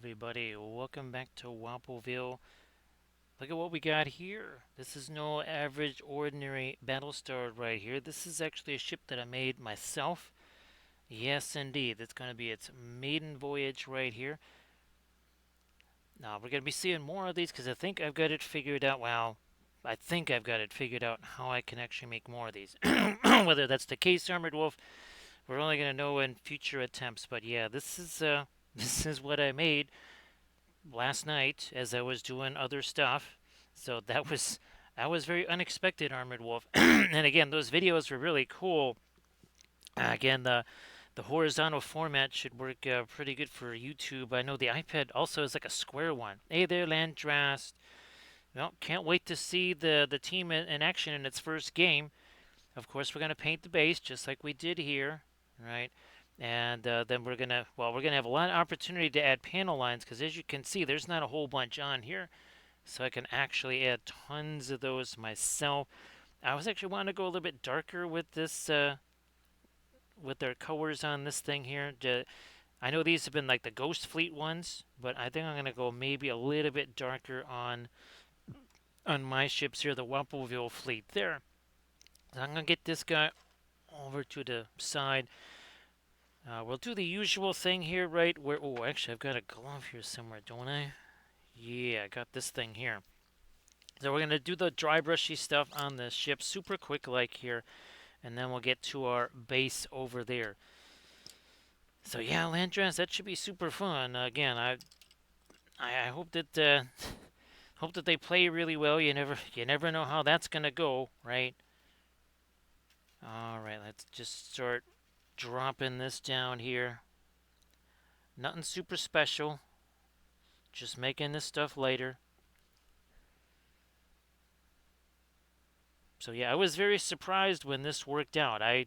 everybody. Welcome back to Wappelville. Look at what we got here. This is no average, ordinary Battlestar right here. This is actually a ship that I made myself. Yes, indeed. It's going to be its maiden voyage right here. Now, we're going to be seeing more of these because I think I've got it figured out. Well, I think I've got it figured out how I can actually make more of these. Whether that's the case, Armored Wolf, we're only going to know in future attempts. But yeah, this is this is what I made last night as I was doing other stuff. So that was very unexpected, Armored Wolf. And again, those videos were really cool. Again, the horizontal format should work pretty good for YouTube. I know the iPad also is like a square one. Hey there, Landrast. Well, can't wait to see the team in action in its first game. Of course, we're gonna paint the base just like we did here, right? And then we're gonna have a lot of opportunity to add panel lines because as you can see, there's not a whole bunch on here, so I can actually add tons of those myself. I was actually wanting to go a little bit darker with this, with their colors on this thing here. I know these have been like the Ghost Fleet ones, but I think I'm gonna go maybe a little bit darker on my ships here, the Wappelville fleet there. So I'm gonna get this guy over to the side. We'll do the usual thing here, right? Where oh, actually, I've got a glove here somewhere, don't I? Yeah, I got this thing here. So we're gonna do the dry brushy stuff on the ship super quick, like here, and then we'll get to our base over there. So yeah, Landras, that should be super fun. Again, I hope that hope that they play really well. You never know how that's gonna go, right? All right, let's just start dropping this down here. Nothing super special. Just making this stuff later. So yeah, I was very surprised when this worked out. I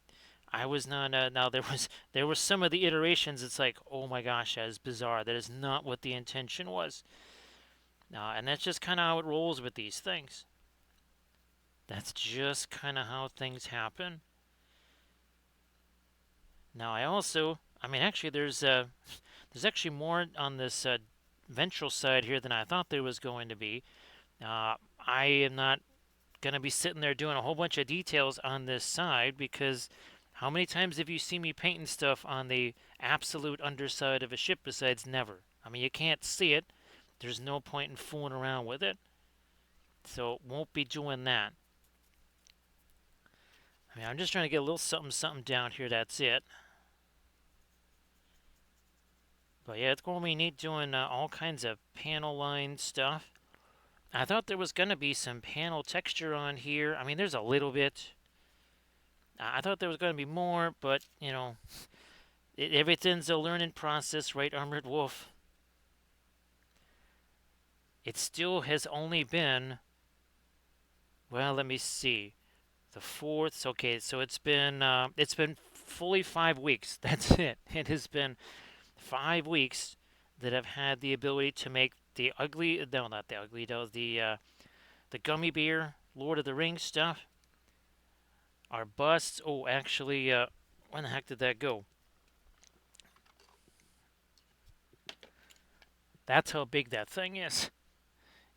was not. Now there were some of the iterations. It's like, oh my gosh, that is bizarre. That is not what the intention was. And that's just kind of how it rolls with these things. That's just kind of how things happen. Now I mean, actually, there's actually more on this ventral side here than I thought there was going to be. I am not going to be sitting there doing a whole bunch of details on this side because how many times have you seen me painting stuff on the absolute underside of a ship besides never? I mean, you can't see it. There's no point in fooling around with it. So won't be doing that. I mean, I'm just trying to get a little something something down here. That's it. But yeah, it's going to be neat doing all kinds of panel line stuff. I thought there was going to be some panel texture on here. I mean, there's a little bit. I thought there was going to be more, but, everything's a learning process, right, Armored Wolf? It still has only been, well, let me see, the fourth. Okay, so it's been fully 5 weeks. That's it. It has been 5 weeks that I've had the ability to make the ugly, no, not the ugly, no, the gummy bear Lord of the Rings stuff. Our busts. Oh, actually, when the heck did that go? That's how big that thing is.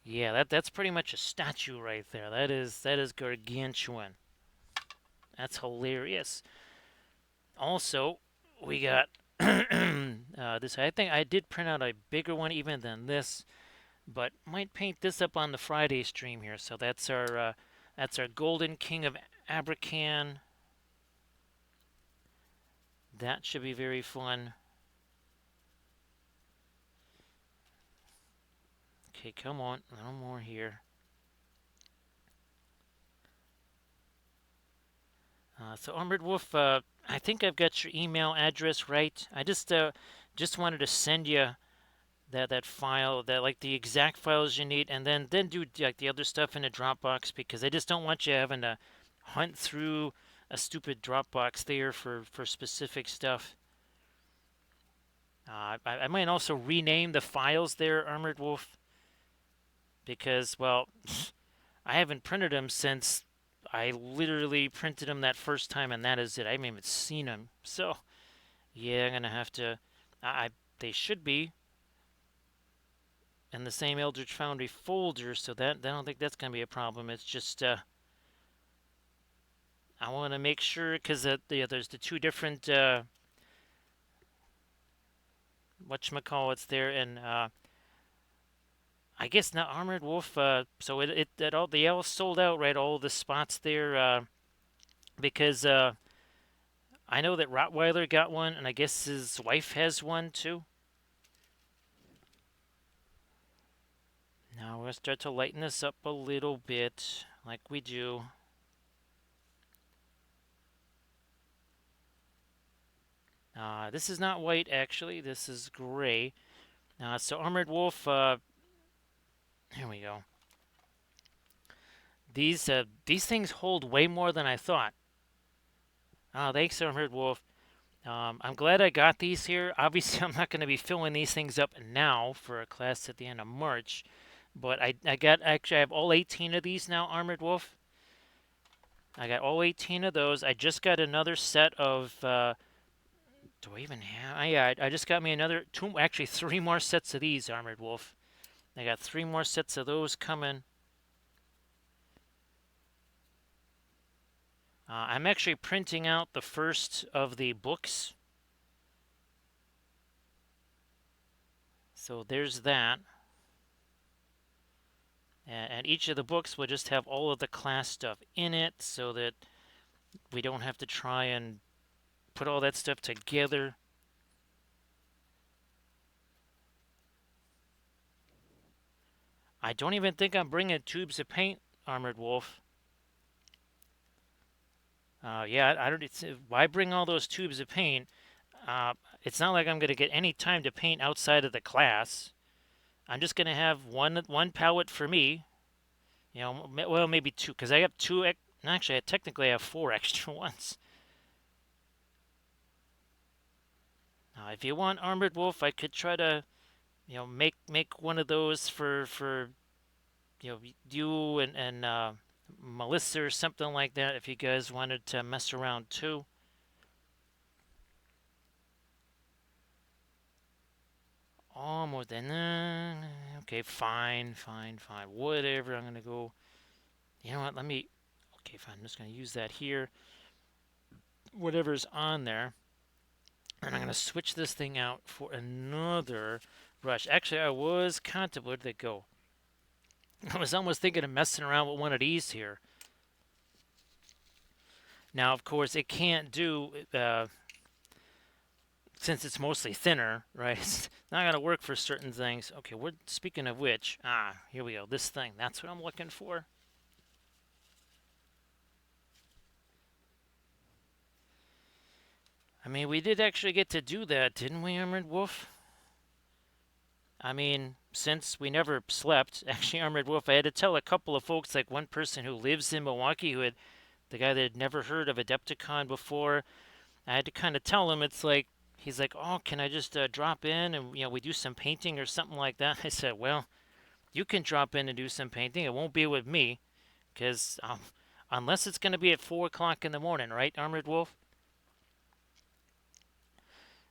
Yeah, that's pretty much a statue right there. That is gargantuan. That's hilarious. Also, we got this. I think I did print out a bigger one even than this, but might paint this up on the Friday stream here. So that's our Golden King of Abracan. That should be very fun. Okay, come on, a little more here. So Armored Wolf, I think I've got your email address right. I just wanted to send you that file, that like the exact files you need, and then do like the other stuff in a Dropbox because I just don't want you having to hunt through a stupid Dropbox there for specific stuff. I might also rename the files there, Armored Wolf, because well, I haven't printed them since I literally printed them that first time, and that is it. I haven't even seen them. So, yeah, I'm gonna have to. I they should be. in the same Eldritch Foundry folder, so that I don't think that's going to be a problem. It's just I want to make sure because there's the two different whatchamacallits there, and I guess not Armored Wolf. So it all the all sold out, right? All the spots there because I know that Rottweiler got one, and I guess his wife has one too. Now we're gonna start to lighten this up a little bit, like we do. This is not white, actually. This is gray. So Armored Wolf. Here we go. These things hold way more than I thought. Thanks, Armored Wolf. I'm glad I got these here. Obviously, I'm not going to be filling these things up now for a class at the end of March. But I have all 18 of these now, Armored Wolf. I got all 18 of those. I just got another set of, do I even have, yeah, I just got me another, actually 3 more sets of these, Armored Wolf. I got 3 more sets of those coming. I'm actually printing out the first of the books. So there's that. And each of the books will just have all of the class stuff in it so that we don't have to try and put all that stuff together. I don't even think I'm bringing tubes of paint, Armored Wolf. Yeah, I don't. Why bring all those tubes of paint? It's not like I'm going to get any time to paint outside of the class. I'm just going to have one palette for me. You know, well, maybe 2, because I have 2. Actually, technically I have 4 extra ones. If you want Armored Wolf, I could try to, make one of those for you and Melissa or something like that. If you guys wanted to mess around too. Almost then. Okay, fine. Whatever. I'm gonna go. You know what? Let me. Okay, fine. I'm just gonna use that here. Whatever's on there. And I'm going to switch this thing out for another brush. Actually, I was contemplating, where did it go? I was almost thinking of messing around with one of these here. Now, of course, it can't do, since it's mostly thinner, right? It's not going to work for certain things. Okay, speaking of which, here we go. This thing, that's what I'm looking for. I mean, we did actually get to do that, didn't we, Armored Wolf? I mean, since we never slept, actually, Armored Wolf, I had to tell a couple of folks, like one person who lives in Milwaukee, the guy that had never heard of Adepticon before, I had to kind of tell him, it's like, he's like, oh, can I just drop in and, we do some painting or something like that? I said, well, you can drop in and do some painting. It won't be with me, because unless it's going to be at 4 o'clock in the morning, right, Armored Wolf?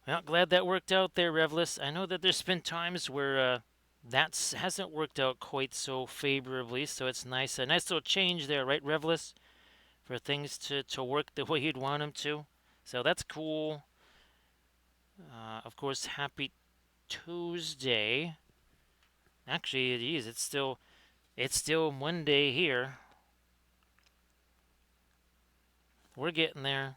Well, glad that worked out there, Revless. I know that there's been times where that hasn't worked out quite so favorably, so it's nice. A nice little change there, right, Revless? For things to work the way you'd want them to. So that's cool. Of course, happy Tuesday. Actually, it is. It's still Monday here. We're getting there.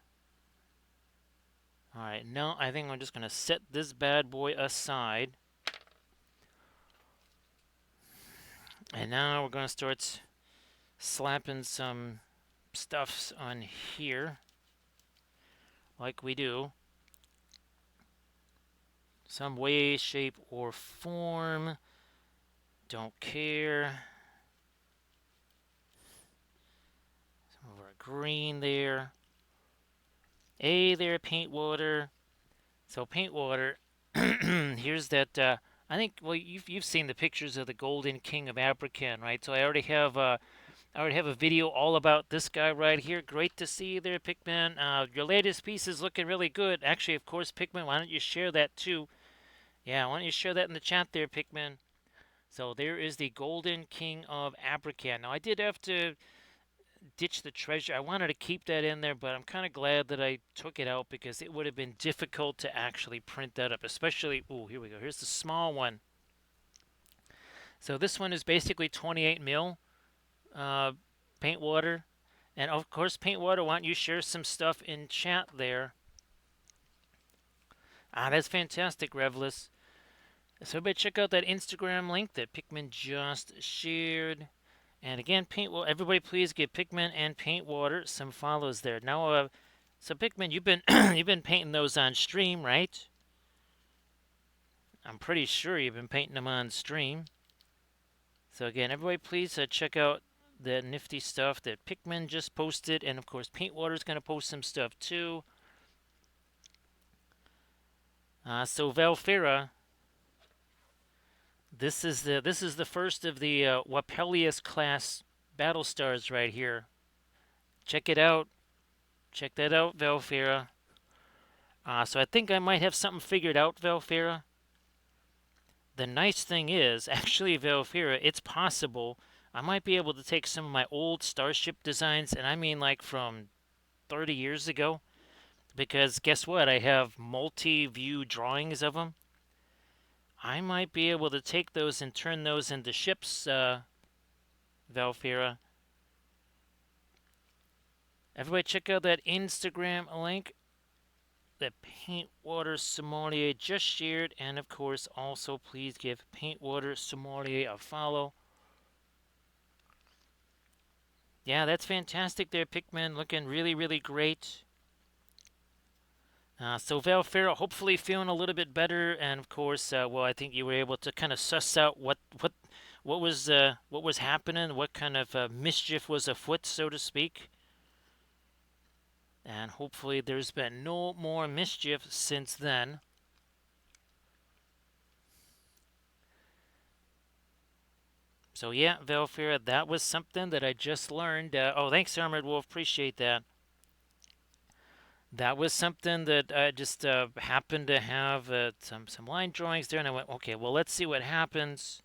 Alright, now I think I'm just going to set this bad boy aside. And now we're going to start slapping some stuffs on here. Like we do. Some way, shape, or form. Don't care. Some of our green there. Hey there, paint water. So paint water, here's that. I think, well, you've seen the pictures of the Golden King of Abrakan, right? So I already have a video all about this guy right here. Great to see you there, Pikmin. Your latest piece is looking really good. Actually, of course, Pikmin, why don't you share that too? Yeah, why don't you share that in the chat there, Pikmin? So there is the Golden King of Abracan. Now I did have to ditch the treasure. I wanted to keep that in there, but I'm kind of glad that I took it out because it would have been difficult to actually print that up, especially, oh, here we go. Here's the small one. So this one is basically 28 mil uh, paint water. And of course, paint water, why don't you share some stuff in chat there? Ah, that's fantastic, Revless. So everybody check out that Instagram link that Pikmin just shared. And again, paint. Well, everybody, please give Pikmin and Paint Water some follows there. Now, so Pikmin, you've been you've been painting those on stream, right? I'm pretty sure you've been painting them on stream. So again, everybody, please check out the nifty stuff that Pikmin just posted, and of course, Paint Water's gonna post some stuff too. So Valfera, this is the first of the Wappellious Class Battlestars right here. Check it out. Check that out, Valfera. So I think I might have something figured out, Valfera. The nice thing is, actually, Valfera, it's possible I might be able to take some of my old Starship designs, and I mean like from 30 years ago, because guess what? I have multi-view drawings of them. I might be able to take those and turn those into ships, Valfera. Everybody check out that Instagram link that Paintwater Sommelier just shared, and of course, also please give Paintwater Sommelier a follow. Yeah, that's fantastic there, Pikmin. Looking really, really great. So Valfera, hopefully feeling a little bit better, and of course, well, I think you were able to kind of suss out what was happening, what kind of mischief was afoot, so to speak, and hopefully there's been no more mischief since then. So yeah, Valfera, that was something that I just learned. Oh, thanks, Armored Wolf. Appreciate that. That was something that I just happened to have some line drawings there, and I went, okay, well, let's see what happens.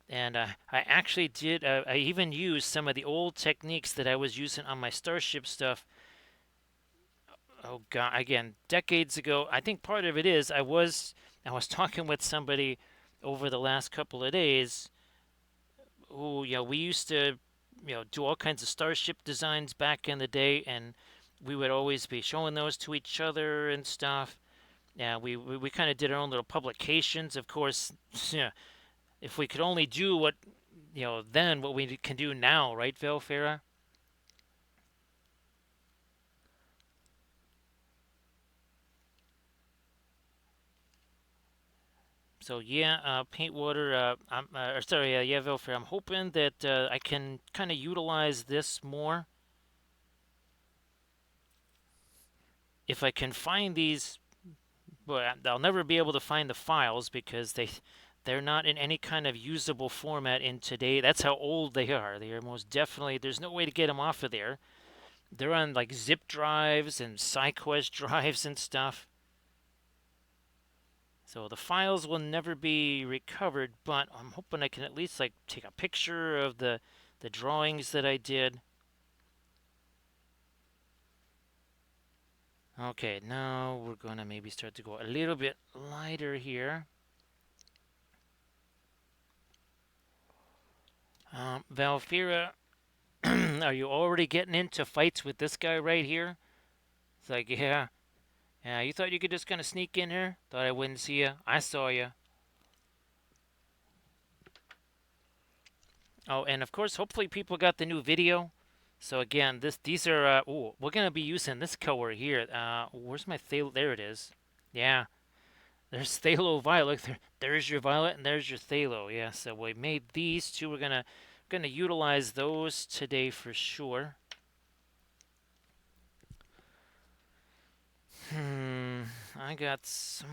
And I actually did. I even used some of the old techniques that I was using on my Starship stuff. Oh God, again, decades ago. I think part of it is I was talking with somebody over the last couple of days who, we used to, do all kinds of Starship designs back in the day, and we would always be showing those to each other and stuff. Yeah, we kind of did our own little publications. Of course, yeah, if we could only do then what we can do now, right, Velfera? So yeah, paint water. Or sorry, yeah, Velfera. I'm hoping that I can kind of utilize this more if I can find these. But I'll never be able to find the files because they're not in any kind of usable format in today. That's how old they are. They are most definitely. There's no way to get them off of there. They're on like zip drives and SciQuest drives and stuff. So the files will never be recovered, but I'm hoping I can at least like take a picture of the drawings that I did. Okay, now we're gonna maybe start to go a little bit lighter here. Valfira, are you already getting into fights with this guy right here? It's like, yeah, yeah. You thought you could just kind of sneak in here? Thought I wouldn't see you? I saw you. Oh, and of course, hopefully people got the new video. So again, these are we're gonna be using this color here. Where's my Thalo? There it is. Yeah, there's Thalo Violet. There's your Violet, and there's your Thalo. Yeah, so we made these two. We're gonna utilize those today for sure. I got some.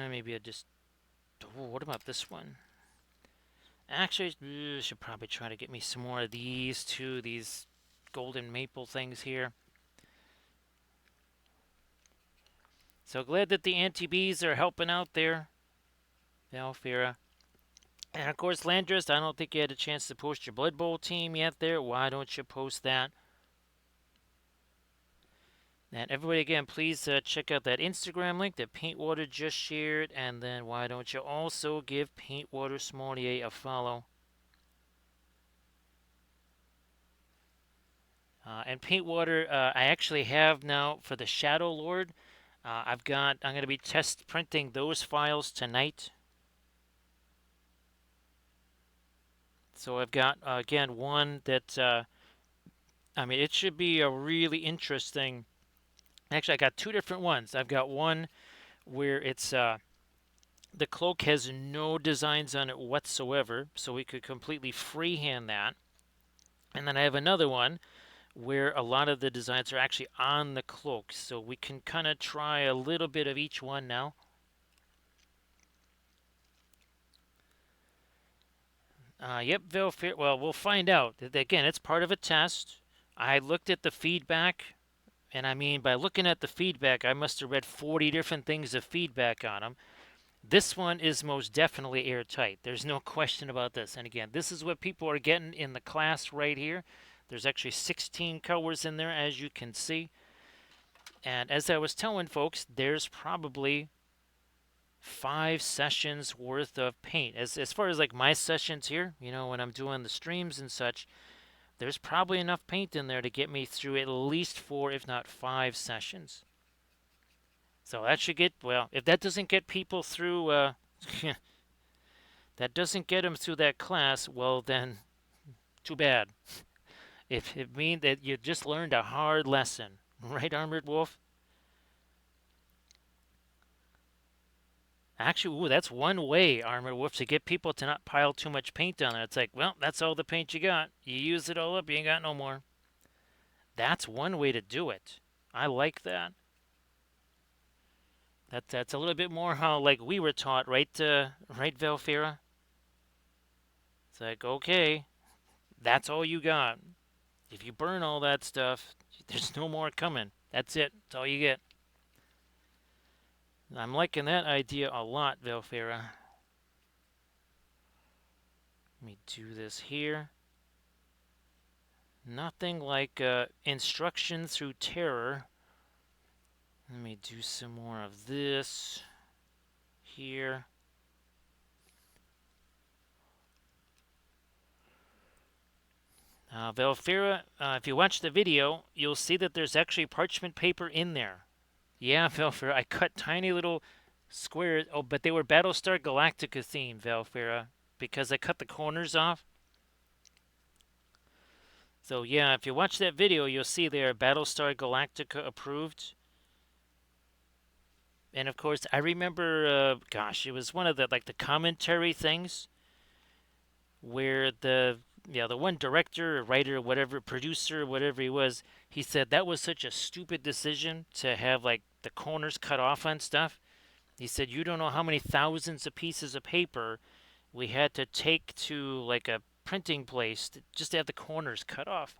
Maybe I just. Oh, what about this one? Actually, I should probably try to get me some more of these two. These golden maple things here. So glad that the anti-bees are helping out there, Valfira. And of course, Landris, I don't think you had a chance to post your Blood Bowl team yet there. Why don't you post that? And everybody, again, please check out that Instagram link that Paintwater just shared. And then why don't you also give Paintwater Smollier a follow? And Paintwater, I actually have now for the Shadow Lord. I'm going to be test printing those files tonight. So I've got, again, one that, I mean, it should be a really interesting. Actually, I got two different ones. I've got one where it's, the cloak has no designs on it whatsoever, so we could completely freehand that. And then I have another one where a lot of the designs are actually on the cloak, so we can kind of try a little bit of each one now. Yep, well, we'll find out. Again, it's part of a test. I looked at the feedback, and I mean, by looking at the feedback, I must have read 40 different things of feedback on them. This one is most definitely airtight. There's no question about this. And again, this is what people are getting in the class right here. There's actually 16 colors in there, as you can see. And as I was telling folks, there's probably 5 sessions worth of paint. As far as like my sessions here, you know, when I'm doing the streams and such, there's probably enough paint in there to get me through at least 4, if not 5 sessions. So that should get, well, if that doesn't get people through, that doesn't get them through that class, well then, too bad. If it means that you just learned a hard lesson, right, Armored Wolf? Actually, ooh, that's one way, Armored Wolf, to get people to not pile too much paint on there. It's like, well, that's all the paint you got. You use it all up, you ain't got no more. That's one way to do it. I like that. That's a little bit more how like we were taught, right? Right, Velfira. It's like, okay, that's all you got. If you burn all that stuff, there's no more coming. That's it. That's all you get. I'm liking that idea a lot, Velfira. Let me do this here. Nothing like instruction through terror. Let me do some more of this here. Velfira, if you watch the video, you'll see that there's actually parchment paper in there. Yeah, Velfira, I cut tiny little squares. Oh, but they were Battlestar Galactica themed, Velfira, because I cut the corners off. So yeah, if you watch that video, you'll see they are Battlestar Galactica approved. And of course, I remember, gosh, it was one of the like the commentary things where the one director or writer or whatever, producer, whatever he was, he said that was such a stupid decision to have like the corners cut off on stuff. He said you don't know how many thousands of pieces of paper we had to take to like a printing place just to have the corners cut off.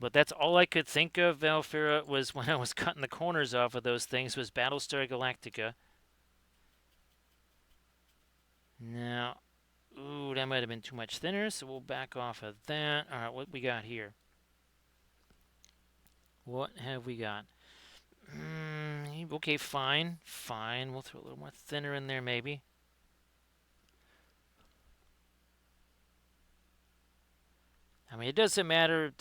But that's all I could think of, Valfira, was when I was cutting the corners off of those things was Battlestar Galactica. Now, ooh, that might have been too much thinner, so we'll back off of that. All right, what we got here? What have we got? Okay, fine, fine. We'll throw a little more thinner in there, maybe. I mean, it doesn't matter.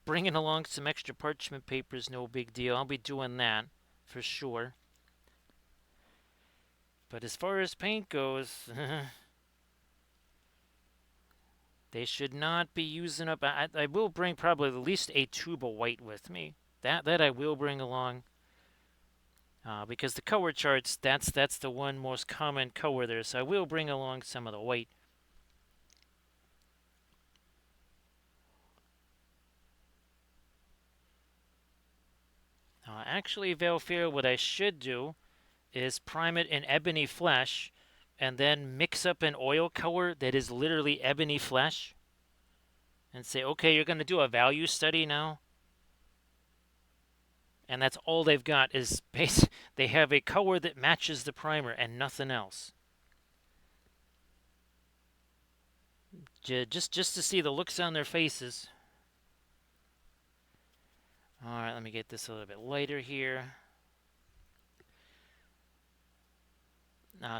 Bringing along some extra parchment paper is no big deal. I'll be doing that for sure. But as far as paint goes, they should not be using up. I will bring probably at least a tube of white with me. That I will bring along. Because the color charts, that's the one most common color there. So I will bring along some of the white. Actually, Valfir, what I should do is prime it in ebony flesh and then mix up an oil color that is literally ebony flesh and say, okay, you're going to do a value study now. and that's all they've got is they have a color that matches the primer and nothing else. Just to see the looks on their faces. All right, let me get this a little bit lighter here.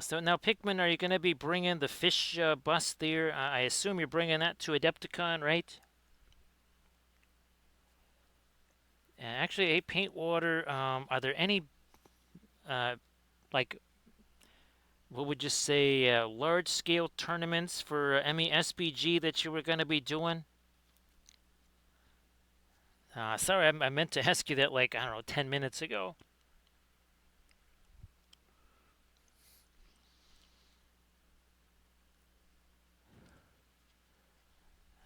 So now, Pikmin, are you going to be bringing the fish bust there? I assume you're bringing that to Adepticon, right? Actually, a paint water. Are there any uh, like what would you say large scale tournaments for MESBG that you were going to be doing? Sorry, I meant to ask you that like I don't know 10 minutes ago.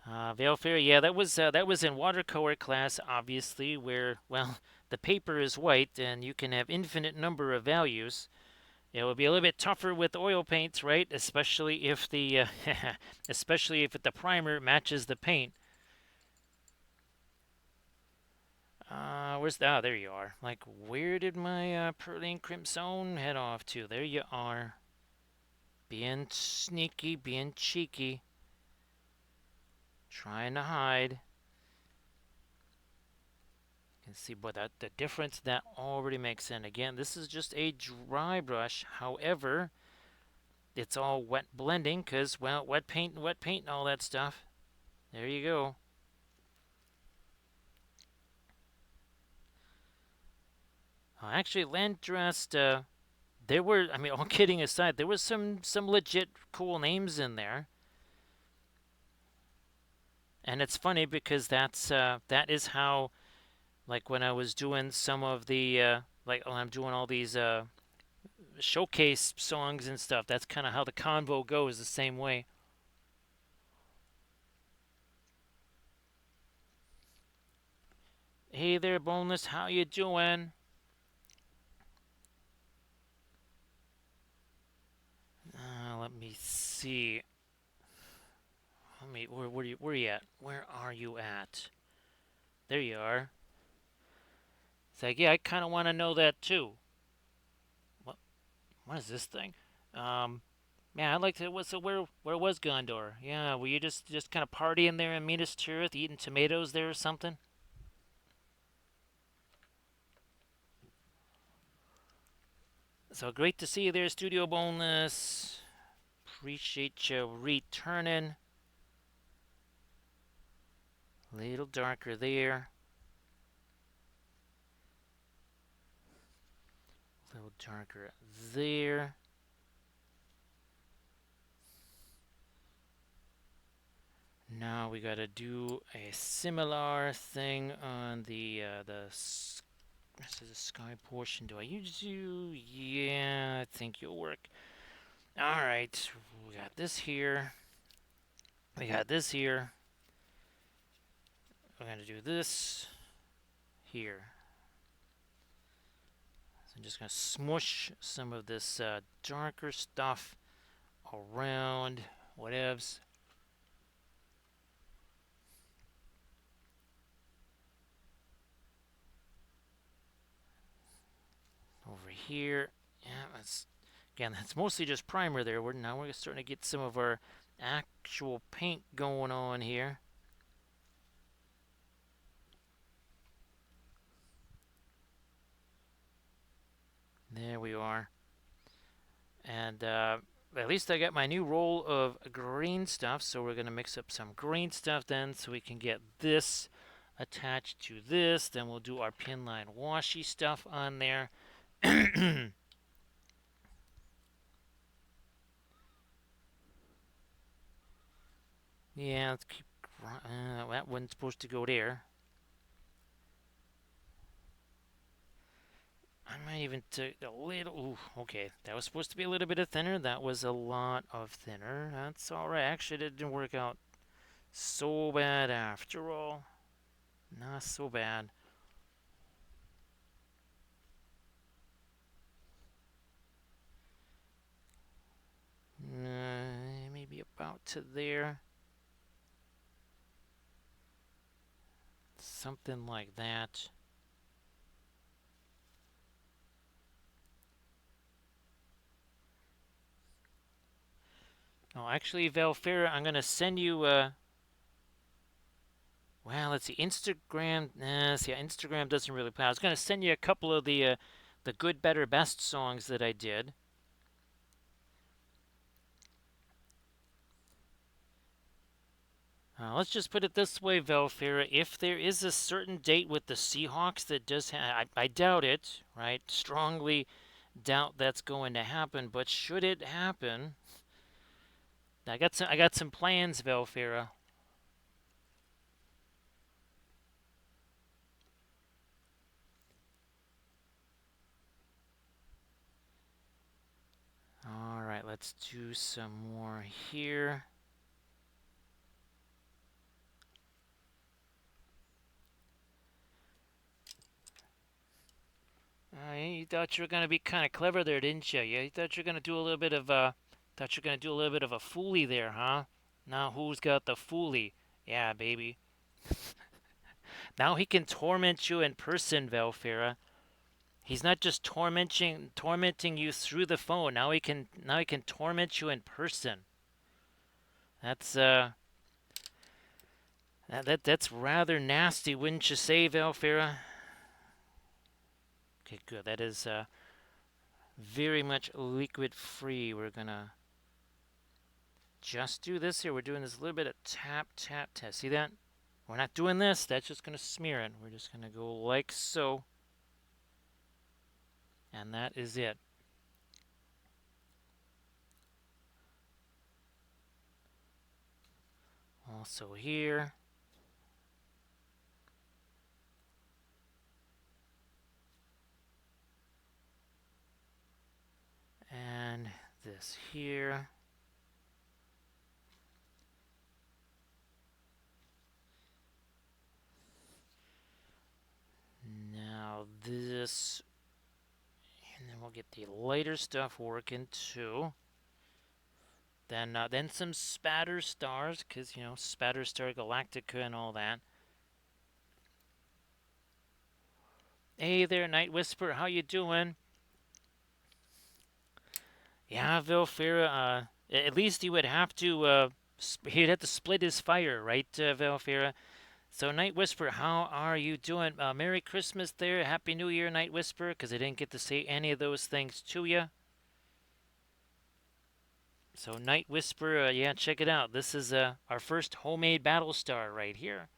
Valefair, yeah, that was in watercolor class, obviously, where well the paper is white and you can have infinite number of values. It would be a little bit tougher with oil paints, right? Especially if the especially if the primer matches the paint. Where's the? Oh, there you are. Like, where did my Perline Crimson head off to? There you are. Being sneaky, being cheeky, trying to hide. You can see, but that the difference that already makes sense. Again, this is just a dry brush. However, it's all wet blending because, well, wet paint and all that stuff. There you go. Actually, Landrest, there were, I mean, all kidding aside, there was some legit cool names in there. And it's funny because that is how, like when I was doing some of the like when I'm doing all these showcase songs and stuff, that's kind of how the convo goes the same way. Hey there, Boneless, how you doing? Let me see. Where you at? Where are you at? There you are. It's like, yeah, I kind of want to know that too. What what is this thing? Um, yeah, I'd like to. So where was Gondor? Yeah, were you just kind of partying there in Minas Tirith, eating tomatoes there or something? So great to see you there, Studio Boneless. Appreciate you returning. A little darker there. A little darker there. Now we gotta do a similar thing on the this is a sky portion. Do I use you? Yeah, I think you'll work. All right, we got this here. We got this here. We're gonna do this here. So I'm just gonna smush some of this darker stuff around whatevs. Over here. Yeah, that's mostly just primer there. Now we're starting to get some of our actual paint going on here. There we are. And at least I got my new roll of green stuff, so we're going to mix up some green stuff then so we can get this attached to this. Then we'll do our pinline washi stuff on there. Yeah, let's keep. That wasn't supposed to go there. I might even take a little. Ooh, okay, that was supposed to be a little bit of thinner. That was a lot of thinner. That's all right. Actually, it didn't work out so bad after all. Not so bad. Maybe about to there. Something like that. Oh, actually, Velfera, I'm gonna send you. Well, let's see. Instagram. See, Instagram doesn't really play. I was gonna send you a couple of the good, better, best songs that I did. Let's just put it this way, Velfera. If there is a certain date with the Seahawks that does, I doubt it, right? Strongly doubt that's going to happen. But should it happen, I got some plans, Velfera. All right, let's do some more here. You thought you were gonna be kind of clever there, didn't you? Yeah, you thought you were gonna do a little bit of thought you were gonna do a little bit of a foolie there, huh? Now who's got the foolie? Yeah, baby. Now he can torment you in person, Velfera. He's not just tormenting you through the phone. Now he can torment you in person. That's that's rather nasty, wouldn't you say, Velfera? Okay, good. That is very much liquid free. We're gonna just do this here. We're doing this little bit of tap, tap, tap. See that? We're not doing this. That's just gonna smear it. We're just gonna go like so. And that is it. Also here. And this here. Now this. And then we'll get the lighter stuff working too. Then some spatter stars, because, spatter star Galactica and all that. Hey there, Night Whisper, how you doing? Yeah, Velfera, at least he would have to, he'd have to split his fire, right, Velfera? So, Night Whisper, how are you doing? Merry Christmas there, Happy New Year, Night Whisper, because I didn't get to say any of those things to you. So, Night Whisper, yeah, check it out. This is our first homemade Battlestar right here.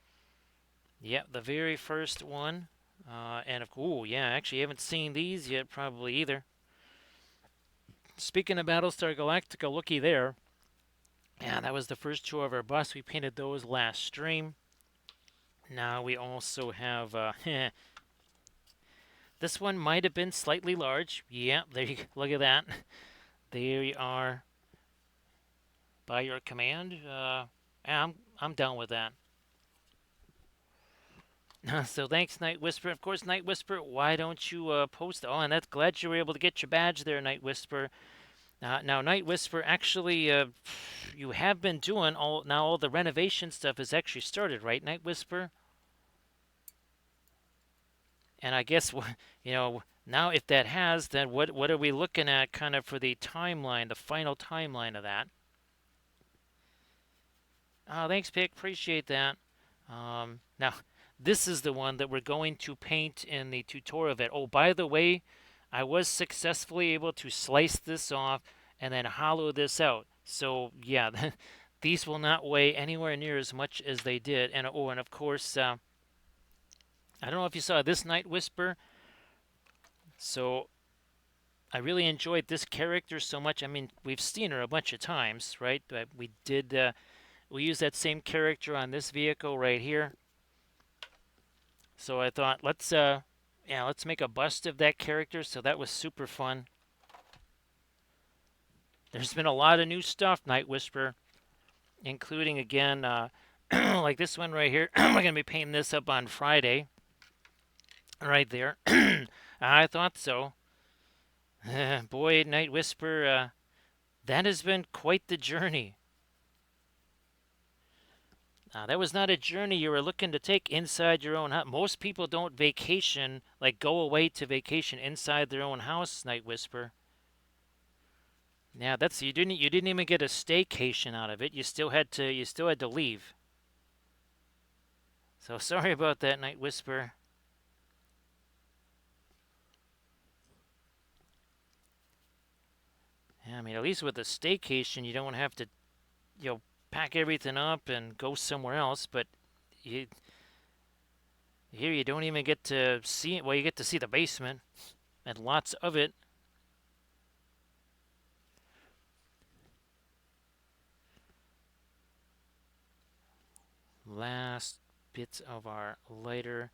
Yep, the very first one. And yeah, actually, you haven't seen these yet, probably either. Speaking of Battlestar Galactica, looky there. Yeah, that was the first two of our busts. We painted those last stream. Now we also have. This one might have been slightly large. Yeah, there you go. Look at that. There you are. By your command. I'm down with that. So thanks, Night Whisper. Of course, Night Whisper, why don't you post? Oh, and that's glad you were able to get your badge there, Night Whisper. Now, Night Whisper, actually, you have been doing all the renovation stuff has actually started, right, Night Whisper? And I guess now if that has, then what are we looking at, kind of for the timeline, the final timeline of that? Oh, thanks, Pick. Appreciate that. Now, this is the one that we're going to paint in the tutorial of it. Oh, by the way, I was successfully able to slice this off and then hollow this out. So, yeah, these will not weigh anywhere near as much as they did. And and of course, I don't know if you saw this, Night Whisper. So, I really enjoyed this character so much. I mean, we've seen her a bunch of times, right? We used that same character on this vehicle right here. So I thought, let's make a bust of that character. So that was super fun. There's been a lot of new stuff, Night Whisper, including again, like this one right here. We're gonna be painting this up on Friday, right there. I thought so. Boy, Night Whisper, that has been quite the journey. That was not a journey you were looking to take inside your own house. Most people don't vacation, like go away to vacation inside their own house, Night Whisper. Yeah, that's you didn't even get a staycation out of it. You still had to leave. So sorry about that, Night Whisper. Yeah, I mean, at least with a staycation, you don't have to, you know, pack everything up and go somewhere else. But you, here you don't even get to see it. Well, you get to see the basement and lots of it. Last bits of our lighter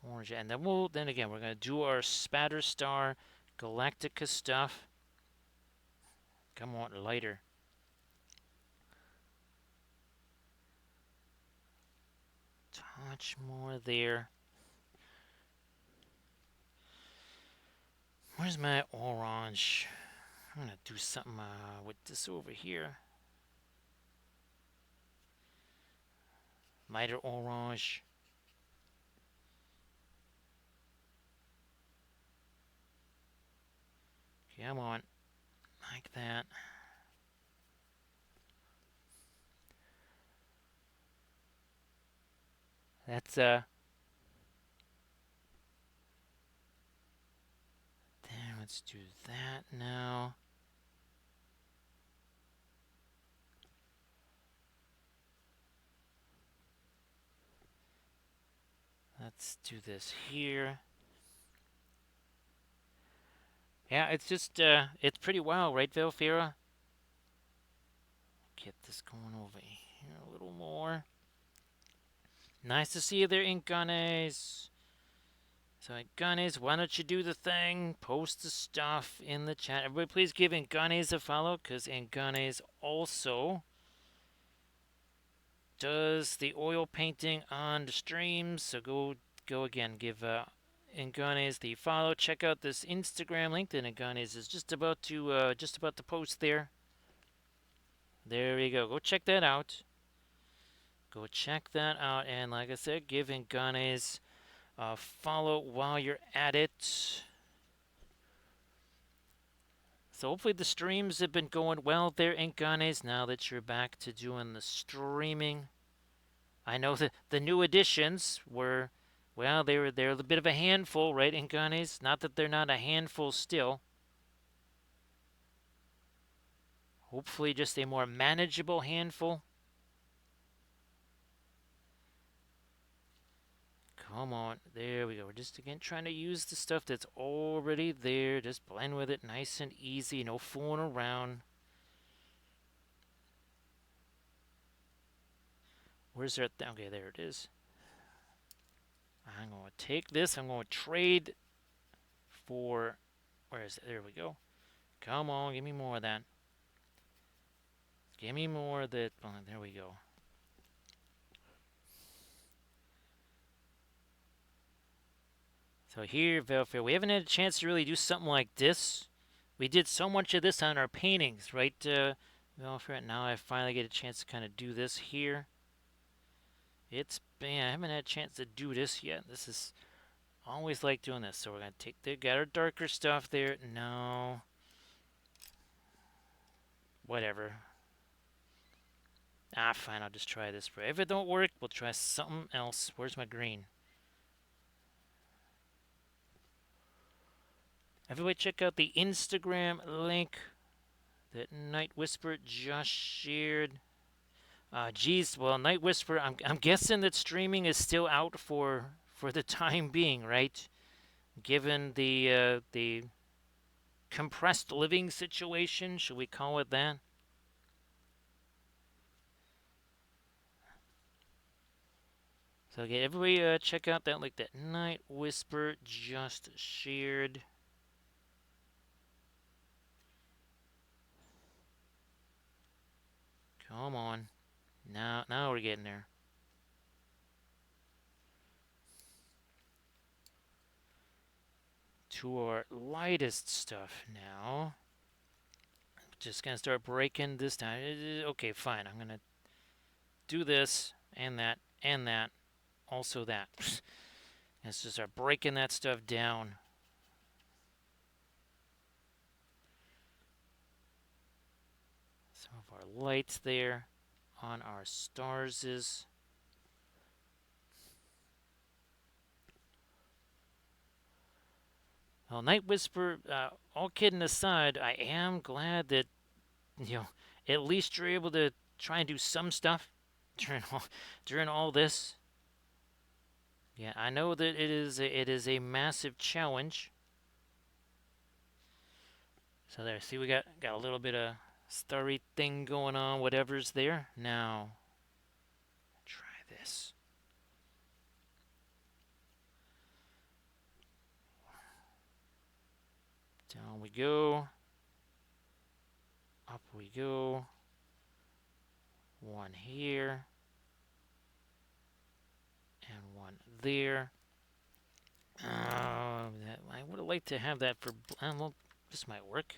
orange, and then again we're gonna do our Battlestar Galactica stuff. Come on, lighter. Touch more there. Where's my orange? I'm gonna do something with this over here. Lighter orange. Come on, like that. That's There. Let's do that now. Let's do this here. Yeah, it's just it's pretty wild, right, Velfira? Get this going over here a little more. Nice to see you there, Inkanes. So, Inkanes, why don't you do the thing? Post the stuff in the chat. Everybody, please give Inkanes a follow, because Inkanes also does the oil painting on the streams. So go again. Give Inkanes the follow. Check out this Instagram link that Inkanes is just about to post there. There you go. Go check that out. Go check that out. And like I said, give Inkanes follow while you're at it. So hopefully the streams have been going well there, Inkanes, now that you're back to doing the streaming. I know that the new additions were, well, they're a bit of a handful, right, Inkanes? Not that they're not a handful still. Hopefully just a more manageable handful. Come on. There we go. We're just, again, trying to use the stuff that's already there. Just blend with it nice and easy. No fooling around. Where's that? Okay, there it is. I'm going to take this. I'm going to trade for... Where is it? There we go. Come on. Give me more of that. Give me more of that. Oh, there we go. So here, Velfair, we haven't had a chance to really do something like this. We did so much of this on our paintings, right, Velfair? Now I finally get a chance to kind of do this here. I haven't had a chance to do this yet. This is always like doing this. So we're going to got our darker stuff there. No. Whatever. Fine, I'll just try this. If it don't work, we'll try something else. Where's my green? Everybody check out the Instagram link that Night Whisper just shared. Geez, well, Night Whisper, I'm guessing that streaming is still out for the time being, right? Given the compressed living situation, should we call it that? So again, everybody check out that link that Night Whisper just shared. Come on. Now we're getting there. To our lightest stuff now. Just gonna start breaking this time. Okay, fine. I'm gonna do this and that and that. Also that. Let's just start breaking that stuff down. Some of our lights there on our stars is. Well, Night Whisper, all kidding aside, I am glad that, you know, at least you're able to try and do some stuff during all this. Yeah, I know that it is a massive challenge. So there, see, we got a little bit of starry thing going on, whatever's there. Now, try this. Down we go. Up we go. One here. And one there. I would have liked to have that for. Well, this might work.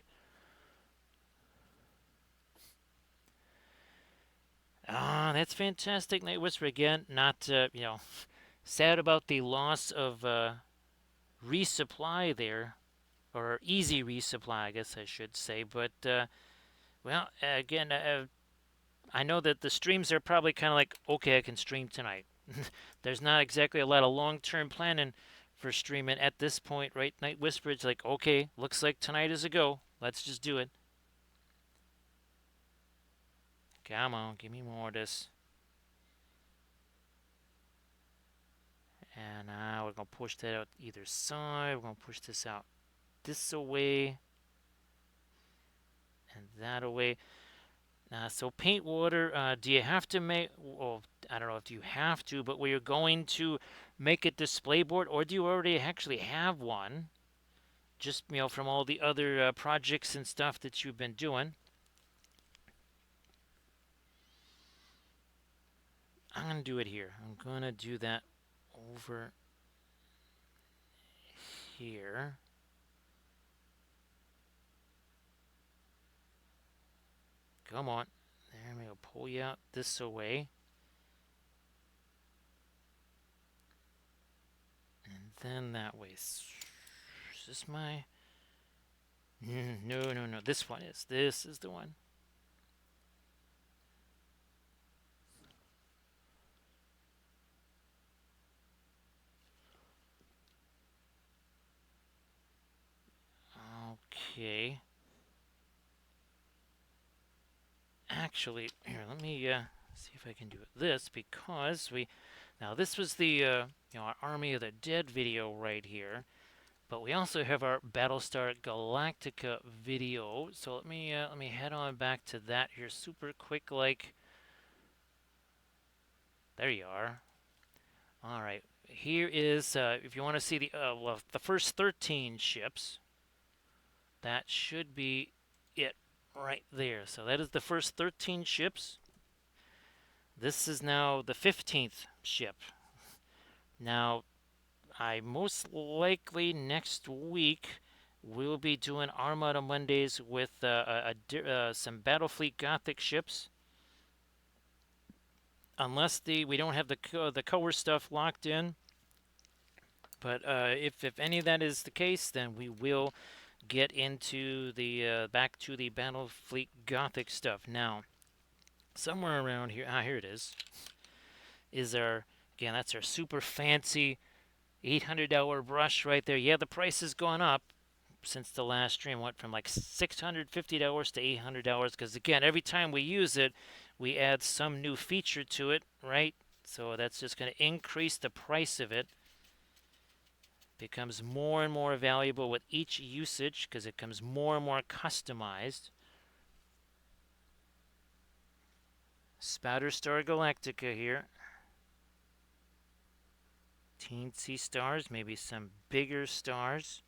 That's fantastic, Night Whisper again. Not, sad about the loss of resupply there, or easy resupply, I guess I should say. But well, again, I know that the streams are probably kind of like, okay, I can stream tonight. There's not exactly a lot of long-term planning for streaming at this point, right? Night Whisper, it's like, okay, looks like tonight is a go. Let's just do it. Come on, give me more of this. And now we're going to push that out either side. We're going to push this out this away and that away. So paint water, do you have to make, well, I don't know if you have to, but where you're going to make a display board, or do you already actually have one? Just, from all the other projects and stuff that you've been doing. I'm going to do it here. I'm going to do that over here. Come on. There, I'm going to pull you out this away. And then that way. Is this my... No. This one is. This is the one. Okay. Actually, here, let me see if I can do this, because now this was the our Army of the Dead video right here, but we also have our Battlestar Galactica video. So let me head on back to that here super quick. Like, there you are. All right, here is if you want to see the first 13 ships. That should be it right there. So that is the first 13 ships. This is now the 15th ship. Now, I most likely next week will be doing Armada Mondays with some Battlefleet Gothic ships. Unless we don't have the color stuff locked in. But if any of that is the case, then we will get into the back to the Battlefleet Gothic stuff. Now, somewhere around here, here it is our, again, that's our super fancy $800 brush right there. Yeah, the price has gone up since the last stream. Went from like $650 to $800, because again, every time we use it, we add some new feature to it, right? So that's just going to increase the price of it. Becomes more and more valuable with each usage, because it becomes more and more customized. Battlestar Galactica here. Teensy stars, maybe some bigger stars.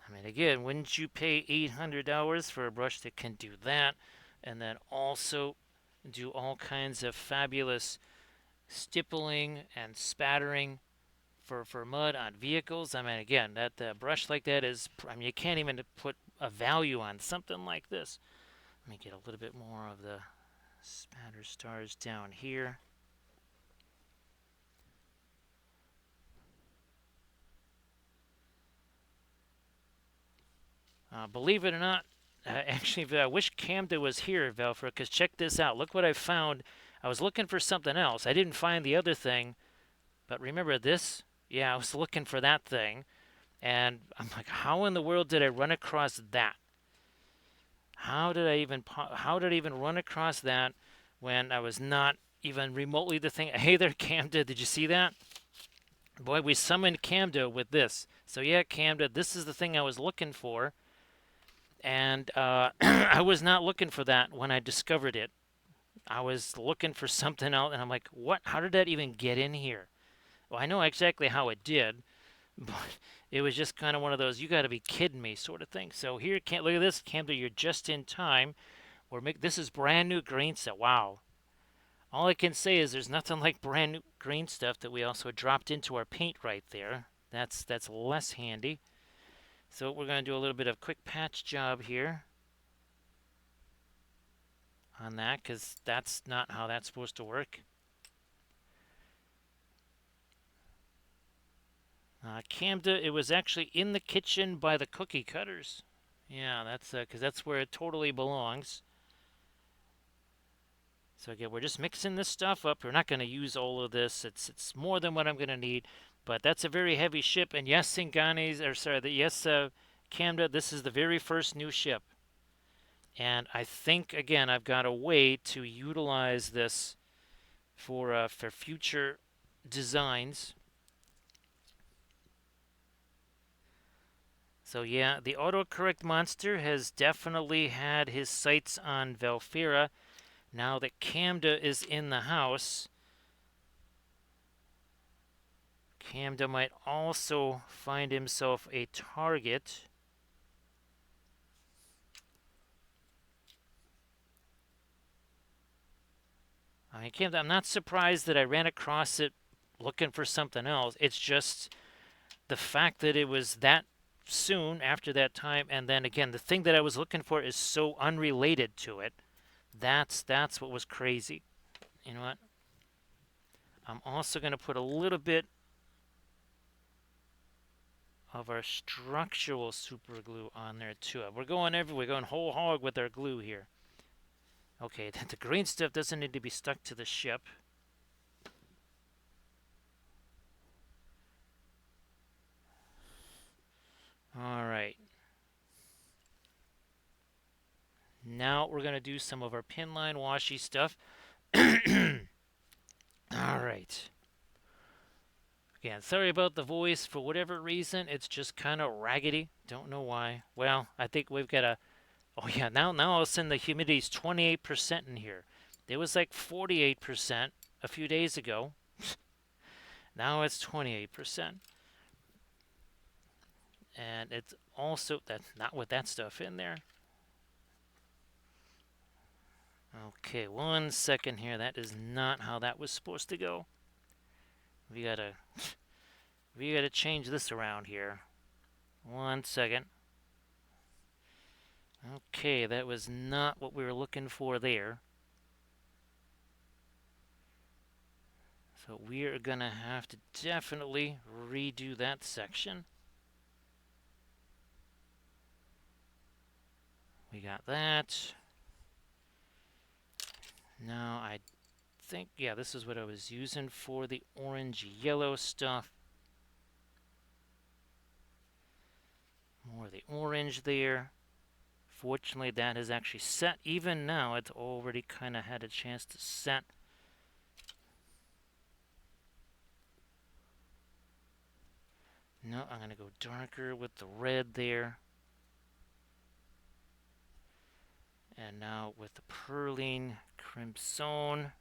I mean, again, wouldn't you pay $800 for a brush that can do that, and then also do all kinds of fabulous stippling and spattering for mud on vehicles? I mean, again, that brush like that is, I mean, you can't even put a value on something like this. Let me get a little bit more of the spatter stars down here. Believe it or not, actually, I wish Camden was here, Velfra, because check this out. Look what I found. I was looking for something else. I didn't find the other thing, but remember this? Yeah, I was looking for that thing, and I'm like, how in the world did I run across that? How did I even run across that when I was not even remotely the thing? Hey there, Camden, did you see that? Boy, we summoned Camden with this. So yeah, Camden, this is the thing I was looking for. And I was not looking for that when I discovered it. I was looking for something else, and I'm like, what? How did that even get in here? Well, I know exactly how it did, but it was just kind of one of those, you got to be kidding me sort of thing. So here, can't look at this, Camden, you're just in time. This is brand new green stuff. Wow. All I can say is there's nothing like brand new green stuff that we also dropped into our paint right there. That's less handy. So we're going to do a little bit of quick patch job here on that, because that's not how that's supposed to work. Camden, it was actually in the kitchen by the cookie cutters. Yeah, that's because that's where it totally belongs. So again, we're just mixing this stuff up. We're not going to use all of this. It's more than what I'm going to need. But that's a very heavy ship. And yes, Camden, this is the very first new ship. And I think, again, I've got a way to utilize this for future designs. So yeah, the autocorrect monster has definitely had his sights on Velfira. Now that Camden is in the house, Camden might also find himself a target. I mean, Camden, I'm not surprised that I ran across it looking for something else. It's just the fact that it was that soon after that time, and then again, the thing that I was looking for is so unrelated to it. That's what was crazy. You know what? I'm also going to put a little bit of our structural super glue on there too. We're going everywhere. We're going whole hog with our glue here. Okay, the green stuff doesn't need to be stuck to the ship. All right. Now we're going to do some of our pin line washy stuff. All right. Again, sorry about the voice. For whatever reason, it's just kind of raggedy. Don't know why. Well, I think we've got a... Oh, yeah, now all of a sudden the humidity's 28% in here. It was like 48% a few days ago. Now it's 28%. And it's also... That's not with that stuff in there. Okay, 1 second here. That is not how that was supposed to go. We gotta change this around here. 1 second. Okay, that was not what we were looking for there. So we are gonna have to definitely redo that section. We got that. Now I think, yeah, this is what I was using for the orange yellow stuff. More of the orange there. Fortunately, that has actually set. Even now, it's already kind of had a chance to set. No, I'm going to go darker with the red there. And now with the Perling Crimson.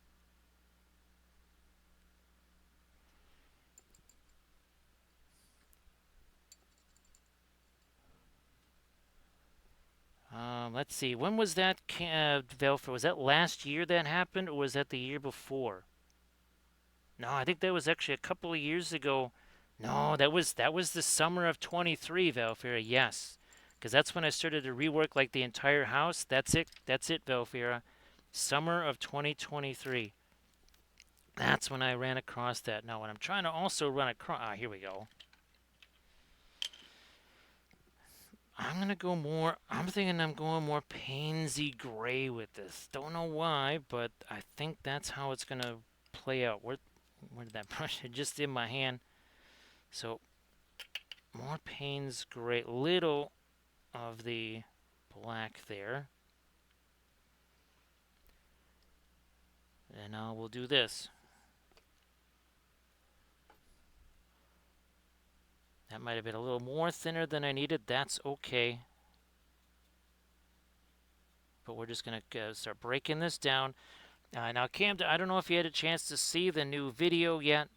Let's see. When was that, Velfra? Was that last year that happened, or was that the year before? No, I think that was actually a couple of years ago. No, that was the summer of 23, Velfira. Yes, because that's when I started to rework like the entire house. That's it. That's it, Velfira. Summer of 2023. That's when I ran across that. Now, when I'm trying to also run across... here we go. I'm thinking I'm going more Painsy Gray with this. Don't know why, but I think that's how it's gonna play out. Where did that brush? It just in my hand. So more Payne's Gray, little of the black there. And now we'll do this. That might have been a little more thinner than I needed. That's okay. But we're just going to start breaking this down. Now, Cam, I don't know if you had a chance to see the new video yet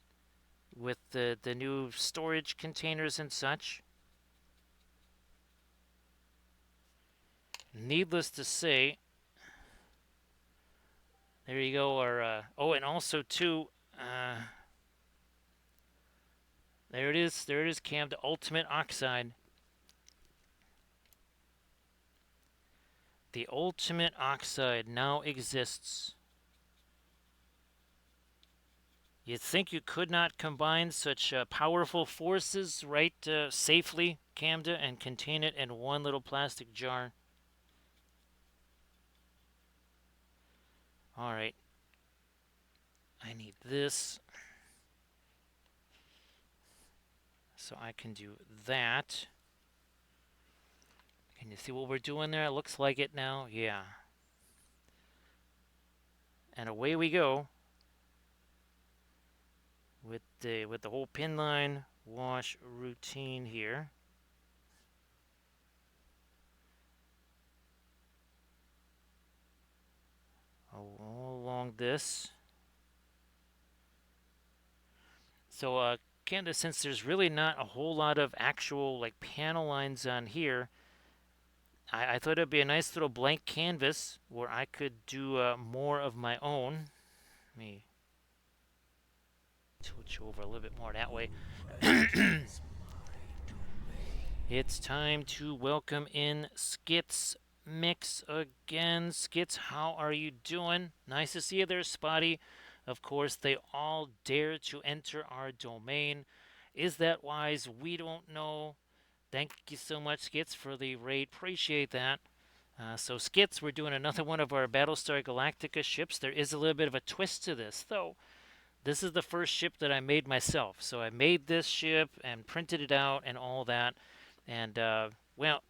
with the new storage containers and such. Needless to say, there you go. Oh, and also, too, there it is. There it is, Cam, the Ultimate Oxide. The Ultimate Oxide now exists. You'd think you could not combine such powerful forces safely, Camda, and contain it in one little plastic jar. Alright. I need this. So I can do that. Can you see what we're doing there? It looks like it now. Yeah. And away we go. With the whole pin line wash routine here. All along this. So, Candace, since there's really not a whole lot of actual like panel lines on here, I thought it'd be a nice little blank canvas where I could do more of my own. Let me switch over a little bit more that way. It's time to welcome in Skits Mix again. Skits, how are you doing? Nice to see you there, Spotty. Of course, they all dare to enter our domain. Is that wise? We don't know. Thank you so much, Skits, for the raid. Appreciate that. So, Skits, we're doing another one of our Battlestar Galactica ships. There is a little bit of a twist to this, though. This is the first ship that I made myself. So I made this ship and printed it out and all that. And, well,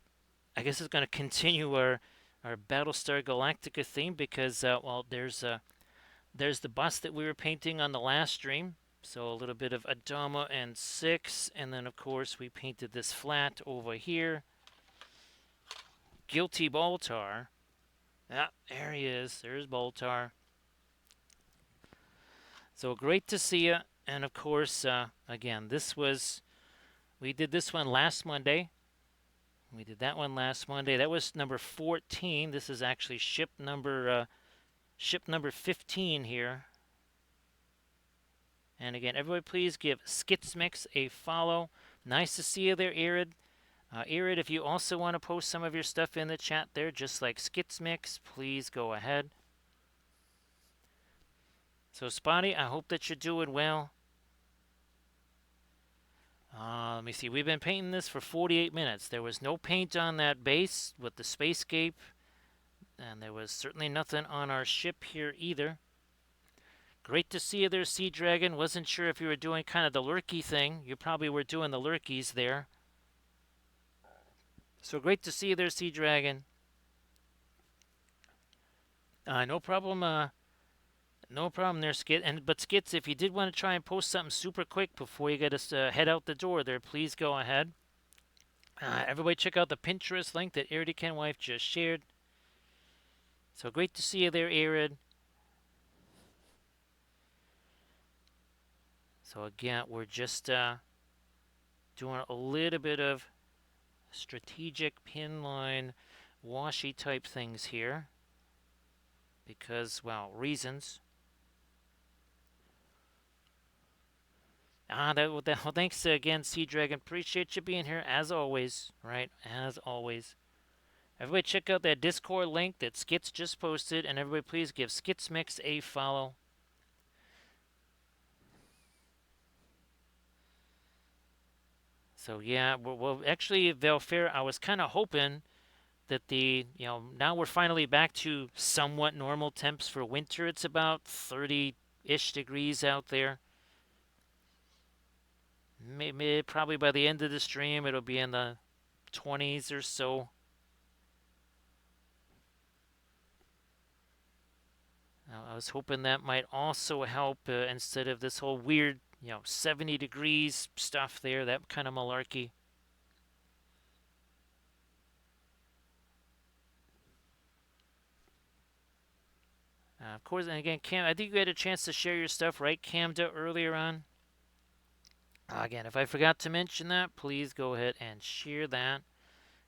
I guess it's going to continue our Battlestar Galactica theme because, well, there's the bus that we were painting on the last stream. So a little bit of Adama and 6. And then, of course, we painted this flat over here. Guilty Baltar. Ah, there he is. There's Baltar. So great to see you. And, of course, again, we did this one last Monday. We did that one last Monday. That was number 14. This is actually ship number 15 here. And again, everybody please give Skitsmix a follow. Nice to see you there, Irid. Irid, if you also want to post some of your stuff in the chat there, just like Skitsmix, please go ahead. So, Spotty, I hope that you're doing well. Let me see. We've been painting this for 48 minutes. There was no paint on that base with the spacescape. And there was certainly nothing on our ship here either. Great to see you there, Sea Dragon. Wasn't sure if you were doing kind of the lurky thing. You probably were doing the lurkies there. So great to see you there, Sea Dragon. No problem. No problem there, Skit. But Skits, if you did want to try and post something super quick before you get us head out the door there, please go ahead. Everybody check out the Pinterest link that Irid Kenwife just shared. So great to see you there, Irid. So again, we're just doing a little bit of strategic pin line washi type things here. Because, well, reasons. Well, thanks again, Sea Dragon. Appreciate you being here as always, right? As always. Everybody check out that Discord link that Skits just posted, and everybody please give Skitsmix a follow. So yeah, well actually, Velfair, I was kind of hoping that now we're finally back to somewhat normal temps for winter. It's about 30-ish degrees out there. Maybe probably by the end of the stream, it'll be in the 20s or so. I was hoping that might also help instead of this whole weird, 70 degrees stuff there, that kind of malarkey. Of course, and again, Cam, I think you had a chance to share your stuff, right, Camda, earlier on? Again, if I forgot to mention that, please go ahead and share that,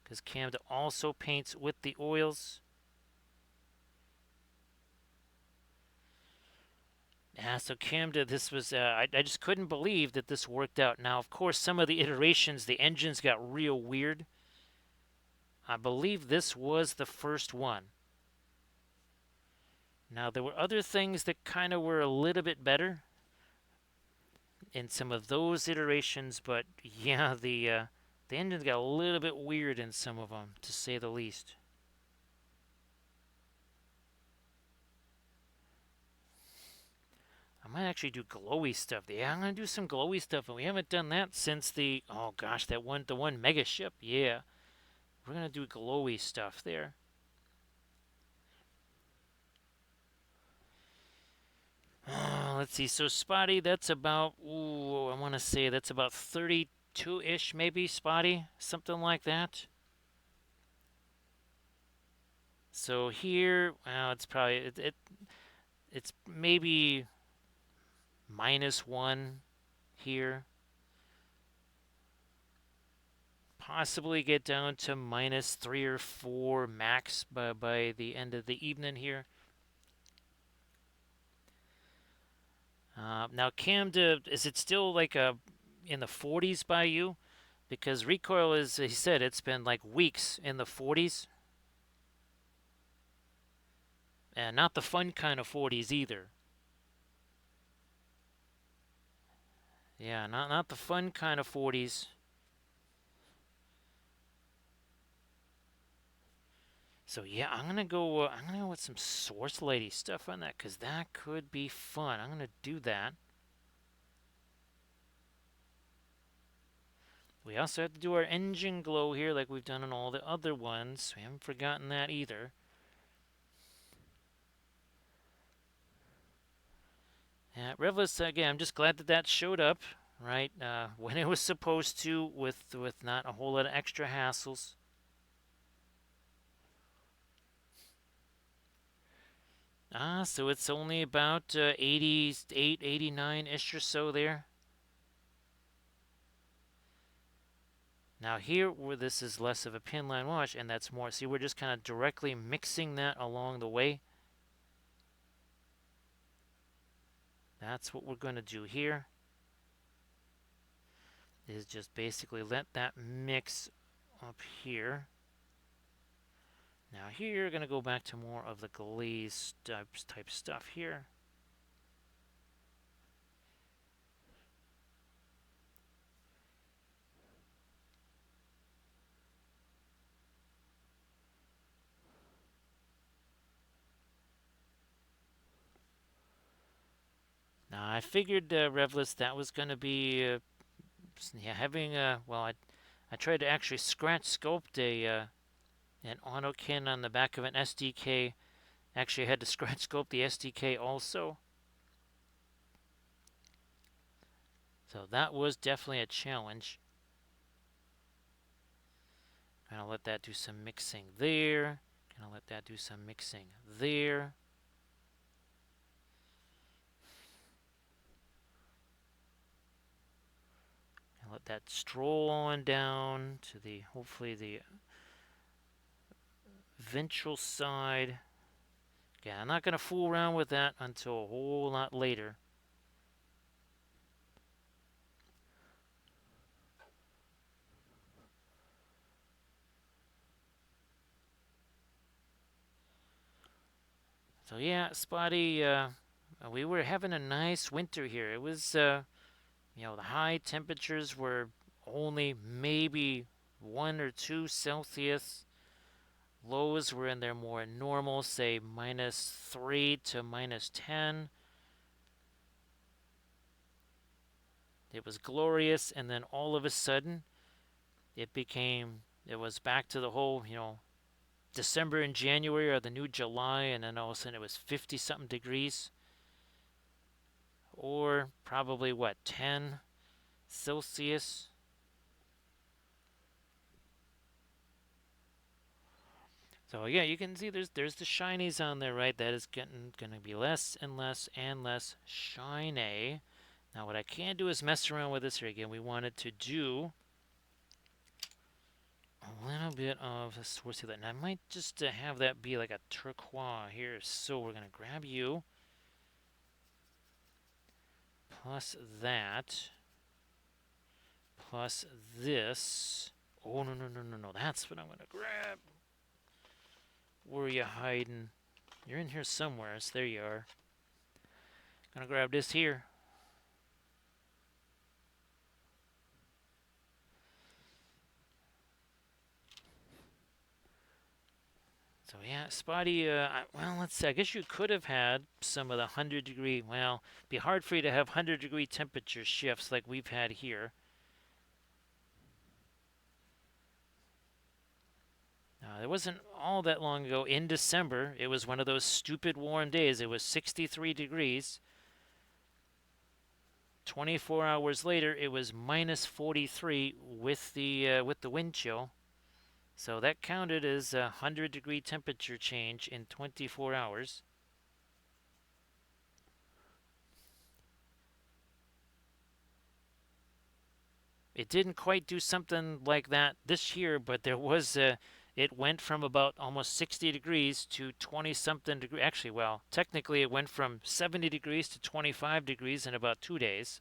because Camda also paints with the oils. Yeah, so Camda, this was, I just couldn't believe that this worked out. Now, of course, some of the iterations, the engines got real weird. I believe this was the first one. Now, there were other things that kind of were a little bit better in some of those iterations, but yeah, the engines got a little bit weird in some of them, to say the least. I might actually do glowy stuff. Yeah, I'm gonna do some glowy stuff, and we haven't done that since oh gosh, the one mega ship. Yeah, we're gonna do glowy stuff there. Let's see. So Spotty, that's about I want to say that's about 32-ish, maybe Spotty, something like that. So here, well, it's probably it's maybe -1 here. Possibly get down to -3 or 4 max by the end of the evening here. Now, Camda, is it still like in the 40s by you? Because recoil is, he said, it's been like weeks in the 40s, and not the fun kind of 40s either. Yeah, not the fun kind of 40s. So yeah, I'm gonna go. I'm gonna go with some Source Lady stuff on that, cause that could be fun. I'm gonna do that. We also have to do our engine glow here, like we've done on all the other ones. We haven't forgotten that either. Yeah, Revless, again, I'm just glad that that showed up, right, when it was supposed to, with not a whole lot of extra hassles. So it's only about 88, 89-ish or so there. Now here, where this is less of a pinline wash, and that's more, see, we're just kind of directly mixing that along the way. That's what we're going to do here, is just basically let that mix up here. Now here, you're going to go back to more of the glaze type stuff here. Now I figured, Revless, that was going to be yeah, having well, I tried to actually scratch sculpt an autokin on the back of an SDK. Actually, I had to scratch sculpt the SDK also. So that was definitely a challenge. Gonna let that do some mixing there. Gonna let that do some mixing there. And let that stroll on down to the, hopefully, the ventral side. Yeah, I'm not gonna fool around with that until a whole lot later. So yeah, Spotty, we were having a nice winter here. It was, the high temperatures were only maybe 1 or 2 Celsius. Lows were in there more normal, say -3 to -10. It was glorious, and then all of a sudden, it was back to the whole, December and January are the new July, and then all of a sudden it was 50 something degrees, or probably what, 10 Celsius. So yeah, you can see there's the shinies on there, right? That is gonna be less and less and less shiny. Now what I can do is mess around with this here again. We wanted to do a little bit of a source of that. And I might just have that be like a turquoise here. So we're gonna grab you plus that plus this. Oh no no no no no! That's what I'm gonna grab. Where are you hiding? You're in here somewhere. So there you are. Gonna grab this here. So yeah, Spotty, well, let's see. I guess you could have had some of the 100-degree, well, it'd be hard for you to have 100-degree temperature shifts like we've had here. It wasn't all that long ago in December. It was one of those stupid warm days. It was 63 degrees. 24 hours later, it was -43 with the wind chill. So that counted as a 100-degree temperature change in 24 hours. It didn't quite do something like that this year, but it went from about almost 60 degrees to 20 something degrees. Actually, well, technically it went from 70 degrees to 25 degrees in about 2 days.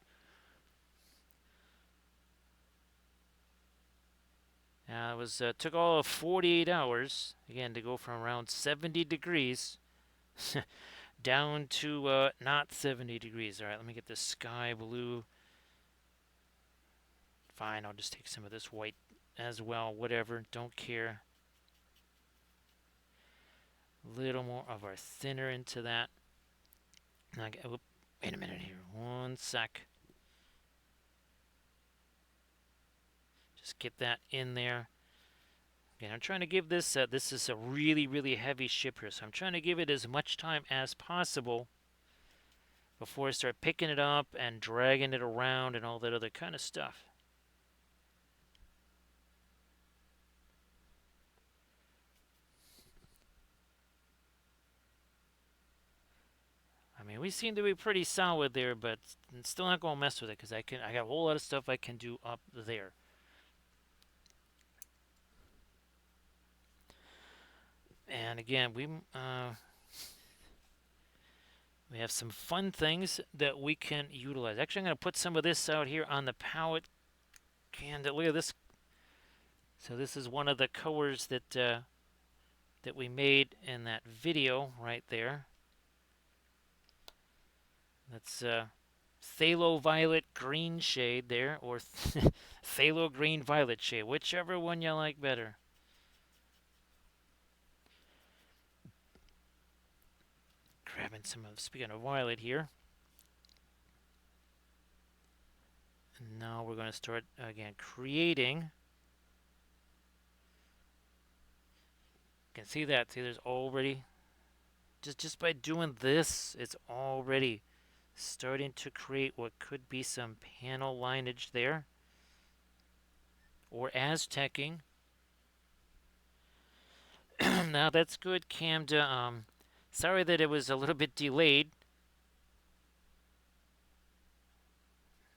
Took all of 48 hours again to go from around 70 degrees down to not 70 degrees. All right, let me get this sky blue. Fine, I'll just take some of this white as well. Whatever, don't care. A little more of our thinner into that. Wait a minute here. One sec. Just get that in there. Again, I'm trying to give this, this is a really, really heavy ship here, so I'm trying to give it as much time as possible before I start picking it up and dragging it around and all that other kind of stuff. I mean, we seem to be pretty solid there, but still not going to mess with it because I got a whole lot of stuff I can do up there. And again, we have some fun things that we can utilize. Actually, I'm going to put some of this out here on the palette. And look at this. So this is one of the colors that we made in that video right there. That's phthalo violet green shade there, or phthalo green violet shade, whichever one you like better. Grabbing some of, speaking of violet here. And now we're going to start again creating. You can see that. See, there's already, just by doing this, it's already starting to create what could be some panel lineage there. Or Aztecing. Now that's good, Camda. Sorry that it was a little bit delayed.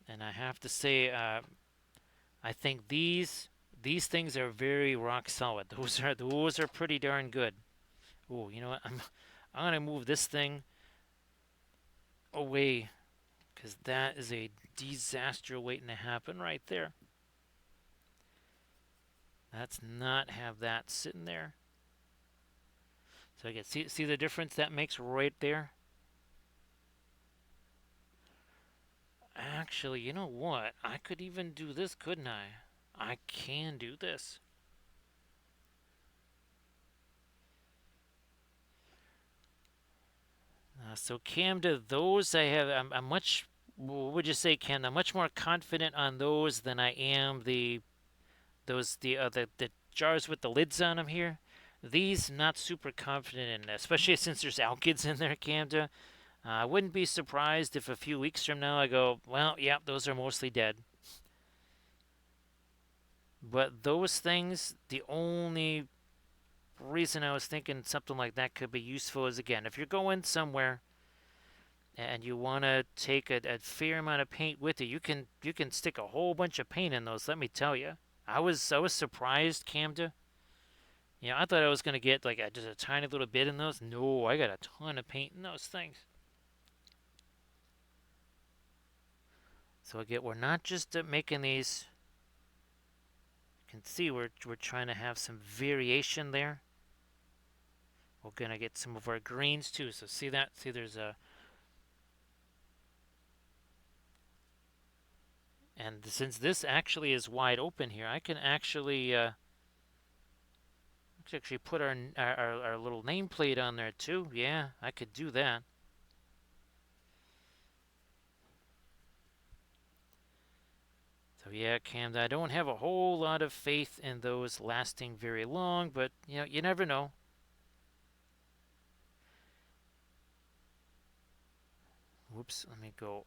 And I have to say, I think these things are very rock solid. Those are pretty darn good. Oh, you know what? I'm gonna move this thing away because that is a disaster waiting to happen right there. Let's not have that sitting there. So again, see the difference that makes right there? Actually, you know what? I could even do this, couldn't I? I can do this. So Camda, those I have, I'm much, what would you say, Cam? I'm much more confident on those than I am the jars with the lids on them here. These, not super confident in, especially since there's alkids in there, Camda. I wouldn't be surprised if a few weeks from now I go, well, yeah, those are mostly dead. But those things, the only reason I was thinking something like that could be useful is, again, if you're going somewhere and you want to take a fair amount of paint with you, you can stick a whole bunch of paint in those. Let me tell you, I was surprised, Camda. I thought I was gonna get like just a tiny little bit in those. No, I got a ton of paint in those things. So again, we're not just making these. You can see we're trying to have some variation there. We're gonna get some of our greens too. So see that? See, there's a. And since this actually is wide open here, I can actually put our little nameplate on there too. Yeah, I could do that. So yeah, Cam, I don't have a whole lot of faith in those lasting very long, but you never know. Whoops, let me go.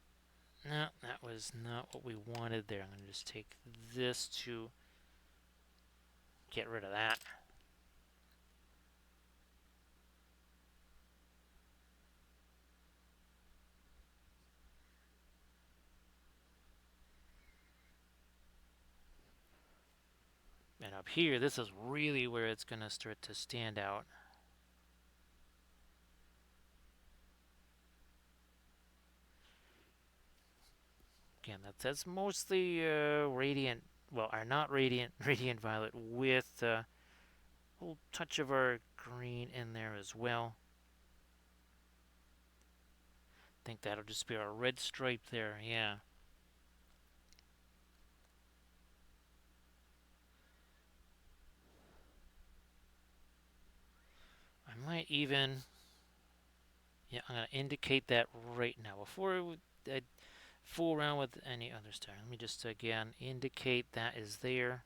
No, that was not what we wanted there. I'm going to just take this to get rid of that. And up here, this is really where it's going to start to stand out. Again, that's mostly radiant, well, are not radiant, radiant violet with a little touch of our green in there as well. I think that'll just be our red stripe there, yeah. I might even, yeah, I'm going to indicate that right now before I fool around with any other star. Let me just again indicate that is there.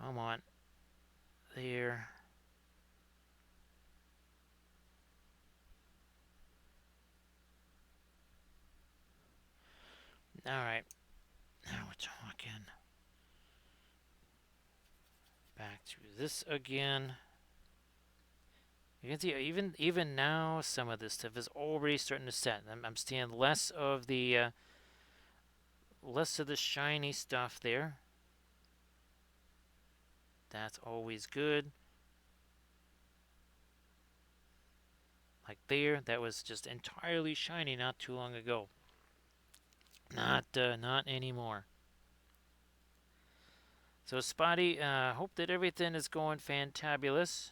Come on. There. Alright. Now we're talking. Back to this again. You can see even now some of this stuff is already starting to set. I'm seeing less of the shiny stuff there. That's always good. Like there, that was just entirely shiny not too long ago. Not anymore. So Spotty, hope that everything is going fantabulous.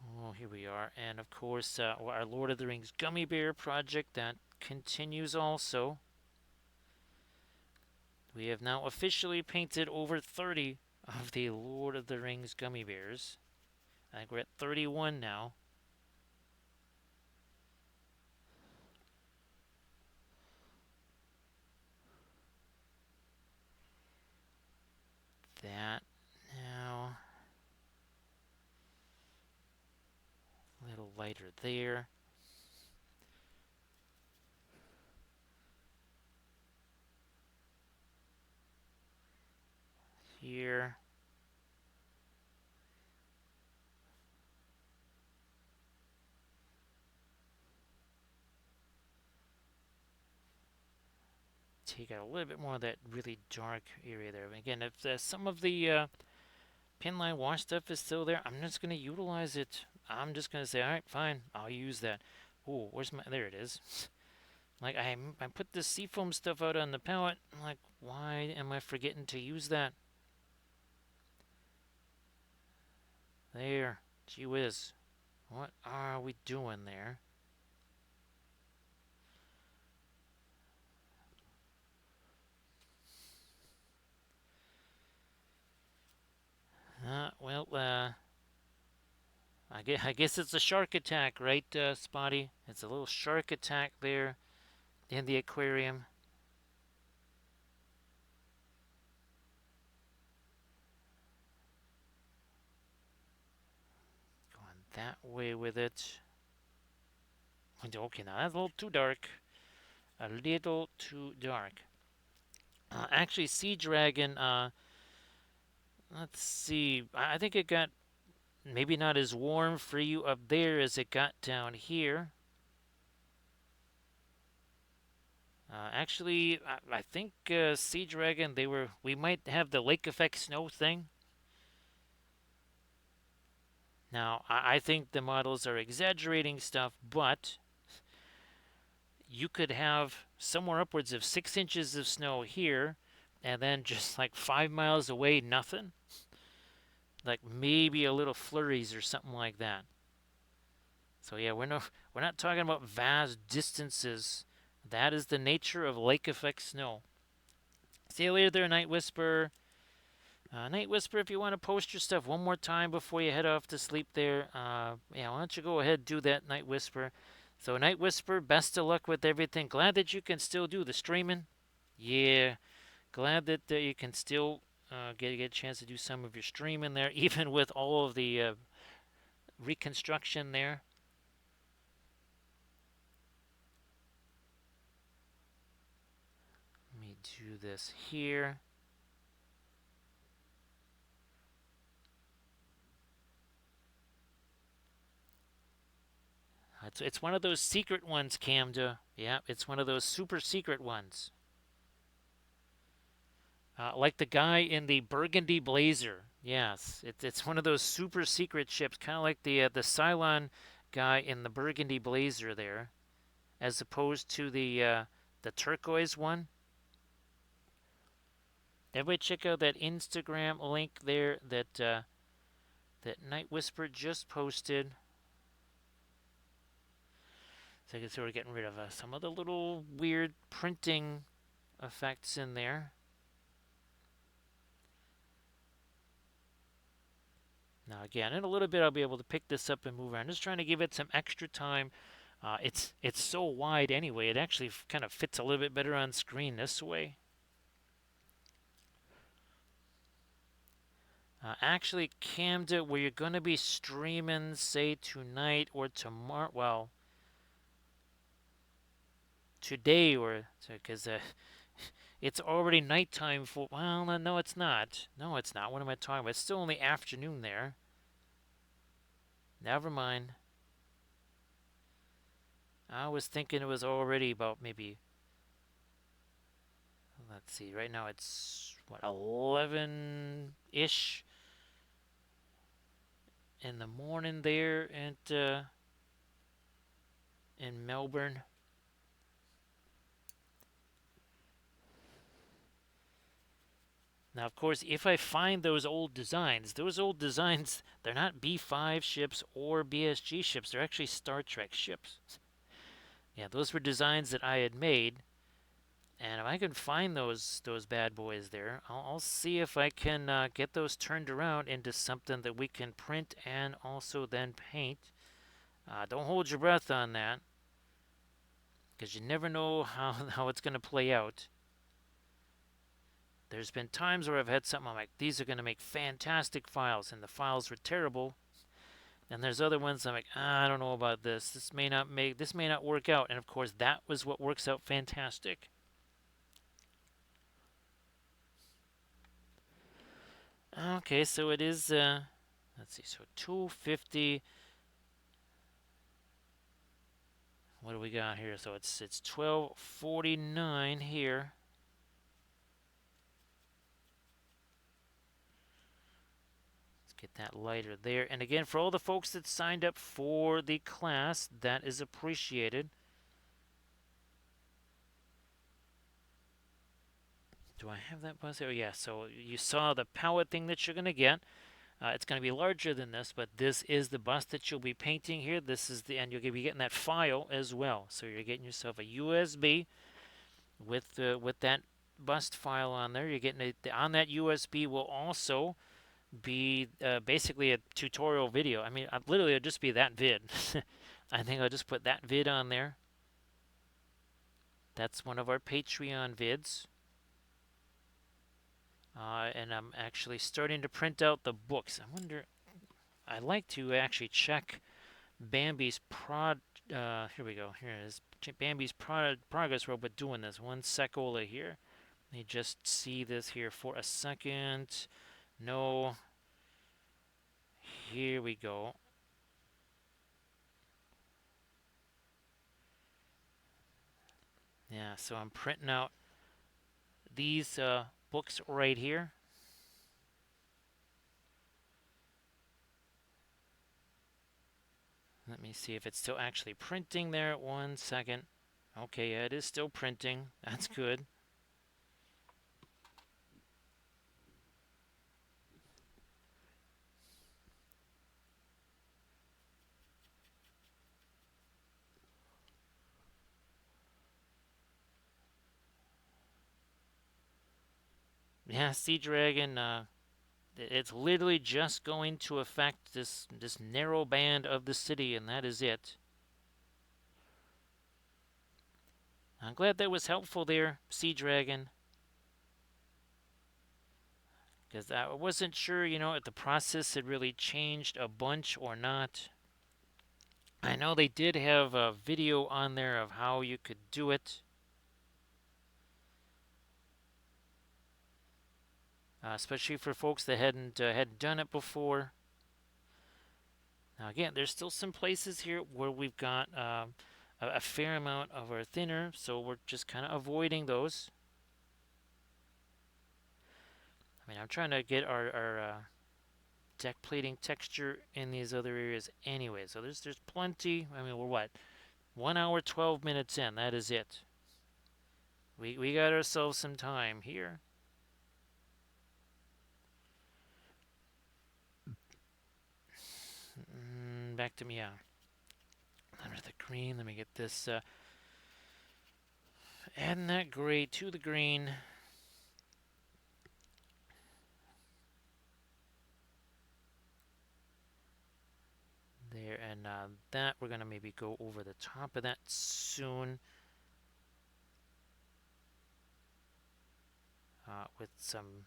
Oh, here we are. And of course, our Lord of the Rings Gummy Bear project, that continues also. We have now officially painted over 30 of the Lord of the Rings Gummy Bears. I think we're at 31 now. That now. A little lighter there. Here. Take out a little bit more of that really dark area there. And again, if some of the pinline wash stuff is still there, I'm just going to utilize it. I'm just going to say, all right, fine, I'll use that. Oh, where's my? There it is. Like I put this seafoam stuff out on the pallet. I'm like, why am I forgetting to use that? There. Gee whiz. What are we doing there? Well, I guess it's a shark attack, right, Spotty? It's a little shark attack there in the aquarium. Going that way with it. Okay, now that's a little too dark. A little too dark. Actually, Sea Dragon, let's see. I think it got maybe not as warm for you up there as it got down here. Actually, I think Sea Dragon, we might have the lake effect snow thing. Now, I think the models are exaggerating stuff, but you could have somewhere upwards of 6 inches of snow here, and then just like 5 miles away, nothing. Like maybe a little flurries or something like that. So yeah, we're not talking about vast distances. That is the nature of lake effect snow. See you later there, Night Whisper. Night Whisper, if you want to post your stuff one more time before you head off to sleep there, yeah, why don't you go ahead and do that, Night Whisper. So, Night Whisper, best of luck with everything. Glad that you can still do the streaming. Yeah, glad that you can still get a chance to do some of your streaming there, even with all of the reconstruction there. Let me do this here. It's one of those secret ones, Camda. Yeah, it's one of those super secret ones. Like the guy in the Burgundy Blazer. Yes, it's one of those super secret ships, kind of like the Cylon guy in the Burgundy Blazer there, as opposed to the turquoise one. Everybody check out that Instagram link there that Night Whisper just posted. So I can see we're getting rid of some of the little weird printing effects in there. Now again, in a little bit I'll be able to pick this up and move around. Just trying to give it some extra time. It's so wide anyway, it actually kind of fits a little bit better on screen this way. Actually, Camden, where you're going to be streaming, say, tonight or tomorrow, well, today or, because it's already nighttime for, well, no, it's not. No, it's not. What am I talking about? It's still only afternoon there. Never mind. I was thinking it was already about maybe, let's see, right now it's, what, 11-ish in the morning there in Melbourne. Now, of course, if I find those old designs, they're not B5 ships or BSG ships. They're actually Star Trek ships. Yeah, those were designs that I had made. And if I can find those bad boys there, I'll see if I can get those turned around into something that we can print and also then paint. Don't hold your breath on that, because you never know how it's going to play out. There's been times where I've had something I'm like, these are going to make fantastic files, and the files were terrible. And there's other ones I'm like, I don't know about this. This may not work out. And of course, that was what works out fantastic. Okay, so it is. Let's see. So 250. What do we got here? So it's 1249 here. Get that lighter there. And again, for all the folks that signed up for the class, that is appreciated. Do I have that bus? Oh, yeah. So you saw the palette thing that you're going to get. It's going to be larger than this, but this is the bust that you'll be painting here. This is the, and you'll be getting that file as well. So you're getting yourself a USB with that bust file on there. You're getting it on that USB will also be basically a tutorial video. I mean, literally, it'll just be that vid. I think I'll just put that vid on there. That's one of our Patreon vids. And I'm actually starting to print out the books. I wonder, I like to actually check Bambi's here we go. Here it is. Bambi's progress robot doing this. One secola here. Let me just see this here for a second. No. Here we go. Yeah, so I'm printing out these books right here. Let me see if it's still actually printing there. 1 second. Okay, yeah, it is still printing. That's good. Yeah, Sea Dragon, it's literally just going to affect this narrow band of the city, and that is it. I'm glad that was helpful there, Sea Dragon. Because I wasn't sure, if the process had really changed a bunch or not. I know they did have a video on there of how you could do it. Especially for folks that hadn't done it before. Now again, there's still some places here where we've got a fair amount of our thinner, so we're just kind of avoiding those. I mean, I'm trying to get our deck plating texture in these other areas anyway, so there's plenty. I mean, we're what? 1 hour, 12 minutes in. That is it. We got ourselves some time here. Back to me, yeah. Under the green, let me get this, adding that gray to the green. There, and that, we're going to maybe go over the top of that soon. With some,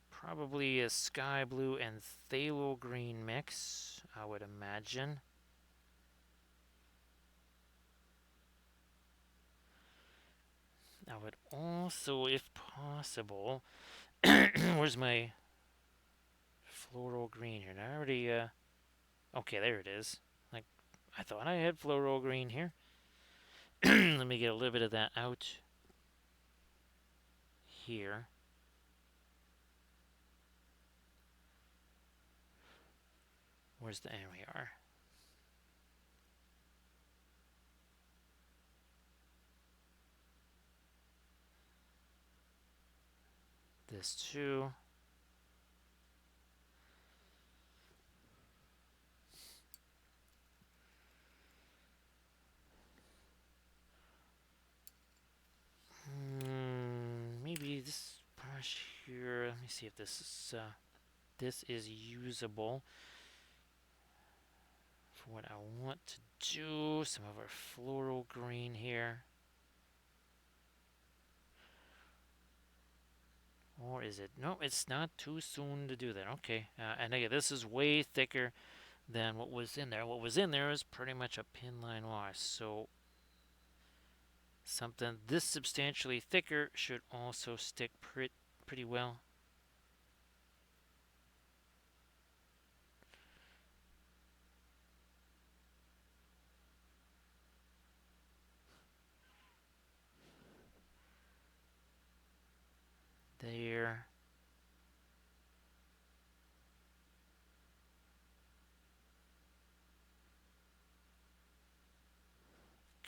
probably a sky blue and phthalo green mix, I would imagine. I would also, if possible, where's my floral green here? Did I already, okay, there it is. Like, I thought I had floral green here. Let me get a little bit of that out here. There we are. This too. Maybe this brush here. Let me see if this is usable for what I want to do. Some of our floral green here. Or is it? No, it's not too soon to do that. Okay. And again, this is way thicker than what was in there. What was in there is pretty much a pin line wash. So something this substantially thicker should also stick pretty well. There.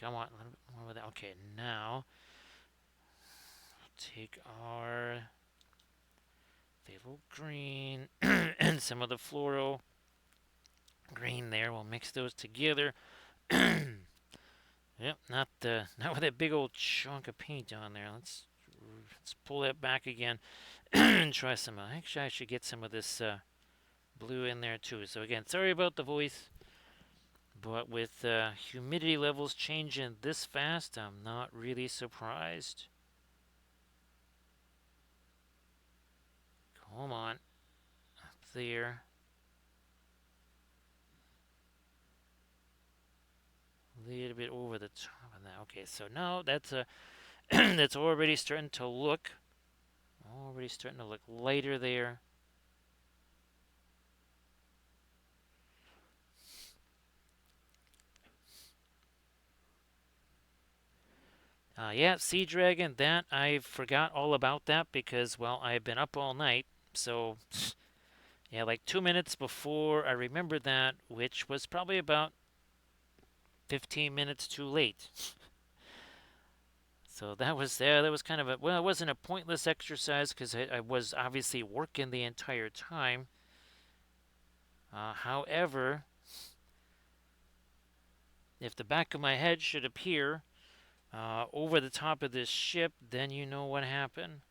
Come on, a little bit more with that. Okay, now take our phthalo green and some of the floral green there. We'll mix those together. Yep, not with that big old chunk of paint on there. Let's pull that back again and try some. Actually, I should get some of this blue in there too. So again, sorry about the voice, but with humidity levels changing this fast, I'm not really surprised. Come on, up there. A little bit over the top of that. Okay, so now that's that's already starting to look lighter there. Yeah, Sea Dragon, that I forgot all about that because, well, I've been up all night. So, yeah, like 2 minutes before I remembered that, which was probably about 15 minutes too late. So that was kind of a, well, it wasn't a pointless exercise because I was obviously working the entire time. However, if the back of my head should appear over the top of this ship, then you know what happened.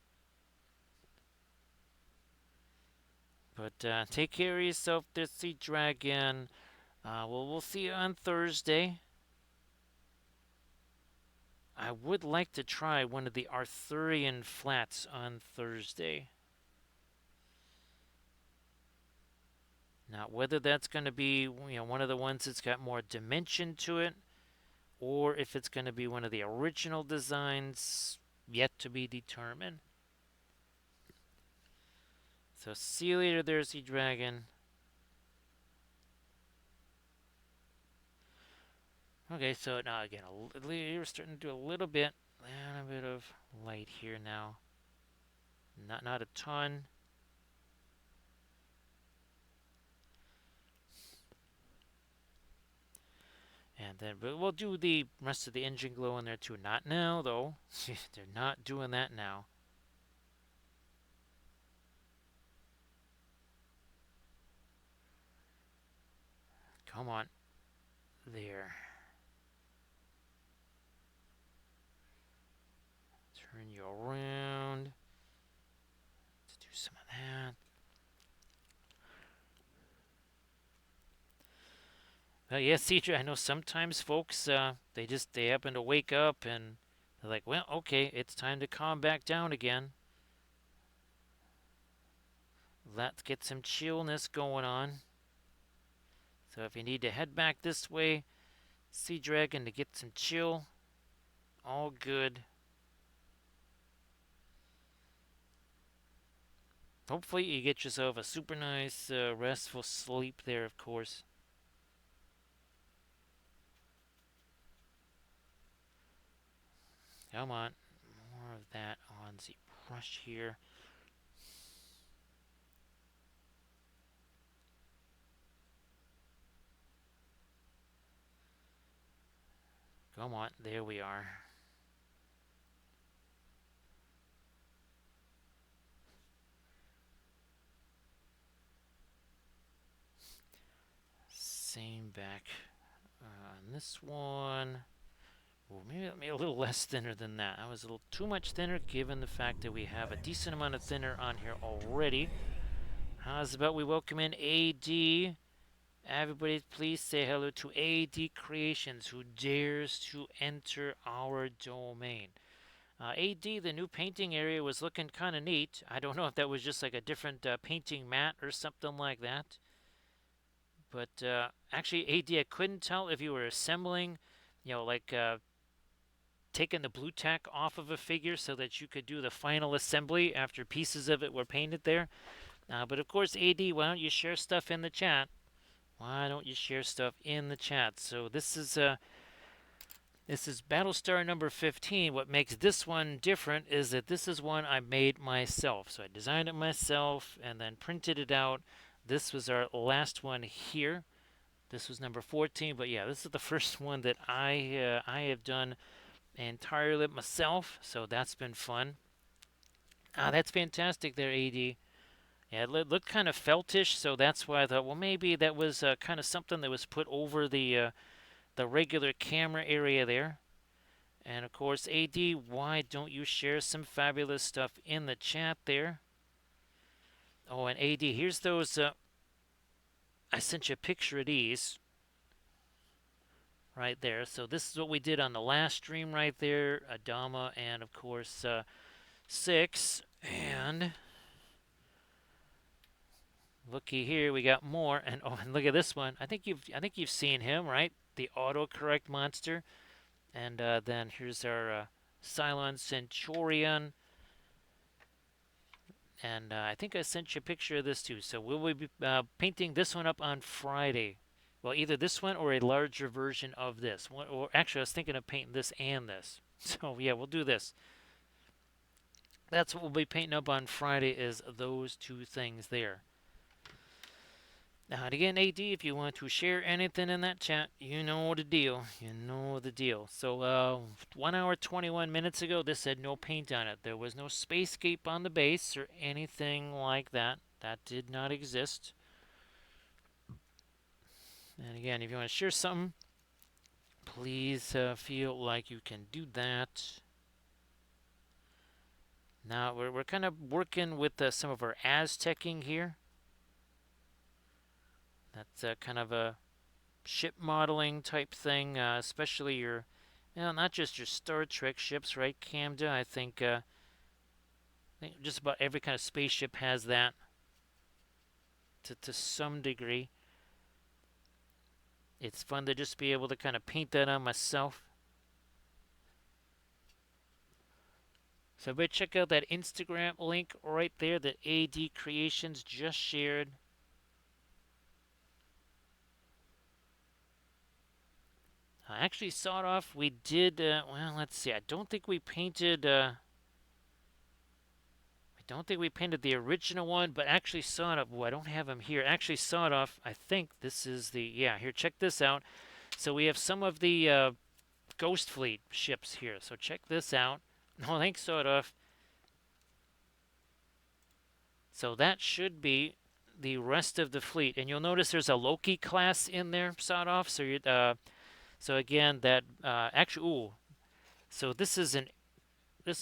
But take care of yourself, there, Sea Dragon. Well, we'll see you on Thursday. I would like to try one of the Arthurian flats on Thursday. Now, whether that's going to be one of the ones that's got more dimension to it, or if it's going to be one of the original designs, yet to be determined. So see you later there, Sea Dragon. Okay, so now again, you're starting to do a little bit of light here now. Not a ton. And then we'll do the rest of the engine glow in there too. Not now, though. They're not doing that now. Come on. There. Turn you around. Let's do some of that. Yes, CJ, I know sometimes folks, they happen to wake up and they're like, well, okay, it's time to calm back down again. Let's get some chillness going on. So if you need to head back this way, Sea Dragon, to get some chill, all good. Hopefully you get yourself a super nice, restful sleep there, of course. Come on, more of that on the brush here. Come on, there we are. Same back on this one. Ooh, maybe a little less thinner than that. I was a little too much thinner given the fact that we have a decent amount of thinner on here already. How's about we welcome in AD? Everybody please say hello to AD Creations, who dares to enter our domain. AD, the new painting area was looking kind of neat. I don't know if that was just like a different painting mat or something like that. But actually, AD, I couldn't tell if you were assembling, like taking the blue tack off of a figure so that you could do the final assembly after pieces of it were painted there. But of course, AD, why don't you share stuff in the chat? Why don't you share stuff in the chat? So this is Battlestar number 15. What makes this one different is that this is one I made myself. So I designed it myself and then printed it out. This was our last one here. This was number 14, but yeah, this is the first one that I have done entirely myself, so that's been fun. Ah, that's fantastic there, AD. Yeah, it looked kind of feltish, so that's why I thought, well, maybe that was kind of something that was put over the regular camera area there. And of course, AD, why don't you share some fabulous stuff in the chat there? Oh, and AD, here's those. I sent you a picture of these right there. So this is what we did on the last stream right there. Adama and of course Six. And looky here, we got more. And oh, and look at this one. I think you've seen him, right? The autocorrect monster. And then here's our Cylon Centurion. And I think I sent you a picture of this too. So we'll be painting this one up on Friday. Well, either this one or a larger version of this. Or actually, I was thinking of painting this and this. So yeah, we'll do this. That's what we'll be painting up on Friday is those two things there. Now, and again, AD, if you want to share anything in that chat, you know the deal. You know the deal. So, 1 hour, 21 minutes ago, this had no paint on it. There was no spacescape on the base or anything like that. That did not exist. And again, if you want to share something, please feel like you can do that. Now, we're kind of working with some of our Aztecing here. That's kind of a ship modeling type thing, especially your, not just your Star Trek ships, right, Camda? I think just about every kind of spaceship has that to some degree. It's fun to just be able to kind of paint that on myself. So everybody check out that Instagram link right there that AD Creations just shared. I actually saw it off. We did, well, let's see. I don't think we painted the original one, but actually saw it off. Oh, I don't have them here. Actually saw it off. I think this is the, yeah, here, check this out. So we have some of the Ghost Fleet ships here. So check this out. No, thanks, saw it off. So that should be the rest of the fleet. And you'll notice there's a Loki class in there, sawed off. So so again, that actually, ooh, so this is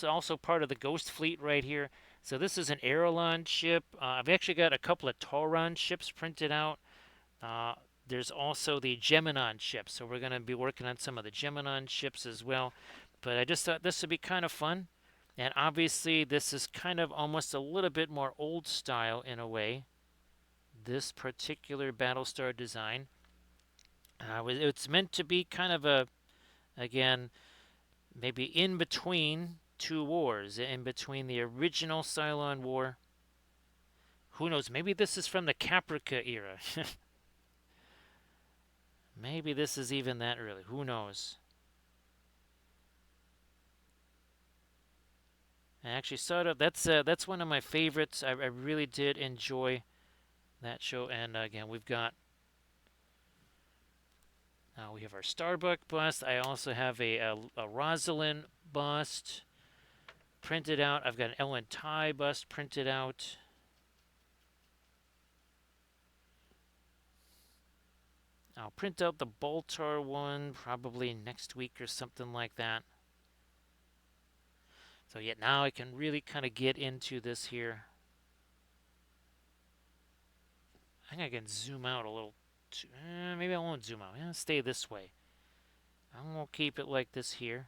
also part of the Ghost Fleet right here. So this is an Aerolon ship. I've actually got a couple of Tauron ships printed out. Uh, there's also the Geminon ship. So we're going to be working on some of the Geminon ships as well. But I just thought this would be kind of fun. And obviously, this is kind of almost a little bit more old style in a way. This particular Battlestar design. It's meant to be kind of a, again, maybe in between two wars, in between the original Cylon War. Who knows? Maybe this is from the Caprica era. Maybe this is even that early. Who knows? I actually saw it. That's one of my favorites. I really did enjoy that show. And again, we have our Starbuck bust. I also have a Rosalind bust printed out. I've got an Ellen Ty bust printed out. I'll print out the Baltar one probably next week or something like that. So yeah, now I can really kind of get into this here. I think I can zoom out a little. Maybe I won't zoom out. Yeah, stay this way. I'm going to keep it like this here.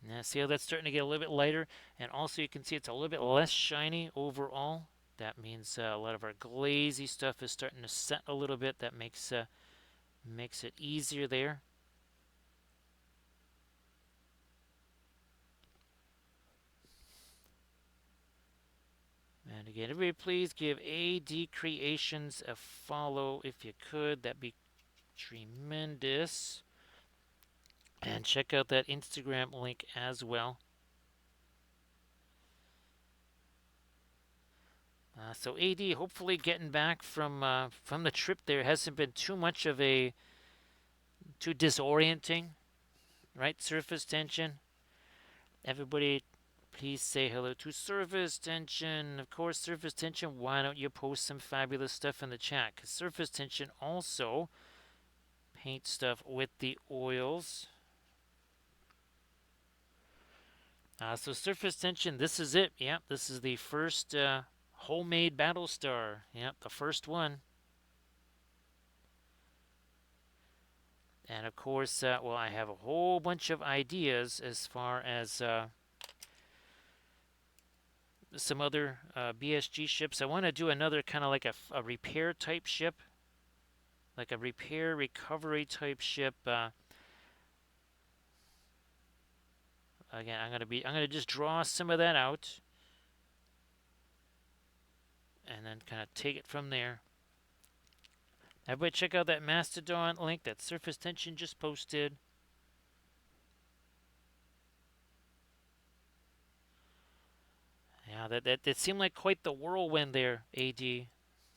Now, see how that's starting to get a little bit lighter? And also you can see it's a little bit less shiny overall. That means a lot of our glazy stuff is starting to set a little bit. That makes it easier there. And again, everybody please give AD Creations a follow if you could. That'd be tremendous. And check out that Instagram link as well. So AD, hopefully getting back from the trip there hasn't been too much of a too disorienting, right? Surface tension. Everybody, please say hello to surface tension. Of course, surface tension. Why don't you post some fabulous stuff in the chat? Because surface tension also paint stuff with the oils. So surface tension, this is it. Yep, this is the first homemade Battlestar. Yep, the first one. And of course, well, I have a whole bunch of ideas as far as some other BSG ships. I want to do another kind of like a repair type ship, like a repair recovery type ship. Again, I'm gonna just draw some of that out, and then kind of take it from there. Everybody, check out that Mastodon link that Surface Tension just posted. Yeah, that seemed like quite the whirlwind there, AD.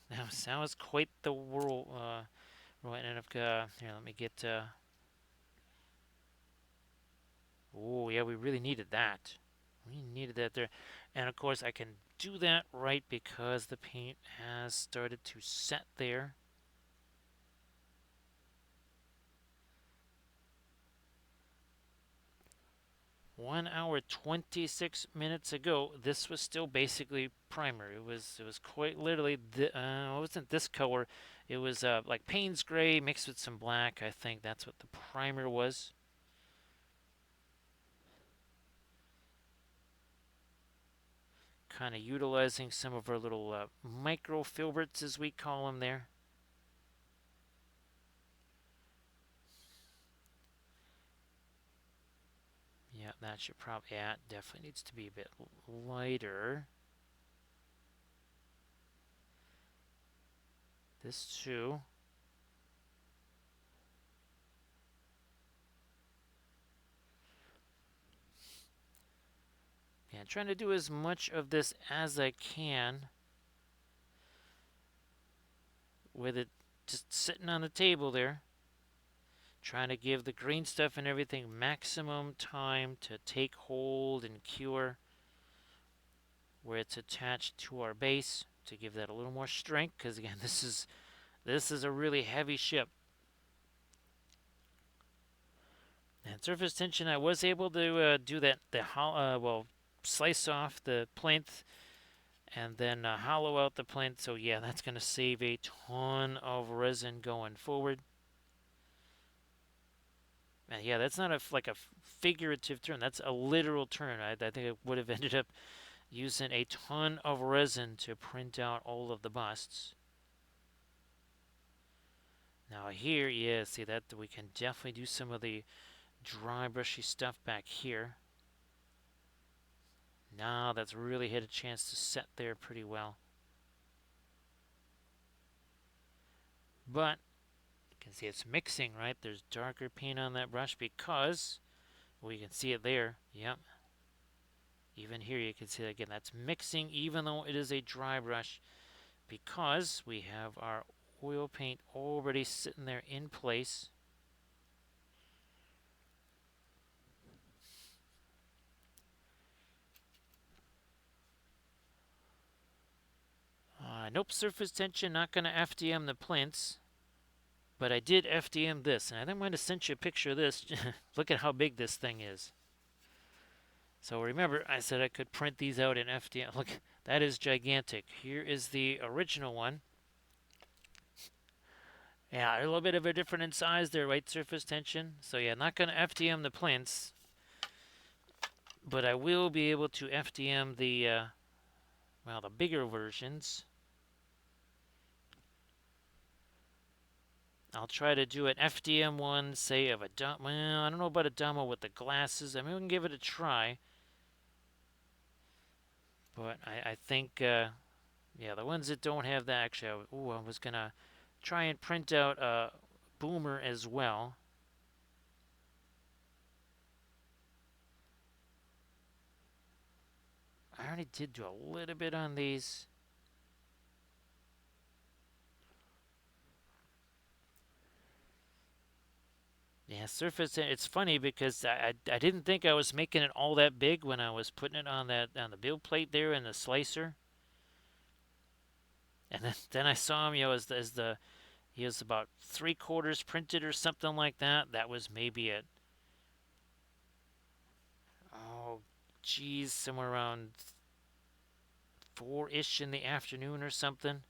That was quite the whirl. Right, and here, let me get. Oh, yeah, we really needed that. We needed that there, and of course I can do that right because the paint has started to set there. 1 hour 26 minutes ago, this was still basically primer. It was quite literally it wasn't this color. It was like Payne's gray mixed with some black. I think that's what the primer was. Kind of utilizing some of our little micro filberts, as we call them there. Yeah, that should probably, yeah, it definitely needs to be a bit lighter. This too. Yeah, trying to do as much of this as I can with it just sitting on the table there. Trying to give the green stuff and everything maximum time to take hold and cure where it's attached to our base to give that a little more strength, because again, this is a really heavy ship. And surface tension, I was able to do that, slice off the plinth and then hollow out the plinth. So yeah, that's going to save a ton of resin going forward. And yeah, that's not like a figurative turn. That's a literal turn. I think it would have ended up using a ton of resin to print out all of the busts. Now here, yeah, see that we can definitely do some of the dry brushy stuff back here. Now that's really had a chance to set there pretty well. But you can see it's mixing, right? There's darker paint on that brush because, well, you can see it there. Yep. Even here you can see that again. That's mixing even though it is a dry brush because we have our oil paint already sitting there in place. Nope, surface tension, not going to FDM the plinths. But I did FDM this, and I might have sent you a picture of this. Look at how big this thing is. So remember, I said I could print these out in FDM. Look, that is gigantic. Here is the original one. Yeah, a little bit of a different in size there, right? Surface tension. So yeah, not going to FDM the plinths, but I will be able to FDM the, the bigger versions. I'll try to do an FDM one, say of a well, I don't know about a demo with the glasses. I mean, we can give it a try. But I think, yeah, the ones that don't have that, actually, I was going to try and print out a boomer as well. I already did do a little bit on these. Yeah, surface. It's funny because I didn't think I was making it all that big when I was putting it on that on the build plate there in the slicer, and then I saw him. As the he was about 3/4 printed or something like that. That was maybe at oh, geez, somewhere around 4-ish in the afternoon or something.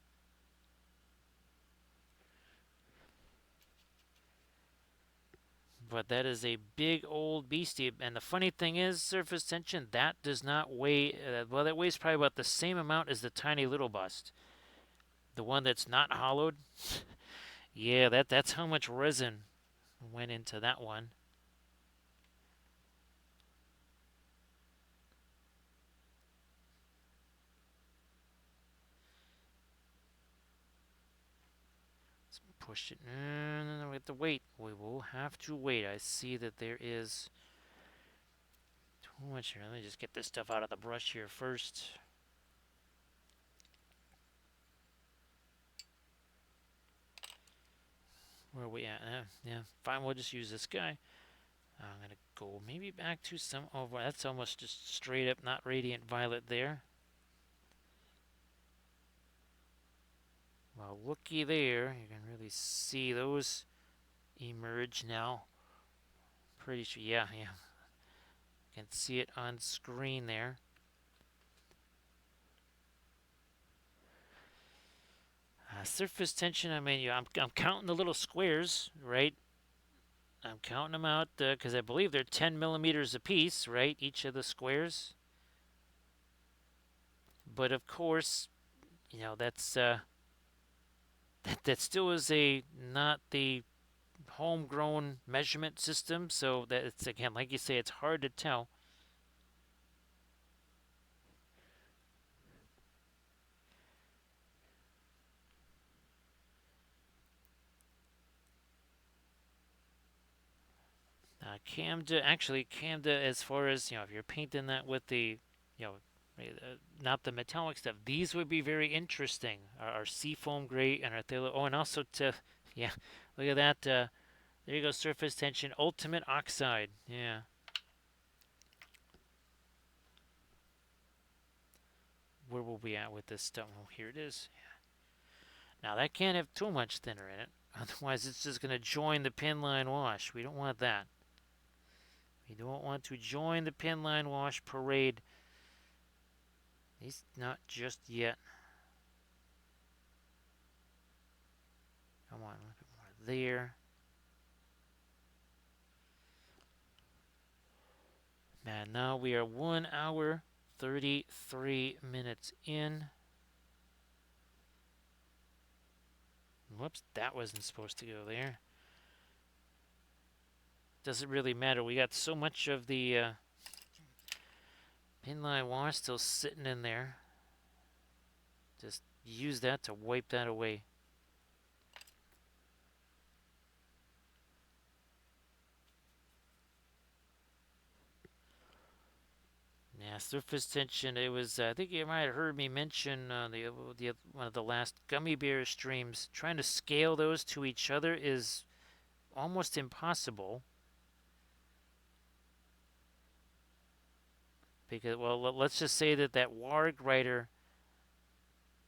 But that is a big old beastie. And the funny thing is, surface tension, that does not weigh, well, that weighs probably about the same amount as the tiny little bust. The one that's not hollowed. Yeah, that's how much resin went into that one. Let's push it. No, no, no, we have to wait. We will have to wait. I see that there is too much here. Let me just get this stuff out of the brush here first. Where are we at? Yeah, fine. We'll just use this guy. I'm gonna go maybe back to some. Oh, that's almost just straight up not radiant violet there. Well, looky there. You can really see those emerge now. Pretty sure. Yeah, yeah. You can see it on screen there. Surface tension. I mean, I'm counting the little squares, right? I'm counting them out because I believe they're 10 millimeters apiece, right? Each of the squares. But of course, that's that still is a not the homegrown measurement system, so that it's again, like you say, it's hard to tell. Camda, as far as if you're painting that with the, you know, not the metallic stuff, these would be very interesting. Our seafoam gray and our phthalo. Oh, and also yeah, look at that. There you go, surface tension, ultimate oxide. Yeah. Where will we at with this stuff? Oh, here it is. Now that can't have too much thinner in it, otherwise it's just going to join the pin line wash. We don't want that. We don't want to join the pin line wash parade. At least not just yet. Come on, a little bit more there. Man, now we are 1 hour 33 minutes in. Whoops, that wasn't supposed to go there. Doesn't really matter. We got so much of the pin line wash still sitting in there. Just use that to wipe that away. Yeah, surface tension. It was. I think you might have heard me mention the one of the last gummy bear streams. Trying to scale those to each other is almost impossible. Because, well, let's just say that Warg Rider,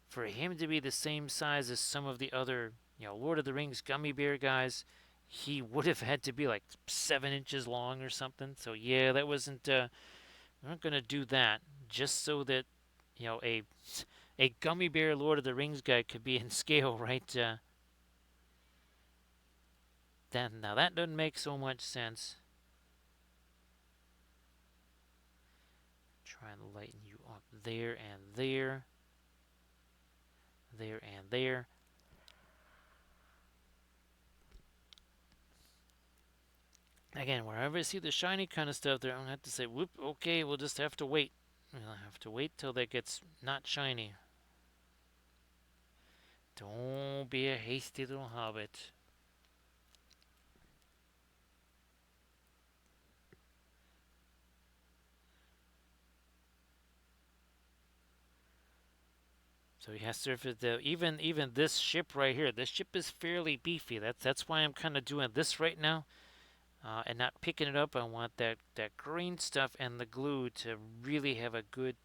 for him to be the same size as some of the other, Lord of the Rings gummy bear guys, he would have had to be like 7 inches long or something. So yeah, that wasn't. We're not gonna do that just so that a gummy bear Lord of the Rings guy could be in scale, right? Then now that doesn't make so much sense. Try and lighten you up there and there. There and there. Again, wherever I see the shiny kind of stuff there, I'm gonna have to say, whoop, okay, we'll just have to wait. We'll have to wait till that gets not shiny. Don't be a hasty little hobbit. So he has surfaced even this ship right here. This ship is fairly beefy. That's why I'm kind of doing this right now. and not picking it up. I want that green stuff and the glue to really have a good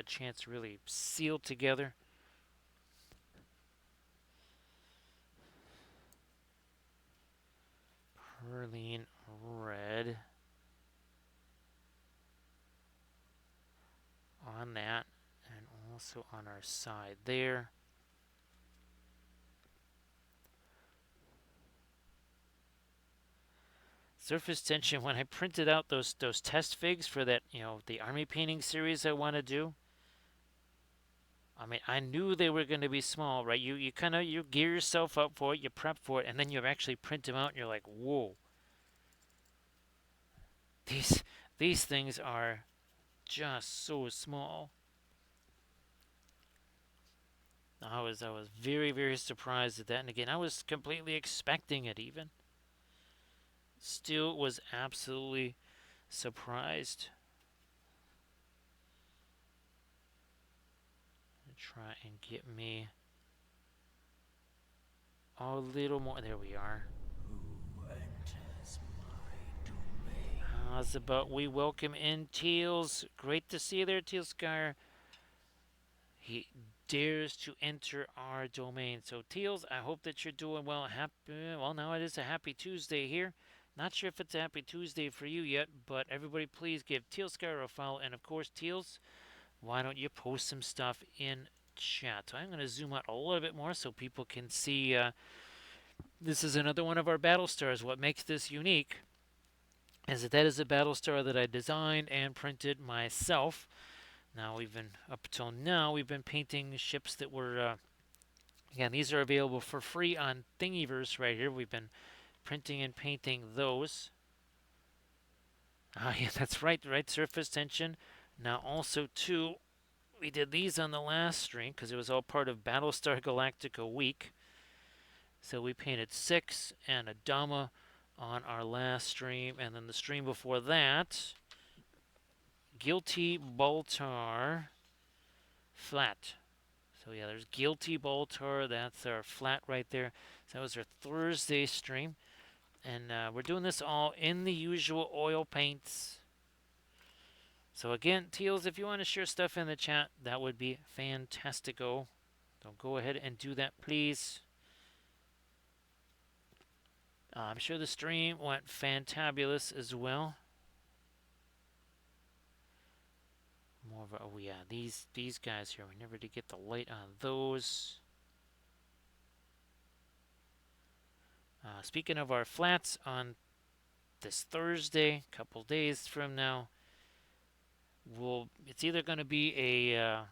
chance to really seal together. Perline red on that, and also on our side there. Surface tension, when I printed out those test figs for that, the army painting series I want to do, I mean, I knew they were going to be small, right? You kind of you gear yourself up for it, you prep for it, and then you actually print them out, and you're like, whoa, these these things are just so small. I was very very surprised at that, and again, I was completely expecting it. Even still, was absolutely surprised. Try and get me a little more. There we are. How's about we welcome in Teals? Great to see you there, Tealscar. He dares to enter our domain. So, Teals, I hope that you're doing well. Well, now it is a happy Tuesday here. Not sure if it's a happy Tuesday for you yet, but everybody please give Tealscar a follow. And of course, Teals, why don't you post some stuff in chat? So I'm going to zoom out a little bit more so people can see. This is another one of our battle stars. What makes this unique is that is a battle star that I designed and printed myself. Now up till now we've been painting ships that were again, these are available for free on Thingiverse right here. We've been printing and painting those. Yeah, that's right, surface tension. Now also too, we did these on the last stream because it was all part of Battlestar Galactica week. So we painted 6 and a Dama on our last stream, and then the stream before that, Guilty Baltar flat. So yeah, there's Guilty Baltar. That's our flat right there. So that was our Thursday stream, and we're doing this all in the usual oil paints. So again, Teals, if you want to share stuff in the chat, that would be fantastico. Don't go ahead and do that, please. I'm sure the stream went fantabulous as well. More of a, oh yeah, these guys here. We never did get the light on those. Speaking of our flats, on this Thursday, a couple days from now, it's either going to be I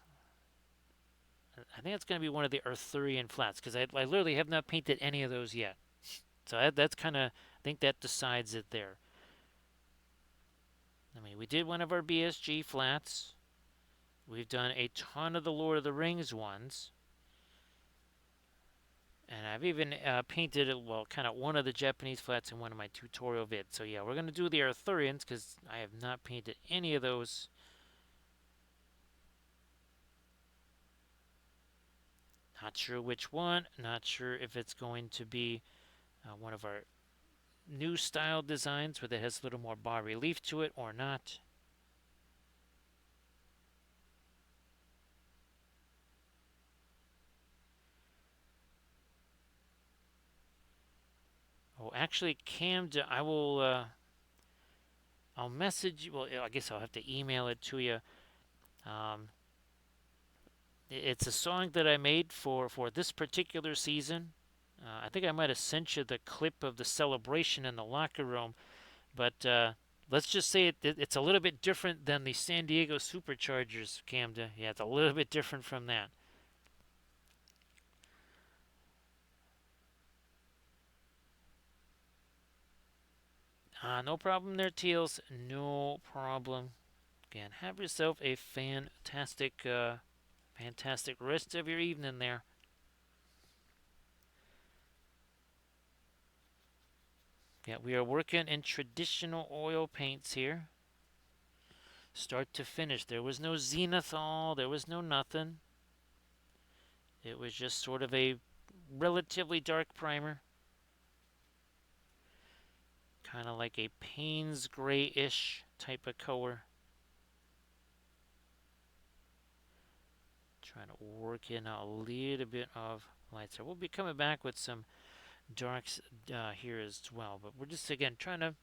think it's going to be one of the Arthurian flats because I literally have not painted any of those yet. So that's kind of, I think that decides it there. I mean, we did one of our BSG flats. We've done a ton of the Lord of the Rings ones. And I've even painted, well, kind of one of the Japanese flats in one of my tutorial vids. So yeah, we're going to do the Arthurians because I have not painted any of those. Not sure which one. Not sure if it's going to be one of our new style designs where it has a little more bas relief to it or not. Oh, actually, Camden, I will. I'll message you. Well, I guess I'll have to email it to you. Um, it's a song that I made for this particular season. I think I might have sent you the clip of the celebration in the locker room, but let's just say it's a little bit different than the San Diego Superchargers, Camden. Yeah, it's a little bit different from that. No problem there, Teals. No problem. Again, have yourself a fantastic rest of your evening there. Yeah, we are working in traditional oil paints here. Start to finish. There was no zenithal. There was no nothing. It was just sort of a relatively dark primer. kind of like a Payne's gray-ish type of color. Trying to work in a little bit of light. So we'll be coming back with some darks here as well. But we're just, again, trying to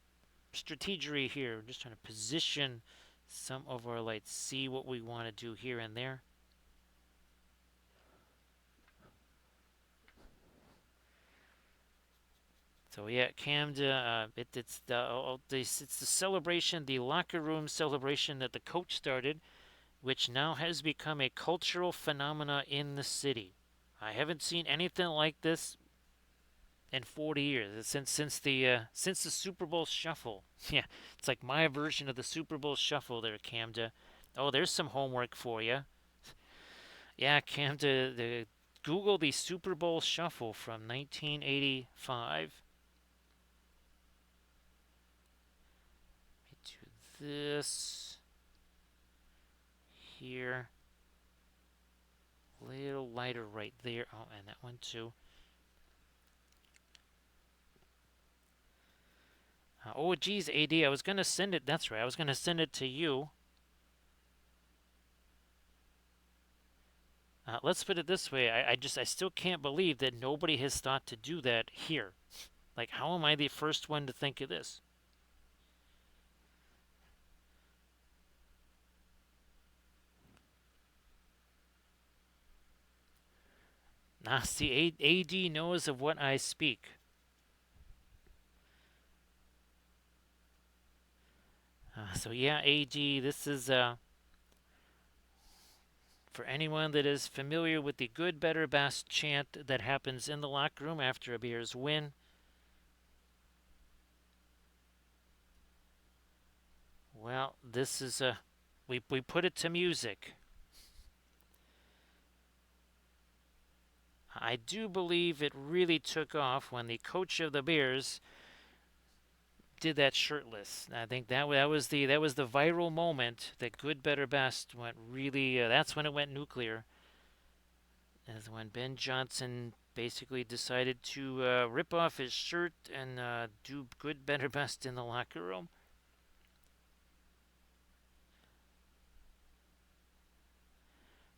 strategery here. We're just trying to position some of our lights, see what we want to do here and there. So yeah, Camden, it's the celebration, the locker room celebration that the coach started, which now has become a cultural phenomena in the city. I haven't seen anything like this in 40 years since the Super Bowl Shuffle. Yeah, it's like my version of the Super Bowl Shuffle there, Camden. Oh, there's some homework for you. Yeah, Camden, Google the Super Bowl Shuffle from 1985. Do this here. Little lighter right there. Oh, and that one too. Oh, geez, AD, I was going to send it. That's right. I was going to send it to you. Let's put it this way. I still can't believe that nobody has thought to do that here. Like, how am I the first one to think of this? See, AD knows of what I speak. So yeah, AD, this is for anyone that is familiar with the good, better, best chant that happens in the locker room after a Bears win. Well, this is we put it to music. I do believe it really took off when the coach of the Bears did that shirtless. I think that was the viral moment that good, better, best went really. That's when it went nuclear. As when Ben Johnson basically decided to rip off his shirt and do good, better, best in the locker room.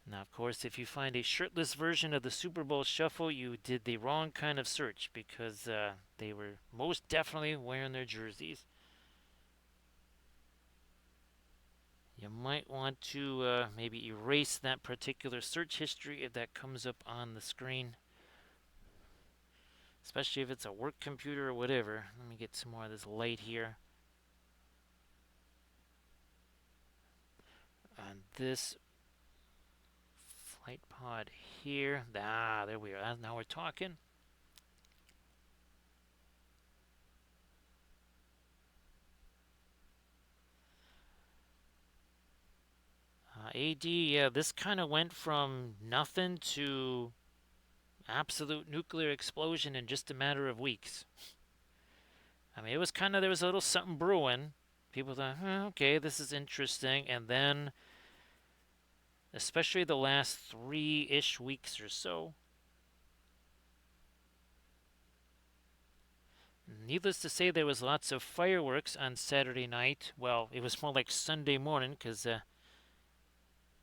Now, of course, if you find a shirtless version of the Super Bowl Shuffle, you did the wrong kind of search because they were most definitely wearing their jerseys. You might want to maybe erase that particular search history if that comes up on the screen, especially if it's a work computer or whatever. Let me get some more of this light here. On this flight pod here. There we are. Now we're talking. AD, yeah, this kind of went from nothing to absolute nuclear explosion in just a matter of weeks. I mean, it was kind of, there was a little something brewing. People thought, okay, this is interesting. And then, especially the last 3-ish weeks or so, needless to say, there was lots of fireworks on Saturday night. Well, it was more like Sunday morning because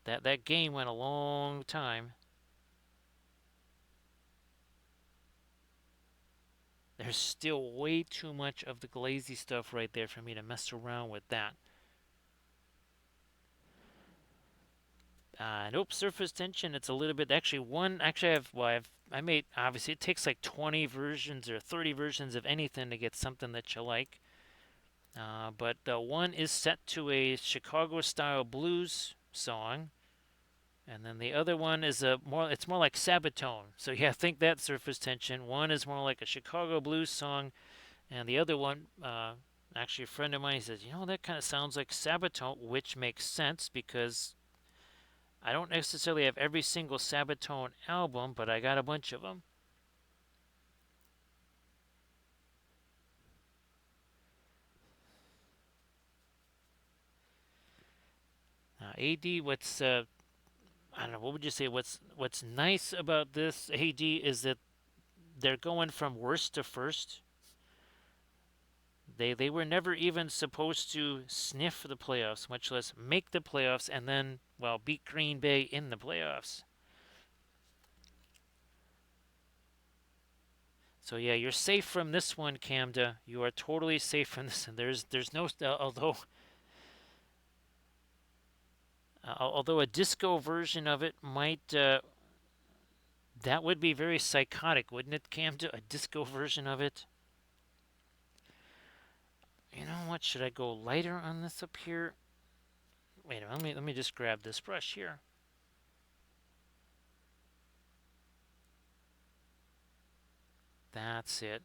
that game went a long time. There's still way too much of the glazy stuff right there for me to mess around with that. Nope, surface tension. It's a little bit. Actually, one. Actually, I made. Obviously, it takes like 20 versions or 30 versions of anything to get something that you like. But one is set to a Chicago-style blues song, and then the other one is a more. It's more like Sabatone. So yeah, think that surface tension. One is more like a Chicago blues song, and the other one. Actually, a friend of mine says, that kind of sounds like Sabatone, which makes sense because I don't necessarily have every single Sabatone album, but I got a bunch of them. AD, what's I don't know, what would you say? What's nice about this AD is that they're going from worst to first. They were never even supposed to sniff the playoffs, much less make the playoffs and then, well, beat Green Bay in the playoffs. So yeah, you're safe from this one, Camda. You are totally safe from this. And there's no although a disco version of it might that would be very psychotic, wouldn't it, Camda? A disco version of it. You know what? Should I go lighter on this up here? Wait a minute. Let me just grab this brush here. That's it.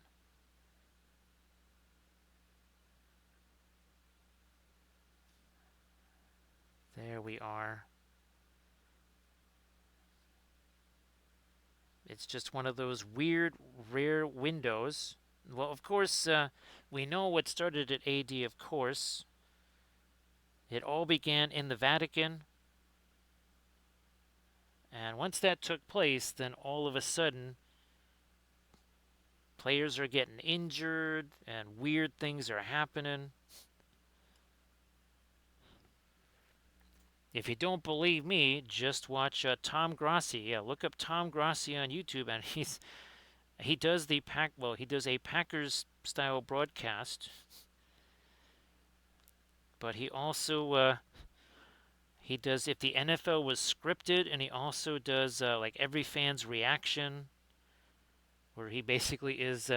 There we are. It's just one of those weird, rare windows. Well, of course, we know what started at AD, of course. It all began in the Vatican. And once that took place, then all of a sudden, players are getting injured and weird things are happening. If you don't believe me, just watch Tom Grossi. Yeah, look up Tom Grossi on YouTube, and he does he does a Packers style broadcast, but he also he does if the NFL was scripted, and he also does like every fan's reaction, where he basically is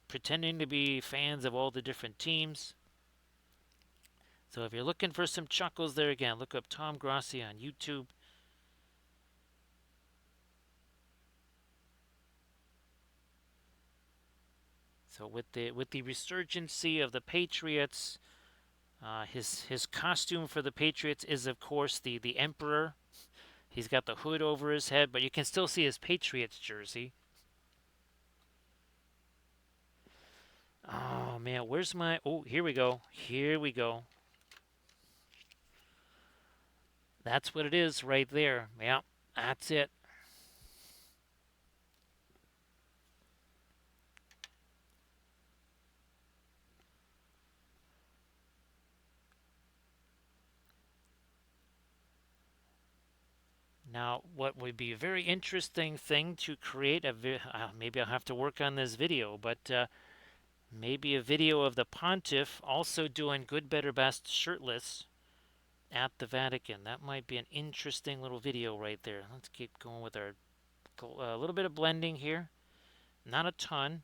pretending to be fans of all the different teams. So if you're looking for some chuckles there again, look up Tom Grossi on YouTube. So with the resurgency of the Patriots, his costume for the Patriots is of course the Emperor. He's got the hood over his head, but you can still see his Patriots jersey. Oh man, where's my? Oh, here we go. Here we go. That's what it is right there. Yeah, that's it. Now, what would be a very interesting thing to create maybe I'll have to work on this video, but maybe a video of the pontiff also doing good, better, best shirtless at the Vatican. That might be an interesting little video right there. Let's keep going with our a little bit of blending here. Not a ton.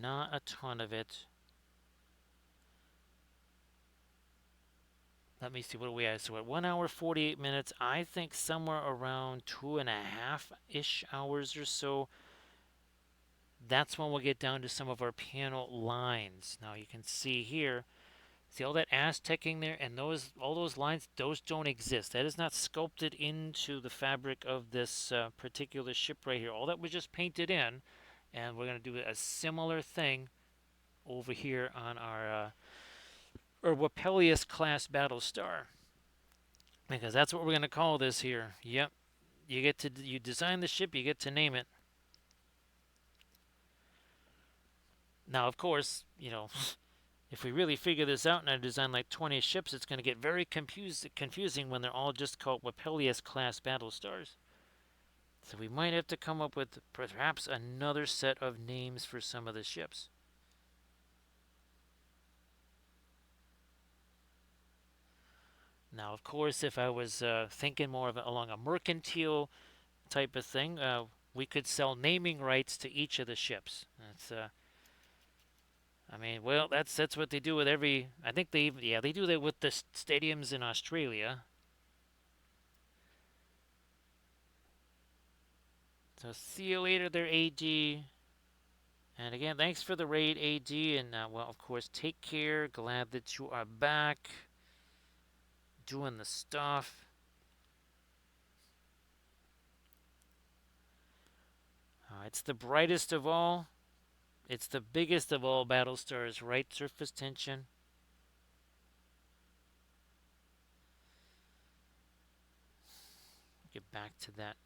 Not a ton of it. Let me see, what are we at? So at 1 hour 48 minutes, I think somewhere around 2.5-ish hours or so. That's when we'll get down to some of our piano lines. Now you can see here, see all that Aztecing there, and all those lines, those don't exist. That is not sculpted into the fabric of this particular ship right here. All that was just painted in, and we're going to do a similar thing over here on our Wappellious Class Battlestar, because that's what we're going to call this here. Yep, you design the ship, you get to name it. Now, of course, if we really figure this out and I design like 20 ships, it's going to get very confusing when they're all just called Wappellious Class Battlestars. So we might have to come up with perhaps another set of names for some of the ships. Now, of course, if I was thinking more of along a mercantile type of thing, we could sell naming rights to each of the ships. I mean, well, that's what they do with every. I think they do that with the stadiums in Australia. So see you later there, AD. And again, thanks for the raid, AD. And well, of course, take care. Glad that you are back, doing the stuff. It's the brightest of all. It's the biggest of all Battlestars, right? Surface tension. Get back to that.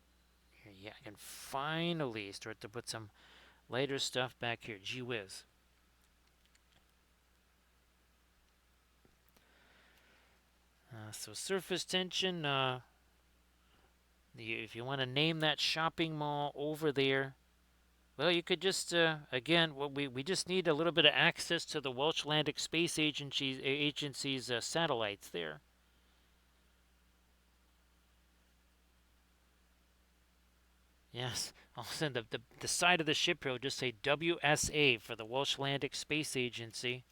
Here, Yeah, I can finally start to put some lighter stuff back here. Gee whiz. So surface tension, if you want to name that shopping mall over there, well, you could just, again, well, we just need a little bit of access to the Welsh Atlantic Space Agency's satellites there. Yes. All of a sudden, the side of the ship here will just say WSA for the Welsh Atlantic Space Agency.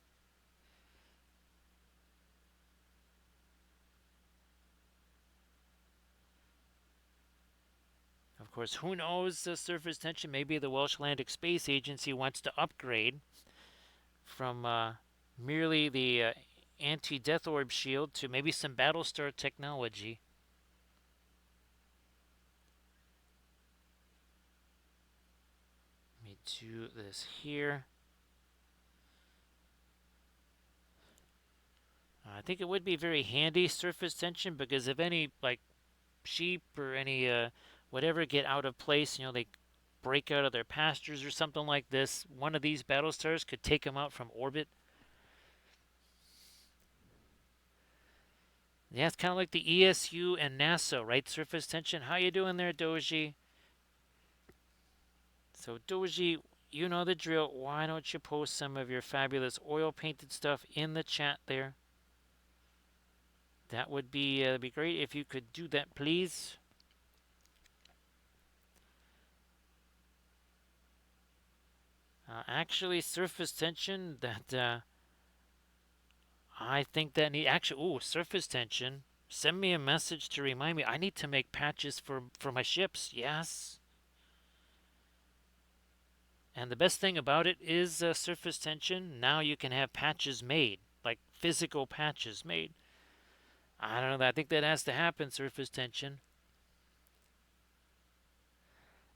Of course, who knows the surface tension? Maybe the Welsh Atlantic Space Agency wants to upgrade from merely the anti-death orb shield to maybe some Battlestar technology. Let me do this here. I think it would be very handy surface tension because if any like sheep or any whatever get out of place, they break out of their pastures or something like this, one of these battle stars could take them out from orbit. Yeah, it's kind of like the ESU and NASA, right? Surface tension. How you doing there, Doji? So Doji, you know the drill. Why don't you post some of your fabulous oil painted stuff in the chat there? That would be great if you could do that, please. Actually, surface tension. I think that need actually. Ooh, surface tension. Send me a message to remind me. I need to make patches for my ships. Yes. And the best thing about it is surface tension. Now you can have patches made, like physical patches made. I don't know. I think that has to happen. Surface tension.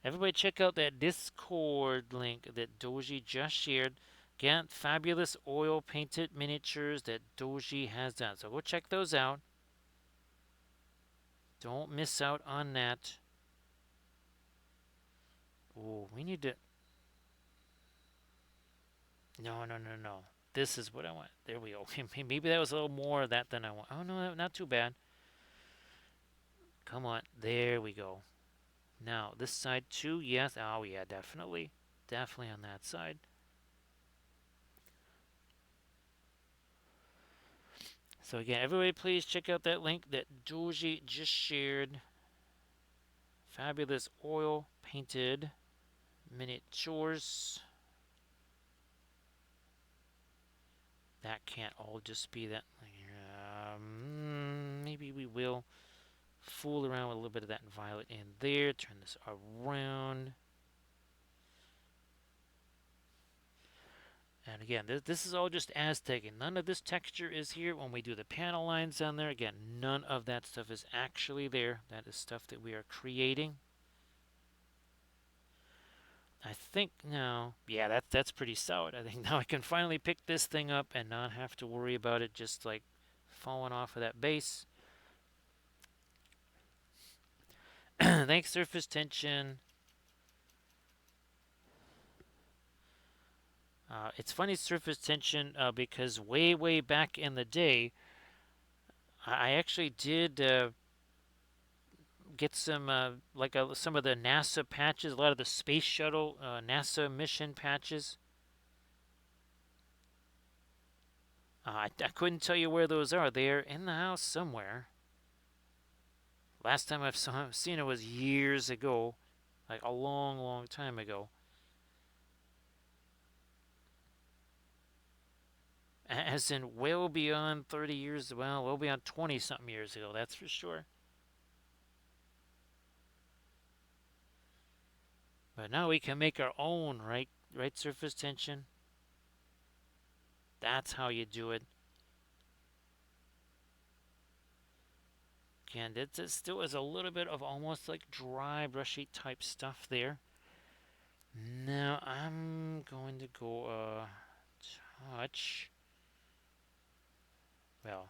Everybody check out that Discord link that Doji just shared. Get fabulous oil painted miniatures that Doji has done. So go check those out. Don't miss out on that. Oh, we need to. No, no, no, no. This is what I want. There we go. Maybe that was a little more of that than I want. Oh, no, not too bad. Come on. There we go. Now, this side too. Yes. Oh, yeah, definitely. Definitely on that side. So again, everybody please check out that link that Doji just shared. Fabulous oil painted miniatures. That can't all just be that. Maybe we will fool around with a little bit of that violet in there. Turn this around. And again, this is all just Aztec. None of this texture is here when we do the panel lines on there. Again, none of that stuff is actually there. That is stuff that we are creating. I think now, yeah, that's pretty solid. I think now I can finally pick this thing up and not have to worry about it just like falling off of that base. Thanks, surface tension. It's funny, surface tension, because way back in the day, I actually did get some some of the NASA patches, a lot of the space shuttle NASA mission patches. I couldn't tell you where those are. They're in the house somewhere. Last time I've seen it was years ago, like a long time ago. As in well beyond 30 years, well beyond 20 something years ago, that's for sure. But now we can make our own, right? Right, surface tension. That's how you do it. Again, it still is a little bit of almost like dry, brushy type stuff there. Now I'm going to go touch. Well,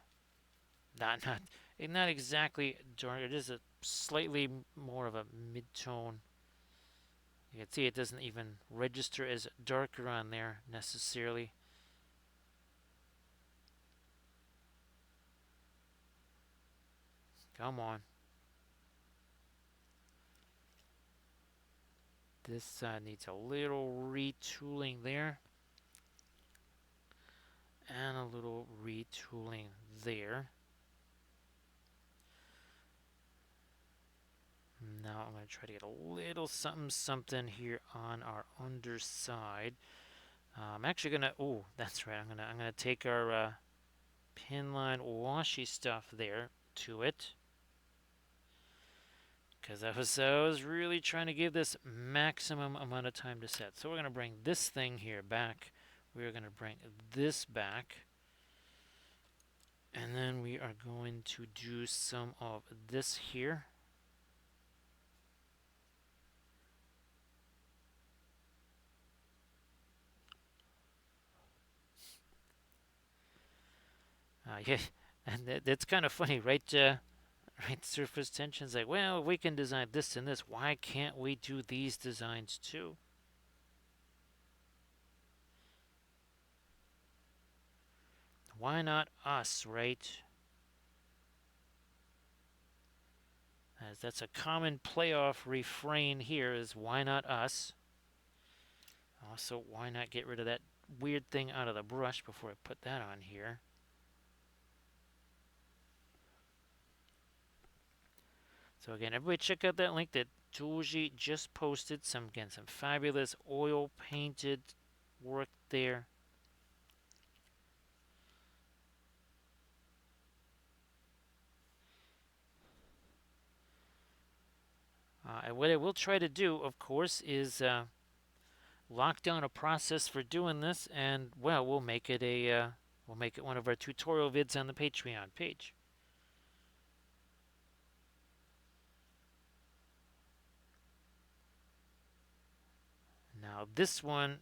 not exactly dark. It is a slightly more of a mid-tone. You can see it doesn't even register as darker on there necessarily. Come on. This needs a little retooling there. And a little retooling there. Now I'm going to try to get a little something here on our underside. I'm actually going to, oh, that's right. I'm going to take our pinline washi stuff there to it. Because I was really trying to give this maximum amount of time to set. So we're going to bring this thing here back. We're going to bring this back. And then we are going to do some of this here. Yeah, and that's kind of funny, right? Right, surface tension's like, well, we can design this and this. Why can't we do these designs too? Why not us, right? As that's a common playoff refrain here is why not us? Also, why not get rid of that weird thing out of the brush before I put that on here? So again, everybody check out that link that Doji just posted. Some fabulous oil painted work there. And what I will try to do, of course, is lock down a process for doing this, and well, we'll make it one of our tutorial vids on the Patreon page. Now this one,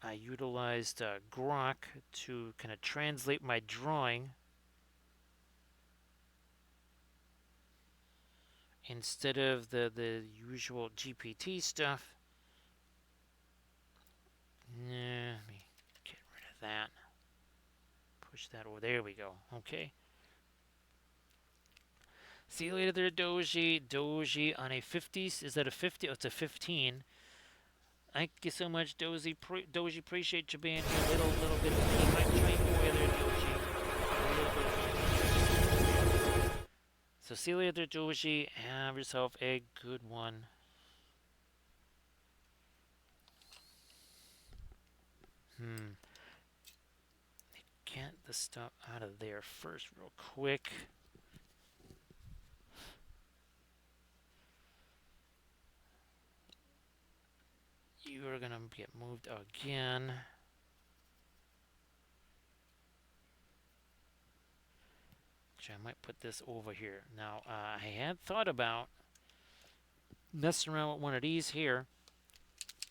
I utilized Grok to kind of translate my drawing instead of the usual GPT stuff. Let me get rid of that. Push that over. There we go. Okay. See you later there, Doji. Doji on a 50. Is that a 50? Oh, it's a 15. Thank you so much, Doji. Doji, appreciate you being here. Little bit of me. I'm trying for you there, Doji. So see you later, Doji. Have yourself a good one. Get the stuff out of there first real quick. You are going to get moved again. Actually, I might put this over here. Now, I had thought about messing around with one of these here.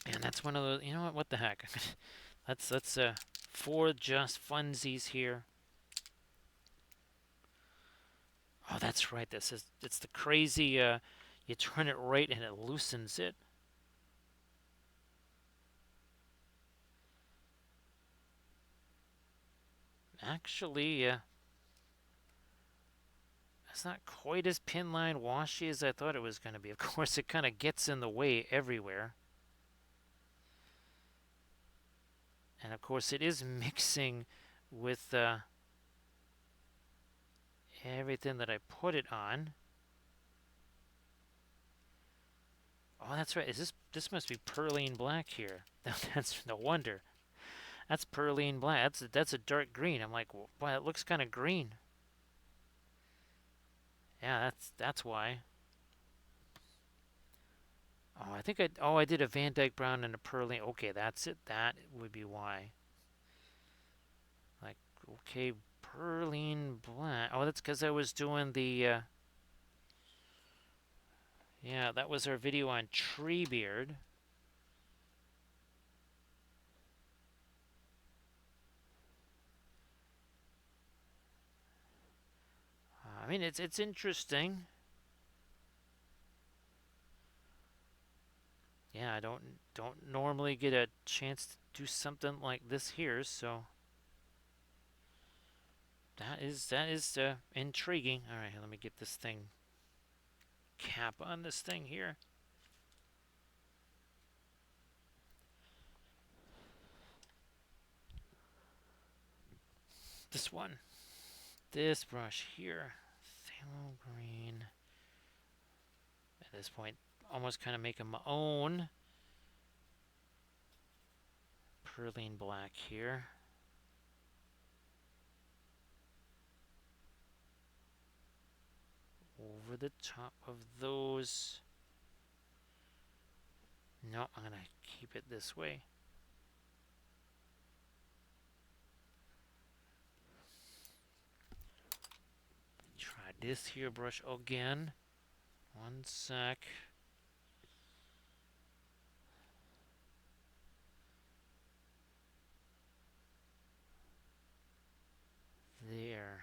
And that's one of those, you know what the heck. Let's for just funsies here. Oh, that's right. It's the crazy, you turn it right and it loosens it. Actually, it's not quite as pinline washy as I thought it was going to be. Of course, it kind of gets in the way everywhere. And of course, it is mixing with everything that I put it on. Oh, that's right. This must be Perlene black here. That's no wonder. That's Perlene black. That's a dark green. I'm like, well, it looks kind of green. Yeah, that's why. Oh, I think I did a Van Dyke brown and a Perlene. Okay, that's it. That would be why. Like, okay, Perlene black. Oh, that's because I was doing the. Yeah, that was our video on Treebeard. I mean, it's interesting. yeah, I don't normally get a chance to do something like this here, so that is intriguing. All right, let me get this thing cap on this thing here. This one, this brush here, phthalo green. At this point, almost kind of making my own perline black here. Over the top of those. No, I'm going to keep it this way. Try this here brush again. One sec. There.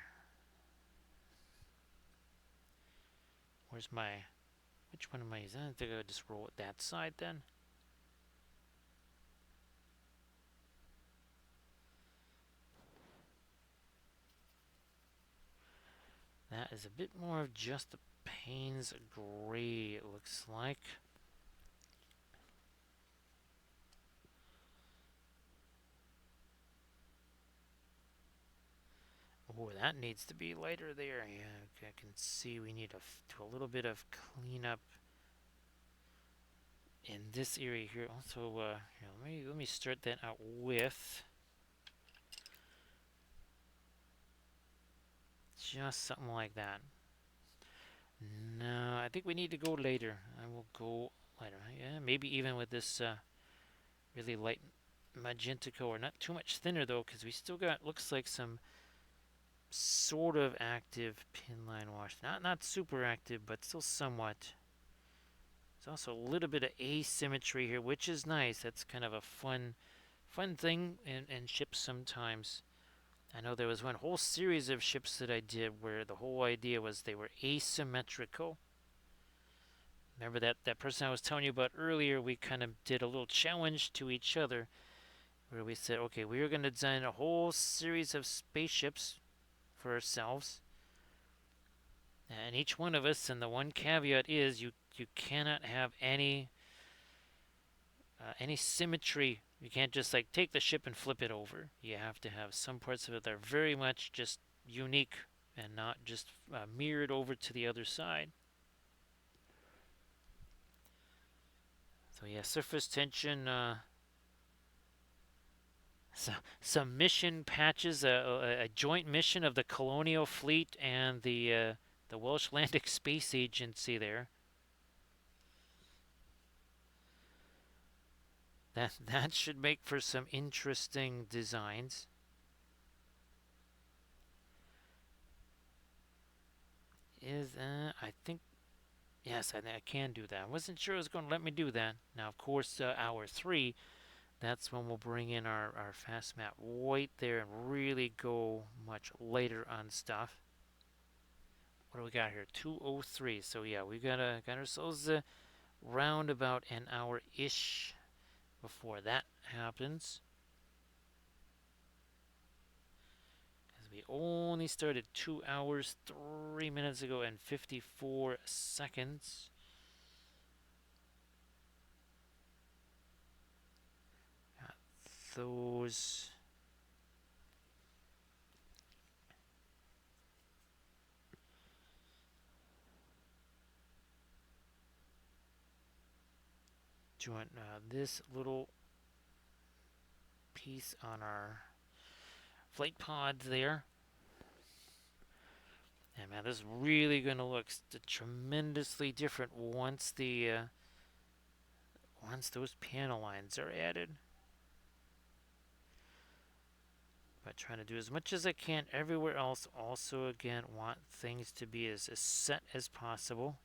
Where's my... Which one am I using? I think I'll just roll it that side then. That is a bit more of just the Payne's gray, it looks like. Oh, that needs to be lighter there. Yeah, I can see we need to do a little bit of cleanup in this area here. Also, here, let me start that out with just something like that. No, I think we need to go later. I will go lighter. Yeah, maybe even with this really light magenta color. Not too much thinner though, because we still got, looks like, some sort of active pin line wash. Not super active, but still somewhat. There's also a little bit of asymmetry here, which is nice. That's kind of a fun thing in ships sometimes. I know there was one whole series of ships that I did where the whole idea was they were asymmetrical. Remember that person I was telling you about earlier? We kind of did a little challenge to each other where we said, okay, we are going to design a whole series of spaceships for ourselves. And each one of us, and the one caveat is you cannot have any symmetry. You can't just like take the ship and flip it over. You have to have some parts of it that are very much just unique and not just mirrored over to the other side. So yeah, surface tension. Some mission patches, a joint mission of the Colonial Fleet and the Welsh Landic Space Agency there. That should make for some interesting designs. I think, yes, I can do that. I wasn't sure it was going to let me do that. Now, of course, hour 3, that's when we'll bring in our fast matte white there and really go much later on stuff. What do we got here? 2:03. So yeah, we got ourselves round about an hour-ish before that happens. Because we only started 2 hours, 3 minutes ago and 54 seconds. Got those. Doing this little piece on our flight pods there. And man, this is really going to look tremendously different once those panel lines are added. But trying to do as much as I can everywhere else. Also, again, want things to be as set as possible.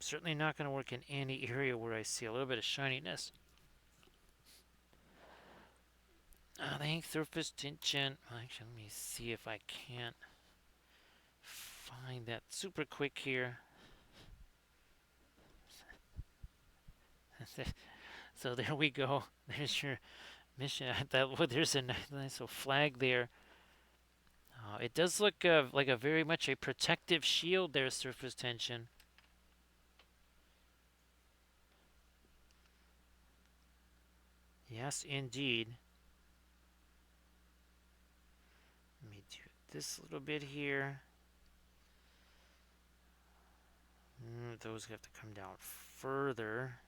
Certainly not going to work in any area where I see a little bit of shininess. I think surface tension. Actually, let me see if I can't find that super quick here. So there we go. There's your mission. There's a nice little flag there. It does look like a very much a protective shield there, surface tension. Yes, indeed. Let me do this little bit here. Those have to come down further.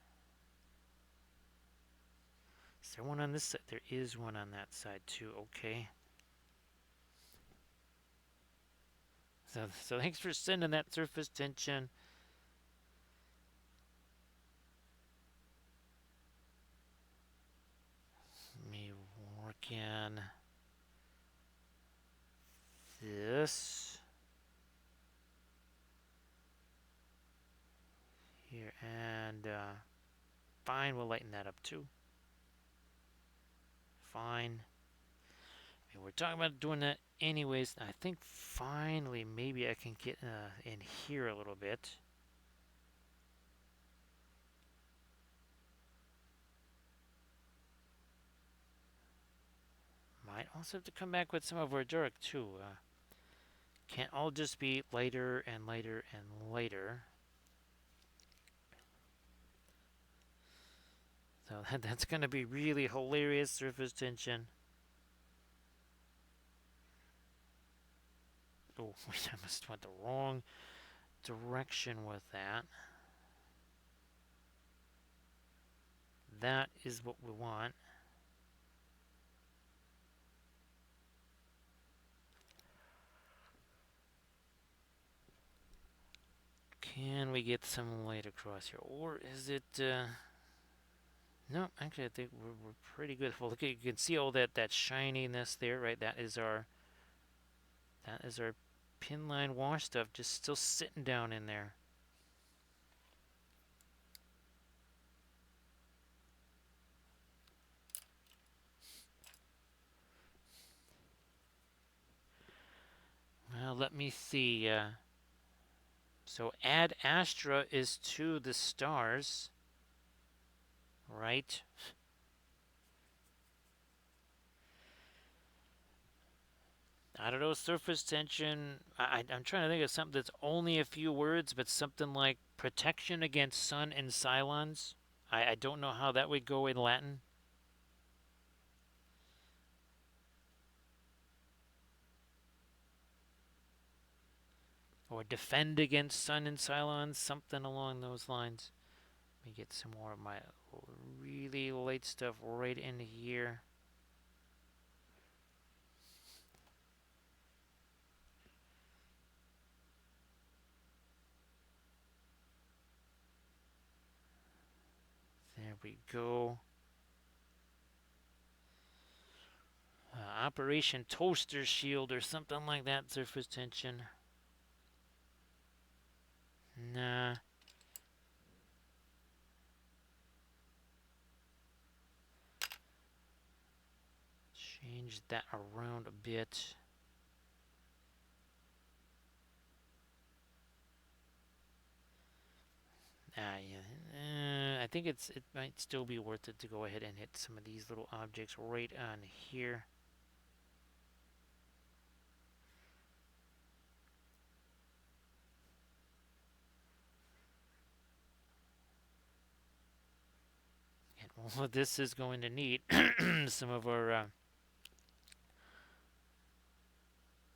Is there one on this side? There is one on that side too. Okay. So thanks for sending that surface tension. Let me work in this here, and fine. We'll lighten that up too. Fine. I mean, we're talking about doing that anyways. I think finally maybe I can get in here a little bit. Might also have to come back with some of our dark too. Can't all just be lighter and lighter and lighter. So that's going to be really hilarious surface tension. Oh, wait, I must have went the wrong direction with that. That is what we want. Can we get some light across here? Or is it... No, actually I think we're pretty good. Well, look, you can see all that shininess there, right? That is our pin line wash stuff just still sitting down in there. Well, let me see. So add Astra is to the stars, right? I don't know, surface tension. I'm trying to think of something that's only a few words, but something like protection against sun and Cylons. I don't know how that would go in Latin. Or defend against sun and Cylons, something along those lines. Let me get some more of my really light stuff right in here. There we go. Operation Toaster Shield or something like that, surface tension. Nah. Change that around a bit. Yeah. I think it might still be worth it to go ahead and hit some of these little objects right on here. And well, this is going to need some of our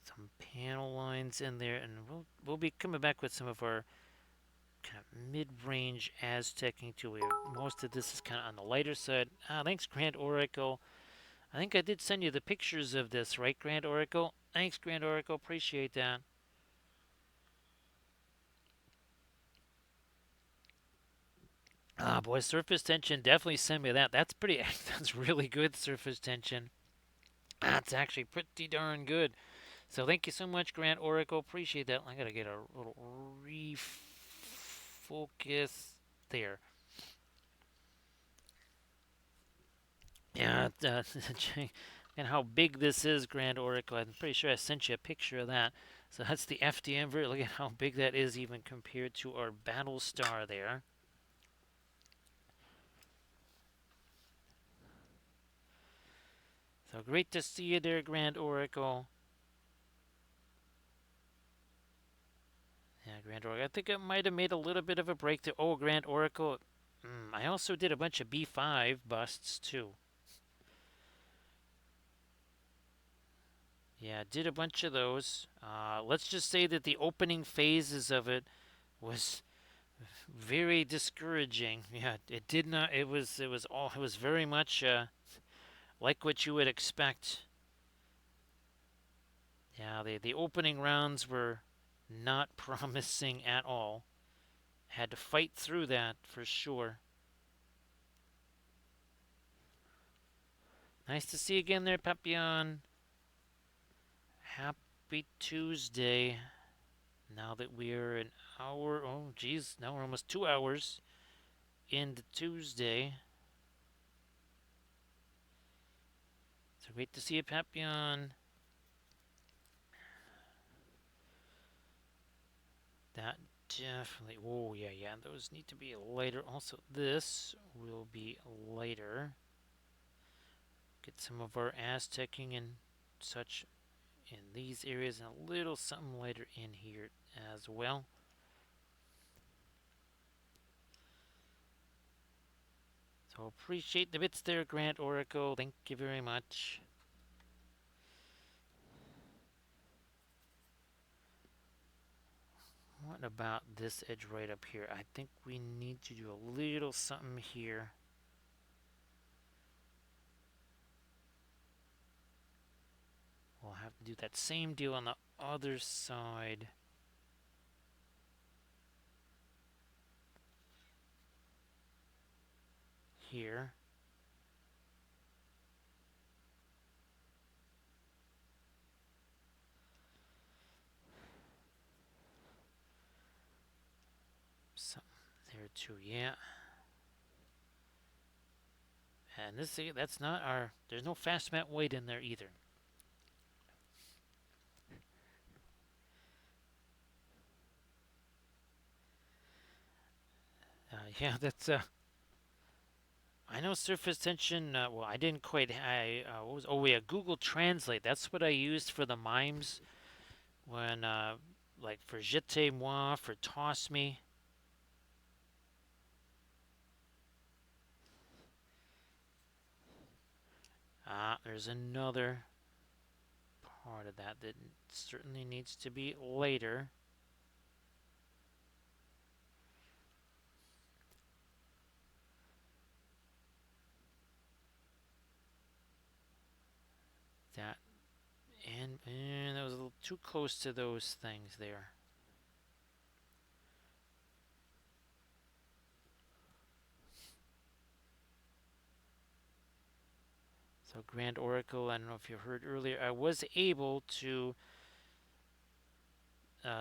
some panel lines in there, and we'll be coming back with some of our kind of mid-range Aztecing too. Most of this is kind of on the lighter side. Thanks, Grand Oracle. I think I did send you the pictures of this, right, Grand Oracle? Thanks, Grand Oracle. Appreciate that. Boy, surface tension. Definitely send me that. That's pretty. That's really good surface tension. That's actually pretty darn good. So thank you so much, Grant Oracle. Appreciate that. I gotta get a little refocus there. Yeah, and how big this is, Grand Oracle. I'm pretty sure I sent you a picture of that. So that's the FDM version. Look at how big that is, even compared to our Battlestar there. So great to see you there, Grand Oracle. Yeah, Grand Oracle. I think I might have made a little bit of a break to. Oh, Grand Oracle. I also did a bunch of B5 busts too. Yeah, did a bunch of those. Let's just say that the opening phases of it was very discouraging. Yeah, it did not. It was very much like what you would expect. Yeah, the opening rounds were not promising at all. Had to fight through that for sure. Nice to see you again there, Papillon. Happy Tuesday. Now that we're an hour, oh geez, now we're almost 2 hours into Tuesday. So great to see you, Papillon. That definitely, oh yeah, those need to be lighter. Also, this will be lighter. Get some of our Aztecing and such in these areas, and a little something lighter in here as well. So appreciate the bits there, Grant Oracle. Thank you very much. What about this edge right up here? I think we need to do a little something here. We'll have to do that same deal on the other side. Here. Something there too, yeah. And this, that's not our, there's no fast mat weight in there either. Yeah, that's, I know surface tension, well, I didn't quite, what was, oh yeah, Google Translate. That's what I used for the mimes when, like for Jetez-moi, for Toss Me. There's another part of that that certainly needs to be later. That and that was a little too close to those things there. So Grand Oracle, I don't know if you heard earlier, I was able to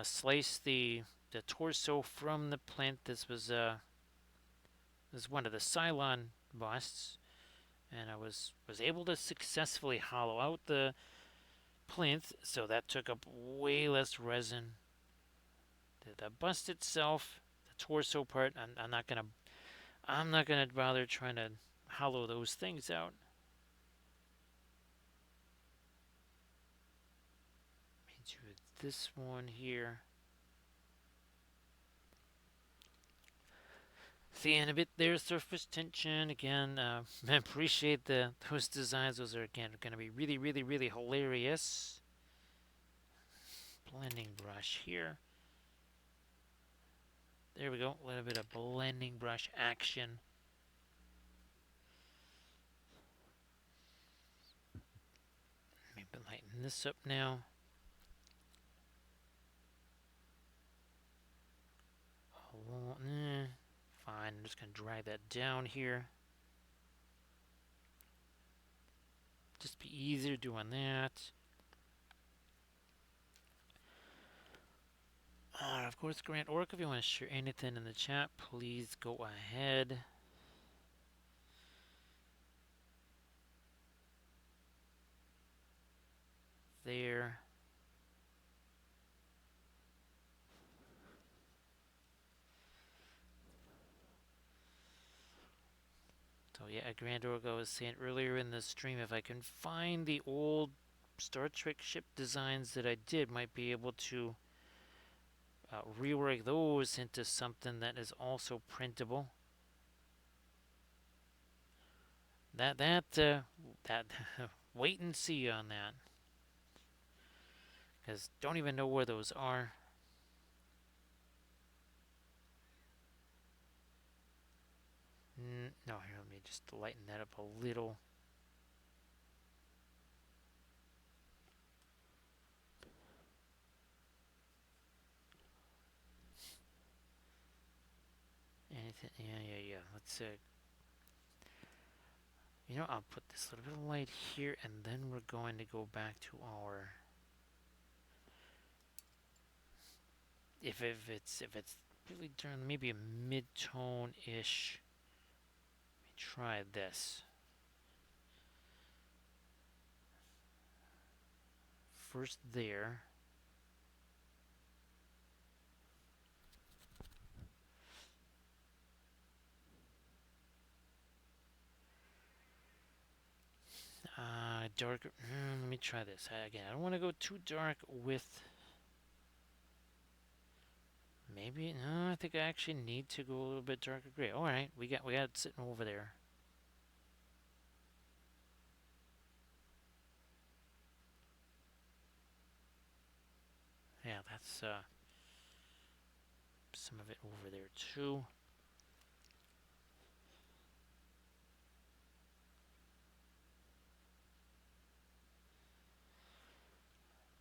slice the torso from the plinth. This was one of the Cylon busts, and I was able to successfully hollow out the plinth, so that took up way less resin. The bust itself, the torso part, I'm not gonna bother trying to hollow those things out. Let me do this one here. See, and a bit there, surface tension again. I appreciate those designs. Those are again going to be really, really, really hilarious. Blending brush here. There we go. A little bit of blending brush action. Maybe lighten this up now. Fine. I'm just going to drag that down here. Just be easier doing that. Of course, Grant Orc, if you want to share anything in the chat, please go ahead. There. So Yeah, Grand Orgo was saying earlier in the stream, if I can find the old Star Trek ship designs that I did, might be able to rework those into something that is also printable. That wait and see on that, because don't even know where those are. No, here, let me just lighten that up a little. Anything? Yeah. Let's I'll put this little bit of light here, and then we're going to go back to our. If it's really during maybe a mid-tone ish. Let me try this. First there. Darker. Let me try this again. I don't want to go too dark with. Maybe no. I think I actually need to go a little bit darker gray. All right, we got it sitting over there. Yeah, that's some of it over there too.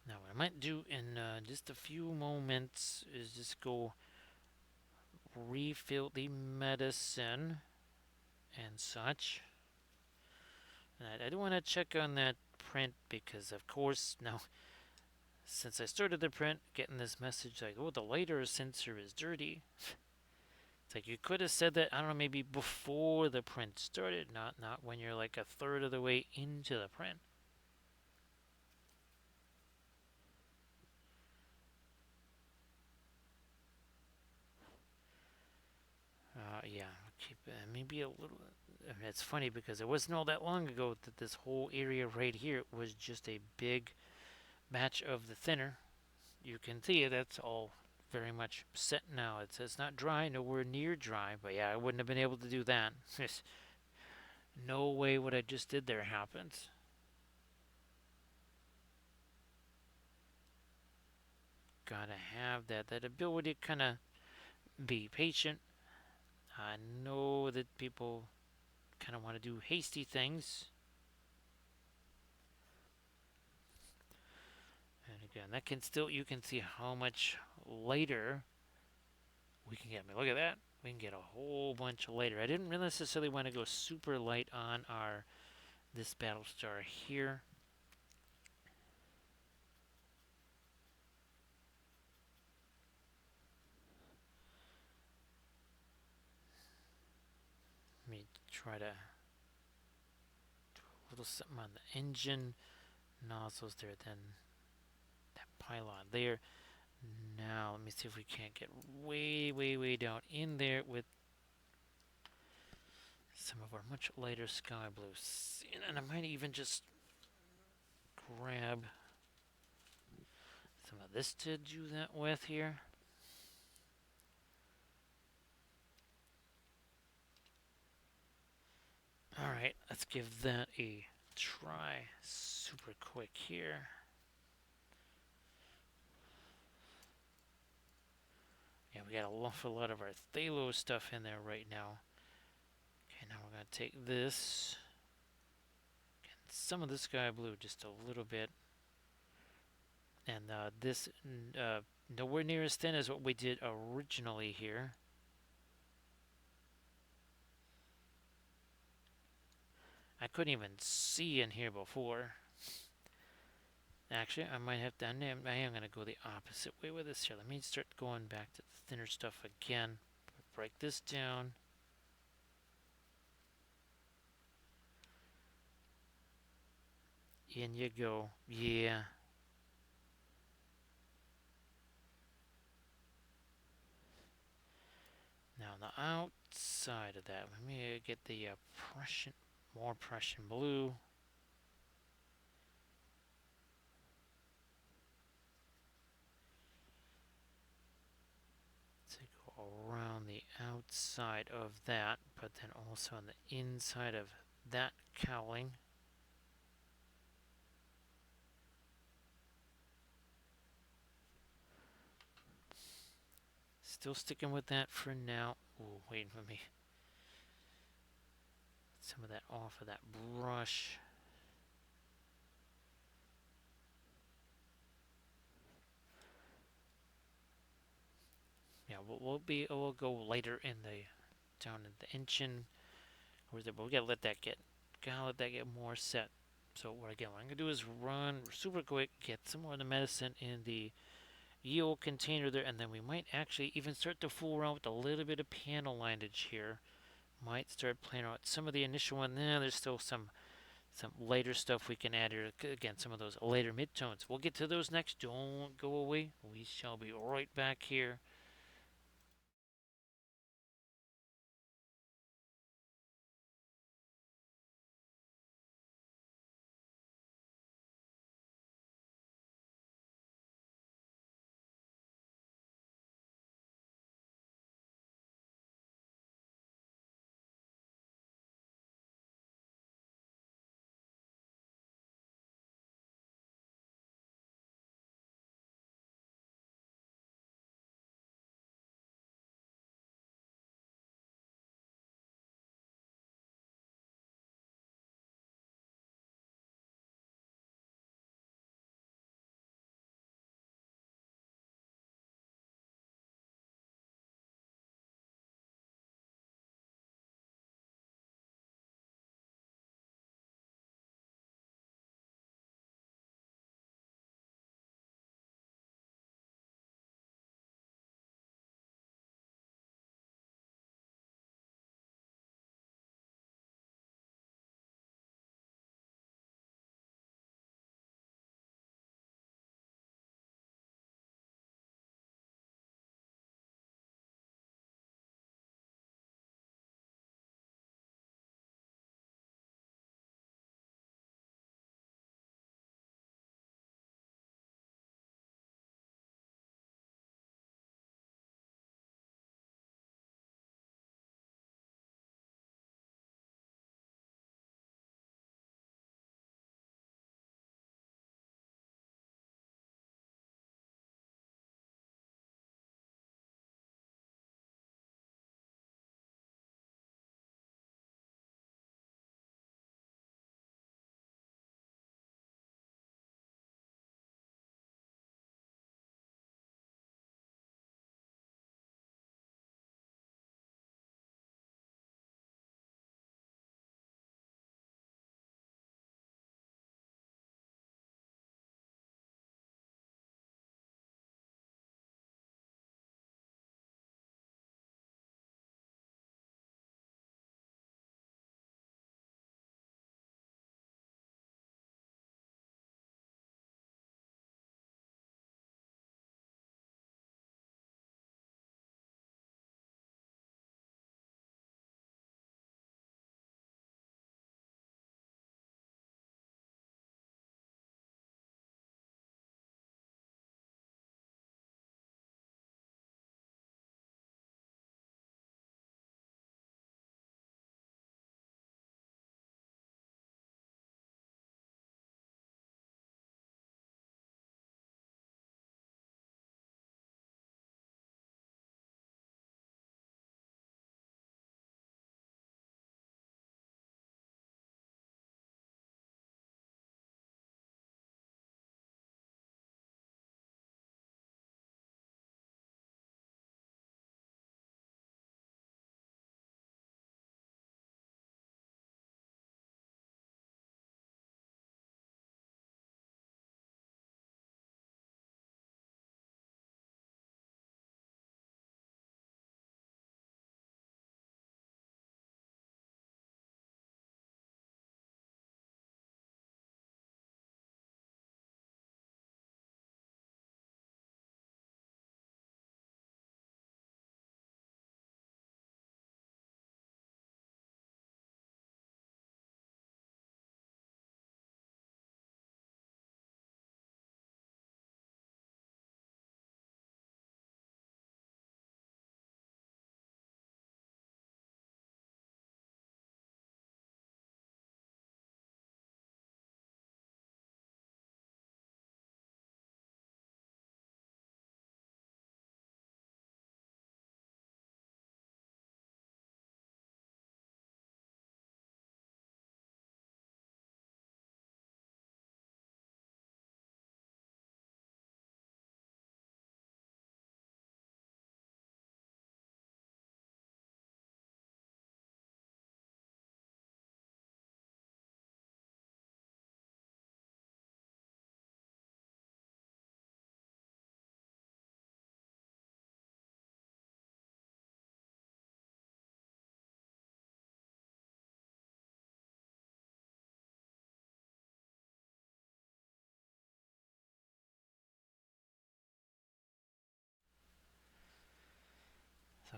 Now, what I might do in just a few moments is just go refill the medicine and such. And I do want to check on that print because, of course, now since I started the print, getting this message like, oh, the lighter sensor is dirty. It's like you could have said that, I don't know, maybe before the print started, not when you're like a third of the way into the print. Yeah, keep maybe a little. I mean, it's funny because it wasn't all that long ago that this whole area right here was just a big batch of the thinner. You can see that's all very much set now. It's not dry, nowhere near dry, but yeah, I wouldn't have been able to do that. No way what I just did there happens. Gotta have that ability to kind of be patient. I know that people kind of want to do hasty things. And again, that can still, you can see how much lighter we can get. I mean, look at that. We can get a whole bunch lighter. I didn't really necessarily want to go super light on this Battlestar here. Let me try to do a little something on the engine nozzles there, then that pylon there. Now, let me see if we can't get way down in there with some of our much lighter sky blues. And I might even just grab some of this to do that with here. Alright, let's give that a try super quick here. Yeah, we got an awful lot of our Thalo stuff in there right now. Okay, now we're going to take this, and some of the sky blue, just a little bit, and this nowhere near as thin as what we did originally here. I couldn't even see in here before. Actually, I might have to, I am going to go the opposite way with this here. Let me start going back to the thinner stuff again. Break this down. In you go. Yeah. Now on the outside of that. Let me get the more Prussian blue. To go around the outside of that, but then also on the inside of that cowling. Still sticking with that for now. Ooh, waiting for me. Some of that off of that brush. Yeah, we'll go later in the down in the engine. But we gotta let that get more set. So what I'm gonna do is run super quick, get some more of the medicine in the yield container there, and then we might actually even start to fool around with a little bit of panel lineage here. Might start playing around with some of the initial one. There's still some later stuff we can add here. Again, some of those later midtones. We'll get to those next. Don't go away. We shall be right back here.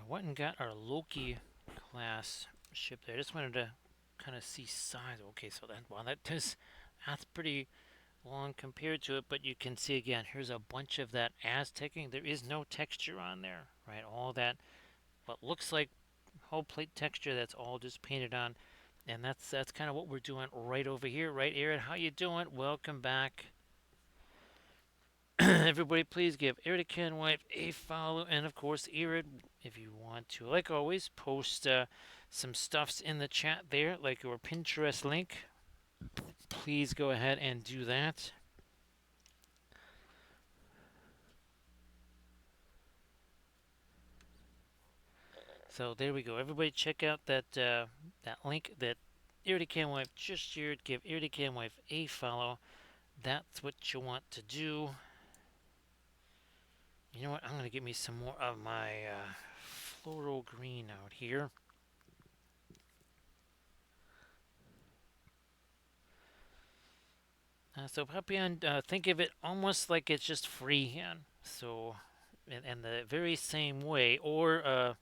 went and got our Loki class ship there. I just wanted to kind of see size. Okay, so that's pretty long compared to it, but you can see again, here's a bunch of that Aztecing. There is no texture on there, right? All that, what looks like whole plate texture, that's all just painted on. And that's kind of what we're doing right over here, right, Aaron? How you doing? Welcome back. Everybody, please give Eric Wife a follow, and of course, Erid, if you want to, like always, post some stuffs in the chat there, like your Pinterest link. Please go ahead and do that. So there we go. Everybody, check out that link that Eric Wife just shared. Give Eric Wife a follow. That's what you want to do. You know what? I'm gonna get me some more of my floral green out here. So Papillon, think of it almost like it's just freehand. So, in the very same way, or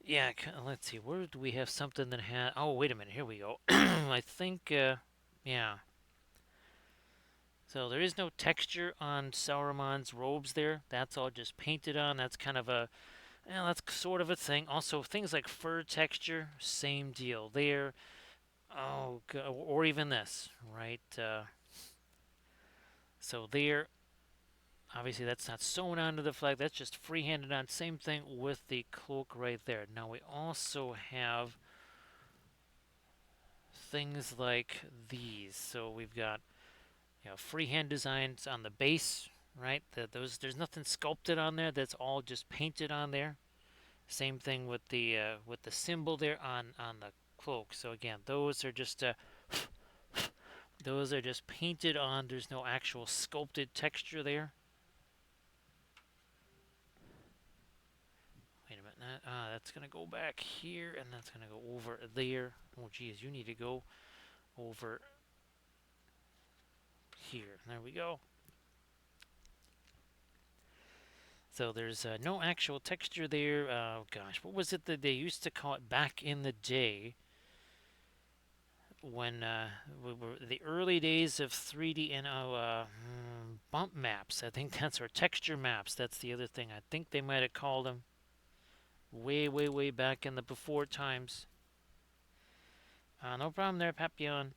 yeah, let's see, where do we have something that has? Oh, wait a minute, here we go. I think, yeah. So there is no texture on Sauron's robes there. That's all just painted on. That's kind of a, yeah, that's sort of a thing. Also, things like fur texture, same deal there. Oh, or even this, right? So there, obviously that's not sewn onto the flag. That's just free-handed on. Same thing with the cloak right there. Now we also have things like these. So we've got, freehand designs on the base, right? There's nothing sculpted on there. That's all just painted on there. Same thing with the symbol there on the cloak. So again, those are just painted on. There's no actual sculpted texture there. Wait a minute. That's going to go back here, and that's going to go over there. Oh, geez, you need to go over here. There we go. So there's no actual texture there. Oh, gosh. What was it that they used to call it back in the day when we were the early days of 3D and bump maps? I think that's our texture maps. That's the other thing. I think they might have called them way, way, way back in the before times. No problem there, Papillon.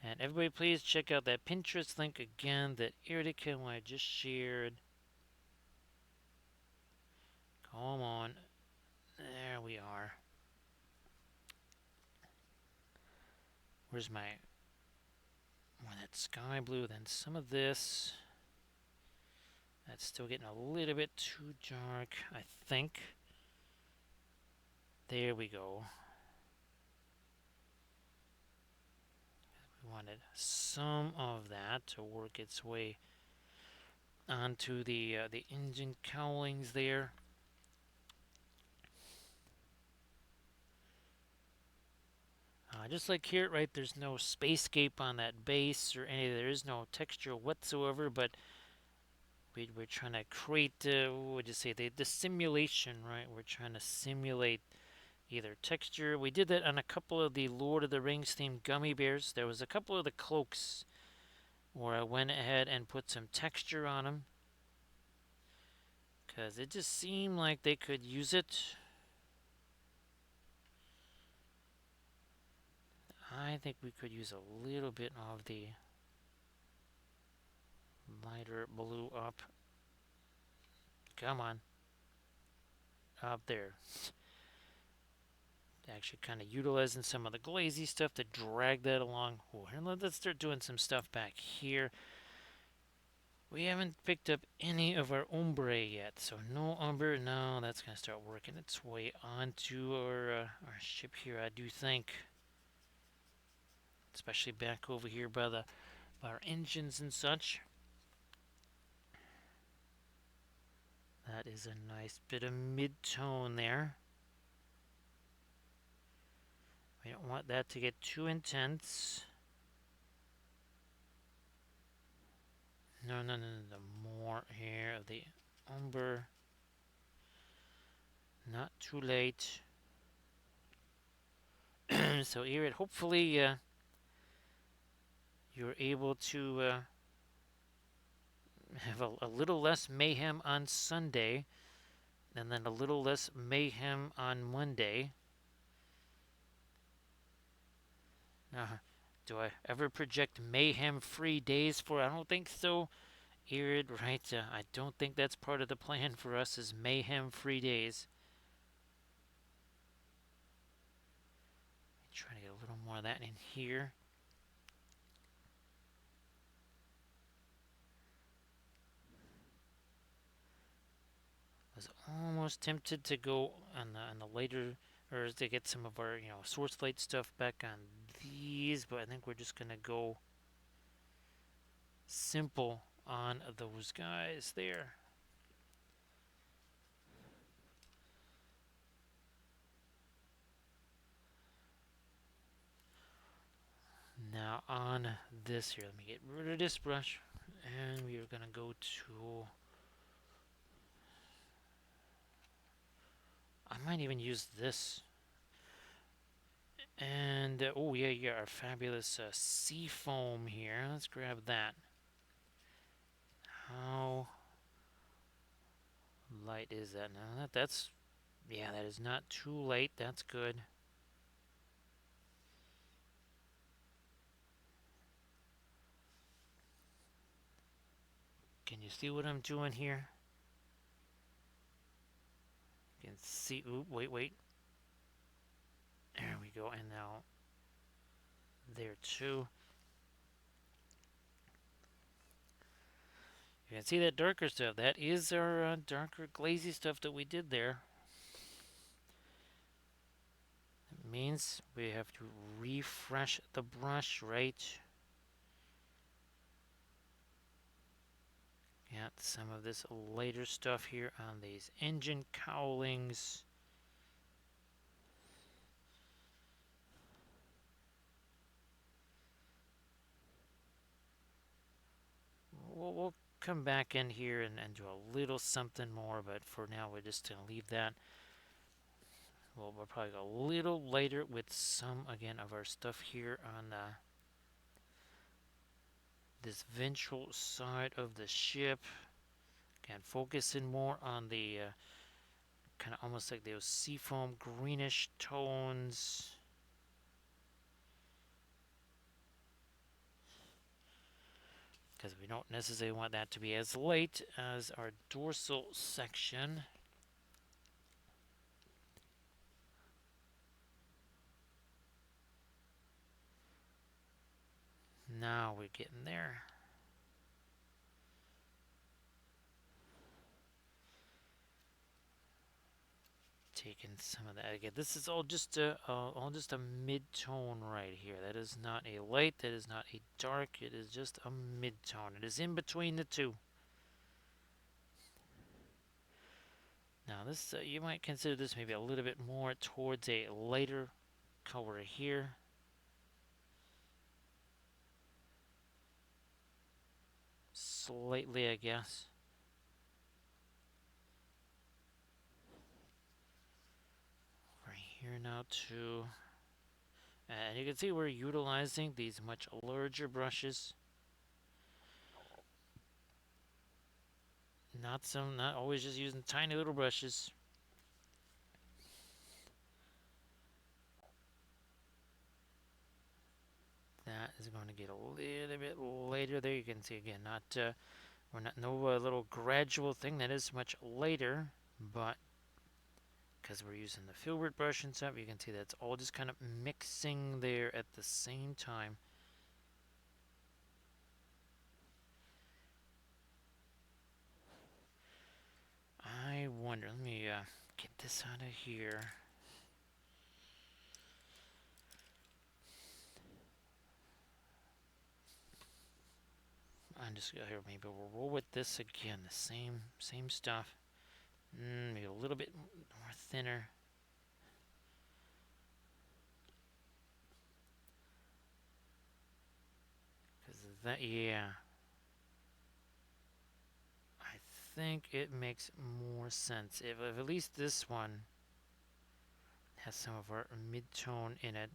And everybody, please check out that Pinterest link again that Erica and I just shared. Come on. There we are. Where's my... more of that sky blue, then some of this. That's still getting a little bit too dark, I think. There we go. We wanted some of that to work its way onto the engine cowlings there. Just like here, right, there's no spacescape on that base or any, there is no texture whatsoever, but we're trying to create, what would you say, the simulation, right? We're trying to simulate either texture. We did that on a couple of the Lord of the Rings themed gummy bears. There was a couple of the cloaks where I went ahead and put some texture on them because it just seemed like they could use it. I think we could use a little bit of the lighter blue up. Come on. Up there. Actually kind of utilizing some of the glazy stuff to drag that along. Oh, and let's start doing some stuff back here. We haven't picked up any of our ombre yet, so no umber. No, that's going to start working its way onto our ship here, I do think. Especially back over here by our engines and such. That is a nice bit of mid-tone there. We don't want that to get too intense. No. The more here of the umber. Not too late. So, Irid, hopefully you're able to have a little less mayhem on Sunday, and then a little less mayhem on Monday. Do I ever project mayhem-free days for? I don't think so, Irid. Right? I don't think that's part of the plan for us. Is mayhem-free days. Try to get a little more of that in here. I was almost tempted to go on the later, or to get some of our source light stuff back on these, but I think we're just gonna go simple on those guys there. Now on this here, let me get rid of this brush, and we are gonna go to. I might even use this. And oh yeah, our fabulous sea foam here. Let's grab that. How light is that now? That's yeah, that is not too late. That's good. Can you see what I'm doing here? You can see. Oop, wait. There we go. And now there too. You can see that darker stuff. That is our darker glazy stuff that we did there. It means we have to refresh the brush, right? Got some of this later stuff here on these engine cowlings. We'll come back in here and do a little something more, but for now we're just going to leave that. We'll probably go a little later with some, again, of our stuff here on this ventral side of the ship. Again, focusing more on the kind of almost like those seafoam greenish tones. Because we don't necessarily want that to be as light as our dorsal section. Now we're getting there. Taking some of that again. This is all just a mid-tone right here. That is not a light. That is not a dark. It is just a mid-tone. It is in between the two. Now this you might consider this maybe a little bit more towards a lighter color here. Slightly, I guess. Right here now too. And you can see we're utilizing these much larger brushes. Not always just using tiny little brushes. That is going to get a little bit later there. You can see again, we're not no little gradual thing. That is much later, but because we're using the filbert brush and stuff, you can see that's all just kind of mixing there at the same time. I wonder, let me get this out of here. I'm just here. Maybe we'll roll with this again. The same stuff. Maybe a little bit more thinner. Because that, yeah. I think it makes more sense if at least this one has some of our mid-tone in it.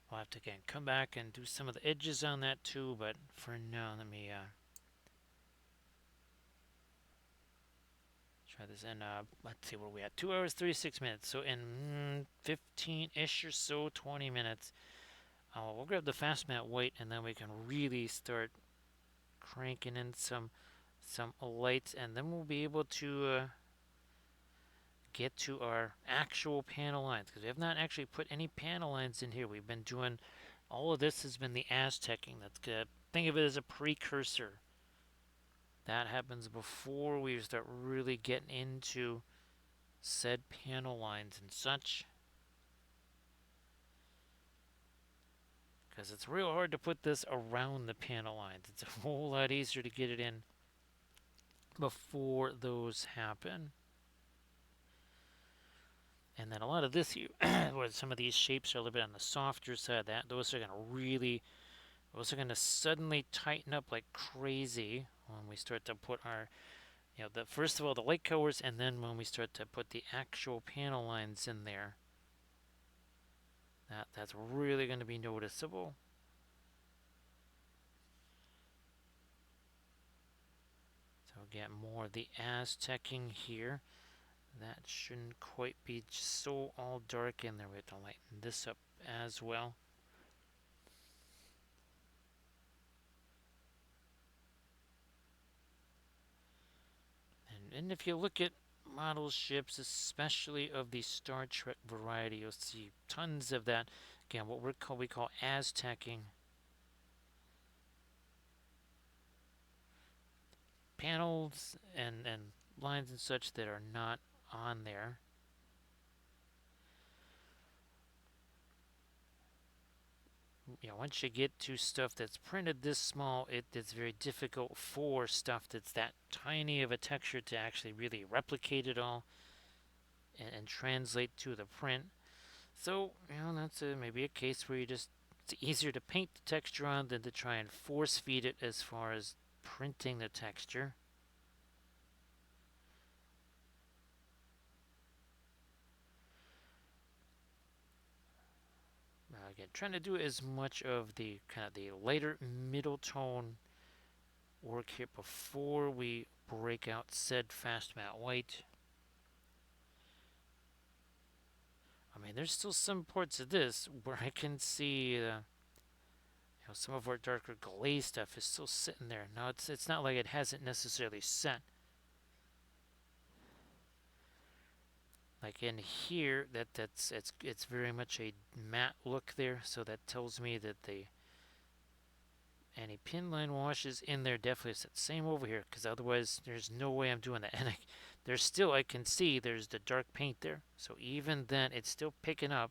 We'll have to again come back and do some of the edges on that too, but for now, let me try this. And let's see where we at. 2 hours 36 minutes. So in 15-ish or so, 20 minutes, we'll grab the fast matte white, and then we can really start cranking in some lights, and then we'll be able to get to our actual panel lines, because we have not actually put any panel lines in here. We've been doing all of this has been the Aztecing. That's good. Think of it as a precursor. That happens before we start really getting into said panel lines and such. Because it's real hard to put this around the panel lines. It's a whole lot easier to get it in before those happen. And then a lot of this here, where some of these shapes are a little bit on the softer side, those are going to suddenly tighten up like crazy when we start to put our, first of all, the light colors, and then when we start to put the actual panel lines in there. That's really going to be noticeable. So get more of the Aztecing here. That shouldn't quite be so all dark in there. We have to lighten this up as well. And if you look at model ships, especially of the Star Trek variety, you'll see tons of that. Again, what we call Aztecing. Panels and lines and such that are not on there. Once you get to stuff that's printed this small, it's very difficult for stuff that's that tiny of a texture to actually really replicate it all and translate to the print. So, that's maybe a case where it's easier to paint the texture on than to try and force feed it as far as printing the texture. Again, trying to do as much of the kind of the lighter middle tone work here before we break out said fast matte white. I mean, there's still some parts of this where I can see some of our darker glaze stuff is still sitting there. Now it's not like it hasn't necessarily set. Like in here, it's very much a matte look there, so that tells me that any pin line washes in there definitely is the same over here, because otherwise there's no way I'm doing that. And I can see there's the dark paint there, so even then it's still picking up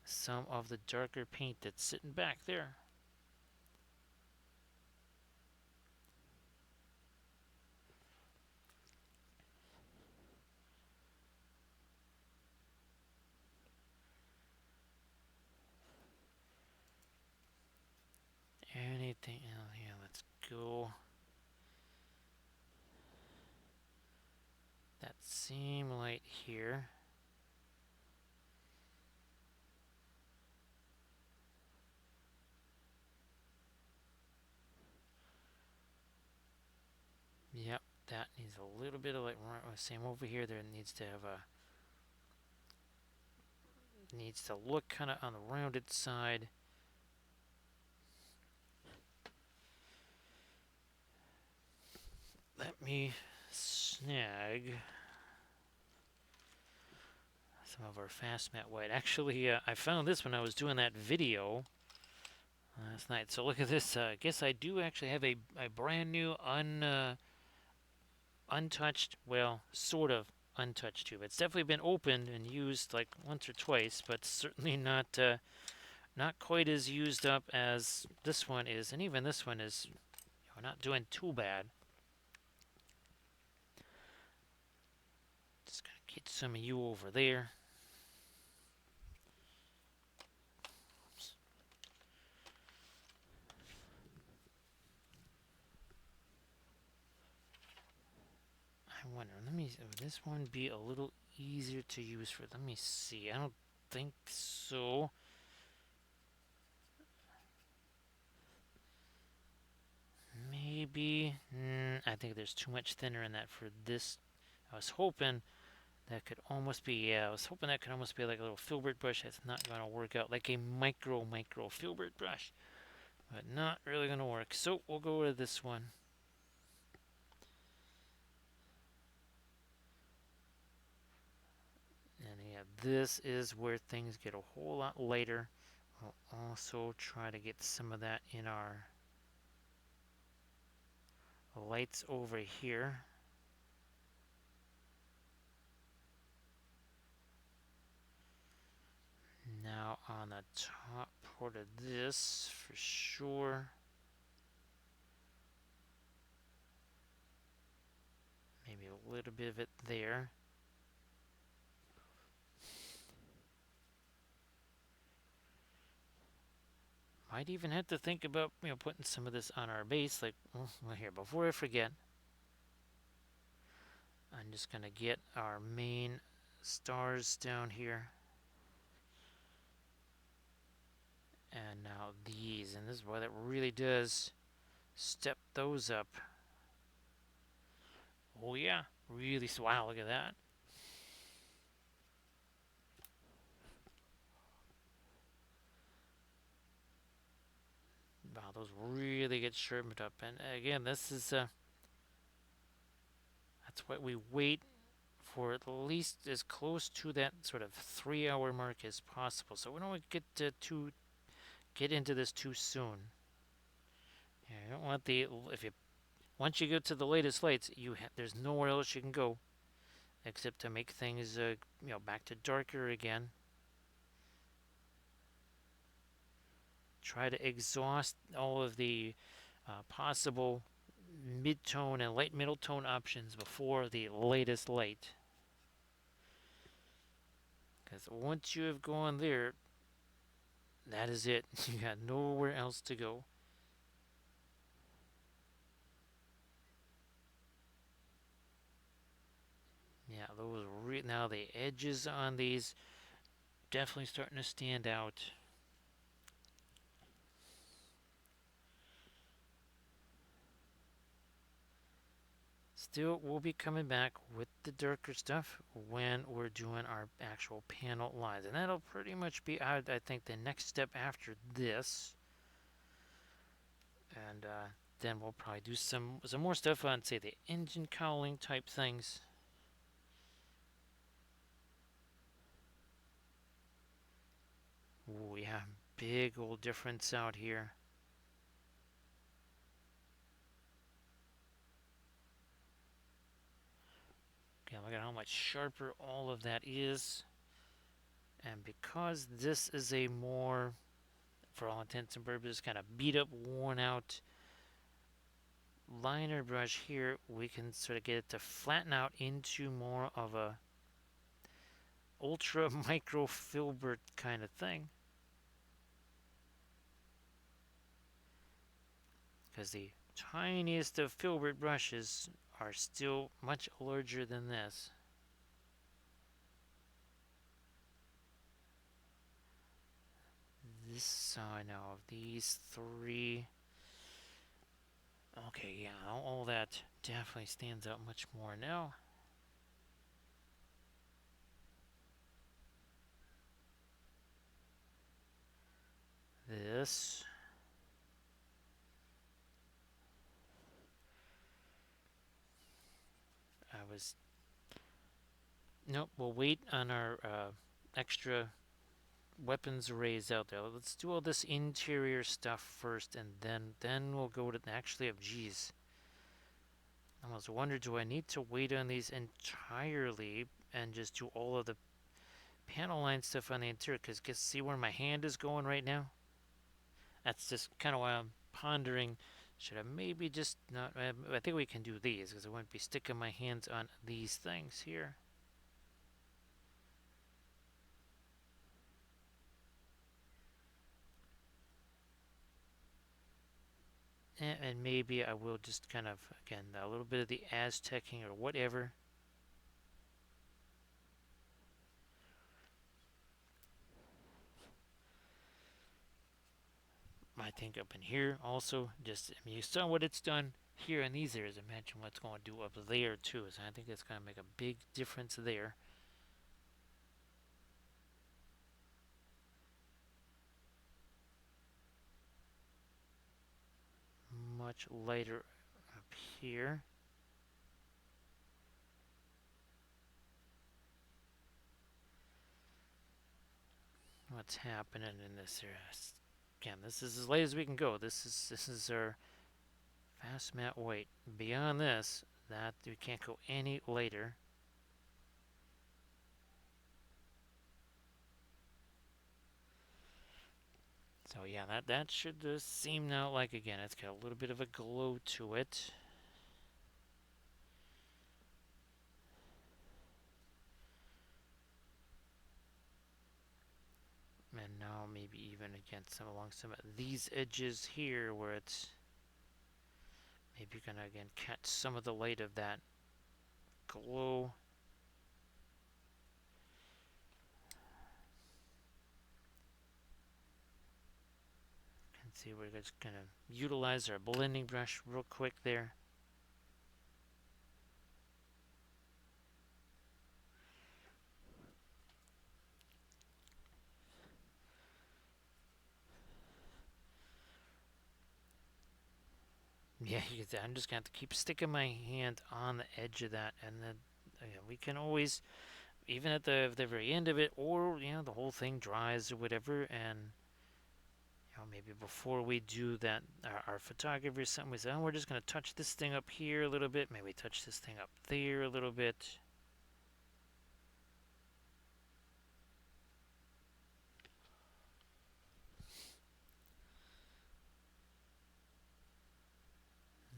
some of the darker paint that's sitting back there. Anything else here? Let's go. That same light here. Yep, that needs a little bit of light. Same over here. There needs to have needs to look kind of on the rounded side. Let me snag some of our fast matte white. Actually, I found this when I was doing that video last night. So look at this. I guess I do actually have a brand new untouched, well, sort of untouched tube. It's definitely been opened and used like once or twice, but certainly not quite as used up as this one is. And even this one is not doing too bad. Just gonna get some of you over there. would this one be a little easier to use for? Let me see. I don't think so. Maybe. I think there's too much thinner in that for this. I was hoping that could almost be. Yeah, I was hoping that could almost be like a little filbert brush. That's not going to work out. Like a micro filbert brush. But not really going to work. So we'll go with this one. And yeah, this is where things get a whole lot lighter. We'll also try to get some of that in our lights over here. Now on the top part of this, for sure. Maybe a little bit of it there. Might even have to think about, putting some of this on our base. Like, well, here, before I forget, I'm just going to get our main stars down here. And now these, and this is why that really does step those up. Oh yeah, really, wow, look at that. Wow, those really get sharpened up. And again, this is, that's why we wait for at least as close to that sort of 3 hour mark as possible. So we don't get into this too soon. Yeah, you don't want once you get to the latest lights, there's nowhere else you can go except to make things, back to darker again. Try to exhaust all of the possible mid-tone and light middle tone options before the latest light. Because once you have gone there, that is it. You got nowhere else to go. Yeah, now the edges on these definitely starting to stand out. Still, we'll be coming back with the darker stuff when we're doing our actual panel lines. And that'll pretty much be, I think, the next step after this. And then we'll probably do some more stuff on, say, the engine cowling type things. Ooh, yeah, big old difference out here. Okay, look at how much sharper all of that is. And because this is a more, for all intents and purposes, kind of beat up, worn out liner brush here, we can sort of get it to flatten out into more of a ultra micro filbert kind of thing. Because the tiniest of filbert brushes are still much larger than this. This side now of these three. Okay, yeah, all that definitely stands out much more now. This. Nope, we'll wait on our extra weapons arrays out there. Let's do all this interior stuff first, and then we'll go to actually have. Geez, I almost wonder, do I need to wait on these entirely and just do all of the panel line stuff on the interior? Because see where my hand is going right now? That's just kind of why I'm pondering. Should I maybe just not? I think we can do these because I wouldn't be sticking my hands on these things here. And maybe I will just kind of, again, a little bit of the Aztecing or whatever. I think up in here also, just, I mean, you saw what it's done here in these areas. Imagine what it's going to do up there too. So I think it's going to make a big difference there. Much lighter up here. What's happening in this area? Again, this is as late as we can go. This is our fast mat weight. Beyond this, that we can't go any later. So yeah, that should seem now like, again, it's got a little bit of a glow to it. And now maybe even against some along some of these edges here where it's maybe gonna again catch some of the light of that glow. And see, we're just gonna utilize our blending brush real quick there. Yeah, you can see I'm just gonna have to keep sticking my hand on the edge of that, and then we can always, even at the very end of it, or the whole thing dries or whatever, and maybe before we do that, our photography or something, we say, oh, we're just gonna touch this thing up here a little bit, maybe touch this thing up there a little bit.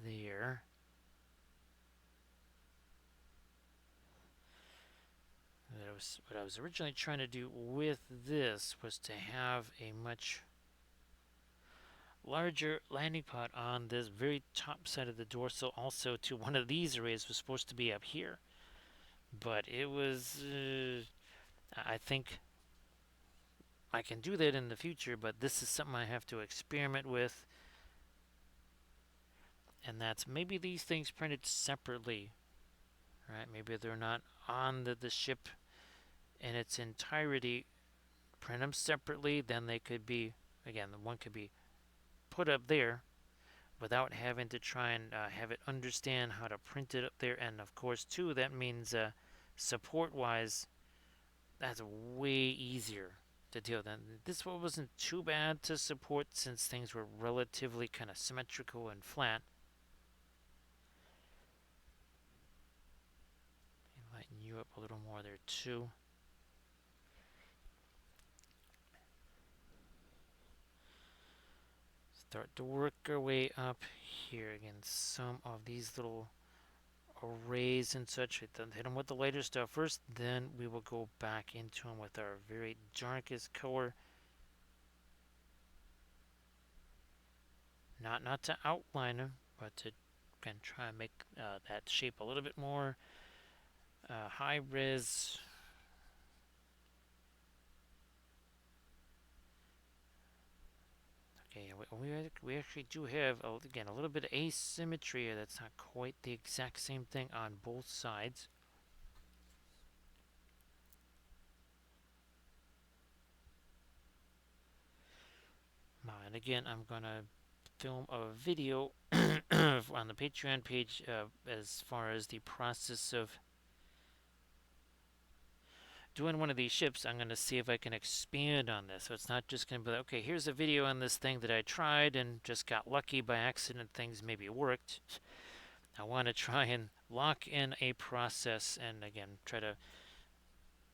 There. What I was originally trying to do with this was to have a much larger landing pod on this very top side of the dorsal. Also, to one of these arrays was supposed to be up here, but it was. I think I can do that in the future, but this is something I have to experiment with, and that's maybe these things printed separately, right? Maybe they're not on the ship in its entirety. Print them separately, then they could be, again, the one could be put up there without having to try and have it understand how to print it up there. And of course, too, that means support-wise, that's way easier to deal with. This one wasn't too bad to support since things were relatively kind of symmetrical and flat. Lighten you up a little more there too. Start to work our way up here. Again, some of these little arrays and such. Hit them with the lighter stuff first, then we will go back into them with our very darkest color. Not to outline them, but to again try and make that shape a little bit more high res. Okay, we actually do have again a little bit of asymmetry. That's not quite the exact same thing on both sides. And again, I'm gonna film a video on the Patreon page as far as the process of doing one of these ships. I'm going to see if I can expand on this. So it's not just going to be like, okay, here's a video on this thing that I tried and just got lucky by accident, things maybe worked. I want to try and lock in a process and again try to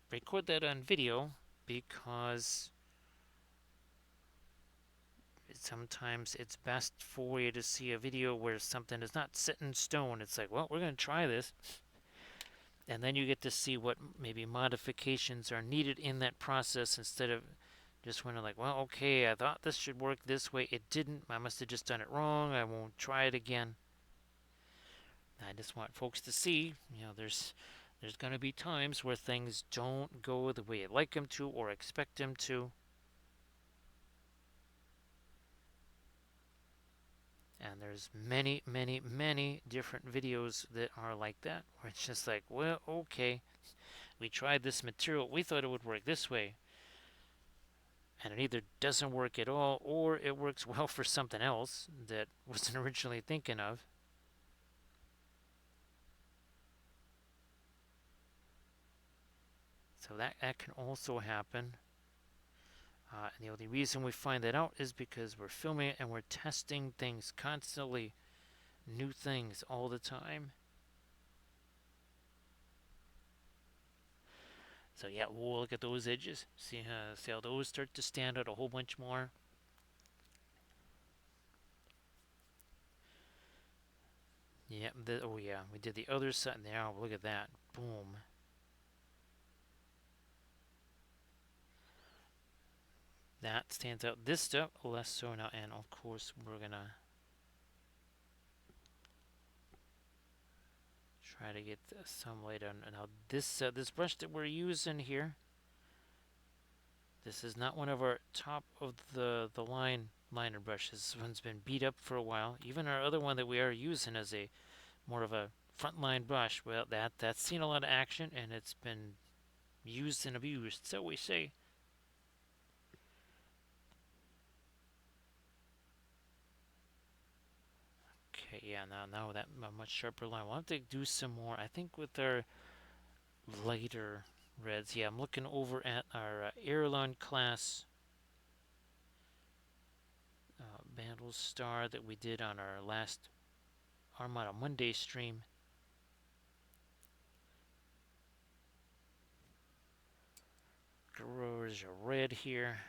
record that on video, because sometimes it's best for you to see a video where something is not set in stone. It's like, well, we're going to try this. And then you get to see what maybe modifications are needed in that process, instead of just wondering like, well, okay, I thought this should work this way. It didn't. I must have just done it wrong. I won't try it again. I just want folks to see, there's going to be times where things don't go the way you'd like them to or expect them to. And there's many, many, many different videos that are like that, where it's just like, well, okay, we tried this material, we thought it would work this way, and it either doesn't work at all, or it works well for something else that wasn't originally thinking of. So that can also happen. And the only reason we find that out is because we're filming it and we're testing things constantly, new things all the time. So yeah, we'll look at those edges, see how those start to stand out a whole bunch more. Yeah, oh yeah, we did the other side. Now look at that, boom. That stands out. This stuff less so now, and of course we're gonna try to get some light on. Now this brush that we're using here, this is not one of our top of the line liner brushes. This one's been beat up for a while. Even our other one that we are using as a more of a frontline brush, well, that's seen a lot of action and it's been used and abused, so we say. Okay, yeah, now that a much sharper line. We'll have to do some more. I think with our lighter reds. Yeah, I'm looking over at our Airline class Battlestar that we did on our last Armada Monday stream. There's a red here.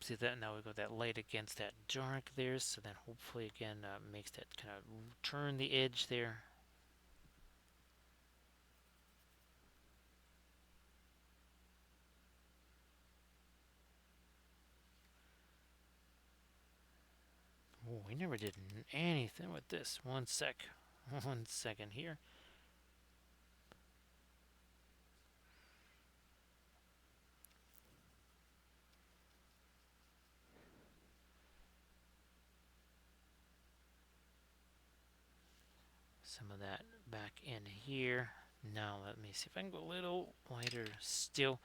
See that now we got that light against that dark there, so then hopefully again makes that kind of turn the edge there. Oh, we never did anything with this. One second here. Some of that back in here. Now let me see if I can go a little lighter still.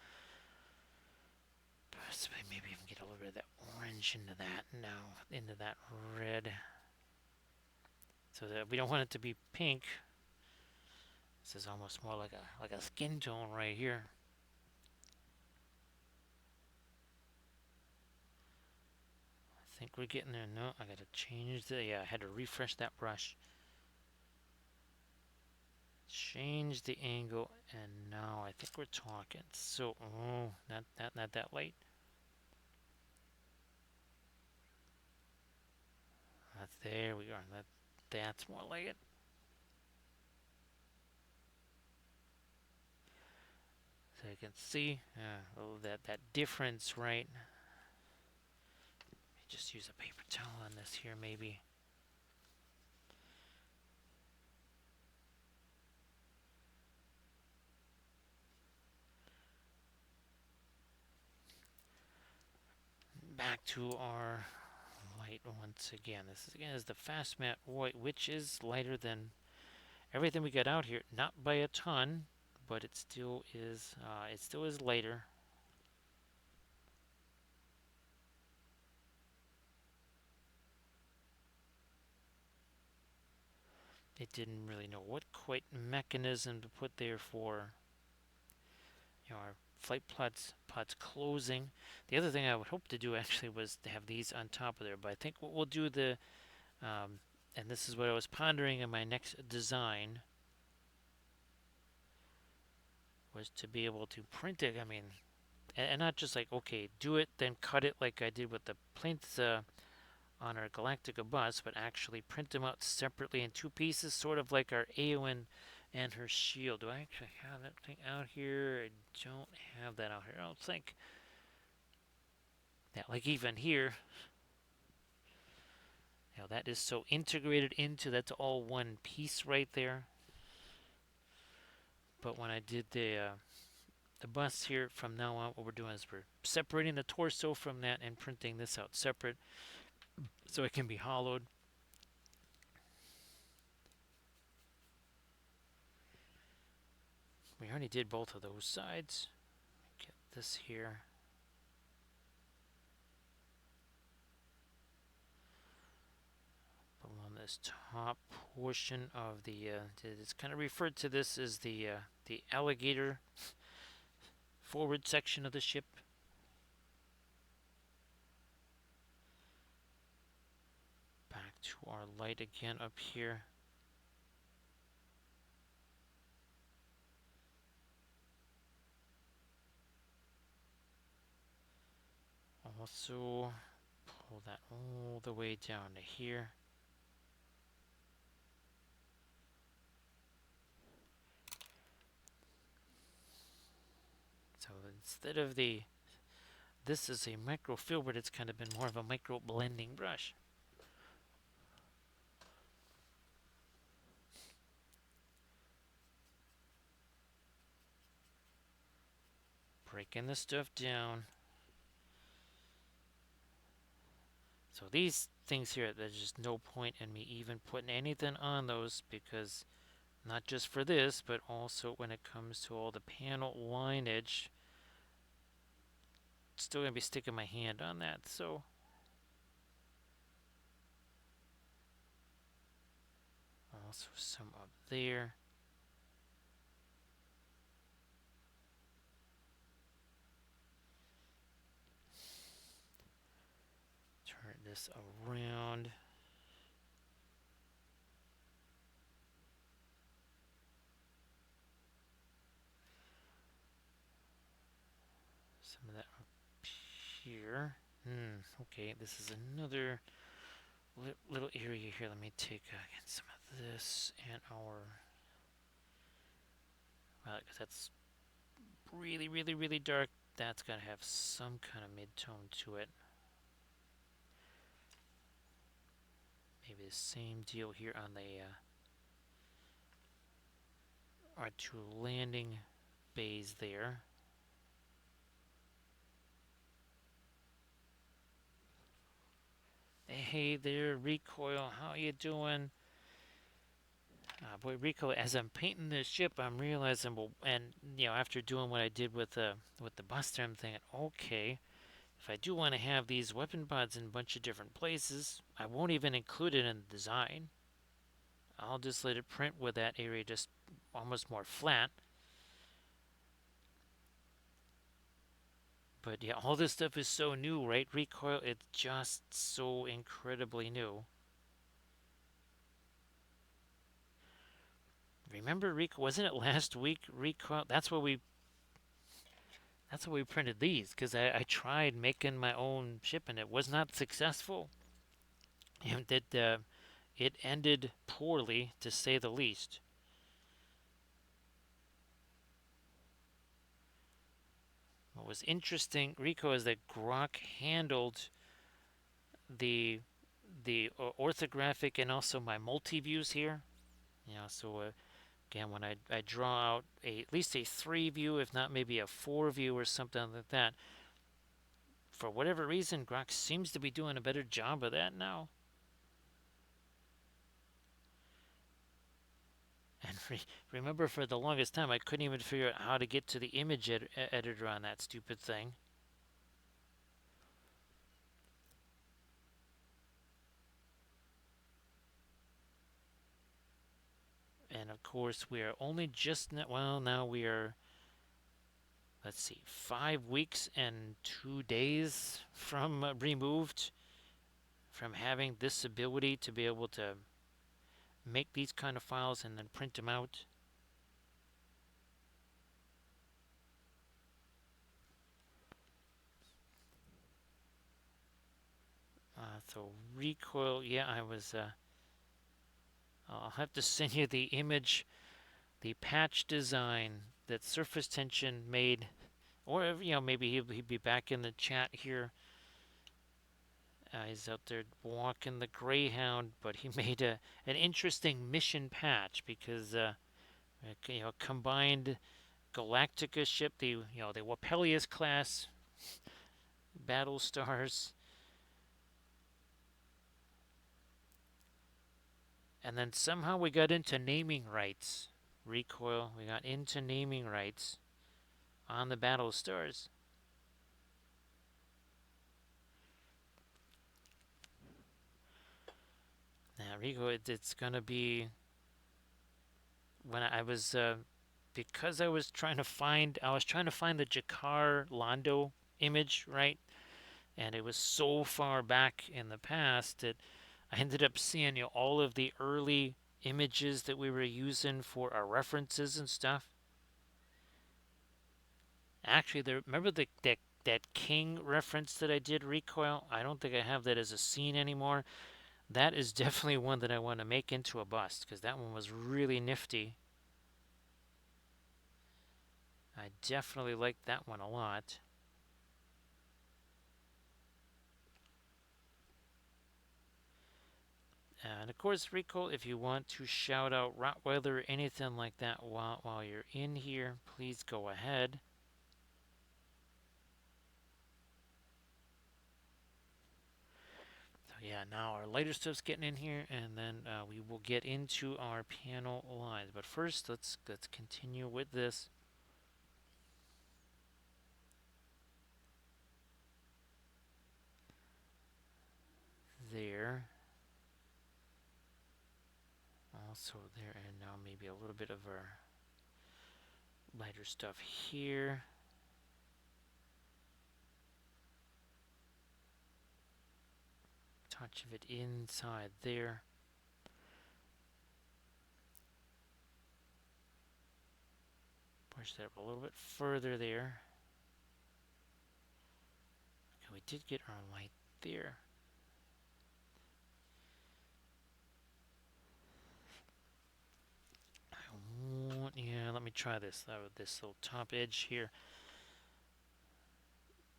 Possibly maybe even get a little bit of that orange into that now, into that red. So that we don't want it to be pink. This is almost more like a skin tone right here. I think we're getting there. No, I gotta change the, yeah, I had to refresh that brush. Change the angle, and now I think we're talking. So, oh, not that light. There we are. That's more like it. So you can see that difference, right? Just use a paper towel on this here, maybe. Back to our light once again. This is, again, is the fast matte white, which is lighter than everything we got out here. Not by a ton, but it still is. It still is lighter. It didn't really know what quite mechanism to put there for, our flight pods closing. The other thing I would hope to do actually was to have these on top of there, but I think what we'll do and this is what I was pondering in my next design, was to be able to print it. I mean, and not just like, okay, do it, then cut it like I did with the plinth on our Galactica bus, but actually print them out separately in two pieces, sort of like our Eowyn and her shield. Do I actually have that thing out here? I don't have that out here. I don't think. Yeah, like even here, that is so integrated into, that's all one piece right there. But when I did the the bust here, from now on, what we're doing is we're separating the torso from that and printing this out separate so it can be hollowed. We already did both of those sides. Get this here. On this top portion of the, it's kind of referred to this as the alligator forward section of the ship. Back to our light again up here. Also pull that all the way down to here. So instead of this is a micro filbert, it's kind of been more of a micro blending brush. Breaking the stuff down. So these things here, there's just no point in me even putting anything on those, because not just for this, but also when it comes to all the panel lineage, still going to be sticking my hand on that. So also some up there. Turn this around. Some of that up here. Okay, this is another little area here. Let me take again some of this and our, well, because that's really, really, really dark. That's got to have some kind of mid-tone to it. Maybe the same deal here on the our two landing bays there. Hey there, Recoil. How you doing? Boy, Recoil. As I'm painting this ship, I'm realizing, well, and after doing what I did with the buster, I'm thinking, okay, if I do want to have these weapon pods in a bunch of different places, I won't even include it in the design. I'll just let it print with that area just almost more flat. But yeah, all this stuff is so new, right? Recoil, it's just so incredibly new. Remember Recoil? Wasn't it last week? Recoil. That's what we printed these, because I tried making my own ship and it was not successful. And it ended poorly, to say the least. What was interesting, Rico, is that Grok handled the orthographic and also my multi-views here. So again, when I draw out at least a 3 view, if not maybe a 4 view or something like that, for whatever reason, Grok seems to be doing a better job of that now. And remember, for the longest time, I couldn't even figure out how to get to the image editor on that stupid thing. And of course, we are only just, now we are, let's see, 5 weeks and 2 days from removed from having this ability to be able to make these kind of files and then print them out. So Recoil, yeah, I'll have to send you the image, the patch design that Surface Tension made, or maybe he'd be back in the chat here. He's out there walking the Greyhound, but he made an interesting mission patch, because combined Galactica ship, the the Wappellious Class Battlestars. And then somehow we got into naming rights. Recoil, we got into naming rights on the Battlestars. Now, Recoil, it's gonna be when I was because I was trying to find the Jakar Londo image, right? And it was so far back in the past that I ended up seeing all of the early images that we were using for our references and stuff. Actually, remember that King reference that I did, Recoil? I don't think I have that as a scene anymore. That is definitely one that I want to make into a bust, because that one was really nifty. I definitely liked that one a lot. And of course, Recoil, if you want to shout out Rottweiler or anything like that while you're in here, please go ahead. So yeah, now our lighter stuff's getting in here, and then we will get into our panel lines. But first, let's continue with this. There. Also there, and now maybe a little bit of our lighter stuff here. Touch of it inside there. Push that up a little bit further there. Okay, we did get our light there. Yeah, let me try this. This little top edge here.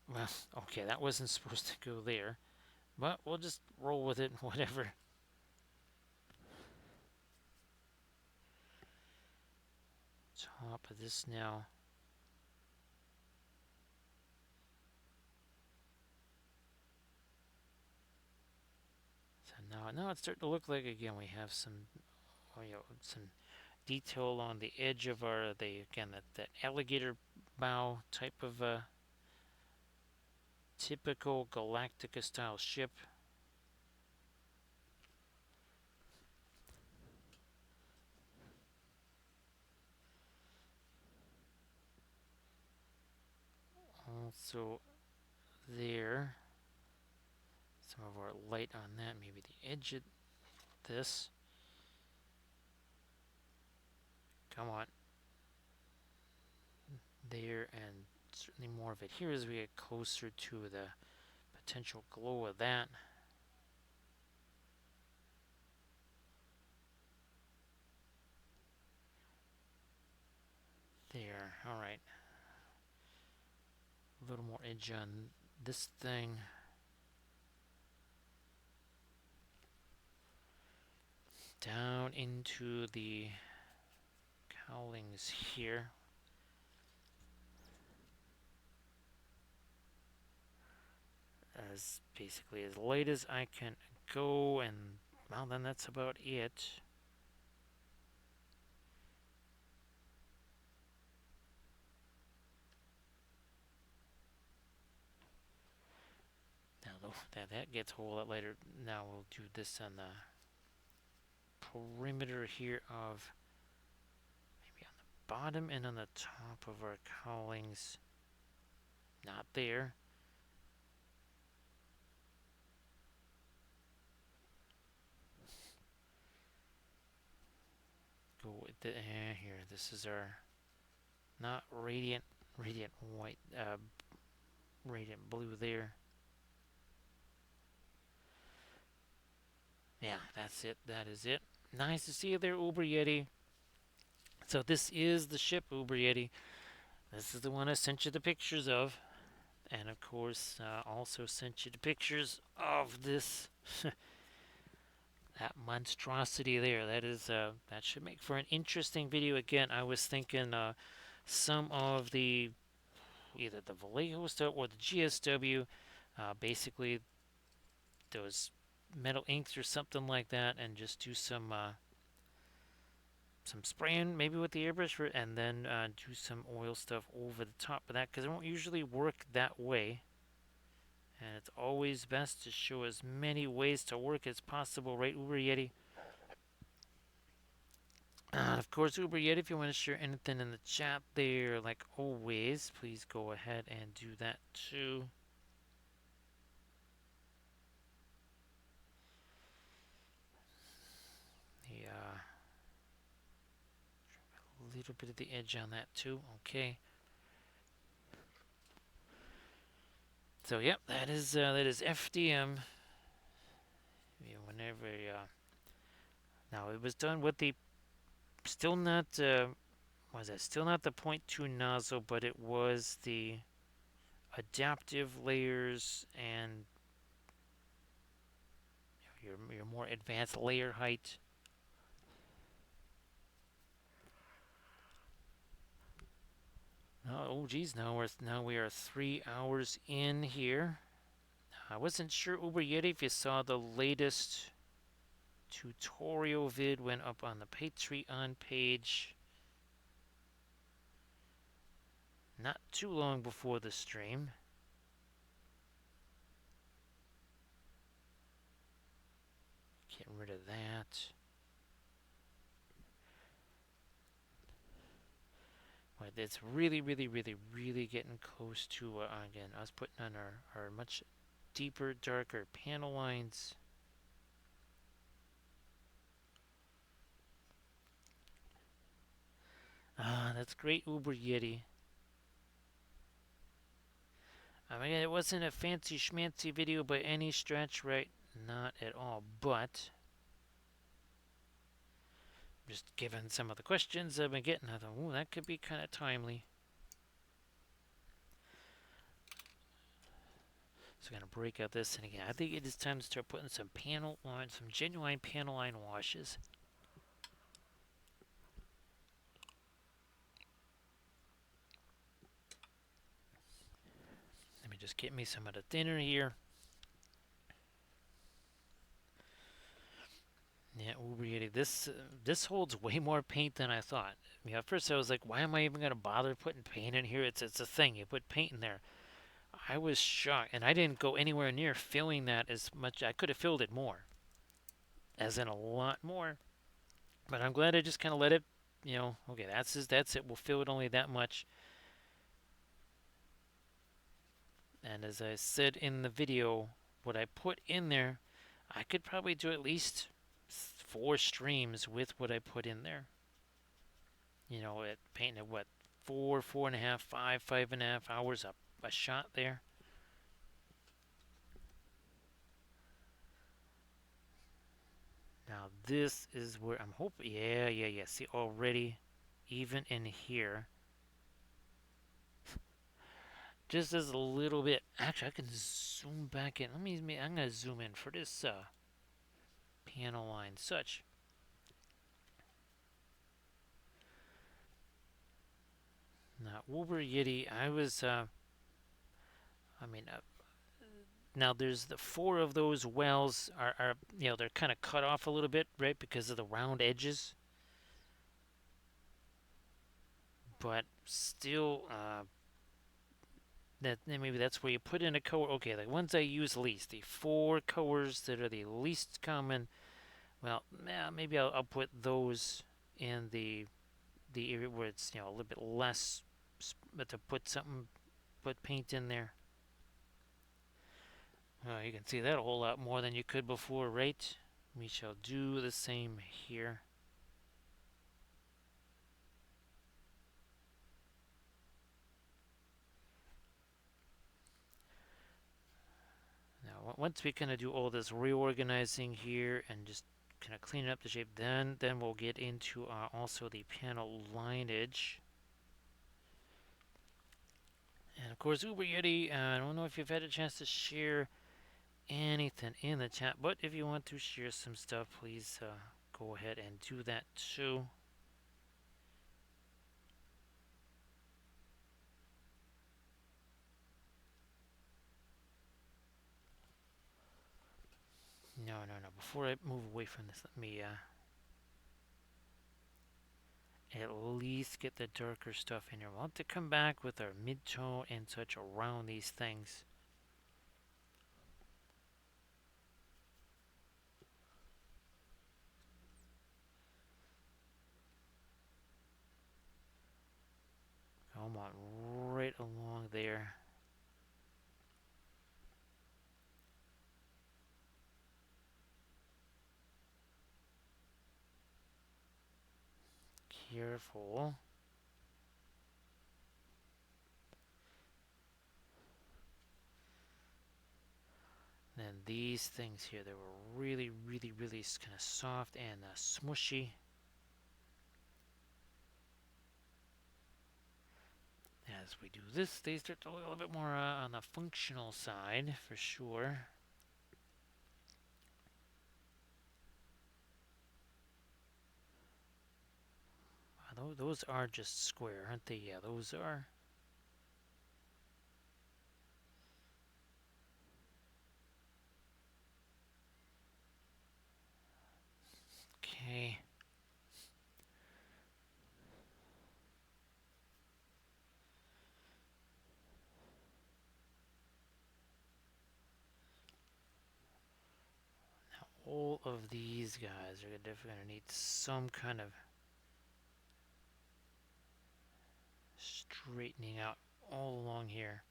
Well, okay, that wasn't supposed to go there. But we'll just roll with it, whatever. Top of this now. So now it's starting to look like, again, we have some detail on the edge of that alligator bow type of typical Galactica style ship. Also there, some of our light on that, maybe the edge of this. Come on. There, and certainly more of it here as we get closer to the potential glow of that. There, alright. A little more edge on this thing. Down into the cowlings here. As basically as light as I can go, and well, then that's about it. Now that gets a whole lot later. Now we'll do this on the perimeter here of maybe on the bottom and on the top of our cowlings. Not there. Go with the here. This is our not radiant white, radiant blue there. Yeah, that's it. That is it. Nice to see you there, Uber Yeti. So this is the ship, Uber Yeti. This is the one I sent you the pictures of. And of course, also sent you the pictures of this that monstrosity there. That should make for an interesting video. Again, I was thinking some of the either the Vallejo stuff or the GSW, basically those metal inks or something like that, and just do some spraying maybe with the airbrush, and then do some oil stuff over the top of that, because it won't usually work that way. And it's always best to show as many ways to work as possible, right, Uber Yeti? Of course, Uber Yeti, if you want to share anything in the chat there, like always, please go ahead and do that too. Yeah, a little bit of the edge on that too. Okay. So yep, that is FDM. Yeah, whenever now it was done with the still not was it still not the point .2 nozzle, but it was the adaptive layers and your more advanced layer height. Oh geez, now we are 3 hours in here. I wasn't sure, Uber Yeti, if you saw the latest tutorial vid went up on the Patreon page not too long before the stream. Get rid of that. But it's really, really, really, really getting close to, again, us putting on our much deeper, darker panel lines. That's great, Uber Yeti. I mean, it wasn't a fancy schmancy video by any stretch, right? Not at all, but just given some of the questions I've been getting, I thought, ooh, that could be kind of timely. So I'm going to break out this, and again, I think it is time to start putting some panel line, some genuine panel line washes. Let me just get me some of the thinner here. Yeah, Uber Yeti, this holds way more paint than I thought. I mean, at first I was like, why am I even going to bother putting paint in here? It's a thing. You put paint in there. I was shocked, and I didn't go anywhere near filling that as much. I could have filled it more, as in a lot more. But I'm glad I just kind of let it, okay, that's it. We'll fill it only that much. And as I said in the video, what I put in there, I could probably do at least 4 streams with what I put in there. It painted what, 4.5, 5.5 hours a shot there. Now this is where I'm hoping, yeah. See, already, even in here, just as a little bit. Actually, I can zoom back in. I'm gonna zoom in for this panel line such. Now, Uber Yeti, now there's the 4 of those wells are they're kind of cut off a little bit, right, because of the round edges. But still, maybe that's where you put in a color. Okay, the ones I use least, the 4 colors that are the least common. Well, maybe I'll put those in the area where it's a little bit less, but to put paint in there. You can see that a whole lot more than you could before, right? We shall do the same here. Now, once we kind of do all this reorganizing here and just kind of clean up the shape, then we'll get into also the panel lineage. And of course, Uber Yeti, I don't know if you've had a chance to share anything in the chat, but if you want to share some stuff, please go ahead and do that too. No, no, no. Before I move away from this, let me at least get the darker stuff in here. We'll have to come back with our mid-tone and such around these things. Come on, right along there. Careful. Then these things here, they were really, really, really kind of soft and smushy. As we do this, they start to look a little bit more on the functional side, for sure. Those are just square, aren't they? Yeah, those are. Okay. Now, all of these guys are definitely going to need some kind of straightening out all along here.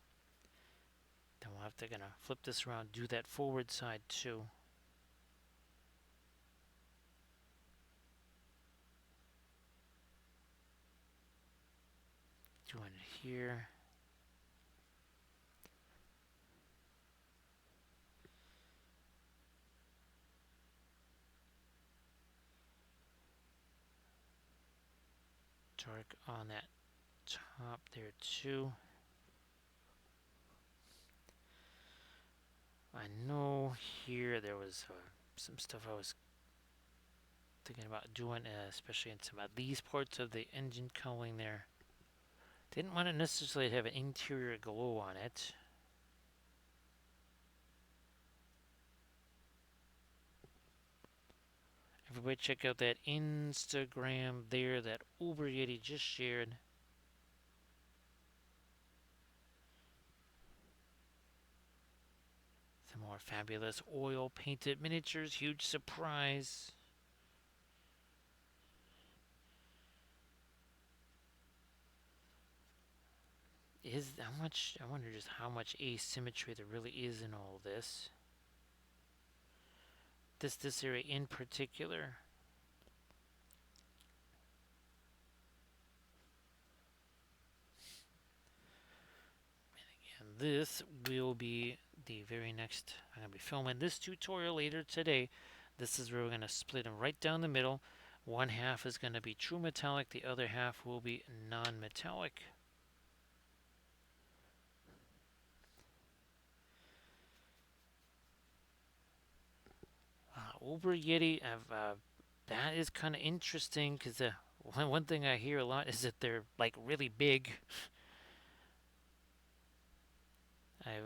Then we'll have to gonna flip this around, do that forward side too. Doing it here. Dark on that top there too. I know here there was some stuff I was thinking about doing, especially in some of these parts of the engine cowling there. Didn't want to necessarily have an interior glow on it. Everybody check out that Instagram there that Uber Yeti just shared. Some more fabulous oil painted miniatures, huge surprise. Is how much, I wonder just how much asymmetry there really is in all this. This area in particular. And this will be the very next, I'm going to be filming this tutorial later today. This is where we're going to split them right down the middle. One half is going to be true metallic, the other half will be non-metallic. Uber Yeti, that is kind of interesting because one thing I hear a lot is that they're like really big. I have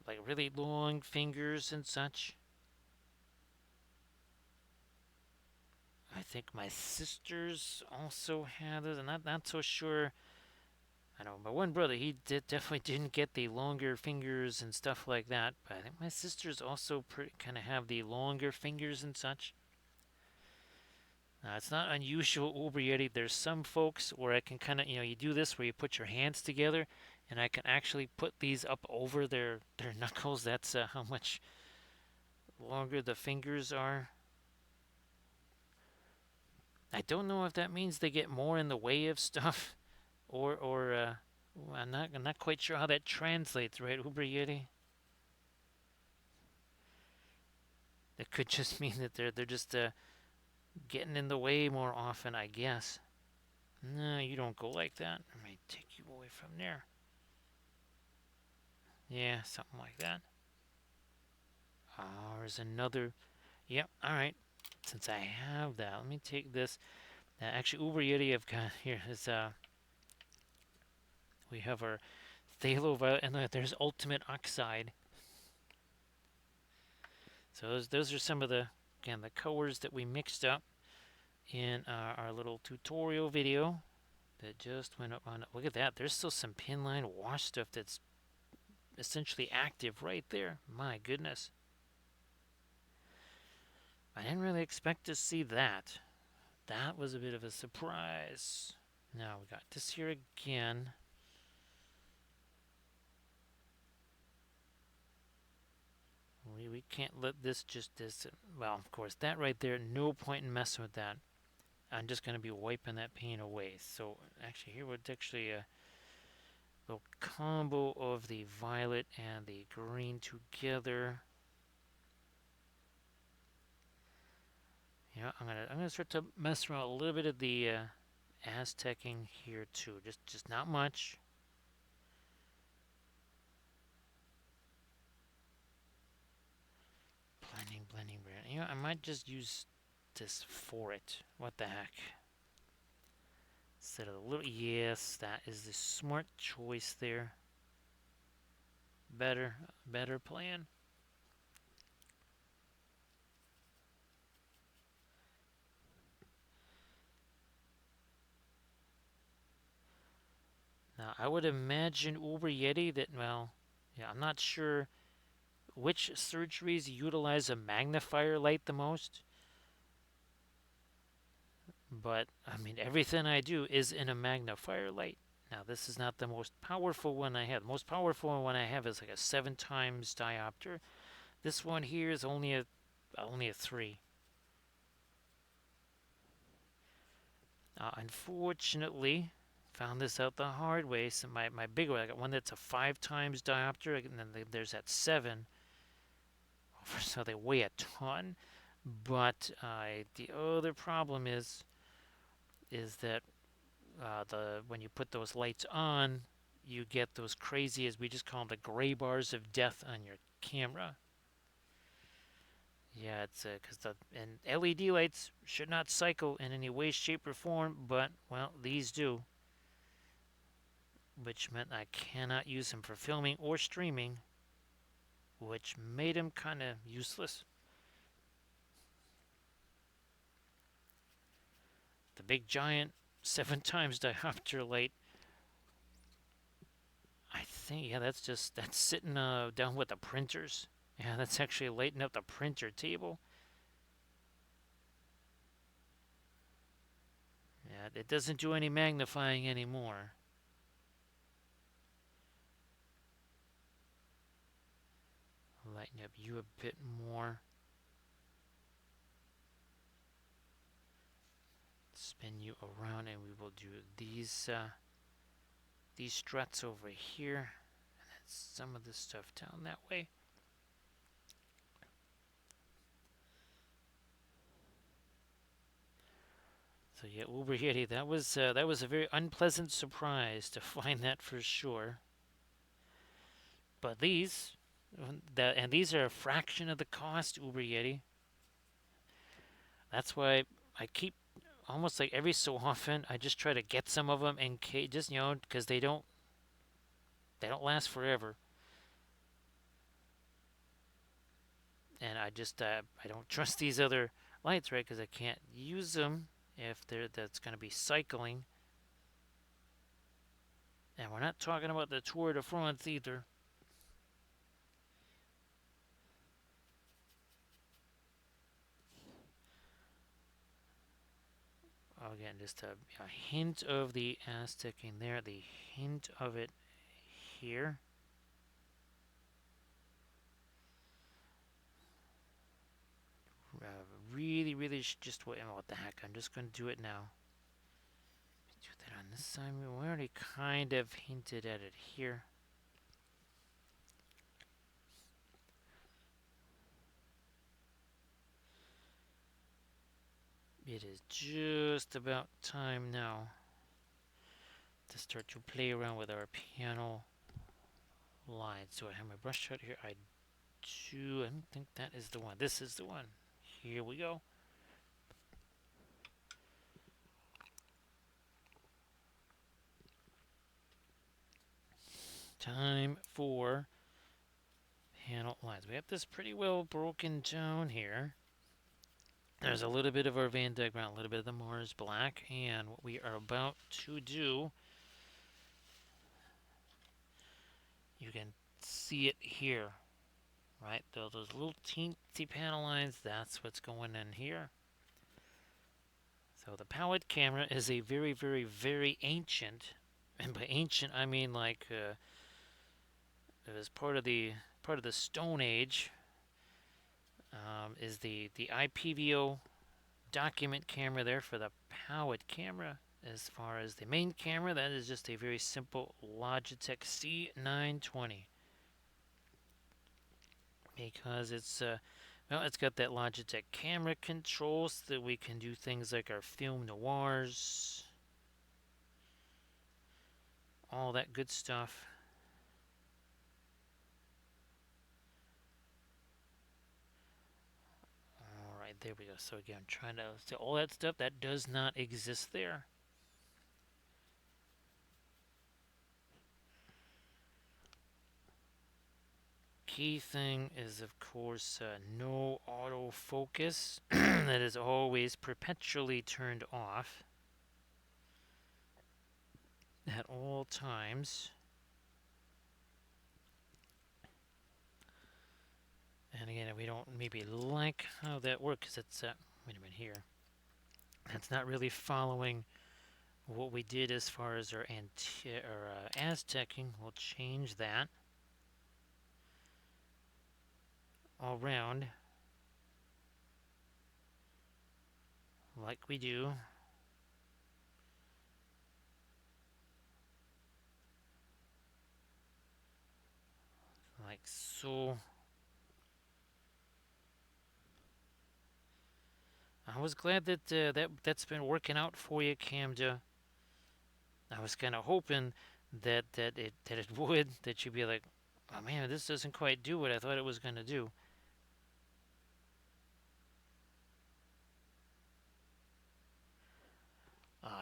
like really long fingers and such. I think my sisters also had it. I'm not so sure. I know my one brother, he definitely didn't get the longer fingers and stuff like that. But I think my sisters also kind of have the longer fingers and such. It's not unusual Uber Yeti. There's some folks where I can kind of, you do this where you put your hands together, and I can actually put these up over their knuckles. That's how much longer the fingers are. I don't know if that means they get more in the way of stuff, or I'm not quite sure how that translates, right, Uber Yeti? It could just mean that they're just getting in the way more often, I guess. No, you don't go like that. I might take you away from there. Yeah, something like that. There's another. Yep, alright. Since I have that, let me take this. Actually, Uber Yeti I've got here is, we have our Phthalo Violet, and there's Ultimate Oxide. So those are some of the, again, the colors that we mixed up in our little tutorial video that just went up on. Look at that. There's still some pinline wash stuff that's essentially active right there. My goodness. I didn't really expect to see that. That was a bit of a surprise. Now we got this here again. We can't let this just this. Well, of course, that right there, no point in messing with that. I'm just going to be wiping that paint away. So actually here would actually a little combo of the violet and the green together. Yeah, I'm gonna start to mess around a little bit of the Aztecing here too. Just not much. Blending, brand. You know, I might just use this for it. What the heck? Instead of a little, yes, that is the smart choice there. Better plan. Now, I would imagine Uber Yeti that, well, yeah, I'm not sure which surgeries utilize a magnifier light the most, but I mean, everything I do is in a magnifier light. Now, this is not the most powerful one I have. The most powerful one I have is like a 7 times diopter. This one here is only a 3. Unfortunately, found this out the hard way. So my bigger one, I got one that's a 5 times diopter, and then there's that 7. So they weigh a ton. But the other problem is that the when you put those lights on, you get those crazy, as we just call them, the gray bars of death on your camera. Yeah, it's because and LED lights should not cycle in any way, shape, or form, but well, these do, which meant I cannot use them for filming or streaming, which made them kind of useless. The big giant 7 times diopter light, I think, yeah, that's sitting down with the printers. Yeah, that's actually lighting up the printer table. Yeah, it doesn't do any magnifying anymore. Lighten up you a bit more. Spin you around, and we will do these struts over here, and then some of the stuff down that way. So yeah, Uber Yeti, that was a very unpleasant surprise to find that for sure. But these, and these are a fraction of the cost, Uber Yeti. That's why I keep almost like every so often I just try to get some of them in case, just because they don't last forever. And I don't trust these other lights, right? Because I can't use them if that's going to be cycling. And we're not talking about the Tour de France either. Again, just a hint of the Aztec in there, the hint of it here. Really, really just wait. What the heck? I'm just going to do it now. Do that on this side. We already kind of hinted at it here. It is just about time now to start to play around with our panel lines. So I have my brush out here. I don't think that is the one. This is the one. Here we go. Time for panel lines. We have this pretty well broken down here. There's a little bit of our Venn diagram, a little bit of the Mars black, and what we are about to do, you can see it here, right? Those little teensy panel lines, that's what's going in here. So the powered camera is a very, very, very ancient, and by ancient I mean like it was part of the Stone Age. Is the IPVO document camera there for the powered camera. As far as the main camera, that is just a very simple Logitech C920 because it's well, it's got that Logitech camera control so that we can do things like our film noirs, all that good stuff. All right, there we go. So again, trying to see all that stuff that does not exist there. Key thing is, of course, no autofocus. That is always perpetually turned off at all times. And again, we don't maybe like how that works. It's wait a minute here. That's not really following what we did as far as our Aztecing. We'll change that all round like we do. Like so. I was glad that that's been working out for you, Camda. I was kind of hoping that it would, that you'd be like, oh man, this doesn't quite do what I thought it was going to do.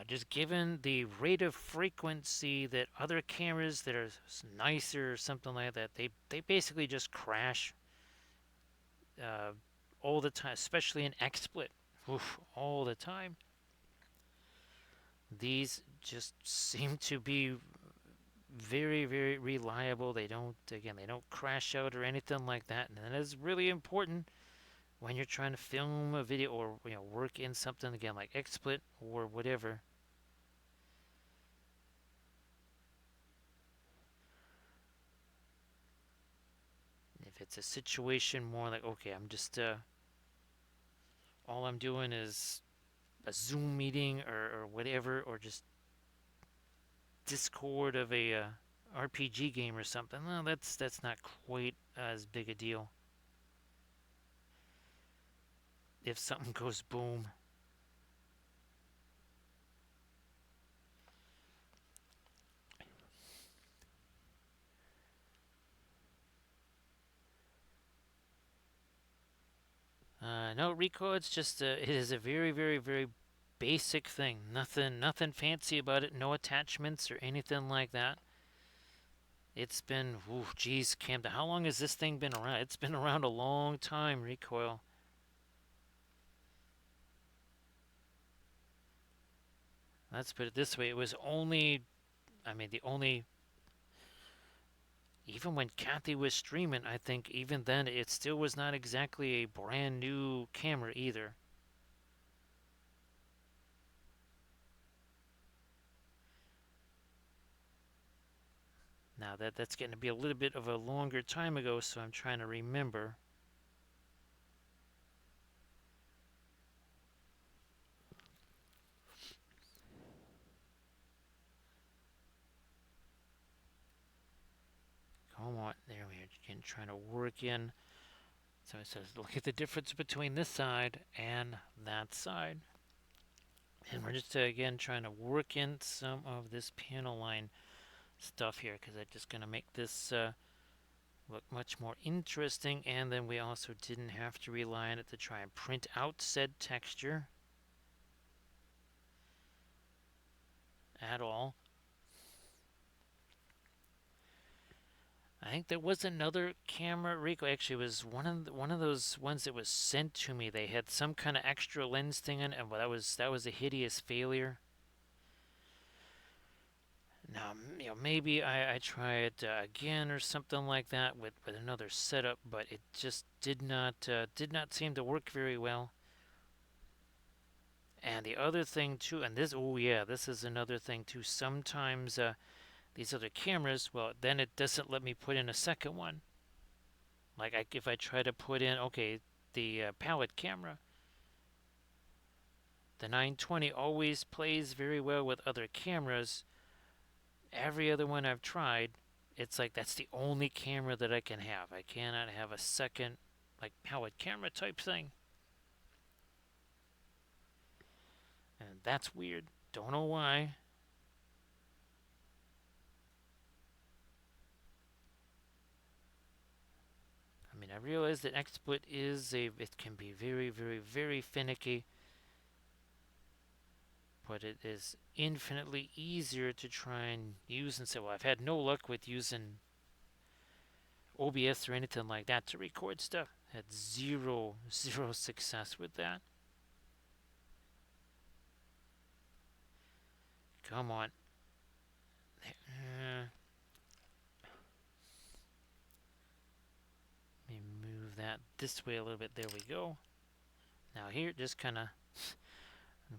Just given the rate of frequency that other cameras that are nicer or something like that, they basically just crash uh, all the time, especially in XSplit. Oof, all the time. These just seem to be very, very reliable. They don't crash out or anything like that. And that is really important when you're trying to film a video or work in something again like XSplit or whatever. If it's a situation more like, okay, I'm just all I'm doing is a Zoom meeting or whatever, or just Discord of a RPG game or something. Well, that's not quite as big a deal. If something goes boom. No, Rico, it's just it is a very, very, very basic thing. Nothing fancy about it. No attachments or anything like that. It's been, ooh, geez, Camden, how long has this thing been around? It's been around a long time, Recoil. Let's put it this way. It was only, I mean, even when Kathy was streaming, I think even then it still was not exactly a brand new camera either. Now that's getting to be a little bit of a longer time ago, so I'm trying to remember. Come on, there we are. Again, trying to work in. So it says, look at the difference between this side and that side. And we're just, again, trying to work in some of this panel line stuff here, because that's just going to make this look much more interesting. And then we also didn't have to rely on it to try and print out said texture at all. I think there was another camera, Rico. Actually, it was one of those ones that was sent to me. They had some kind of extra lens thing in it, and that was a hideous failure. Now, maybe I try it again or something like that with another setup, but it just did not seem to work very well. And the other thing too, and this, oh yeah, this is another thing too. Sometimes these other cameras, well, then it doesn't let me put in a second one. Like if I try to put in, okay, the palette camera, the 920 always plays very well with other cameras. Every other one I've tried, it's like that's the only camera that I can have. I cannot have a second, like palette camera type thing. And that's weird. Don't know why. I mean, I realize that XSplit it can be very, very, very finicky, but it is infinitely easier to try and use and say, well, I've had no luck with using OBS or anything like that to record stuff. Had zero success with that. Come on. Let me move that this way a little bit. There we go. Now here, just kind of,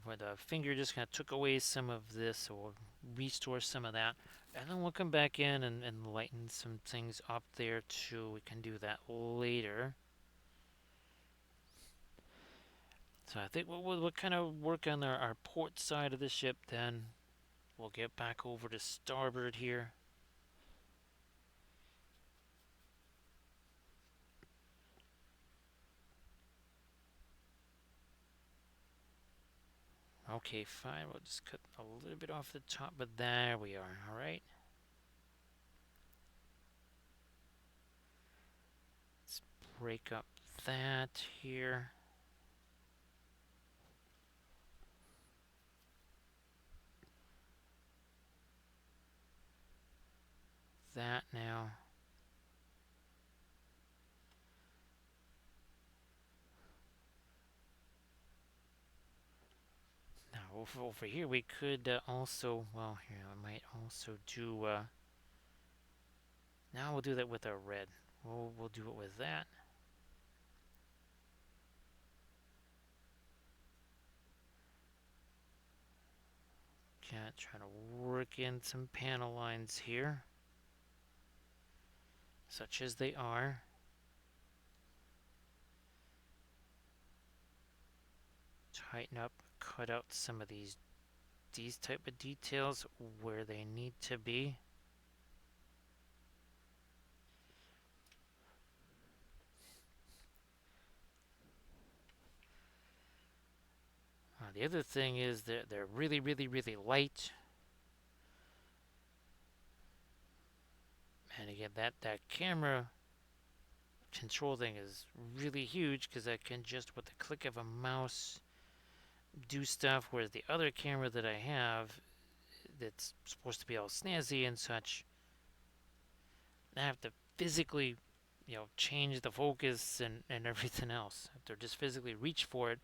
where the finger just kind of took away some of this, so we'll restore some of that. And then we'll come back in and lighten some things up there too. We can do that later. So I think we'll kind of work on our port side of the ship then. We'll get back over to starboard here. Okay, fine. We'll just cut a little bit off the top, but there we are. All right. Let's break up that here. That now. Now over here we could also, well, here I might also do. Now we'll do that with our red. We'll do it with that. Okay, trying to work in some panel lines here, such as they are. Tighten up, cut out some of these type of details where they need to be. The other thing is that they're really, really, really light. And again, that camera control thing is really huge because I can just, with the click of a mouse, do stuff, whereas the other camera that I have that's supposed to be all snazzy and such, I have to physically, change the focus and everything else. I have to just physically reach for it,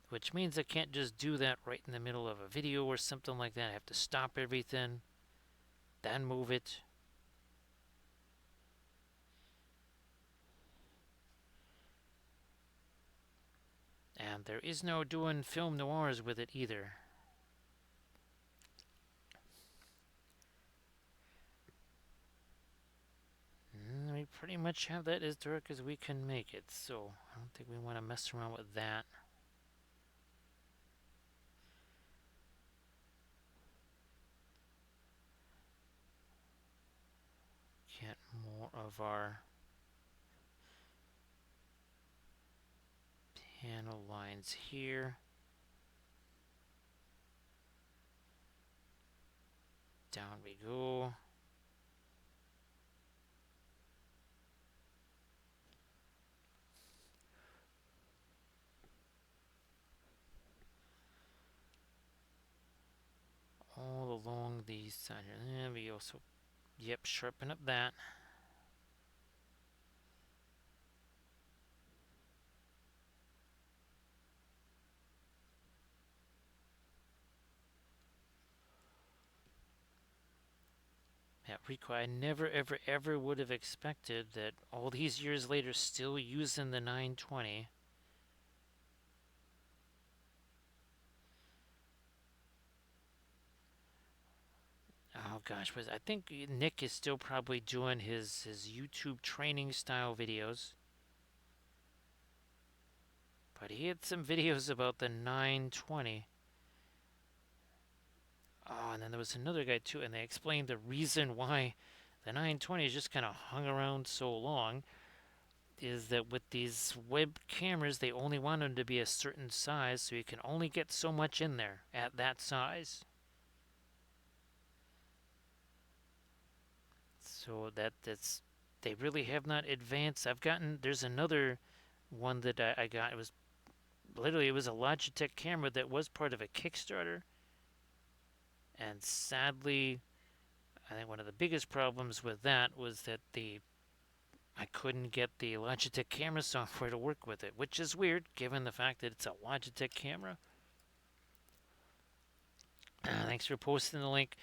which means I can't just do that right in the middle of a video or something like that. I have to stop everything, then move it. And there is no doing film noirs with it either. We pretty much have that as dark as we can make it, so I don't think we want to mess around with that. Get more of our panel lines here. Down we go. All along these sides. And we also, sharpen up that. Yeah, Rico, I never, ever, ever would have expected that all these years later, still using the 920. Oh gosh, I think Nick is still probably doing his YouTube training style videos. But he had some videos about the 920. Oh, and then there was another guy too, and they explained the reason why the 920 is just kind of hung around so long is that with these web cameras, they only want them to be a certain size, so you can only get so much in there at that size. So that's they really have not advanced. There's another one that I got. It was a Logitech camera that was part of a Kickstarter, and sadly, I think one of the biggest problems with that was that the I couldn't get the Logitech camera software to work with it, which is weird given the fact that it's a Logitech camera. Thanks for posting the link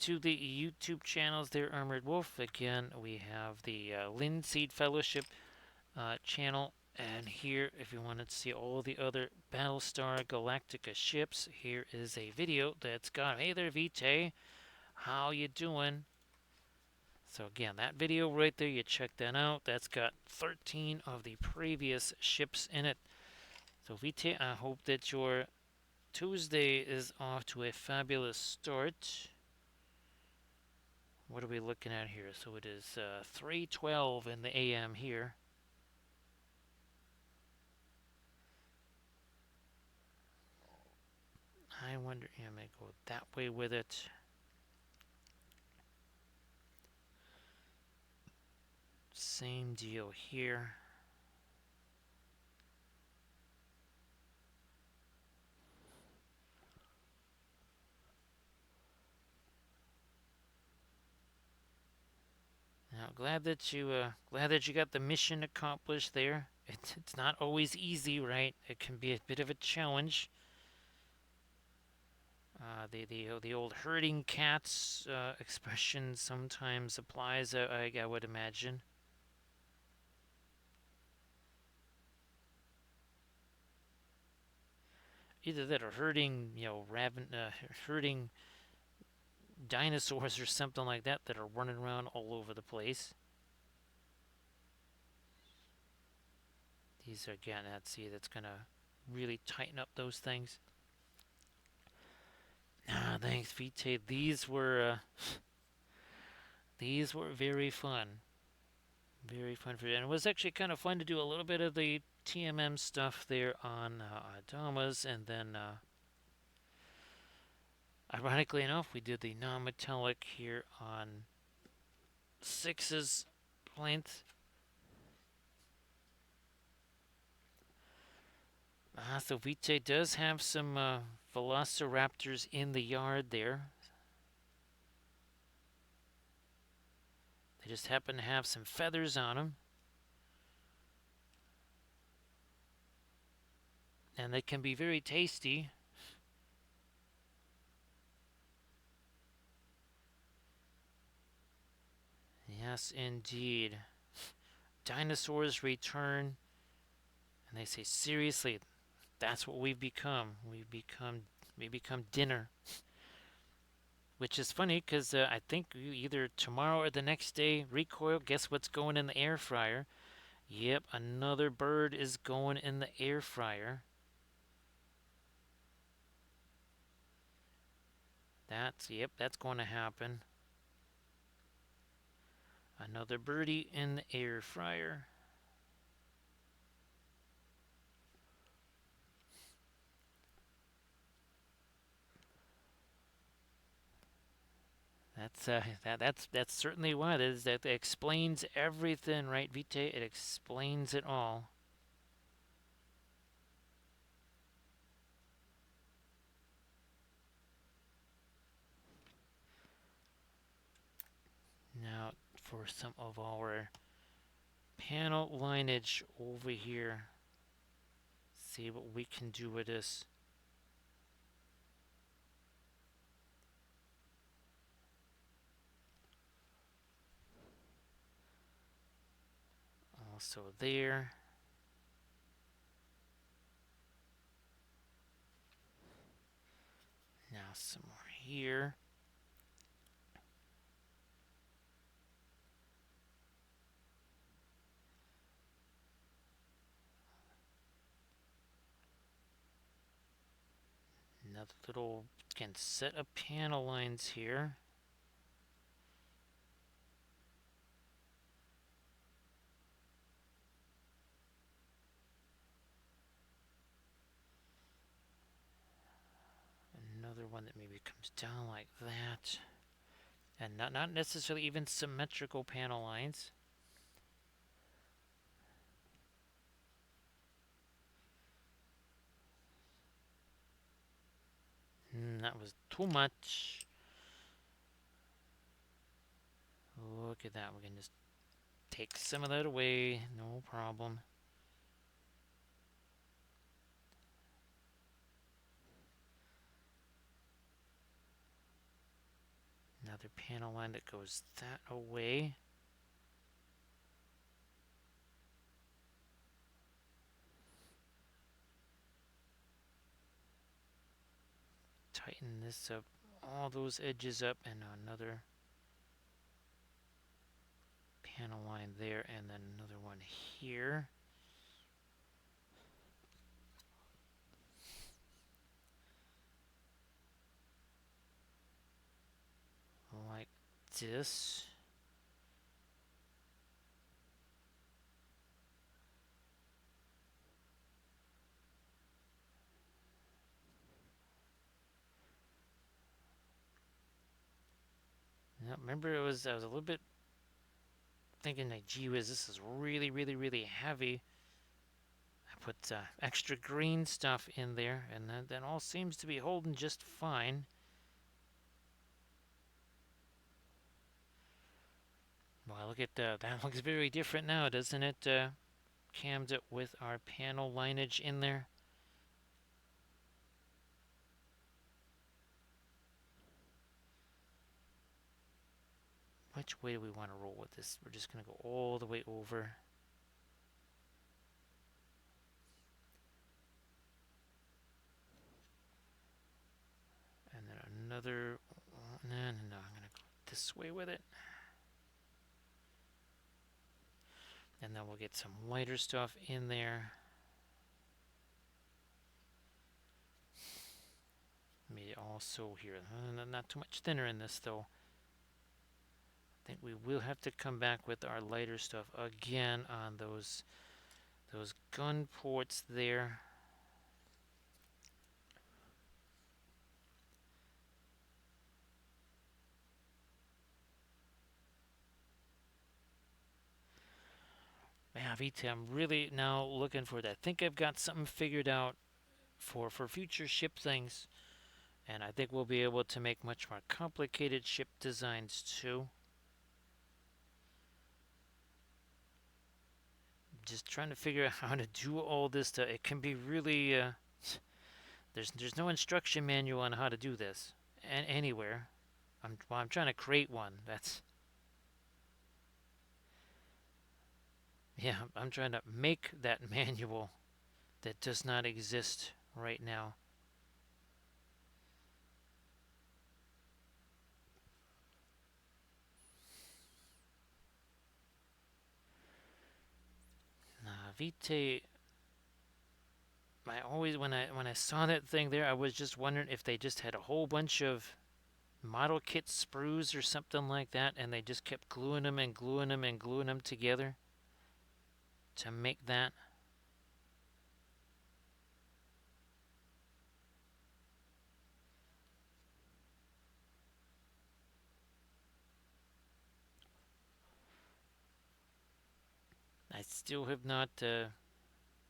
to the YouTube channels there, Armored Wolf. Again, we have the Linseed Fellowship channel, and here, if you wanted to see all the other Battlestar Galactica ships, here is a video that's got, hey there, Vitae, how you doing? So again, that video right there, you check that out. That's got 13 of the previous ships in it. So Vitae, I hope that your Tuesday is off to a fabulous start. What are we looking at here? So it is 3:12 in the AM here. I wonder, yeah, I may go that way with it. Same deal here. Now, glad that you got the mission accomplished there. It's not always easy, right? It can be a bit of a challenge. The old herding cats expression sometimes applies. I would imagine. Either that or herding, herding dinosaurs or something like that are running around all over the place. These are again, that's gonna really tighten up those things. Thanks, Vitae. These were very fun. Very fun for you. And it was actually kind of fun to do a little bit of the TMM stuff there on Adamas, and then ironically enough, we did the non-metallic here on Six's plinth. So Vitae does have some velociraptors in the yard there. They just happen to have some feathers on them. And they can be very tasty. Yes, indeed. Dinosaurs return, and they say, seriously, that's what we've become. We become dinner. Which is funny because I think either tomorrow or the next day, recoil, guess what's going in the air fryer? Yep, another bird is going in the air fryer. That's going to happen. Another birdie in the air fryer. That's certainly what it is. That explains everything, right, Vitae? It explains it all. Now, for some of our panel lineage over here, see what we can do with this. Also there. Now some more here. Another little, again, set of panel lines here. Another one that maybe comes down like that. And not necessarily even symmetrical panel lines. That was too much. Look at that. We can just take some of that away. No problem. Another panel line that goes that away. Tighten this up, all those edges up, and another panel line there, and then another one here. Like this. Now, remember, I was a little bit thinking like, gee whiz, this is really heavy. I put extra green stuff in there, and that all seems to be holding just fine. Well, look at that looks very different now, doesn't it? Cammed it with our panel lineage in there. Which way do we want to roll with this? We're just going to go all the way over. And then another. No, I'm going to go this way with it. And then we'll get some lighter stuff in there. Maybe also here. Not too much thinner in this, though. I think we will have to come back with our lighter stuff again on those gun ports there. Yeah, Vita, I'm really now looking for that. I think I've got something figured out for future ship things. And I think we'll be able to make much more complicated ship designs too. Just trying to figure out how to do all this stuff. It can be really there's no instruction manual on how to do this anywhere. I'm trying to create one. That's yeah. I'm trying to make that manual that does not exist right now. Vitae. I always when I saw that thing there, I was just wondering if they just had a whole bunch of model kit sprues or something like that, and they just kept gluing them and gluing them and gluing them together to make that. I still have not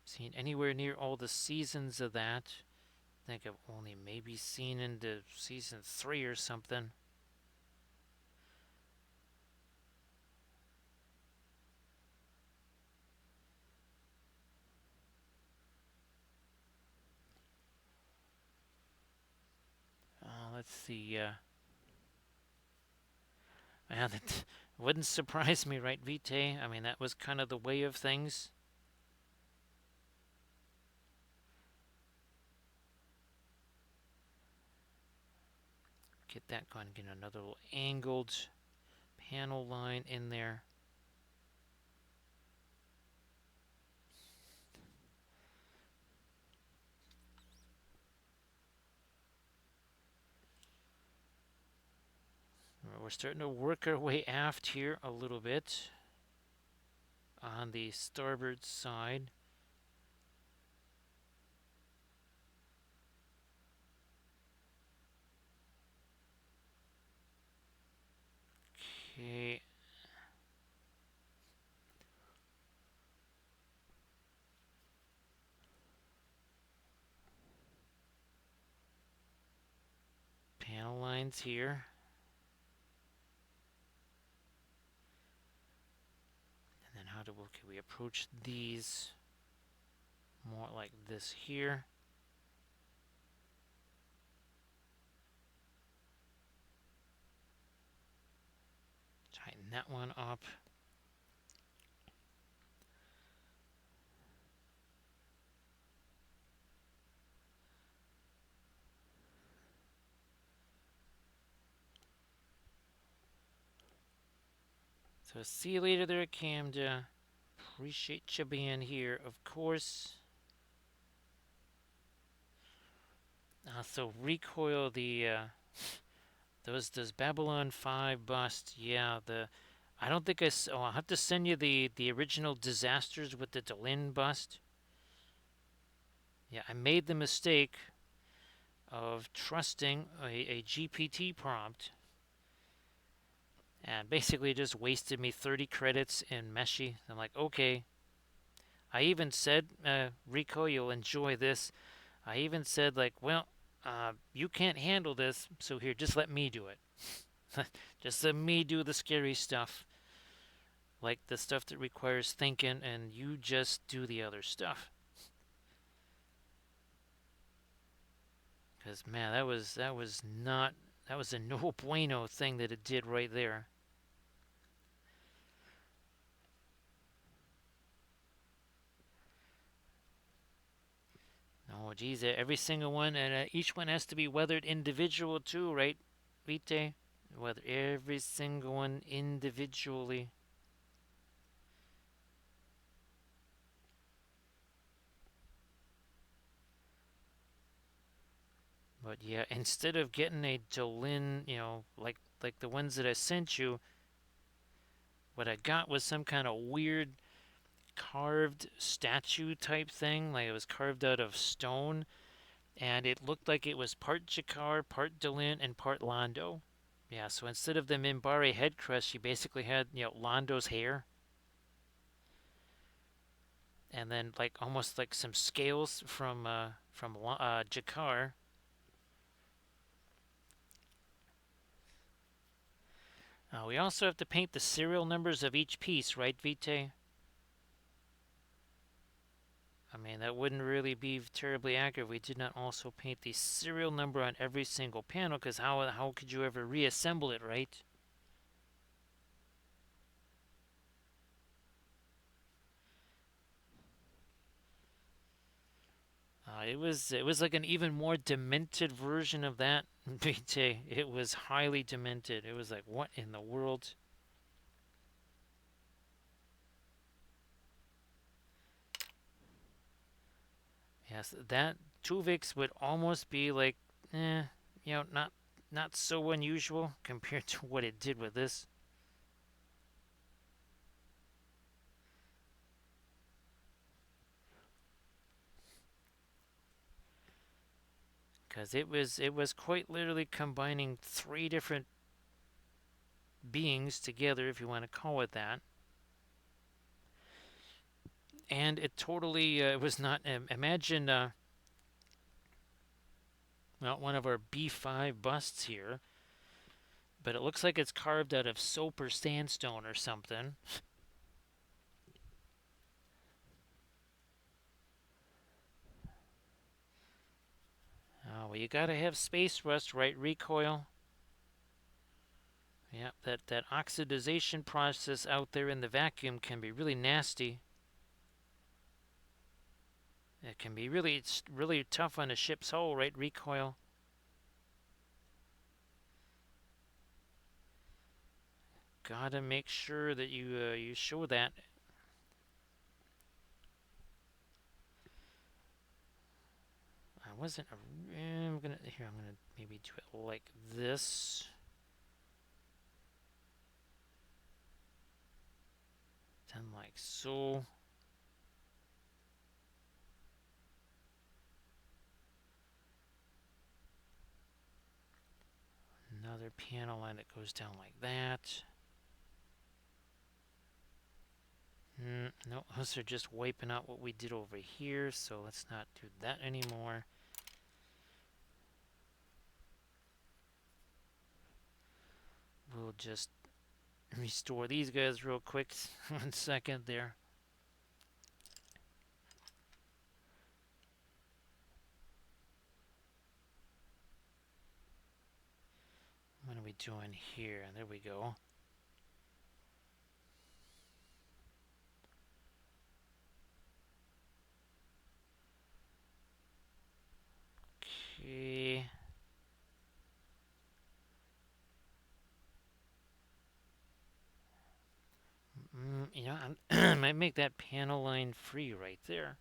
seen anywhere near all the seasons of that. I think I've only maybe seen into season 3 or something. Let's see. Wouldn't surprise me, right, Vitae? I mean, that was kind of the way of things. Get that going. Get another little angled panel line in there. We're starting to work our way aft here a little bit on the starboard side. Okay. Panel lines here. And then how do we approach these more like this here? Tighten that one up. So see you later there, Camda. Appreciate you being here, of course. So recoil the those Babylon 5 bust. Yeah, I don't think I'll have to send you the original disasters with the Delin bust. Yeah, I made the mistake of trusting a GPT prompt and basically just wasted me 30 credits in Meshi. I'm like, okay. I even said, Rico, you'll enjoy this. I even said, like, well, you can't handle this, so here, just let me do it. Just let me do the scary stuff, like the stuff that requires thinking, and you just do the other stuff. Because man, that was a no bueno thing that it did right there. Oh, geez, every single one, and each one has to be weathered individual too, right, Vite? Weather every single one individually. But yeah, instead of getting a Jolin, like the ones that I sent you, what I got was some kind of weird carved statue type thing. Like it was carved out of stone, and it looked like it was part Jakar, part Jolin, and part Londo. Yeah, so instead of the Minbari head crest, she basically had, Londo's hair, and then like almost like some scales from Jakar. We also have to paint the serial numbers of each piece, right, Vite? I mean, that wouldn't really be terribly accurate if we did not also paint the serial number on every single panel, because how could you ever reassemble it, right? It was like an even more demented version of that, Vite. It was highly demented. It was like, what in the world? Yes, that Tuvix would almost be like, not so unusual compared to what it did with this. Because it was quite literally combining three different beings together, if you want to call it that. And it totally was not. Imagine, well, one of our B5 busts here, but it looks like it's carved out of soap or sandstone or something. Oh, well, you gotta have space rust, right? Recoil. Yeah, that oxidization process out there in the vacuum can be really nasty. It can be it's really tough on a ship's hull, right? Recoil. Gotta make sure that you show that. I wasn't. I'm gonna here. I'm gonna maybe do it like this. Then like so. Another panel line that goes down like that. No, those are just wiping out what we did over here, so let's not do that anymore. We'll just restore these guys real quick. 1 second there. What are we doing here? There we go. Okay. I might make that panel line free right there.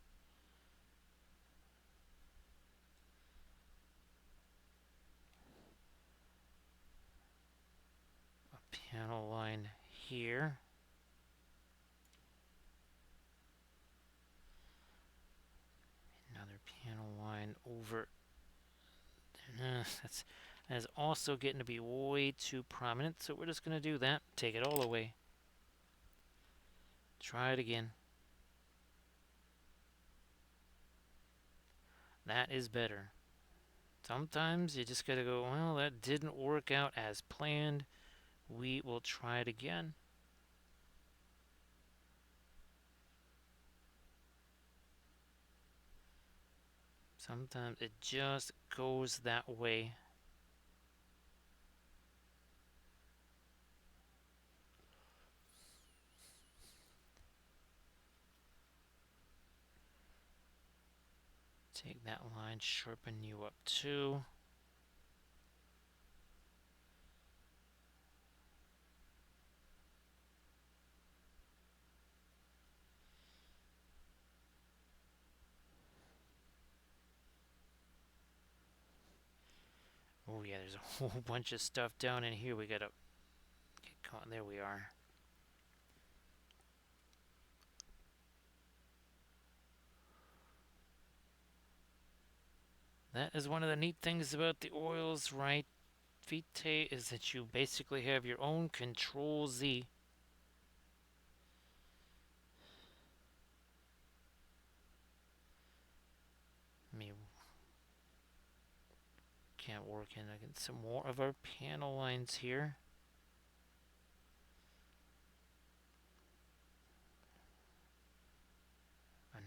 A panel line here. Another panel line over. That is also getting to be way too prominent, so we're just going to do that. Take it all away. Try it again. That is better. Sometimes you just gotta go, well, that didn't work out as planned. We will try it again. Sometimes it just goes that way. Take that line, sharpen you up too. Oh yeah, there's a whole bunch of stuff down in here we gotta get caught. There we are. That is one of the neat things about the oils, right, Vite, is that you basically have your own Control Z. Me can't work in. I get some more of our panel lines here.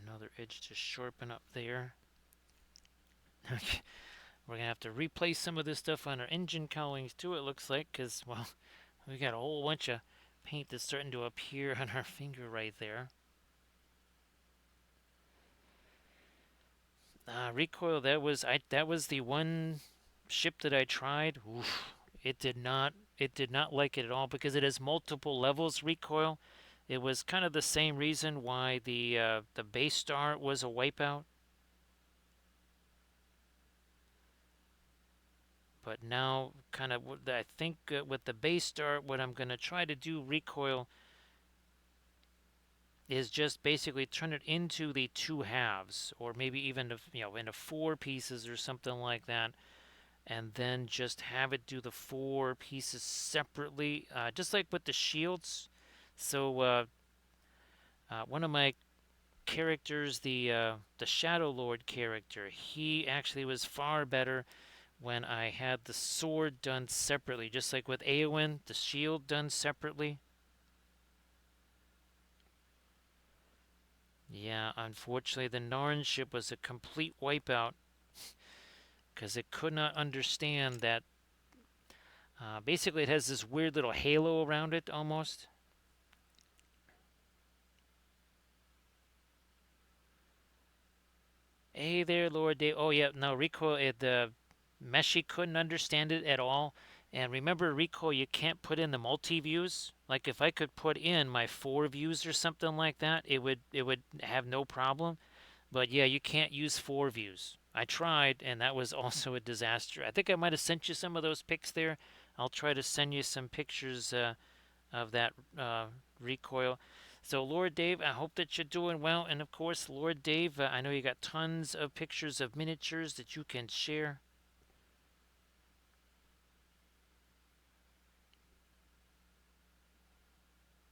Another edge to sharpen up there. We're gonna have to replace some of this stuff on our engine cowlings too, it looks like, because, well, we got a whole bunch of paint that's starting to appear on our finger right there. Recoil, that was the one ship that I tried. Oof, it did not like it at all because it has multiple levels recoil. It was kind of the same reason why the base star was a wipeout. But now, kind of, I think with the base star, what I'm going to try to do recoil is just basically turn it into the two halves, or maybe even into four pieces or something like that, and then just have it do the four pieces separately, just like with the shields. So one of my characters, the Shadow Lord character, he actually was far better when I had the sword done separately, just like with Eowyn, the shield done separately. Yeah, unfortunately, the Narn ship was a complete wipeout because it could not understand that Basically, it has this weird little halo around it almost. Hey there, Lord Dave. Oh, yeah, no, recoil, the Meshi couldn't understand it at all. And remember, recoil, you can't put in the multi-views. Like if I could put in my 4 views or something like that, it would have no problem. But yeah, you can't use 4 views. I tried, and that was also a disaster. I think I might have sent you some of those pics there. I'll try to send you some pictures of that recoil. So, Lord Dave, I hope that you're doing well. And of course, Lord Dave, I know you got tons of pictures of miniatures that you can share.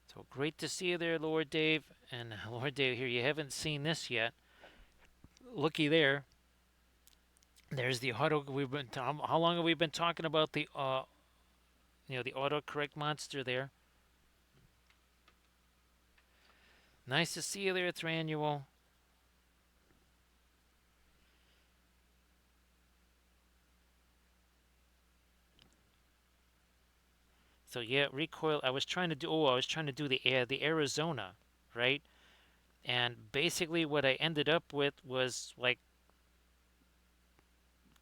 So great to see you there, Lord Dave. And Lord Dave, here, you haven't seen this yet. Looky there. There's the auto. How long have we been talking about the autocorrect monster there? Nice to see you there, Thranual. So yeah, recoil. I was trying to do the Arizona, right? And basically, what I ended up with was like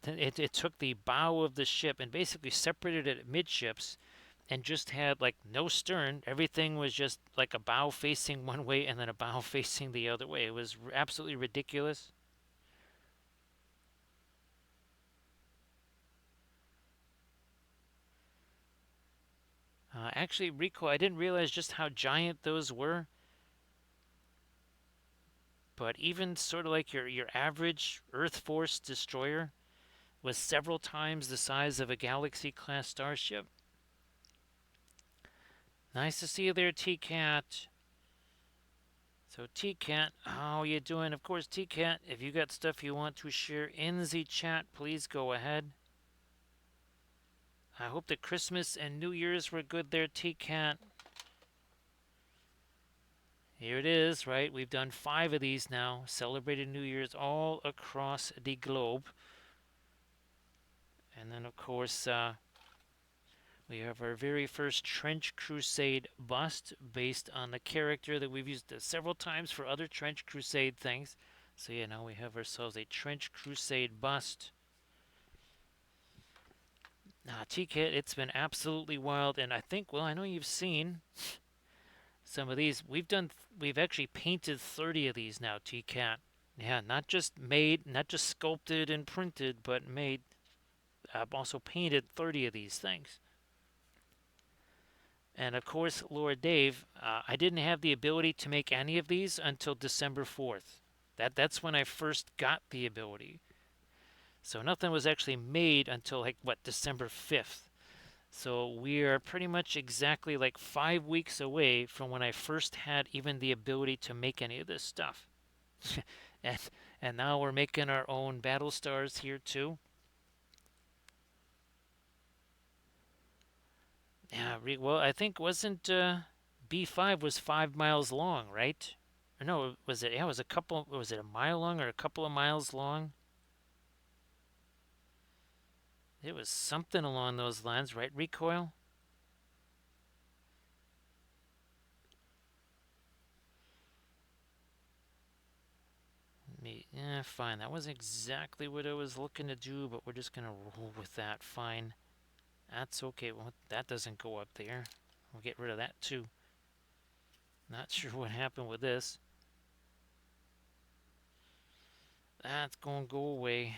it took the bow of the ship and basically separated it midships and just had like no stern. Everything was just like a bow facing one way and then a bow facing the other way. It was absolutely ridiculous. Actually, recoil. I didn't realize just how giant those were. But even sort of like your average Earth Force destroyer was several times the size of a Galaxy class starship. Nice to see you there, T-Cat. So T-Cat, how you doing? Of course, T-Cat, if you got stuff you want to share in the chat, please go ahead. I hope that Christmas and New Year's were good there, T-Cat. Here it is, right? We've done 5 of these now, celebrated New Year's all across the globe. And then, of course, we have our very first Trench Crusade bust based on the character that we've used several times for other Trench Crusade things. So yeah, now we have ourselves a Trench Crusade bust. T-Kit, it's been absolutely wild, and I think, well, I know you've seen some of these. We've actually painted 30 of these now, T-Cat. Yeah, not just made, not just sculpted and printed, but made. I've also painted 30 of these things. And of course, Lord Dave, I didn't have the ability to make any of these until December 4th. That's when I first got the ability. So nothing was actually made until like what, December 5th. So we are pretty much exactly like 5 weeks away from when I first had even the ability to make any of this stuff. and and now we're making our own battle stars here too. Yeah, well, I think wasn't B5 was 5 miles long, right? Or no, was it? Yeah, it was a couple. Was it a mile long or a couple of miles long? It was something along those lines, right? Recoil. Yeah, fine. That wasn't exactly what I was looking to do, but we're just gonna roll with that. Fine. That's okay. Well, that doesn't go up there. We'll get rid of that too. Not sure what happened with this. That's gonna go away.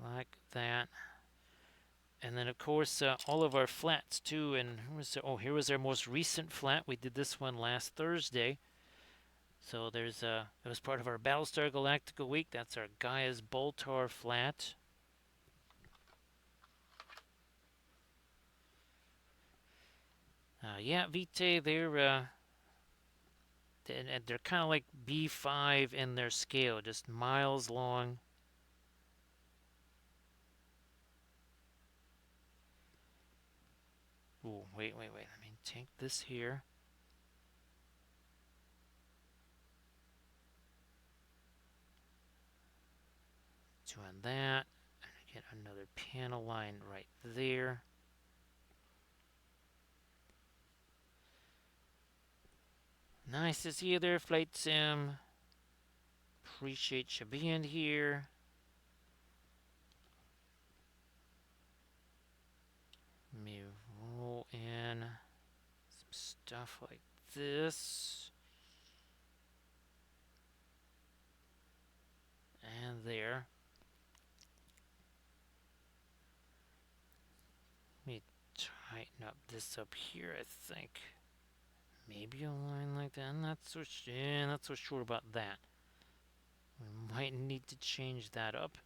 Like that. And then, of course, all of our flats too. And here was our most recent flat. We did this one last Thursday. So it was part of our Battlestar Galactica week. That's our Gaia's Boltar flat. Yeah, Vitae, they're kind of like B5 in their scale, just miles long. Ooh, wait. Let me take this here. Doing that. And get another panel line right there. Nice to see you there, Flight Sim. Appreciate you being here. Let me roll in some stuff like this. And there. Let me tighten up this up here, I think. Maybe a line like that. I'm not so sure about that. We might need to change that up.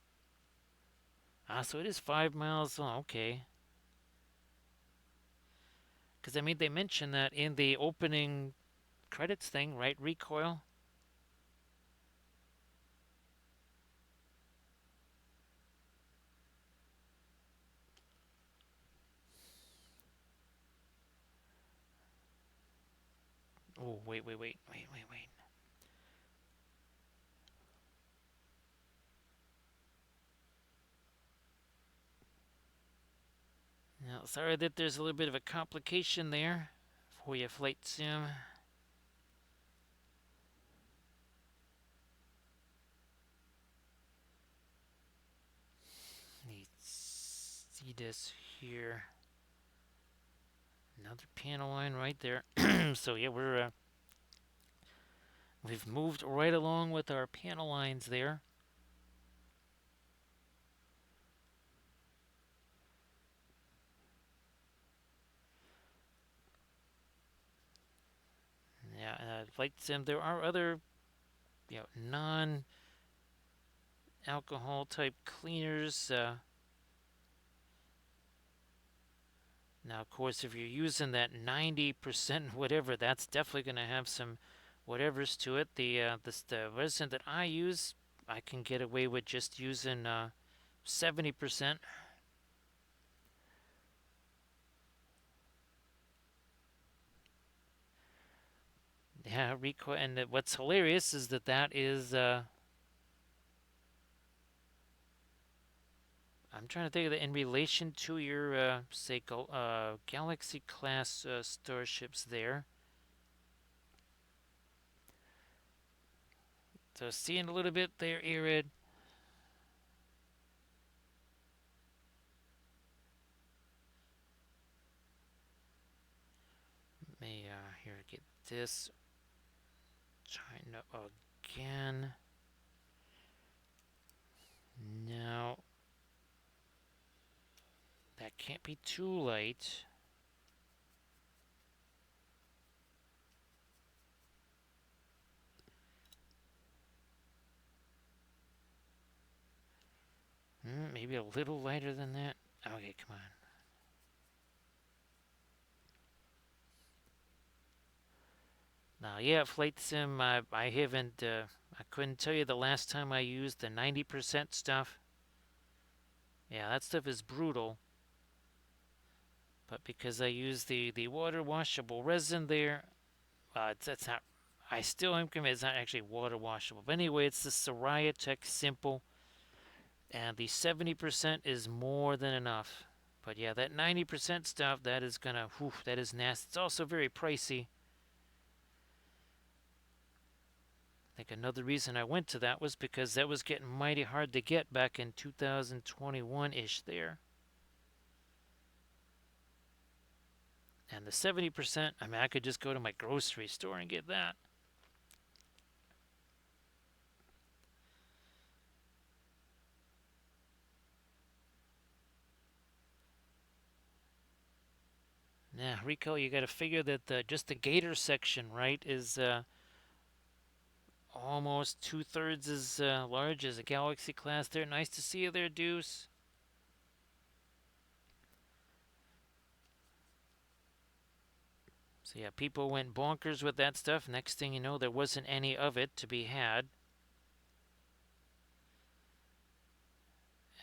So it is 5 miles. Oh, okay. Because, I mean, they mentioned that in the opening credits thing, right? Recoil. Oh, wait. Now, sorry that there's a little bit of a complication there for you, Flight Sim. Let's see this here. Another panel line right there. So yeah, we've moved right along with our panel lines there. Yeah, Flight Sim. There are other, non-alcohol type cleaners. Now, of course, if you're using that 90% whatever, that's definitely going to have some whatevers to it. The resin that I use, I can get away with just using 70%. Yeah, recoil. And what's hilarious is that is. I'm trying to think of it in relation to your, say, Galaxy class starships there. So seeing a little bit there, Irid. May here get this tighten up again. Now that can't be too light. Maybe a little lighter than that. Okay, come on. Now, yeah, Flight Sim, I haven't, I couldn't tell you the last time I used the 90% stuff. Yeah, that stuff is brutal. But because I use the water washable resin there, that's not, I still am convinced it's not actually water washable. But anyway, it's the Soraya Tech Simple. And the 70% is more than enough. But yeah, that 90% stuff, that is gonna, whew, that is nasty. It's also very pricey. I think another reason I went to that was because that was getting mighty hard to get back in 2021-ish there. And the 70%, I mean, I could just go to my grocery store and get that. Yeah, Rico, you got to figure that just the gator section, right, is almost 2/3 as large as a Galaxy class there. Nice to see you there, Deuce. So yeah, people went bonkers with that stuff. Next thing you know, there wasn't any of it to be had.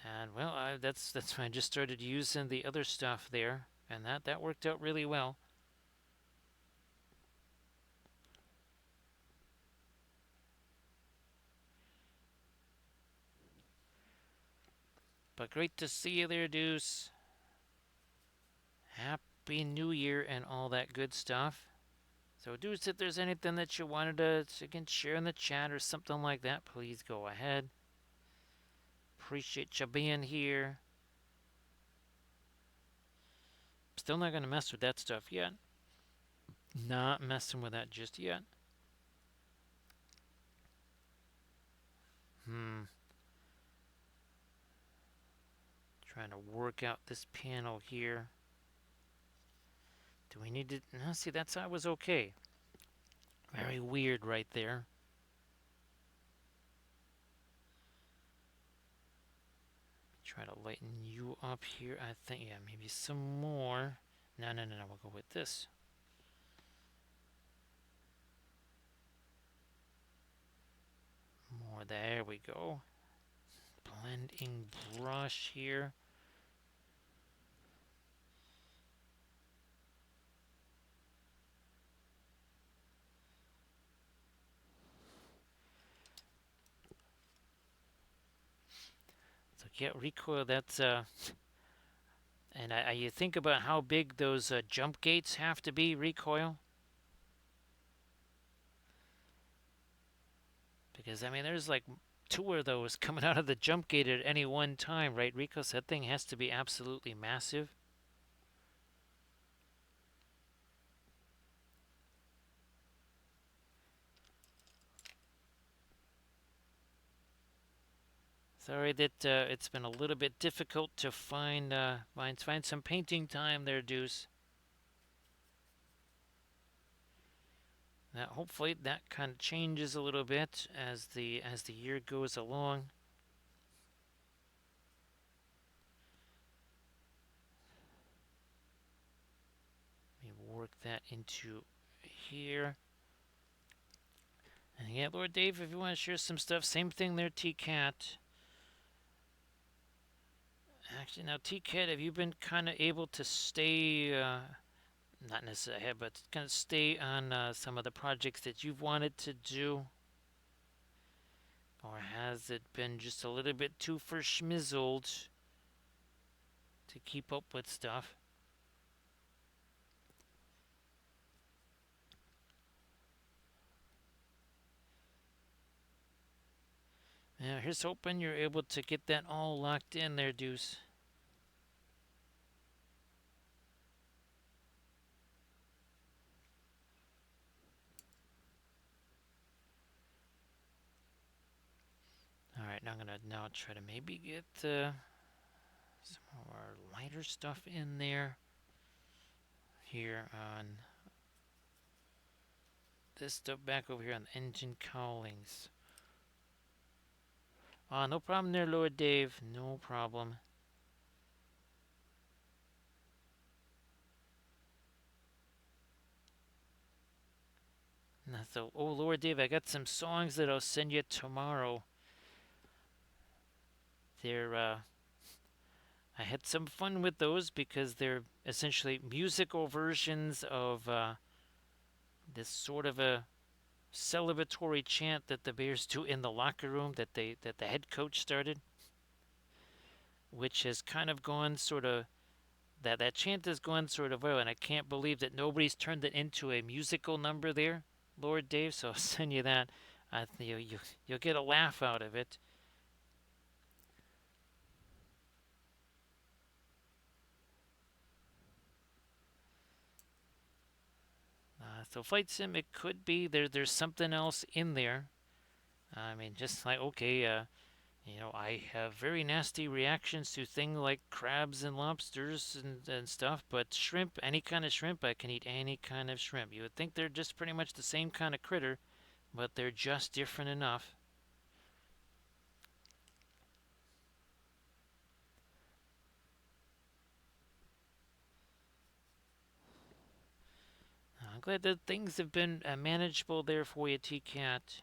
And well, that's when I just started using the other stuff there, and that worked out really well. But great to see you there, Deuce. Happy New Year and all that good stuff. So, Deuce, if there's anything that you wanted to again, share in the chat or something like that, please go ahead. Appreciate you being here. Still not going to mess with that stuff yet. Not messing with that just yet. Trying to work out this panel here. Do we need to... No, see, that side was okay. Very weird right there. Try to lighten you up here. I think, yeah, maybe some more. No, we'll go with this. More, there we go. Blending brush here. So yeah, recoil, that's and you think about how big those jump gates have to be, recoil. Because, I mean, there's like 2 of those coming out of the jump gate at any one time, right, Rico? So that thing has to be absolutely massive. Sorry that it's been a little bit difficult to find some painting time there, Deuce. Now, hopefully that kind of changes a little bit as the year goes along. Let me work that into here. And yeah, Lord Dave, if you want to share some stuff, same thing there, T-Cat. Actually, now, T-Cat, have you been kind of able to stay, not necessarily ahead, but kind of stay on some of the projects that you've wanted to do? Or has it been just a little bit too verschmizzled to keep up with stuff? Yeah, here's hoping you're able to get that all locked in there, Deuce. Alright, now I'm going to now try to maybe get some more lighter stuff in there. Here on this stuff back over here on the engine cowlings. No problem there, Lord Dave. No problem. So, oh, Lord Dave, I got some songs that I'll send you tomorrow. They're, I had some fun with those because they're essentially musical versions of this sort of a celebratory chant that the Bears do in the locker room that the head coach started, which has kind of gone sort of that chant has gone sort of well, and I can't believe that nobody's turned it into a musical number there, Lord Dave. So I'll send you that. You'll get a laugh out of it. So Flight Sim, it could be there's something else in there. I mean, just like, okay, I have very nasty reactions to things like crabs and lobsters and stuff, but shrimp, any kind of shrimp, I can eat any kind of shrimp. You would think they're just pretty much the same kind of critter, but they're just different enough. I'm glad that things have been manageable there for you, T-Cat.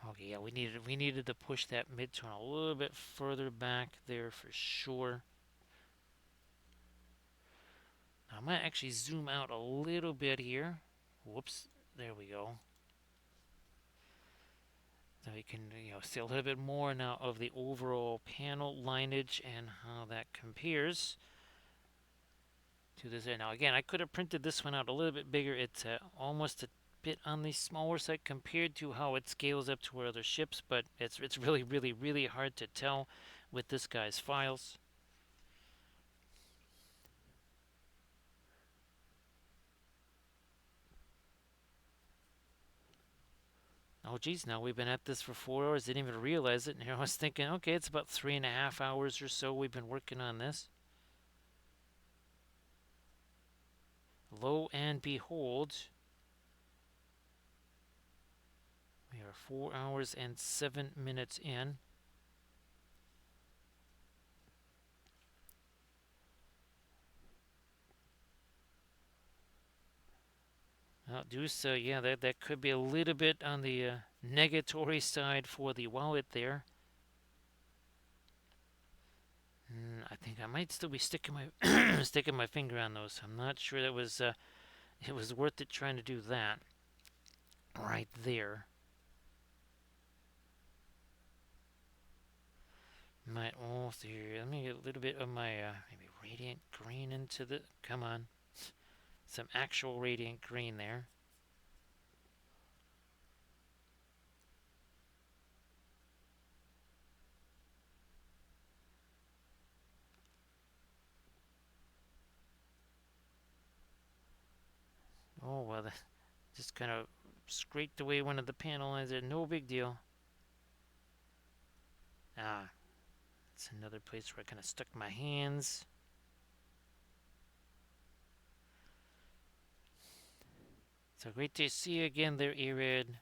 Okay, yeah, we needed to push that midtone a little bit further back there for sure. I might actually zoom out a little bit here. Whoops, there we go. So you can see a little bit more now of the overall panel lineage and how that compares to this. Now again, I could have printed this one out a little bit bigger. It's almost a bit on the smaller side compared to how it scales up to our other ships, but it's really, really, really hard to tell with this guy's files. Oh geez, now we've been at this for 4 hours, didn't even realize it. And I was thinking, okay, it's about 3.5 hours or so we've been working on this. Lo and behold, we are 4 hours and 7 minutes in. Deuce, yeah, that could be a little bit on the negatory side for the wallet there. I think I might still be sticking my sticking my finger on those. I'm not sure that was it was worth it trying to do that right there. Might also here. Let me get a little bit of my maybe radiant green into the. Come on, some actual radiant green there. Oh well, just kind of scraped away one of the panel lines there. No big deal. Ah, it's another place where I kind of stuck my hands. So great to see you again there, Erid.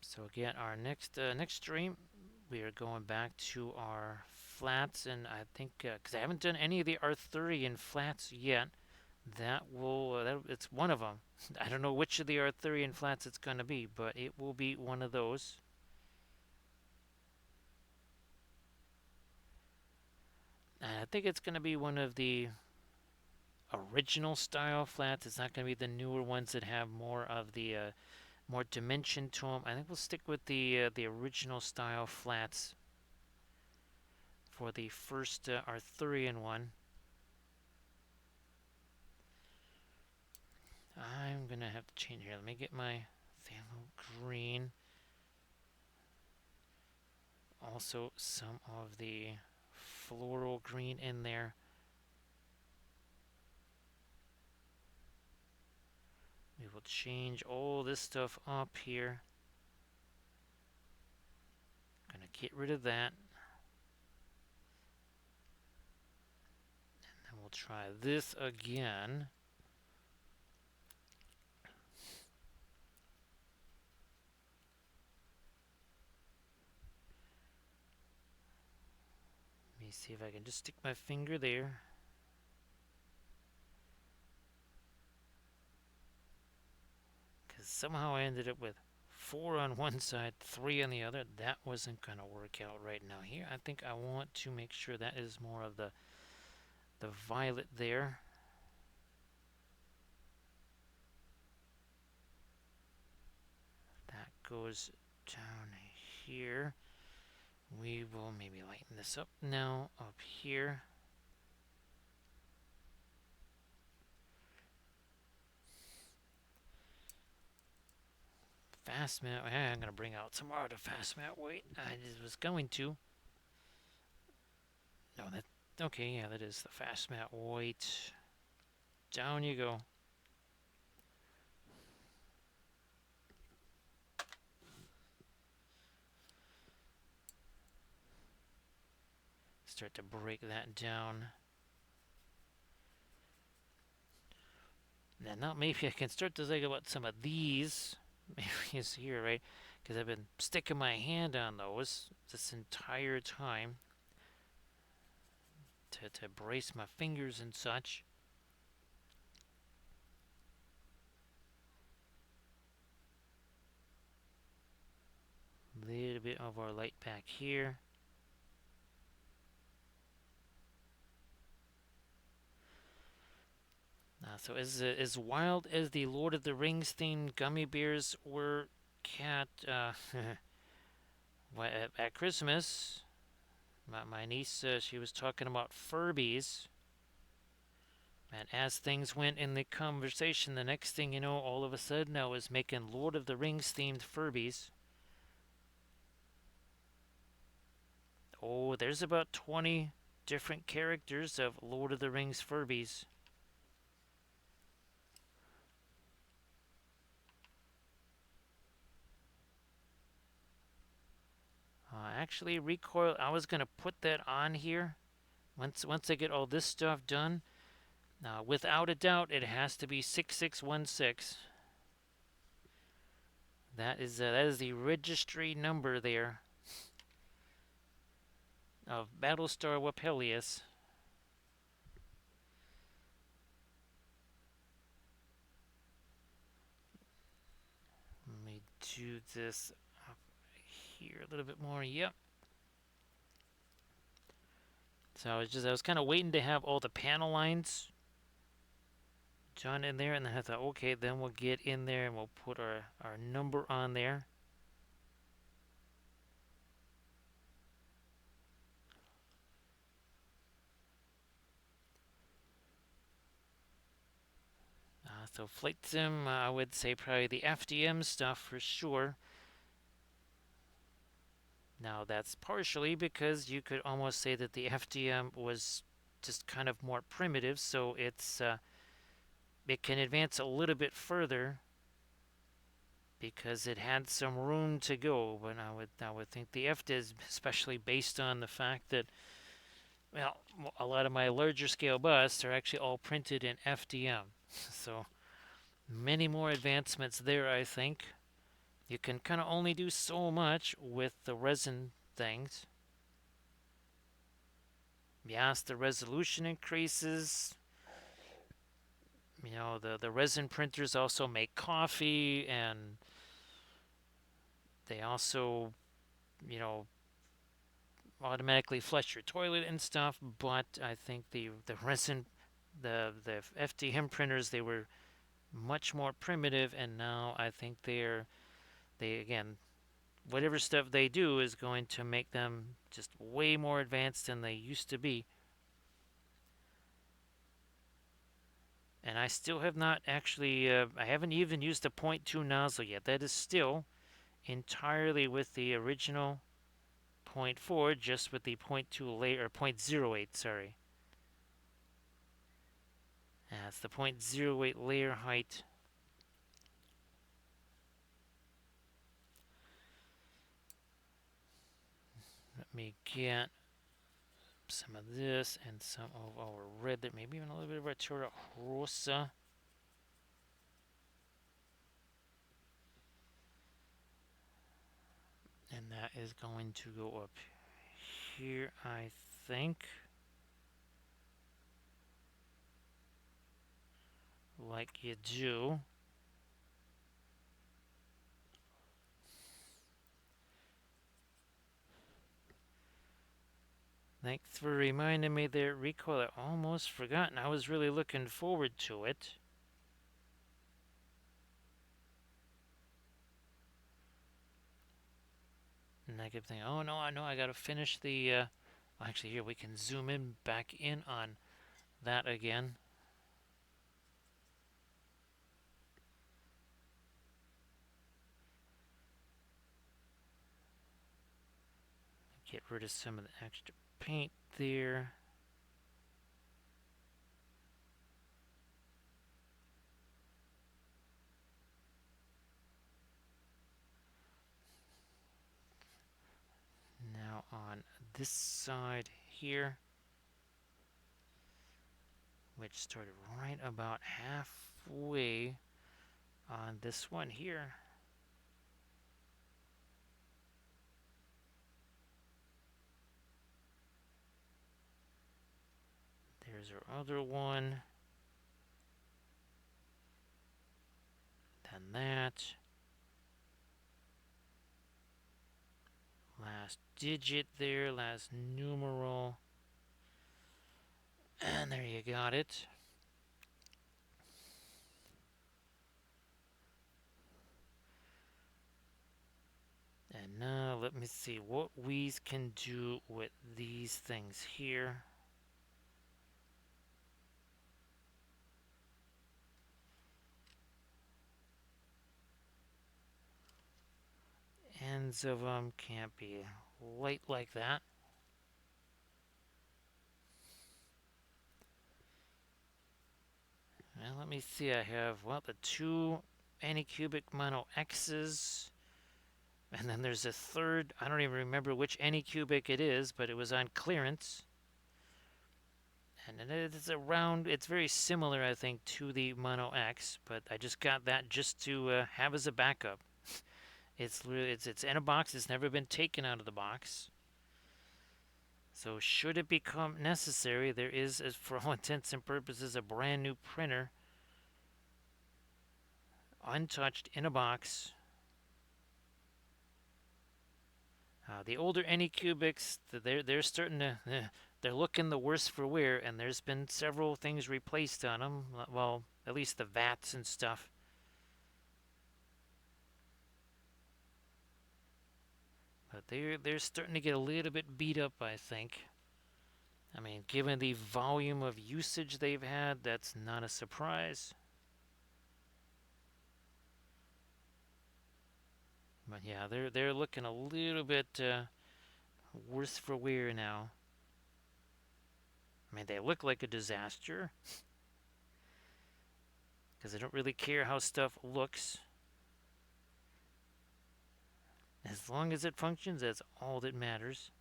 So again, our next stream, we are going back to our flats, and I think because I haven't done any of the Arthurian flats yet, that will it's one of them. I don't know which of the Arthurian flats it's going to be, but it will be one of those. And I think it's going to be one of the original style flats. It's not going to be the newer ones that have more of the more dimension to them. I think we'll stick with the original style flats for the first Arthurian one. I'm gonna have to change here. Let me get my phthalo green. Also some of the floral green in there. We will change all this stuff up here. Gonna get rid of that. And then we'll try this again. Let me see if I can just stick my finger there. Because somehow I ended up with 4 on one side, 3 on the other. That wasn't going to work out right now. Here, I think I want to make sure that is more of the violet there. That goes down here. We will maybe lighten this up now up here. Fast mat. I'm going to bring out some more of the fast mat weight. I just was going to. No, that. Okay, yeah, that is the fast mat weight. Down you go. Start to break that down. And now maybe I can start to think about some of these areas here, right? Because I've been sticking my hand on those this entire time to brace my fingers and such. A little bit of our light back here. So as wild as the Lord of the Rings themed gummy bears were, Cat, at Christmas, my niece, she was talking about Furbies. And as things went in the conversation, the next thing you know, all of a sudden I was making Lord of the Rings themed Furbies. Oh, there's about 20 different characters of Lord of the Rings Furbies. Actually, recoil, I was going to put that on here once I get all this stuff done. Now, without a doubt, it has to be 6616. That is the registry number there of Battlestar Wappellious. Let me do this up here a little bit more. Yep. So I was kind of waiting to have all the panel lines done in there, and then I thought, okay, then we'll get in there and we'll put our number on there. So flight sim, I would say probably the FDM stuff for sure. Now that's partially because you could almost say that the FDM was just kind of more primitive, so it can advance a little bit further because it had some room to go. But I would think the FDIS, especially based on the fact that, well, a lot of my larger scale busts are actually all printed in FDM, so many more advancements there. I think you can kind of only do so much with the resin things. Yes, the resolution increases. The resin printers also make coffee, and they also, you know, automatically flush your toilet and stuff. But I think the resin, the FDM printers, they were much more primitive, and now I think they again, whatever stuff they do is going to make them just way more advanced than they used to be. And I still have not actually, I haven't even used the point 0.2 nozzle yet. That is still entirely with the original point 0.4, just with the point 0.2 layer, or 0.08, sorry. That's the 0.08 layer height. Let me get some of this and some of our red there, maybe even a little bit of Artura Rosa. And that is going to go up here, I think. Like you do. Thanks for reminding me there, Recoil. I almost forgotten. I was really looking forward to it. And I kept thinking, oh no, I know I gotta finish the. Actually, here we can zoom in back in on that again. Get rid of some of the extra paint there. Now on this side here, which started right about halfway on this one here. There's our other one. Then that. Last digit there, last numeral. And there you got it. And now let me see what we can do with these things here. Ends of them can't be light like that. Well, let me see. I have, well, the two anycubic mono X's. And then there's a third. I don't even remember which anycubic it is, but it was on clearance. And it's around, it's very similar, I think, to the Mono X, but I just got that just to have as a backup. It's in a box. It's never been taken out of the box. So should it become necessary, there is, for all intents and purposes, a brand new printer, untouched, in a box. The older Anycubics, they're starting to, they're looking the worse for wear, and there's been several things replaced on them. Well, at least the vats and stuff. But they're starting to get a little bit beat up, I think. I mean, given the volume of usage they've had, that's not a surprise. But yeah, they're looking a little bit worse for wear now. I mean, they look like a disaster because I don't really care how stuff looks. As long as it functions, that's all that matters.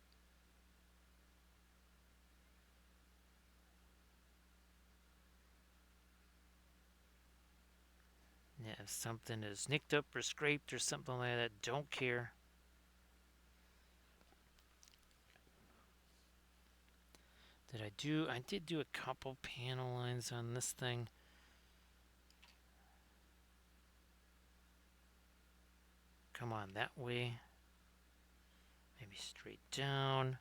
Yeah, if something is nicked up or scraped or something like that, don't care. I did do a couple panel lines on this thing. Come on, that way. Maybe straight down.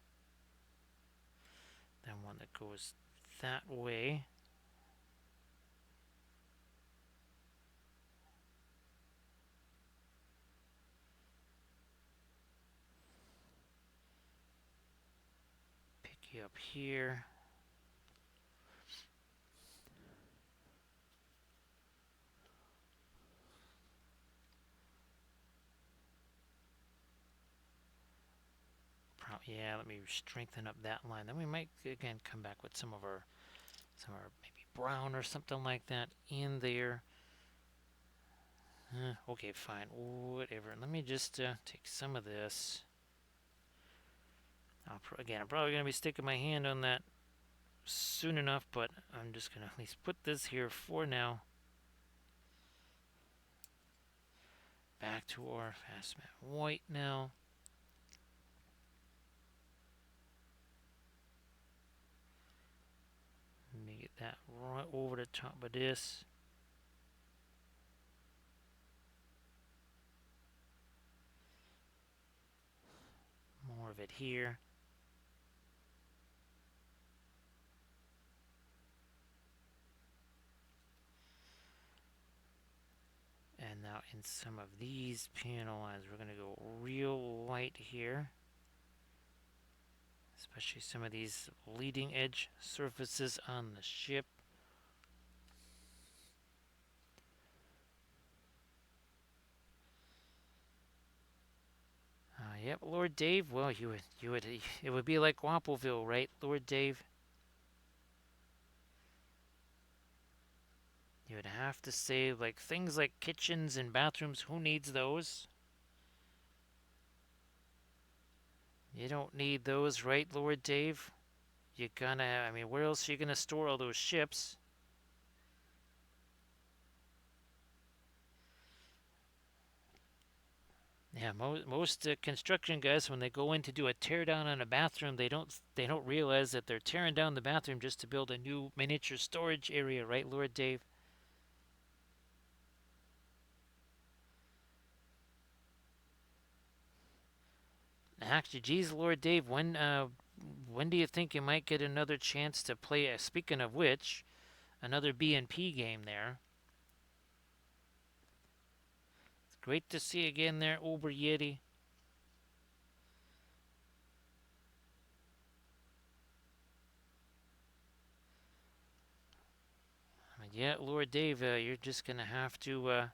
Then one that goes that way. Pick you up here. Yeah, let me strengthen up that line. Then we might again come back with some of our maybe brown or something like that in there. Okay, fine, whatever. Let me just take some of this. Again, I'm probably going to be sticking my hand on that soon enough, but I'm just going to at least put this here for now. Back to our fast matte white now. Let me get that right over the top of this. More of it here. And now in some of these panel lines, we're going to go real light here. Especially some of these leading edge surfaces on the ship. Yep, Lord Dave. Well, it would be like Wappelville, right, Lord Dave? You would have to say, like, things like kitchens and bathrooms, who needs those? You don't need those, right, Lord Dave? You're gonna, I mean, where else are you gonna store all those ships? Yeah, most construction guys, when they go in to do a tear down on a bathroom, they don't realize that they're tearing down the bathroom just to build a new miniature storage area, right, Lord Dave? Actually, geez, Lord Dave, when do you think you might get another chance to play? Speaking of which, another B&P game there. It's great to see you again there, Uber Yeti. Yeah, Lord Dave, you're just gonna have to,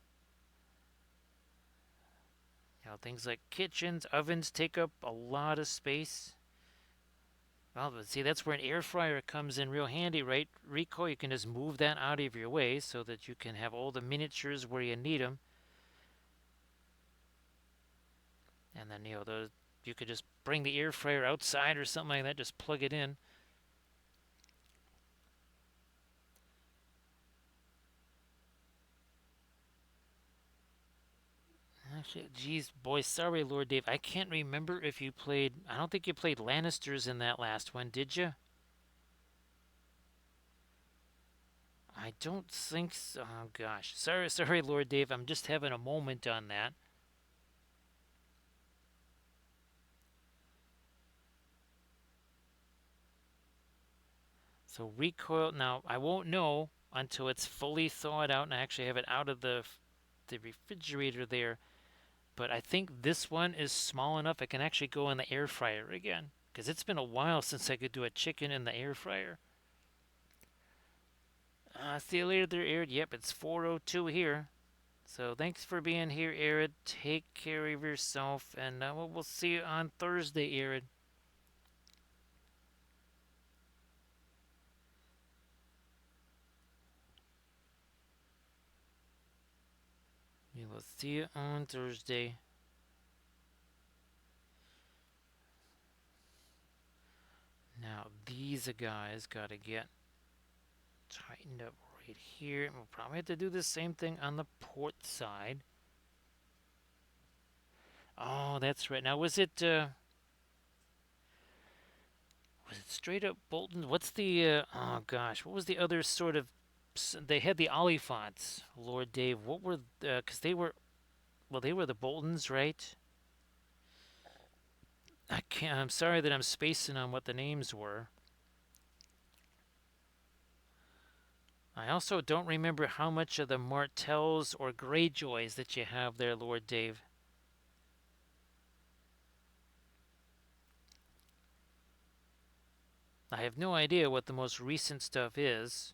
things like kitchens, ovens take up a lot of space. Well, but see, that's where an air fryer comes in real handy, right? Rico, you can just move that out of your way so that you can have all the miniatures where you need them. And then, you could just bring the air fryer outside or something like that, just plug it in. Actually, geez, boy, sorry, Lord Dave. I can't remember if you played. I don't think you played Lannisters in that last one, did you? I don't think so. Oh, gosh. Sorry, sorry, Lord Dave. I'm just having a moment on that. So, recoil. Now, I won't know until it's fully thawed out and I actually have it out of the refrigerator there. But I think this one is small enough it can actually go in the air fryer again. Because it's been a while since I could do a chicken in the air fryer. See you later there, Arid. Yep, it's 4:02 here. So thanks for being here, Arid. Take care of yourself, and we'll see you on Thursday, Arid. We will see you on Thursday. Now, these guys got to get tightened up right here. And we'll probably have to do the same thing on the port side. Oh, that's right. Now, was it straight up Bolton? What's oh gosh, what was the other sort of, they had the Oliphants, Lord Dave. What were, because they were the Boltons, right? I'm sorry that I'm spacing on what the names were. I also don't remember how much of the Martells or Greyjoys that you have there, Lord Dave. I have no idea what the most recent stuff is.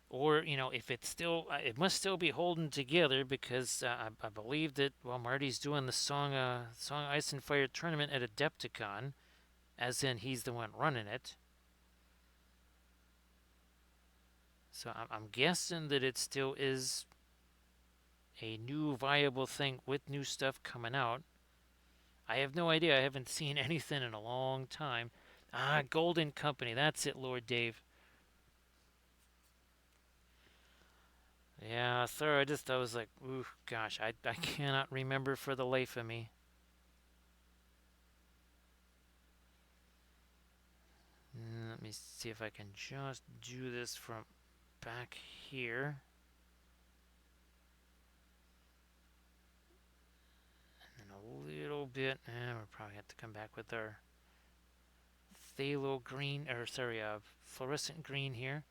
Or, if it's still, it must still be holding together because I believe that, well, Marty's doing the Song Ice and Fire tournament at Adepticon, as in he's the one running it. So I'm guessing that it still is a new viable thing with new stuff coming out. I have no idea. I haven't seen anything in a long time. Golden Company. That's it, Lord Dave. Yeah, sir. I was like, ooh, gosh, I cannot remember for the life of me. Let me see if I can just do this from back here. And a little bit. We'll probably have to come back with our phthalo green, or sorry, fluorescent green here.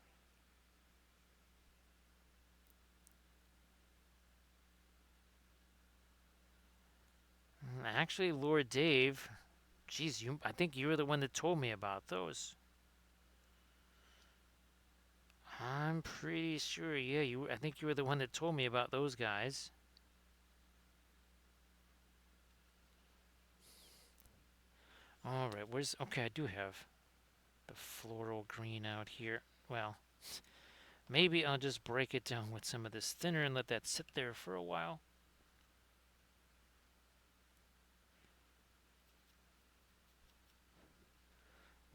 Actually, Lord Dave, geez, I think you were the one that told me about those. I'm pretty sure, yeah, I think you were the one that told me about those guys. All right, okay, I do have the floral green out here. Well, maybe I'll just break it down with some of this thinner and let that sit there for a while.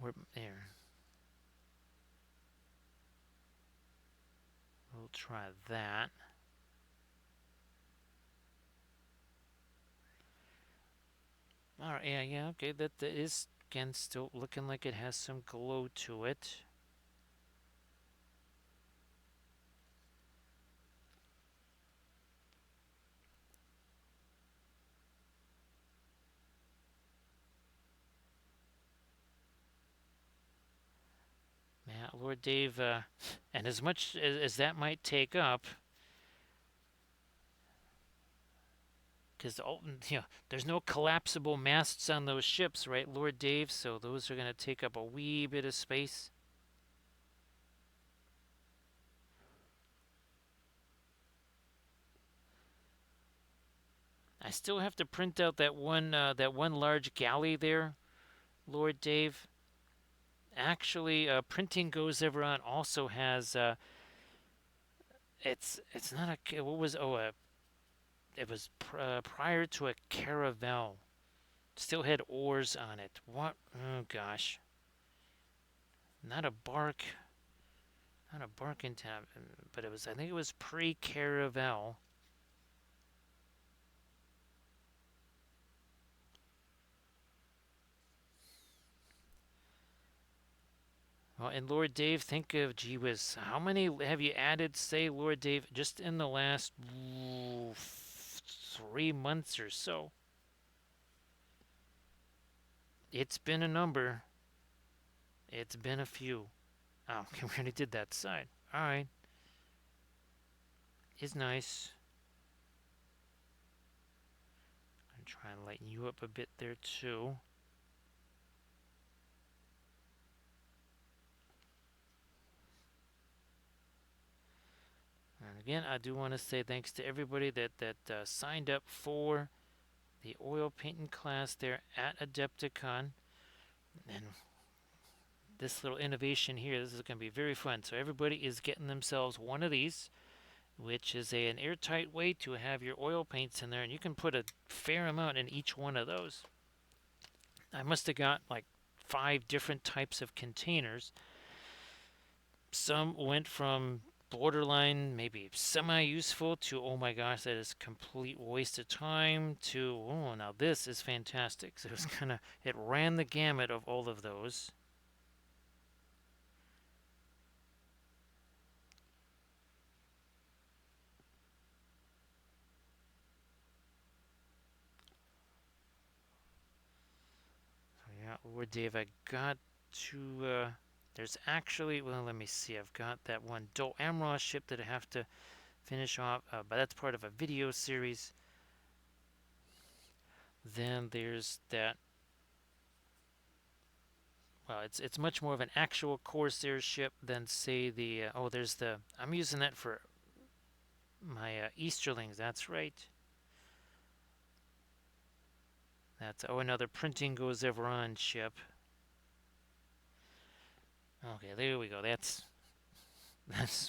We're there. We'll try that. All right, yeah, okay. That is again still looking like it has some glow to it. Yeah, Lord Dave, and as much as that might take up, because there's no collapsible masts on those ships, right, Lord Dave? So those are going to take up a wee bit of space. I still have to print out that one large galley there, Lord Dave. Actually, Printing Goes Ever On also has it's not a what was it was prior to a caravel. Still had oars on it. What? Oh gosh, not a bark, not a bark in town, but it was. I think it was pre-caravel. Well, and Lord Dave, think of gee whiz, how many have you added? Say, Lord Dave, just in the last 3 months or so. It's been a number. It's been a few. Oh, we already did that side. All right, is nice. I'm trying to lighten you up a bit there too. And again, I do want to say thanks to everybody that signed up for the oil painting class there at Adepticon. And this little innovation here, this is going to be very fun. So everybody is getting themselves one of these, which is an airtight way to have your oil paints in there, and you can put a fair amount in each one of those. I must have got like 5 different types of containers. Some went from borderline maybe semi-useful to oh my gosh, that is complete waste of time to oh, now this is fantastic. So it was kind of, it ran the gamut of all of those. So yeah, Lord Dave, I got to there's actually, well, let me see, I've got that one Dol Amroth ship that I have to finish off, but that's part of a video series. Then there's that, well, it's much more of an actual Corsair ship than say the oh, there's the, I'm using that for my Easterlings. That's right. That's oh, another Printing Goes Ever On ship. Okay, there we go. That's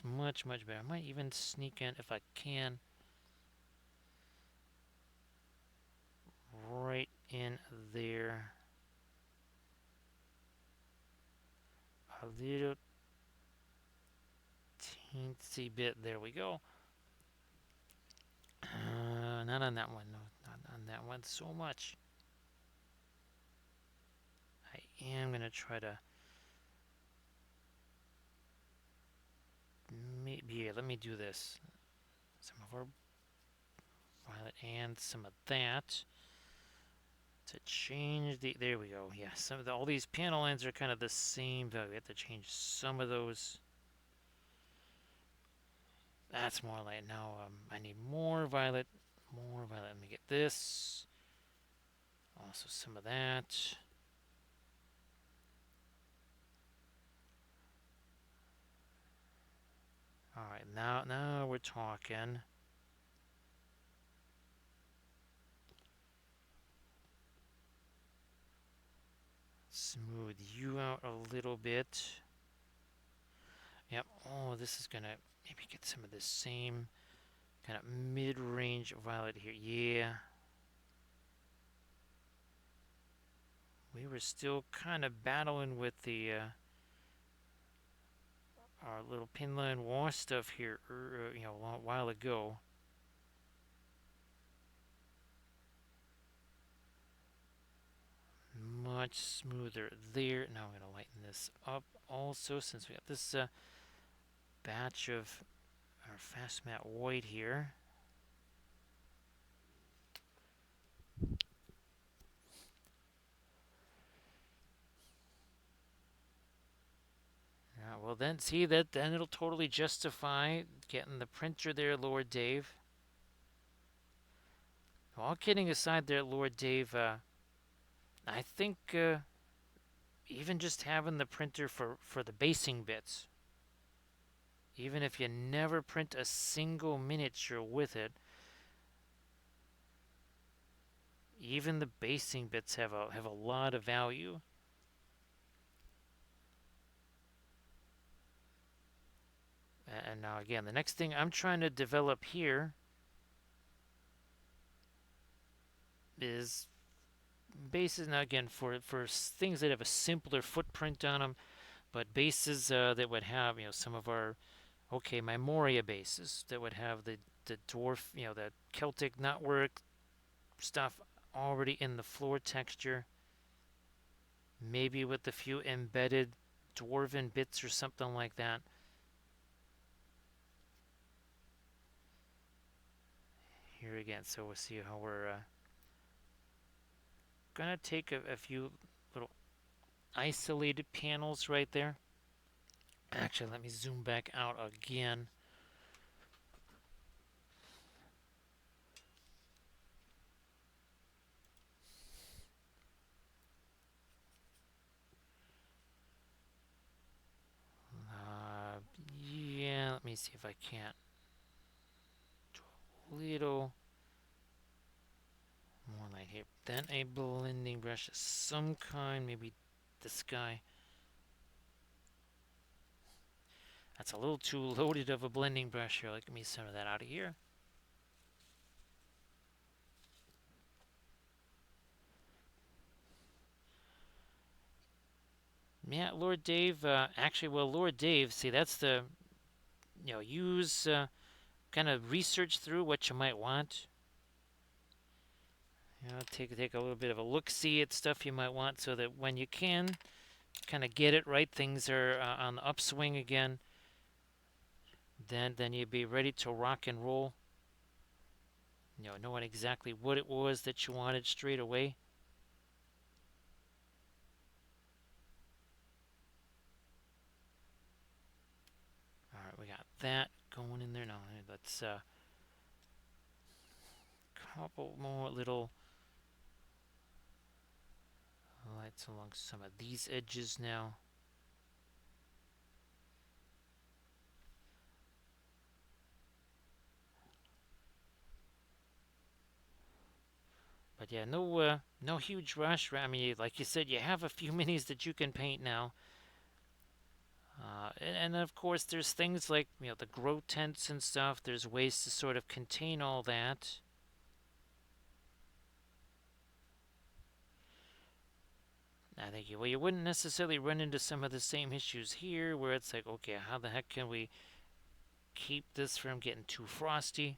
much better. I might even sneak in if I can. Right in there. A little teensy bit. There we go. Not on that one. No, not on that one so much. I am going to try to maybe, let me do this. Some of our violet and some of that to change the, there we go. Yeah, some of all these panel lines are kind of the same value. We have to change some of those. That's more light. Now I need more violet. More violet. Let me get this. Also some of that. All right, now we're talking. Smooth you out a little bit. Yep. Oh, this is gonna maybe get some of the same kind of mid-range violet here. Yeah. We were still kind of battling with the our little pinline wash stuff here, a while ago. Much smoother there. Now I'm going to lighten this up also since we have this batch of our fast matte white here. Well then, see that then it'll totally justify getting the printer there, Lord Dave. All kidding aside there, Lord Dave, I think even just having the printer for the basing bits, even if you never print a single miniature with it, Even the basing bits have a lot of value. And now again, the next thing I'm trying to develop here is bases. Now again, for things that have a simpler footprint on them, but bases that would have some of our my Moria bases that would have the dwarf the Celtic knotwork stuff already in the floor texture, maybe with a few embedded dwarven bits or something like that. Here again, so we'll see how we're gonna take a few little isolated panels right there. Actually, let me zoom back out again. Yeah, let me see if I can't do a little more light here. Then a blending brush of some kind, maybe this guy. That's a little too loaded of a blending brush here. Let me some of that out of here. Yeah, Lord Dave. Actually, well, Lord Dave. See, that's the use kind of research through what you might want. Take a little bit of a look see at stuff you might want, so that when you can kind of get it right, things are on the upswing again. Then you'd be ready to rock and roll. Knowing exactly what it was that you wanted straight away. All right, we got that going in there now. Let's couple more little lights along some of these edges now. But yeah, no huge rush. I mean, like you said, you have a few minis that you can paint now. And of course, there's things like the grow tents and stuff. There's ways to sort of contain all that. I think you wouldn't necessarily run into some of the same issues here, where it's like, okay, how the heck can we keep this from getting too frosty?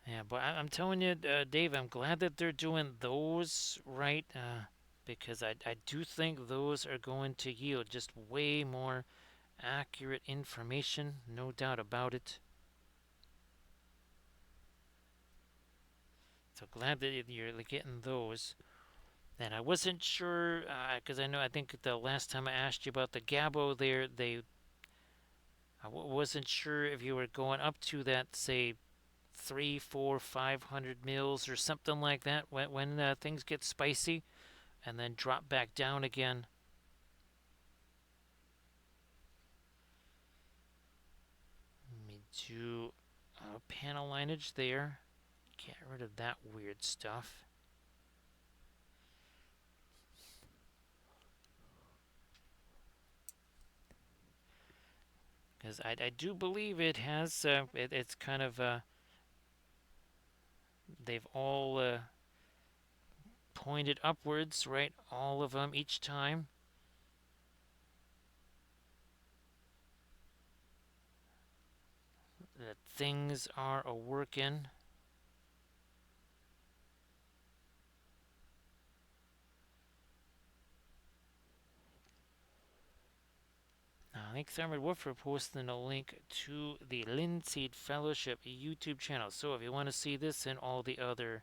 Yeah, but I'm telling you, Dave, I'm glad that they're doing those right, because I do think those are going to yield just way more accurate information, no doubt about it. So glad that you're getting those. And I wasn't sure, because I think the last time I asked you about the Gabo there, I wasn't sure if you were going up to that, say, 3, 4, 500 mils or something like that when things get spicy, and then drop back down again. Let me do panel lineage there. Get rid of that weird stuff. Because I do believe it has, it's kind of, they've all pointed upwards, right? All of them each time. That things are a working. Thanks, Armored Wolf, for posting a link to the Linseed Fellowship YouTube channel. So if you want to see this and all the other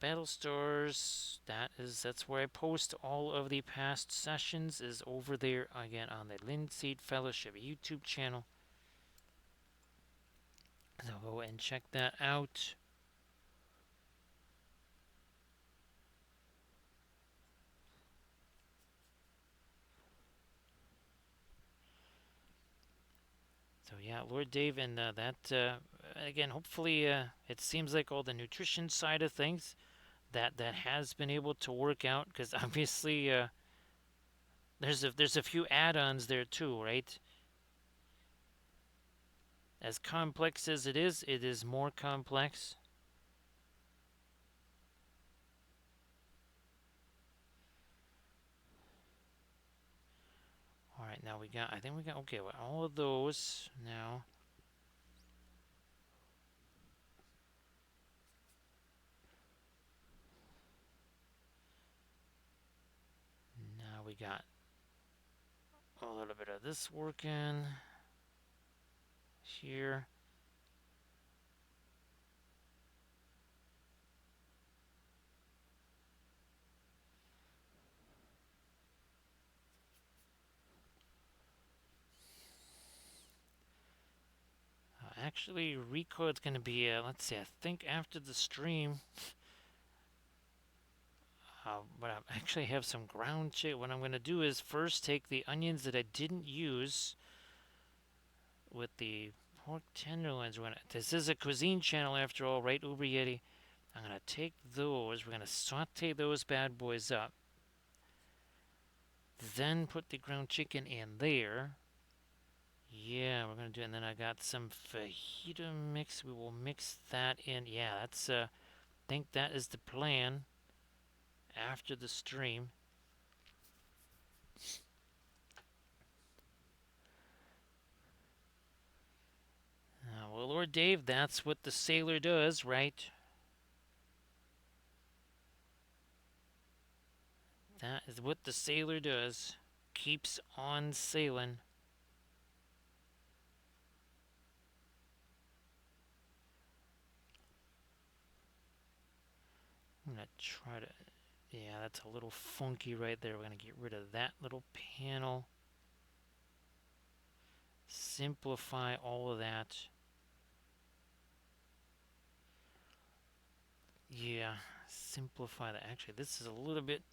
Battlestars, that's where I post all of the past sessions, is over there again on the Linseed Fellowship YouTube channel. So go and check that out. So yeah, Lord Dave, and again, hopefully, it seems like all the nutrition side of things that has been able to work out because obviously there's a few add-ons there too, right? As complex as it is more complex. All right, now I think we got, okay, well, all of those now. Now we got a little bit of this working here. Actually, record's going to be, let's see, I think after the stream, but I actually have some ground chicken. What I'm going to do is first take the onions that I didn't use with the pork tenderloins. This is a cuisine channel after all, right, Uber Yeti? I'm going to take those, we're going to saute those bad boys up. Then put the ground chicken in there. Yeah, we're going to do it. And then I got some fajita mix. We will mix that in. Yeah, that's, I think that is the plan after the stream. Well, Lord Dave, that's what the sailor does, right? That is what the sailor does. Keeps on sailing. I'm going to try to... Yeah, that's a little funky right there. We're going to get rid of that little panel. Simplify all of that. Yeah, simplify that. Actually, this is a little bit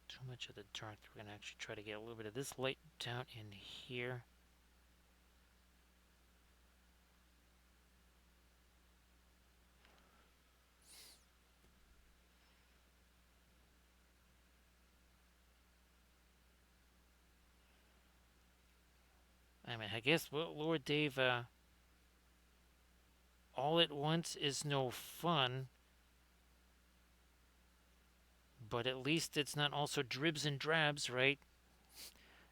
too much of the dark. We're going to actually try to get a little bit of this light down in here. I mean, I guess, well, Lord Dave, all at once is no fun, but at least it's not also dribs and drabs, right?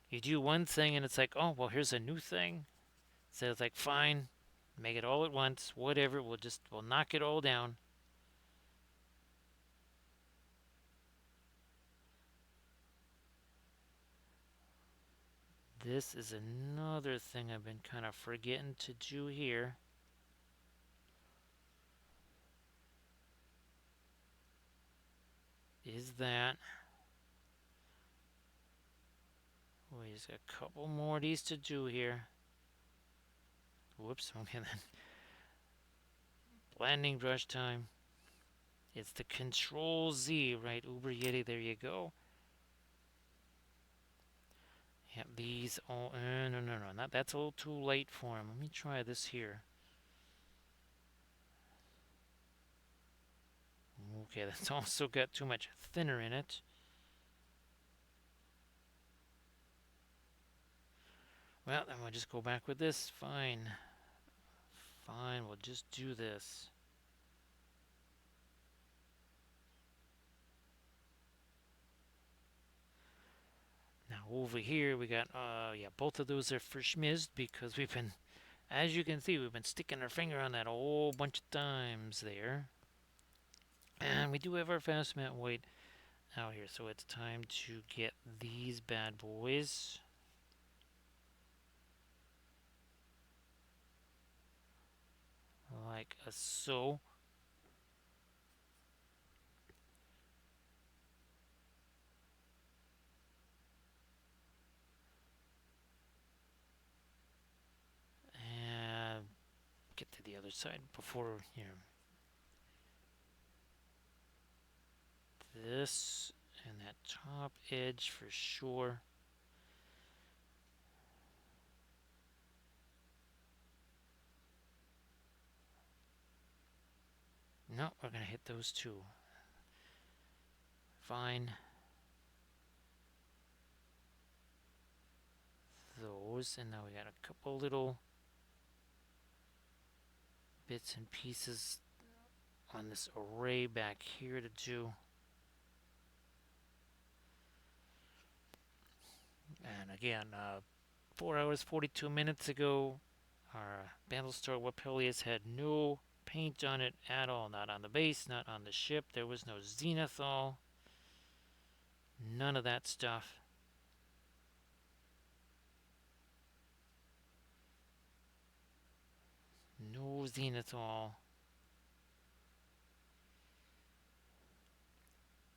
You do one thing and it's like, oh, well, here's a new thing. So it's like, fine, make it all at once, whatever, we'll knock it all down. This is another thing I've been kind of forgetting to do here. Is that we just got a couple more of these to do here. Whoops, okay then. Blending brush time. It's the Control Z, right? Uber Yeti, there you go. Yep, these all, no, that's a little too late for him. Let me try this here. Okay, that's also got too much thinner in it. Well, then we'll just go back with this. Fine. Fine, we'll just do this. Now over here we got, yeah, both of those are for schmizzed because we've been, as you can see, we've been sticking our finger on that a whole bunch of times there. And we do have our fast mat white out here, so it's time to get these bad boys. Like so. And get to the other side before, you know, this and that top edge for sure. No, we're going to hit those two. Fine. Those, and now we got a couple little bits and pieces on this array back here to do. And again, 4 hours 42 minutes ago, our Battlestar Wappellious had no paint on it at all. Not on the base, not on the ship. There was no zenithal. None of that stuff. No zenithal.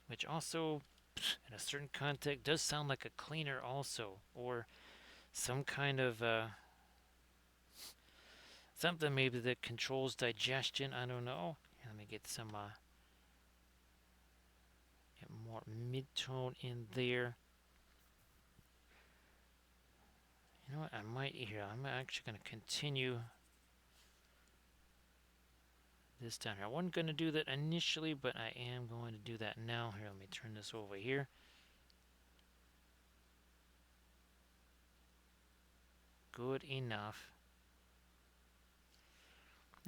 Which also, in a certain context, does sound like a cleaner also. Or some kind of something maybe that controls digestion. I don't know. Let me get some get more mid-tone in there. You know what? I might here. I'm actually going to continue this down here. I wasn't going to do that initially, but I am going to do that now. Here, let me turn this over here. Good enough.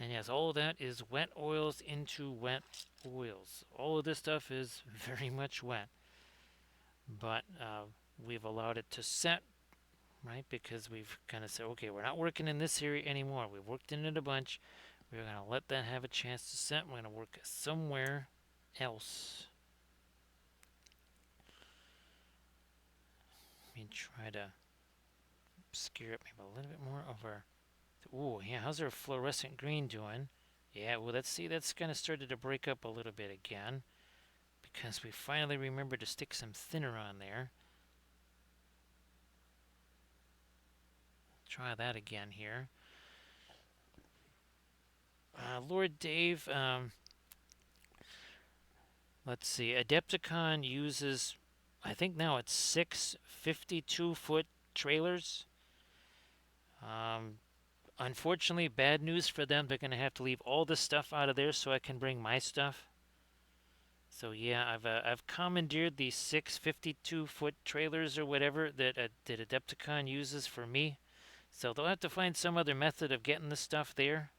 And yes, all of that is wet oils into wet oils. All of this stuff is very much wet. But we've allowed it to set, right? Because we've kind of said, okay, we're not working in this area anymore. We've worked in it a bunch. We're going to let that have a chance to set. We're going to work somewhere else. Let me try to scare up maybe a little bit more over. Ooh, yeah, how's our fluorescent green doing? Yeah, well, let's see, that's kind of started to break up a little bit again because we finally remembered to stick some thinner on there. Try that again here. Lord Dave, let's see, Adepticon uses, I think now it's 6 52-foot trailers. Unfortunately, bad news for them. They're going to have to leave all the stuff out of there so I can bring my stuff. So yeah, I've commandeered these 6 52-foot trailers or whatever that Adepticon uses for me. So they'll have to find some other method of getting the stuff there.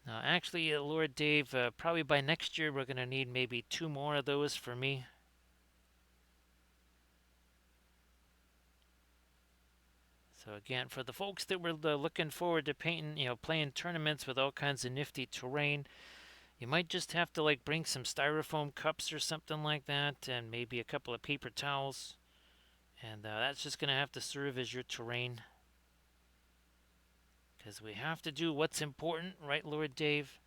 Now, actually, Lord Dave, probably by next year we're going to need maybe 2 more of those for me. So again, for the folks that were looking forward to painting, playing tournaments with all kinds of nifty terrain, you might just have to like bring some styrofoam cups or something like that, and maybe a couple of paper towels, and that's just going to have to serve as your terrain. Because we have to do what's important, right, Lord Dave?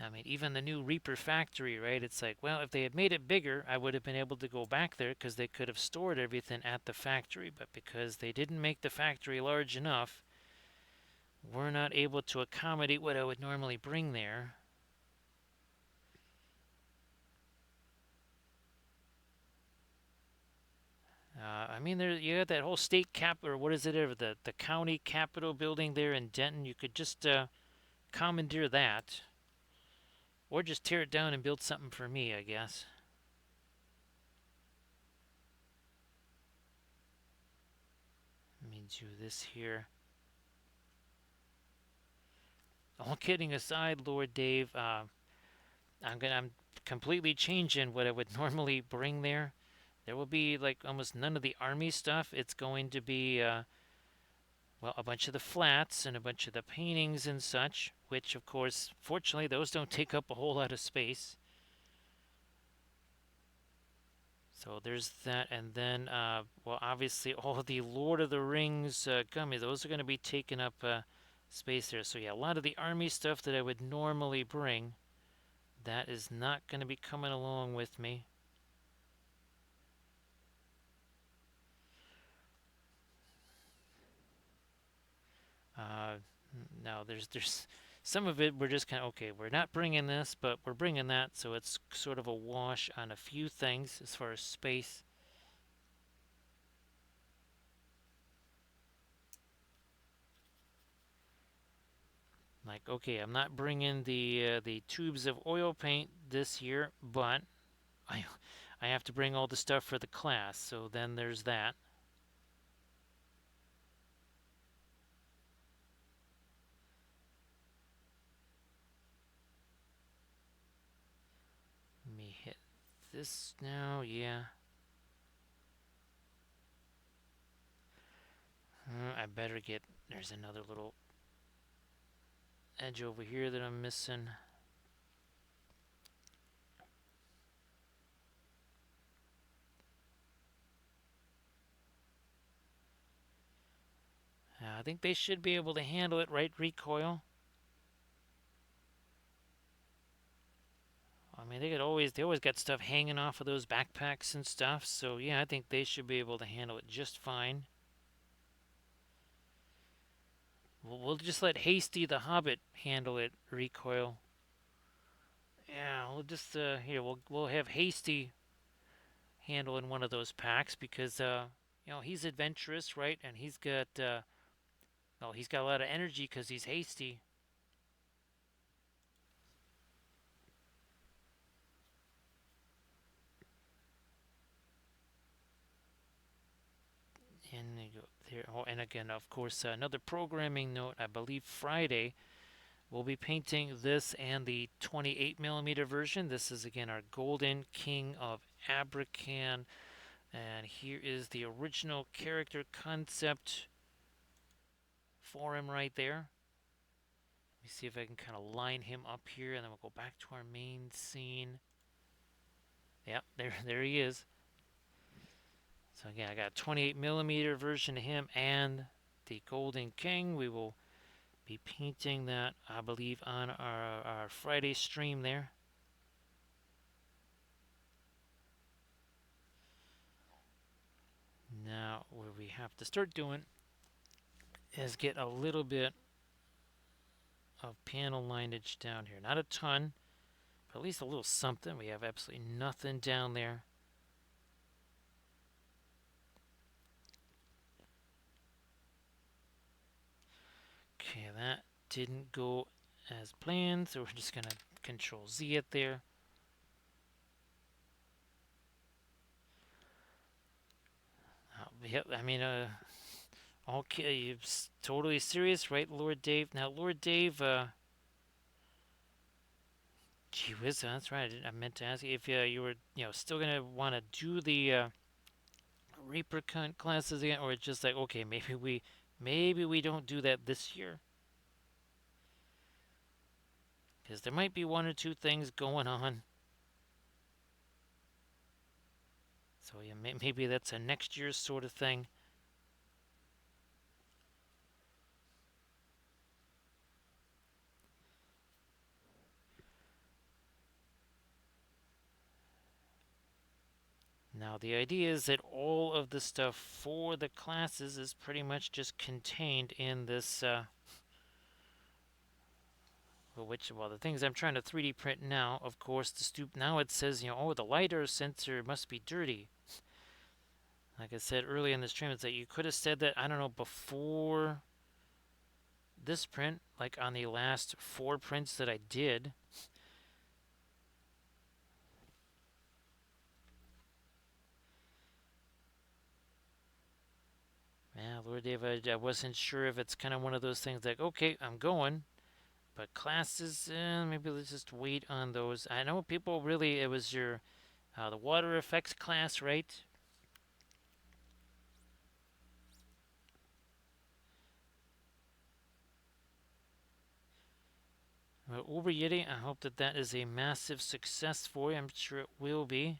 I mean, even the new Reaper factory, right? It's like, well, if they had made it bigger, I would have been able to go back there because they could have stored everything at the factory. But because they didn't make the factory large enough, we're not able to accommodate what I would normally bring there. I mean, you got that whole state cap, or what is it, the county capitol building there in Denton. You could just commandeer that. Or just tear it down and build something for me, I guess. Let me do this here. All kidding aside, Lord Dave, I'm completely changing what I would normally bring there. There will be like almost none of the army stuff. It's going to be well, a bunch of the flats and a bunch of the paintings and such, which of course, fortunately, those don't take up a whole lot of space. So there's that, and then, well, obviously, all the Lord of the Rings gummies, those are going to be taking up space there. So yeah, a lot of the army stuff that I would normally bring, that is not going to be coming along with me. No, there's some of it we're just kind of, okay, we're not bringing this, but we're bringing that, so it's sort of a wash on a few things as far as space. Like, okay, I'm not bringing the tubes of oil paint this year, but I I have to bring all the stuff for the class. So then there's that. Let me hit this now. Yeah. I better get. There's another little edge over here that I'm missing. I think they should be able to handle it, right? Recoil. I mean, they always got stuff hanging off of those backpacks and stuff. So yeah, I think they should be able to handle it just fine. We'll just let Hasty the Hobbit handle it. Recoil. Yeah, we'll just here we'll have Hasty handling one of those packs because he's adventurous, right? And he's got a lot of energy because he's hasty. And you go there. Oh, and again, of course, another programming note. I believe Friday we'll be painting this and the 28 millimeter version. This is again our Golden King of Abracan, and here is the original character concept for him right there. Let me see if I can kind of line him up here, and then we'll go back to our main scene. Yep, there he is. So again, I got a 28 millimeter version of him and the Golden King. We will be painting that, I believe, on our Friday stream there. Now, what we have to start doing is get a little bit of panel lineage down here. Not a ton, but at least a little something. We have absolutely nothing down there. Okay, that didn't go as planned, so we're just going to Control Z it there. Yep, I mean, okay, you're totally serious, right, Lord Dave? Now, Lord Dave, gee whiz, that's right. I meant to ask you if you were, still gonna want to do the Reaper classes again, or just like, okay, maybe we don't do that this year, because there might be one or two things going on. So yeah, maybe that's a next year's sort of thing. Now, the idea is that all of the stuff for the classes is pretty much just contained in this, well, the things I'm trying to 3D print now, of course, now it says, oh, the LiDAR sensor must be dirty. Like I said earlier in the stream, it's that you could have said that, I don't know, before this print, like on the last 4 prints that I did. Yeah, Lord Dave, I wasn't sure if it's kind of one of those things like, okay, I'm going, but classes, maybe let's just wait on those. I know people really, it was the water effects class, right? Well, Uber Yeti, I hope that that is a massive success for you. I'm sure it will be.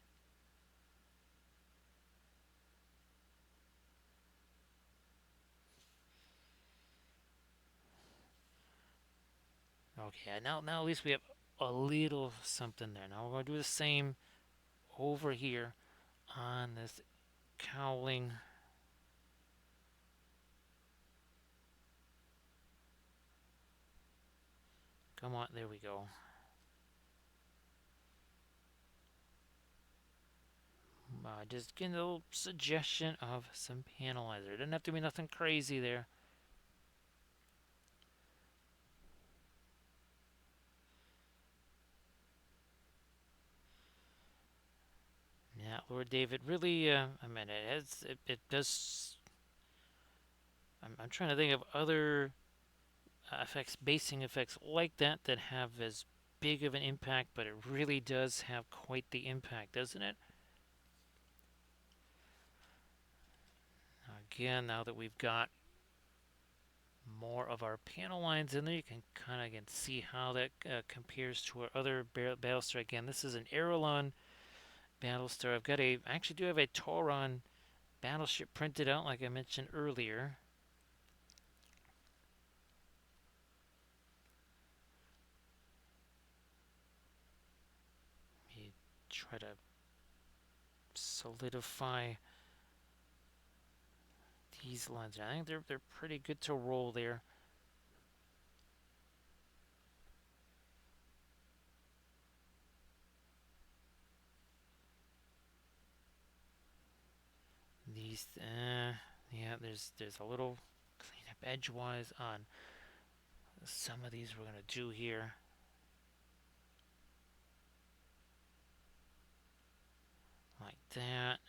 Okay, now at least we have a little something there. Now we're going to do the same over here on this cowling. Come on, there we go. Just getting a little suggestion of some panelizer. It doesn't have to be nothing crazy there. Yeah, Lord David, really, I mean, it does. I'm trying to think of other effects, basing effects like that that have as big of an impact, but it really does have quite the impact, doesn't it? Again, now that we've got more of our panel lines in there, you can kind of again see how that compares to our other Battlestar. Again, this is an Aerolon Battlestar. I actually do have a Tauron battleship printed out, like I mentioned earlier. Let me try to solidify these lines. I think they're pretty good to roll there. These, yeah, there's a little cleanup edgewise on some of these we're gonna do here, like that.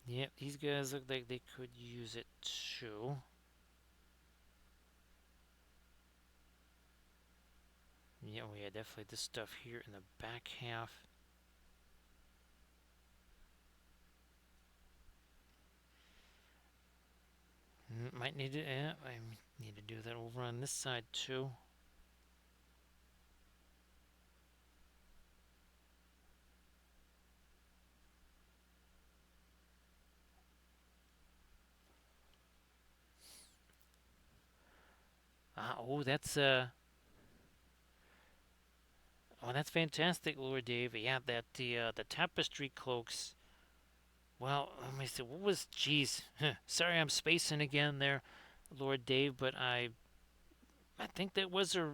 Yep, these guys look like they could use it too. Yeah, we had definitely this stuff here in the back half. Might need to, I need to do that over on this side too. Oh, that's fantastic, Lord Dave. Yeah, that the tapestry cloaks. Well, let me see. What was? Geez, sorry, I'm spacing again there, Lord Dave. But I think that was a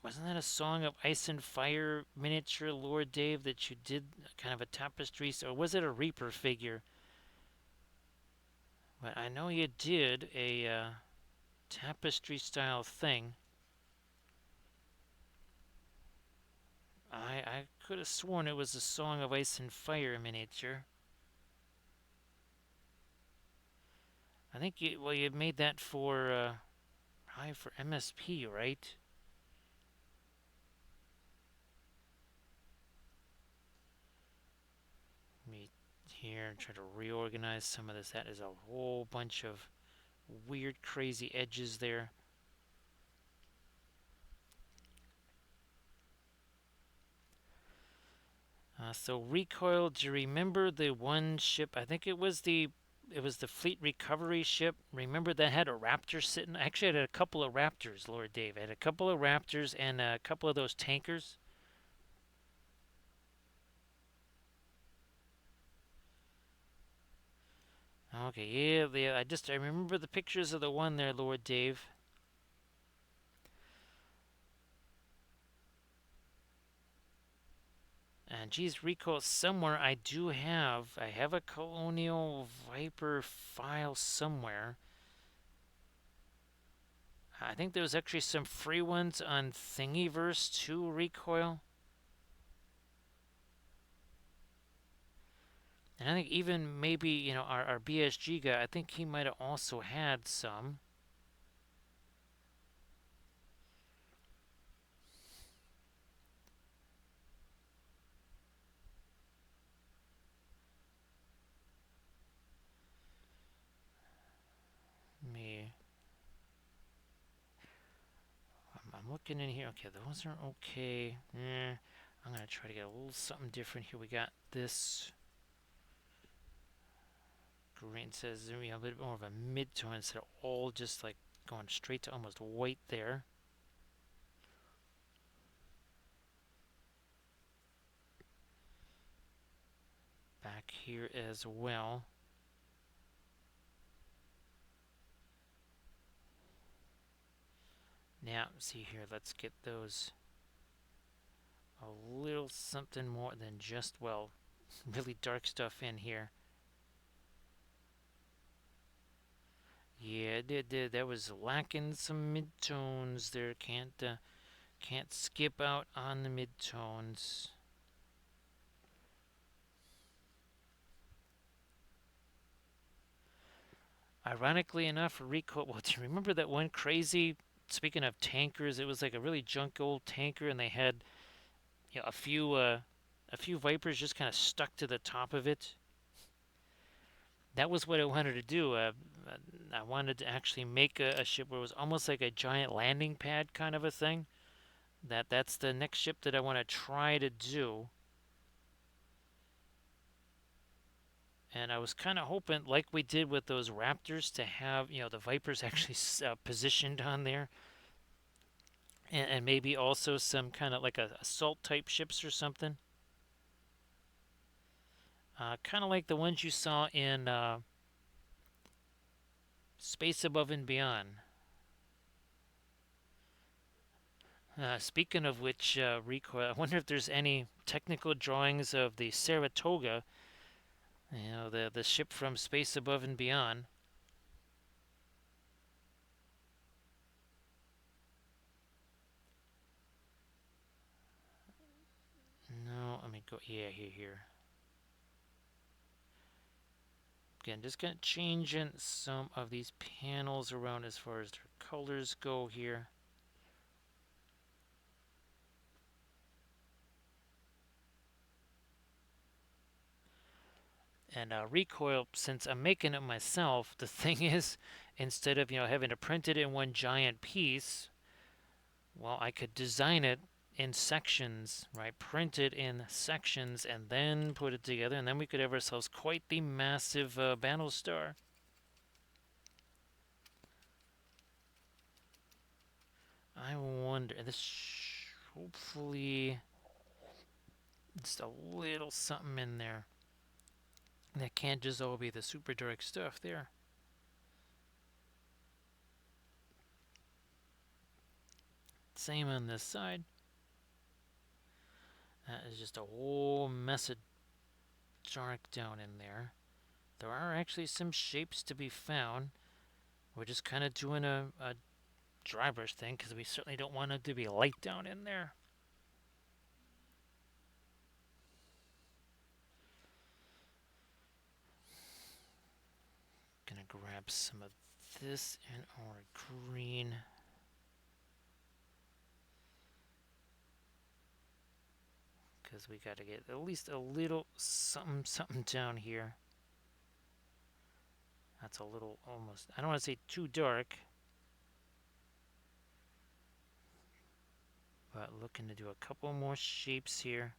wasn't that a Song of Ice and Fire miniature, Lord Dave, that you did kind of a tapestry, or was it a Reaper figure? But I know you did a tapestry style thing. I could have sworn it was a Song of Ice and Fire miniature. I think you made that for probably for MSP, right? Let me here and try to reorganize some of this. That is a whole bunch of weird, crazy edges there. So recoil. Do you remember the one ship? I think it was the fleet recovery ship. Remember that had a raptor sitting? Actually, it had a couple of raptors, Lord Dave. It had a couple of raptors and a couple of those tankers. Okay, yeah. I remember the pictures of the one there, Lord Dave. And geez, recoil somewhere. I have a Colonial Viper file somewhere. I think there was actually some free ones on Thingiverse too, recoil. And I think even maybe, our BSG guy, I think he might have also had some. Me. I'm looking in here. Okay, those are okay. I'm going to try to get a little something different here. We got this green. Says a little bit more of a mid-tone instead of all just like going straight to almost white there. Back here as well. Yeah, see here, let's get those a little something more than just, well, really dark stuff in here. Yeah, that was lacking some midtones there. Can't skip out on the midtones. Ironically enough, Rico, well, do you remember that one crazy, speaking of tankers, it was like a really junk old tanker and they had, a few Vipers just kind of stuck to the top of it. That was what I wanted to do. I wanted to actually make a ship where it was almost like a giant landing pad kind of a thing. That's the next ship that I want to try to do. And I was kind of hoping, like we did with those Raptors, to have the Vipers actually positioned on there, and maybe also some kind of like a assault type ships or something. Kind of like the ones you saw in Space Above and Beyond. Speaking of which, Recoil, I wonder if there's any technical drawings of the Saratoga, the ship from Space Above and Beyond. No, let me go. Yeah, here. Again, just kind of changing some of these panels around as far as their colors go here. And recoil, since I'm making it myself, the thing is, instead of having to print it in one giant piece, well, I could design it in sections, right? Print it in sections and then put it together, and then we could have ourselves quite the massive Battlestar. I wonder, this hopefully just a little something in there. That can't just all be the super dark stuff there. Same on this side. That is just a whole mess of dark down in there. There are actually some shapes to be found. We're just kind of doing a dry brush thing because we certainly don't want it to be light down in there. Gonna grab some of this in our green. Because we got to get at least a little something down here. That's a little almost, I don't want to say too dark, but looking to do a couple more shapes here.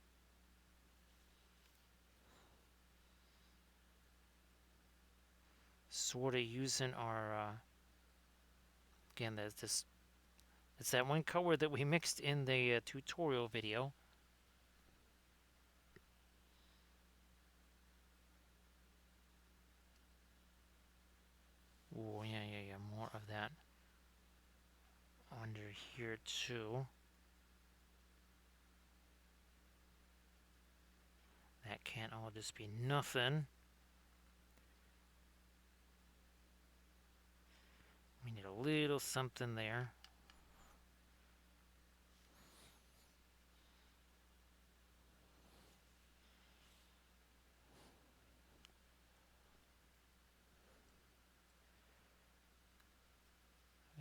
Sort of using our, again, there's this, it's that one color that we mixed in the tutorial video. Oh, yeah, more of that under here too. That can't all just be nothing. We need a little something there.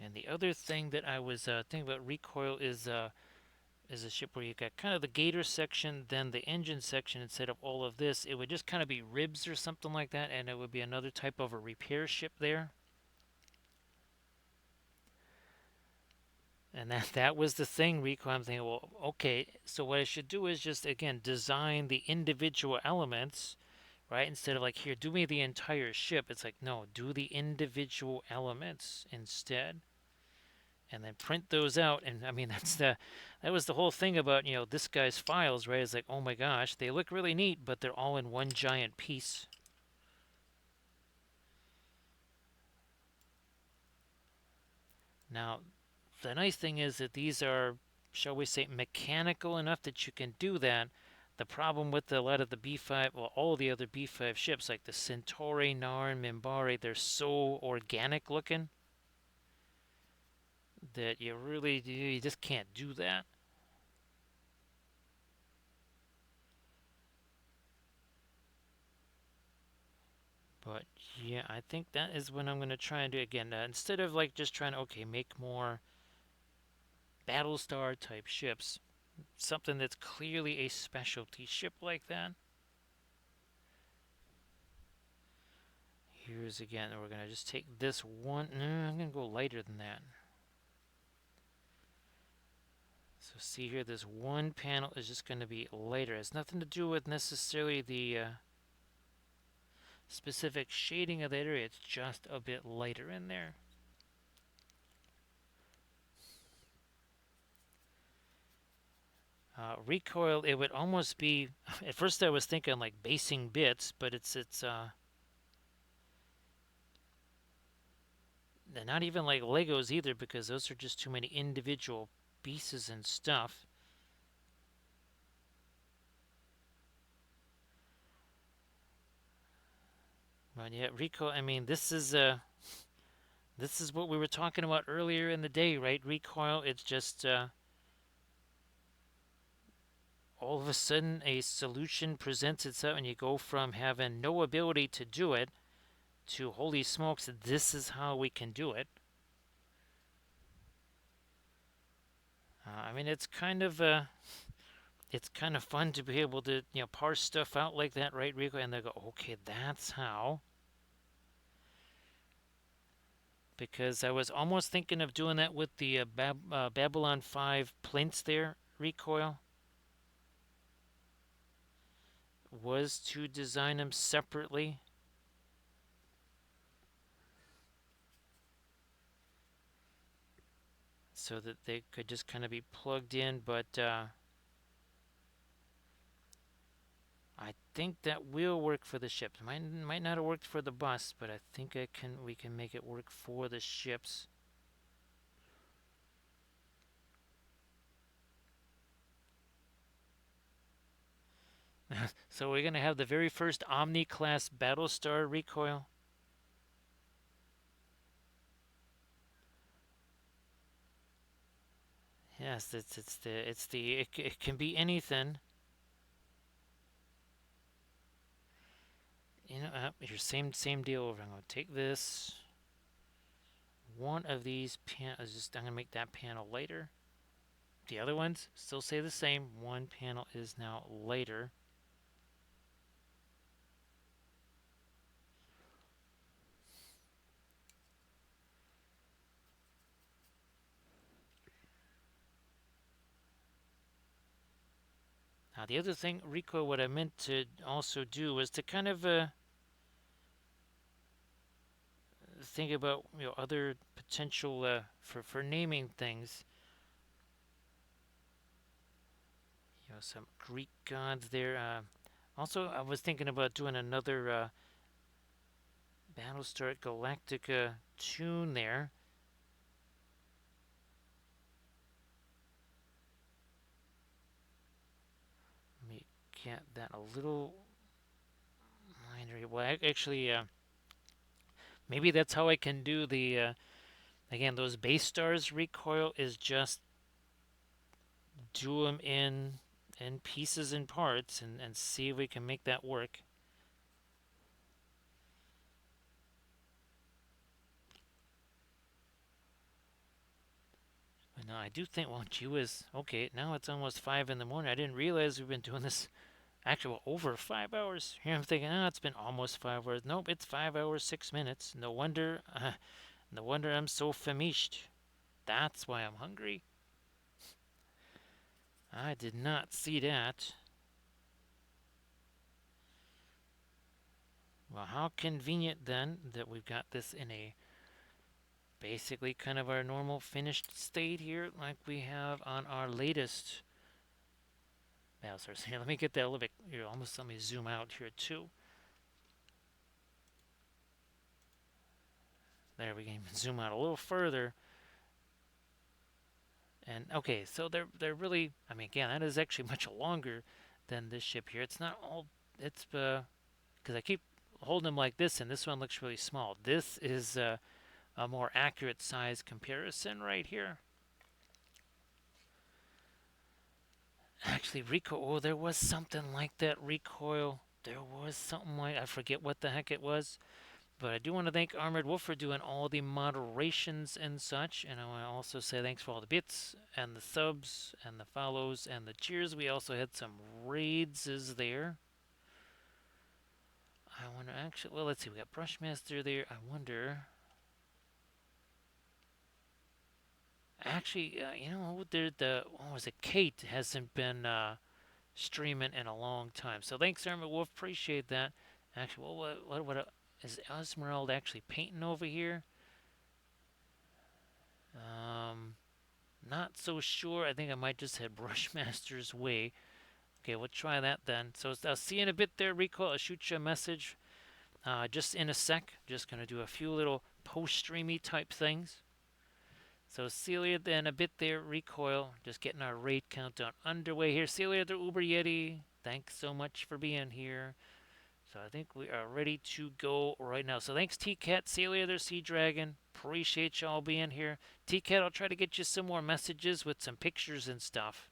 And the other thing that I was thinking about recoil is a ship where you got kind of the gator section, then the engine section. Instead of all of this, it would just kind of be ribs or something like that, and it would be another type of a repair ship there. And that was the thing, Rico. I'm thinking, well, okay, so what I should do is just, again, design the individual elements, right? Instead of like, here, do me the entire ship. It's like, no, do the individual elements instead. And then print those out. And I mean, that was the whole thing about, this guy's files, right? It's like, oh my gosh, they look really neat, but they're all in one giant piece. Now, the nice thing is that these are, shall we say, mechanical enough that you can do that. The problem with a lot of the B5, well, all the other B5 ships, like the Centauri, Narn, Minbari, they're so organic looking that you just can't do that. But yeah, I think that is what I'm going to try and do again. Instead of like just trying to, okay, make more Battlestar type ships, something that's clearly a specialty ship like that. Here's again, we're going to just take this one. No, I'm going to go lighter than that. So see here, this one panel is just going to be lighter. It has nothing to do with necessarily the specific shading of that area. It's just a bit lighter in there. Recoil, it would almost be. At first, I was thinking like basing bits, but they're not even like Legos either, because those are just too many individual pieces and stuff. But yeah, recoil. I mean, this is what we were talking about earlier in the day, right? Recoil. It's just all of a sudden a solution presents itself, and you go from having no ability to do it to holy smokes, this is how we can do it. I mean, it's kind of fun to be able to parse stuff out like that, right, Rico? And they go, okay, that's how. Because I was almost thinking of doing that with the Babylon 5 plinths there, recoil. Was to design them separately. So that they could just kind of be plugged in, but I think that will work for the ships. Might not have worked for the bus, but I think we can make it work for the ships. So we're going to have the very first Omni-class Battlestar recoil. Yes, it can be anything. Here, same deal over. I'm going to take this. One of these panels, I'm going to make that panel lighter. The other ones still say the same. One panel is now lighter. Now the other thing, Rico, what I meant to also do was to kind of think about other potential for naming things. Some Greek gods there. Also, I was thinking about doing another Battlestar Galactica tune there. Let me get that a little minor. Well, actually, maybe that's how I can do the. Again, those base stars recoil is just do them in pieces and parts and see if we can make that work. But no, I do think, well, gee whiz, okay, now it's almost 5 in the morning. I didn't realize we've been doing this actually over 5 hours. Here I'm thinking, it's been almost 5 hours. Nope, it's 5 hours, 6 minutes. No wonder I'm so famished. That's why I'm hungry. I did not see that. Well, how convenient then that we've got this in a basically kind of our normal finished state here, like we have on our latest Battlestars. Here, let me get that a little bit. Here, almost let me zoom out here too. There, we can zoom out a little further. And okay, so they're really. I mean, again, that is actually much longer than this ship here. It's not all. It's because I keep holding them like this, and this one looks really small. This is a more accurate size comparison right here. Actually, recoil. Oh, there was something like that recoil. There was something like I forget what the heck it was. But I do want to thank Armored Wolf for doing all the moderations and such. And I want to also say thanks for all the bits and the subs and the follows and the cheers. We also had some raids is there. I wonder actually, well, let's see. We got Brushmaster there. I wonder. Actually, you know, what was it? Kate hasn't been streaming in a long time. So thanks, Armored Wolf. Appreciate that. Actually, well, is Esmeralda actually painting over here? Um, Not so sure. I think I might just head Brushmaster's way. Okay, we'll try that then. So I'll see you in a bit there, Rico. I'll shoot you a message just in a sec. Just going to do a few little post-streamy type things. So see you later in a bit there, Recoil. Just getting our raid countdown underway here. See you later, Uber Yeti. Thanks so much for being here. So I think we are ready to go right now. So thanks, T-Cat. See you later, Sea Dragon. Appreciate y'all being here. T-Cat, I'll try to get you some more messages with some pictures and stuff.